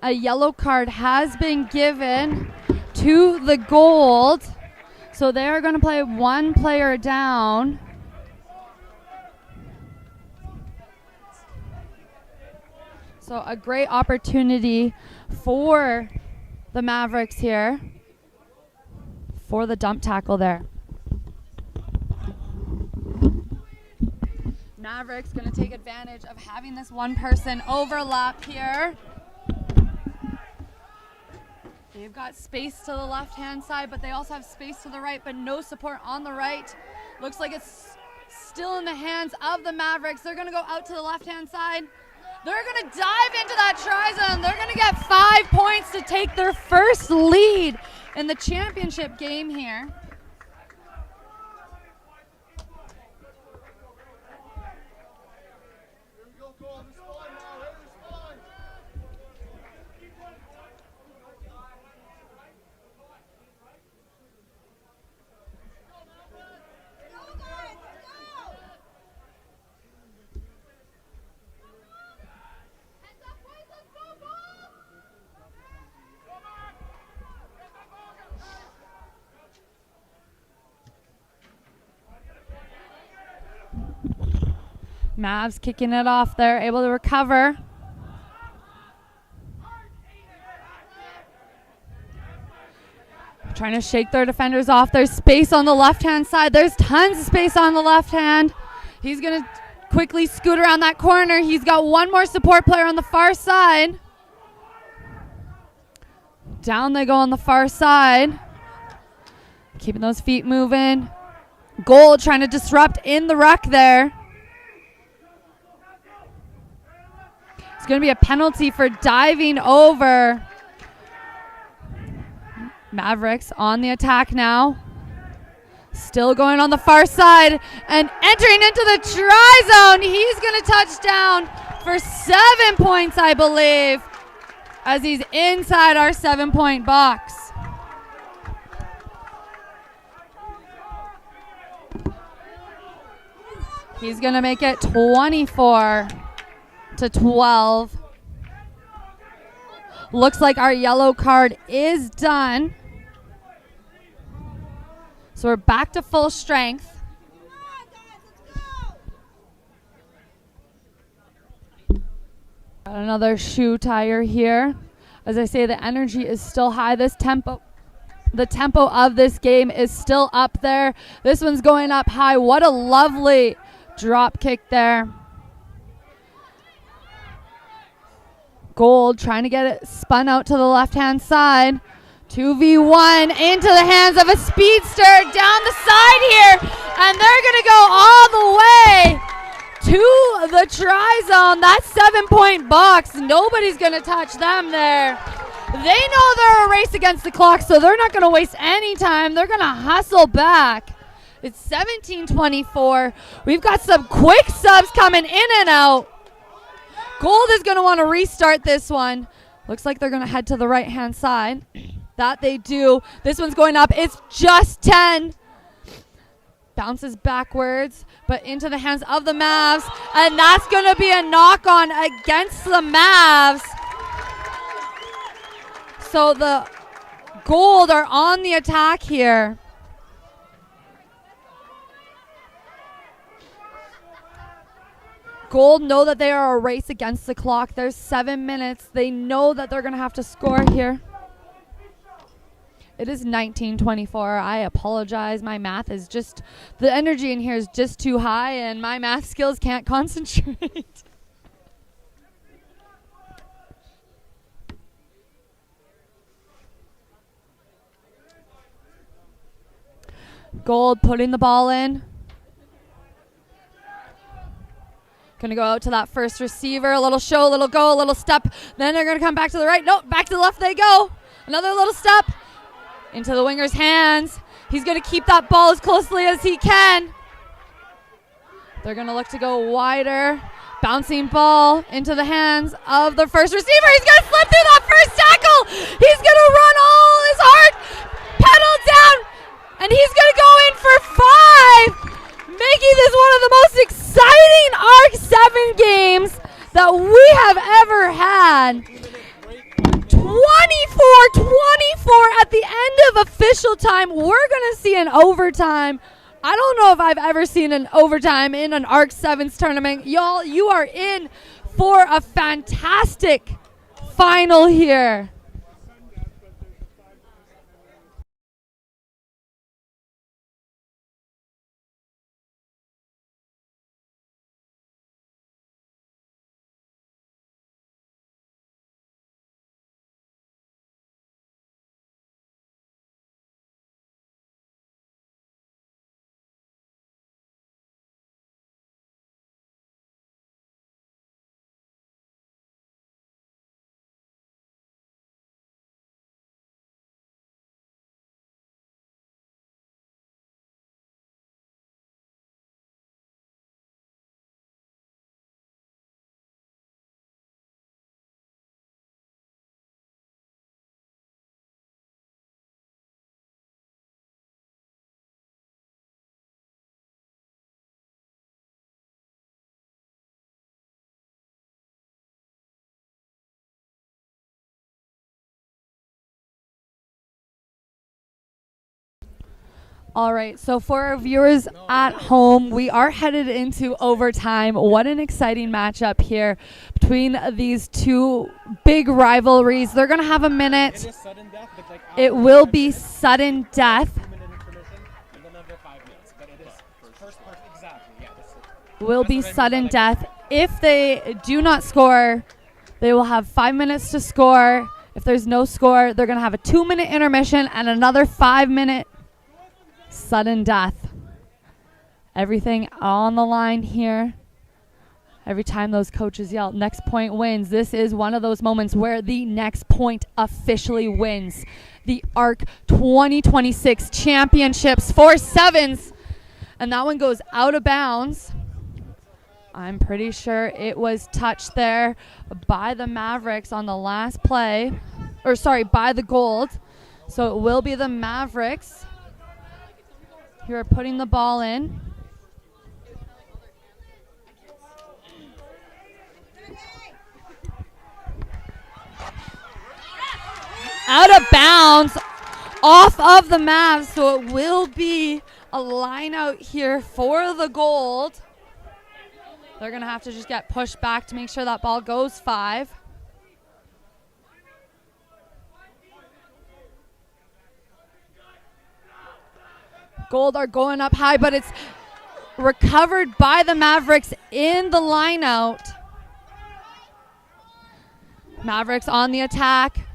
[SPEAKER 6] A yellow card has been given to the gold. So they are going to play one player down. So a great opportunity for the Mavericks here for the dump tackle there. Mavericks going to take advantage of having this one person overlap here. They've got space to the left-hand side, but they also have space to the right, but no support on the right. Looks like it's still in the hands of the Mavericks. They're going to go out to the left-hand side. They're going to dive into that try zone. They're going to get 5 points to take their first lead in the championship game here. Mavs kicking it off there, able to recover. Trying to shake their defenders off. There's space on the left-hand side. There's tons of space on the left hand. He's going to quickly scoot around that corner. He's got one more support player on the far side. Down they go on the far side. Keeping those feet moving. Gold trying to disrupt in the ruck there. going to be a penalty for diving over. Mavericks on the attack now. Still going on the far side and entering into the try zone. He's going to touch down for 7 points, I believe, as he's inside our 7-point box. He's going to make it 24-12. Looks like our yellow card is done. So we're back to full strength. Got another shoe tire here. As I say, the energy is still high. The tempo of this game is still up there. This one's going up high. What a lovely drop kick there. Gold trying to get it spun out to the left-hand side. 2v1 into the hands of a speedster down the side here. And they're going to go all the way to the try zone. That 7-point box. Nobody's going to touch them there. They know they're a race against the clock, so they're not going to waste any time. They're going to hustle back. It's 17-24. We've got some quick subs coming in and out. Gold is going to want to restart this one. Looks like they're going to head to the right-hand side. That they do. This one's going up. It's just 10. Bounces backwards, but into the hands of the Mavs. And that's going to be a knock-on against the Mavs. So the Gold are on the attack here. Gold know that they are a race against the clock. There's 7 minutes. They know that they're going to have to score here. It is 19-24. I apologize. My math is just, the energy in here is just too high and my math skills can't concentrate. Gold putting the ball in. Gonna go out to that first receiver. A little show, a little go, a little step. Then they're gonna come back to the right. Nope, back to the left they go. Another little step into the winger's hands. He's gonna keep that ball as closely as he can. They're gonna look to go wider. Bouncing ball into the hands of the first receiver. He's gonna slip through that first tackle. He's gonna run all his heart, pedal down, and he's gonna go in for 5, making this one of the most exciting ARC-7 games that we have ever had. 24-24 at the end of official time. We're going to see an overtime. I don't know if I've ever seen an overtime in an ARC-7's tournament. Y'all, you are in for a fantastic final here. All right, so for our viewers at home, we are headed into overtime. What an exciting matchup here between these two big rivalries. They're going to have a minute.
[SPEAKER 2] It is sudden death, but like
[SPEAKER 6] It will be sudden death.
[SPEAKER 2] 2-minute intermission, and then another 5 minutes. But it is first part exactly. Yeah, that's it.
[SPEAKER 6] Will be sudden death. If they do not score, they will have 5 minutes to score. If there's no score, they're going to have a 2-minute intermission and another 5-minute sudden death. Everything on the line here. Every time those coaches yell, next point wins, this is one of those moments where the next point officially wins. The ARC 2026 championships for sevens. And that one goes out of bounds. I'm pretty sure it was touched there by the Mavericks on the last play. Or sorry, by the Gold. So it will be the Mavericks who are putting the ball in. Out of bounds, off of the Mavs, so it will be a line out here for the Gold. They're going to have to just get pushed back to make sure that ball goes 5. Gold are going up high, but it's recovered by the Mavericks in the line out. Mavericks on the attack.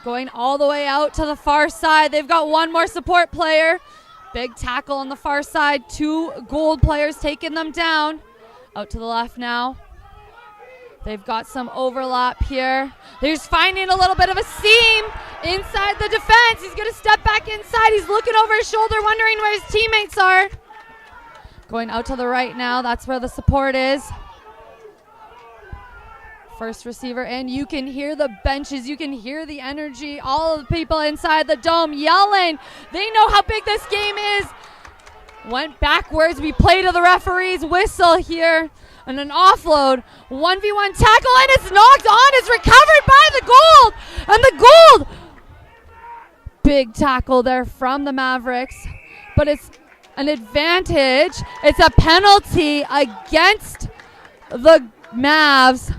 [SPEAKER 6] Going all the way out to the far side. They've got one more support player. Big tackle on the far side. 2 Gold players taking them down. Out to the left now. They've got some overlap here. They're just finding a little bit of a seam inside the defense. He's going to step back inside. He's looking over his shoulder, wondering where his teammates are. Going out to the right now. That's where the support is. First receiver, and you can hear the benches, you can hear the energy, all of the people inside the dome yelling. They know how big this game is. Went backwards, we play to the referee's whistle here, and an offload, 1v1 tackle, and it's knocked on, it's recovered by the Gold, and the Gold, big tackle there from the Mavericks, but it's an advantage. It's a penalty against the Mavs.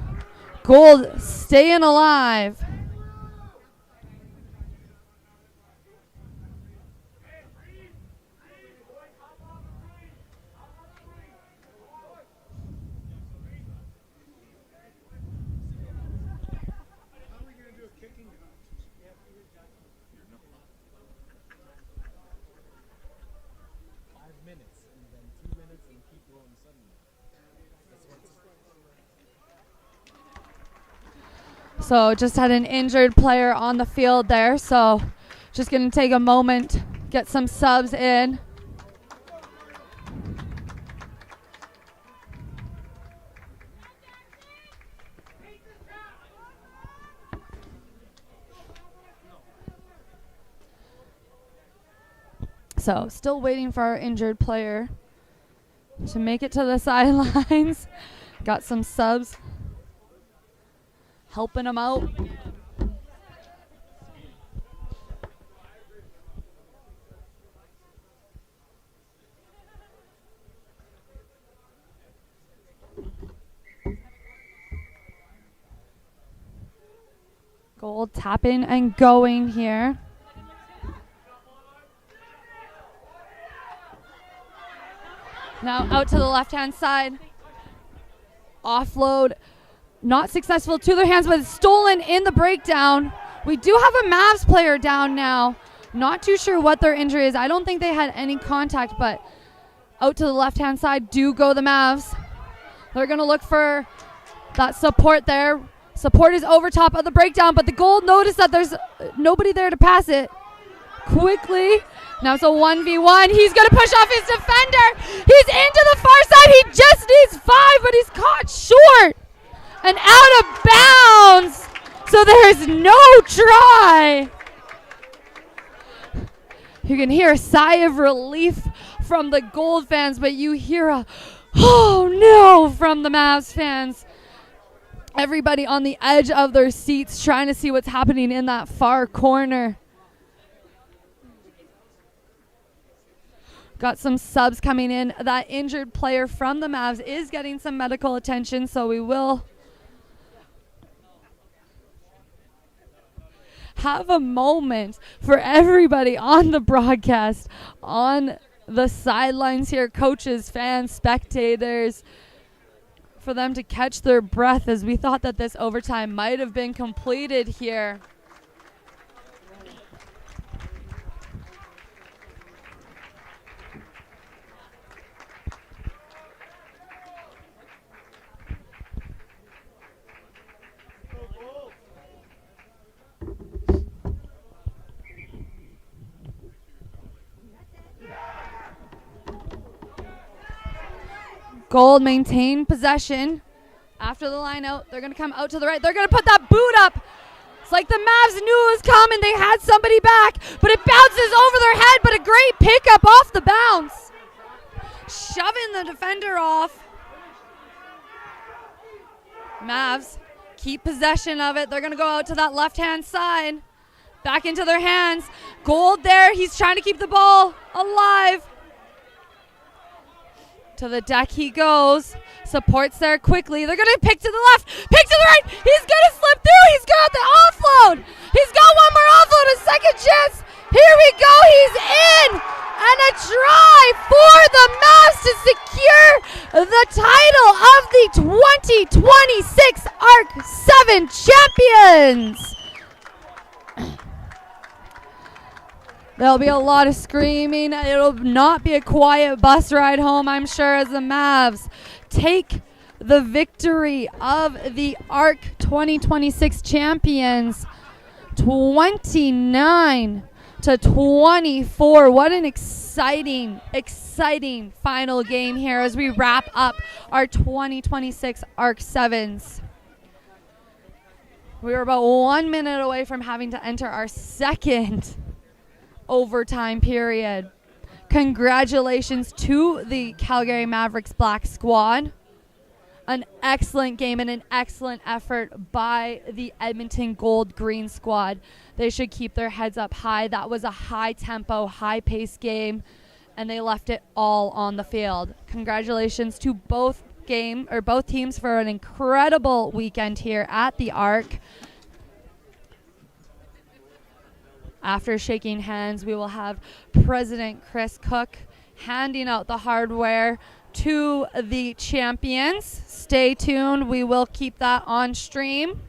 [SPEAKER 6] Gold staying alive. So just had an injured player on the field there. So just going to take a moment, get some subs in. So still waiting for our injured player to make it to the sidelines. Got some subs helping him out. Gold tapping and going here. Now out to the left-hand side. Offload. Not successful to their hands, but it's stolen in the breakdown. We do have a Mavs player down now. Not too sure what their injury is. I don't think they had any contact, but out to the left-hand side do go the Mavs. They're going to look for that support there. Support is over top of the breakdown, but the Gold notice that there's nobody there to pass it. Quickly. Now it's a 1v1. He's going to push off his defender. He's into the far side. He just needs 5, but he's caught short. And out of bounds. So there's no try. You can hear a sigh of relief from the Gold fans, but you hear a, oh no, from the Mavs fans. Everybody on the edge of their seats trying to see what's happening in that far corner. Got some subs coming in. That injured player from the Mavs is getting some medical attention, so we will have a moment for everybody on the broadcast, on the sidelines here, coaches, fans, spectators, for them to catch their breath as we thought that this overtime might have been completed here. Gold maintain possession. After the line out, they're going to come out to the right. They're going to put that boot up. It's like the Mavs knew it was coming. They had somebody back, but it bounces over their head, but a great pickup off the bounce. Shoving the defender off. Mavs keep possession of it. They're going to go out to that left-hand side. Back into their hands. Gold there. He's trying to keep the ball alive. To the deck he goes. Supports there quickly. They're going to pick to the left. Pick to the right. He's going to slip through. He's got the offload. He's got one more offload. A second chance. Here we go. He's in. And a try for the Mavs to secure the title of the 2026 ARC 7 champions. There'll be a lot of screaming. It'll not be a quiet bus ride home, I'm sure, as the Mavs take the victory of the ARC 2026 champions 29-24. What an exciting final game here as we wrap up our 2026 ARC 7s. We were about 1 minute away from having to enter our second overtime period. Congratulations to the Calgary Mavericks Black Squad. An excellent game and an excellent effort by the Edmonton Gold Green Squad. They should keep their heads up high. That was a high-tempo, high-paced game, and they left it all on the field. Congratulations to both teams for an incredible weekend here at the ARC. After shaking hands, we will have President Chris Cook handing out the hardware to the champions. Stay tuned. We will keep that on stream.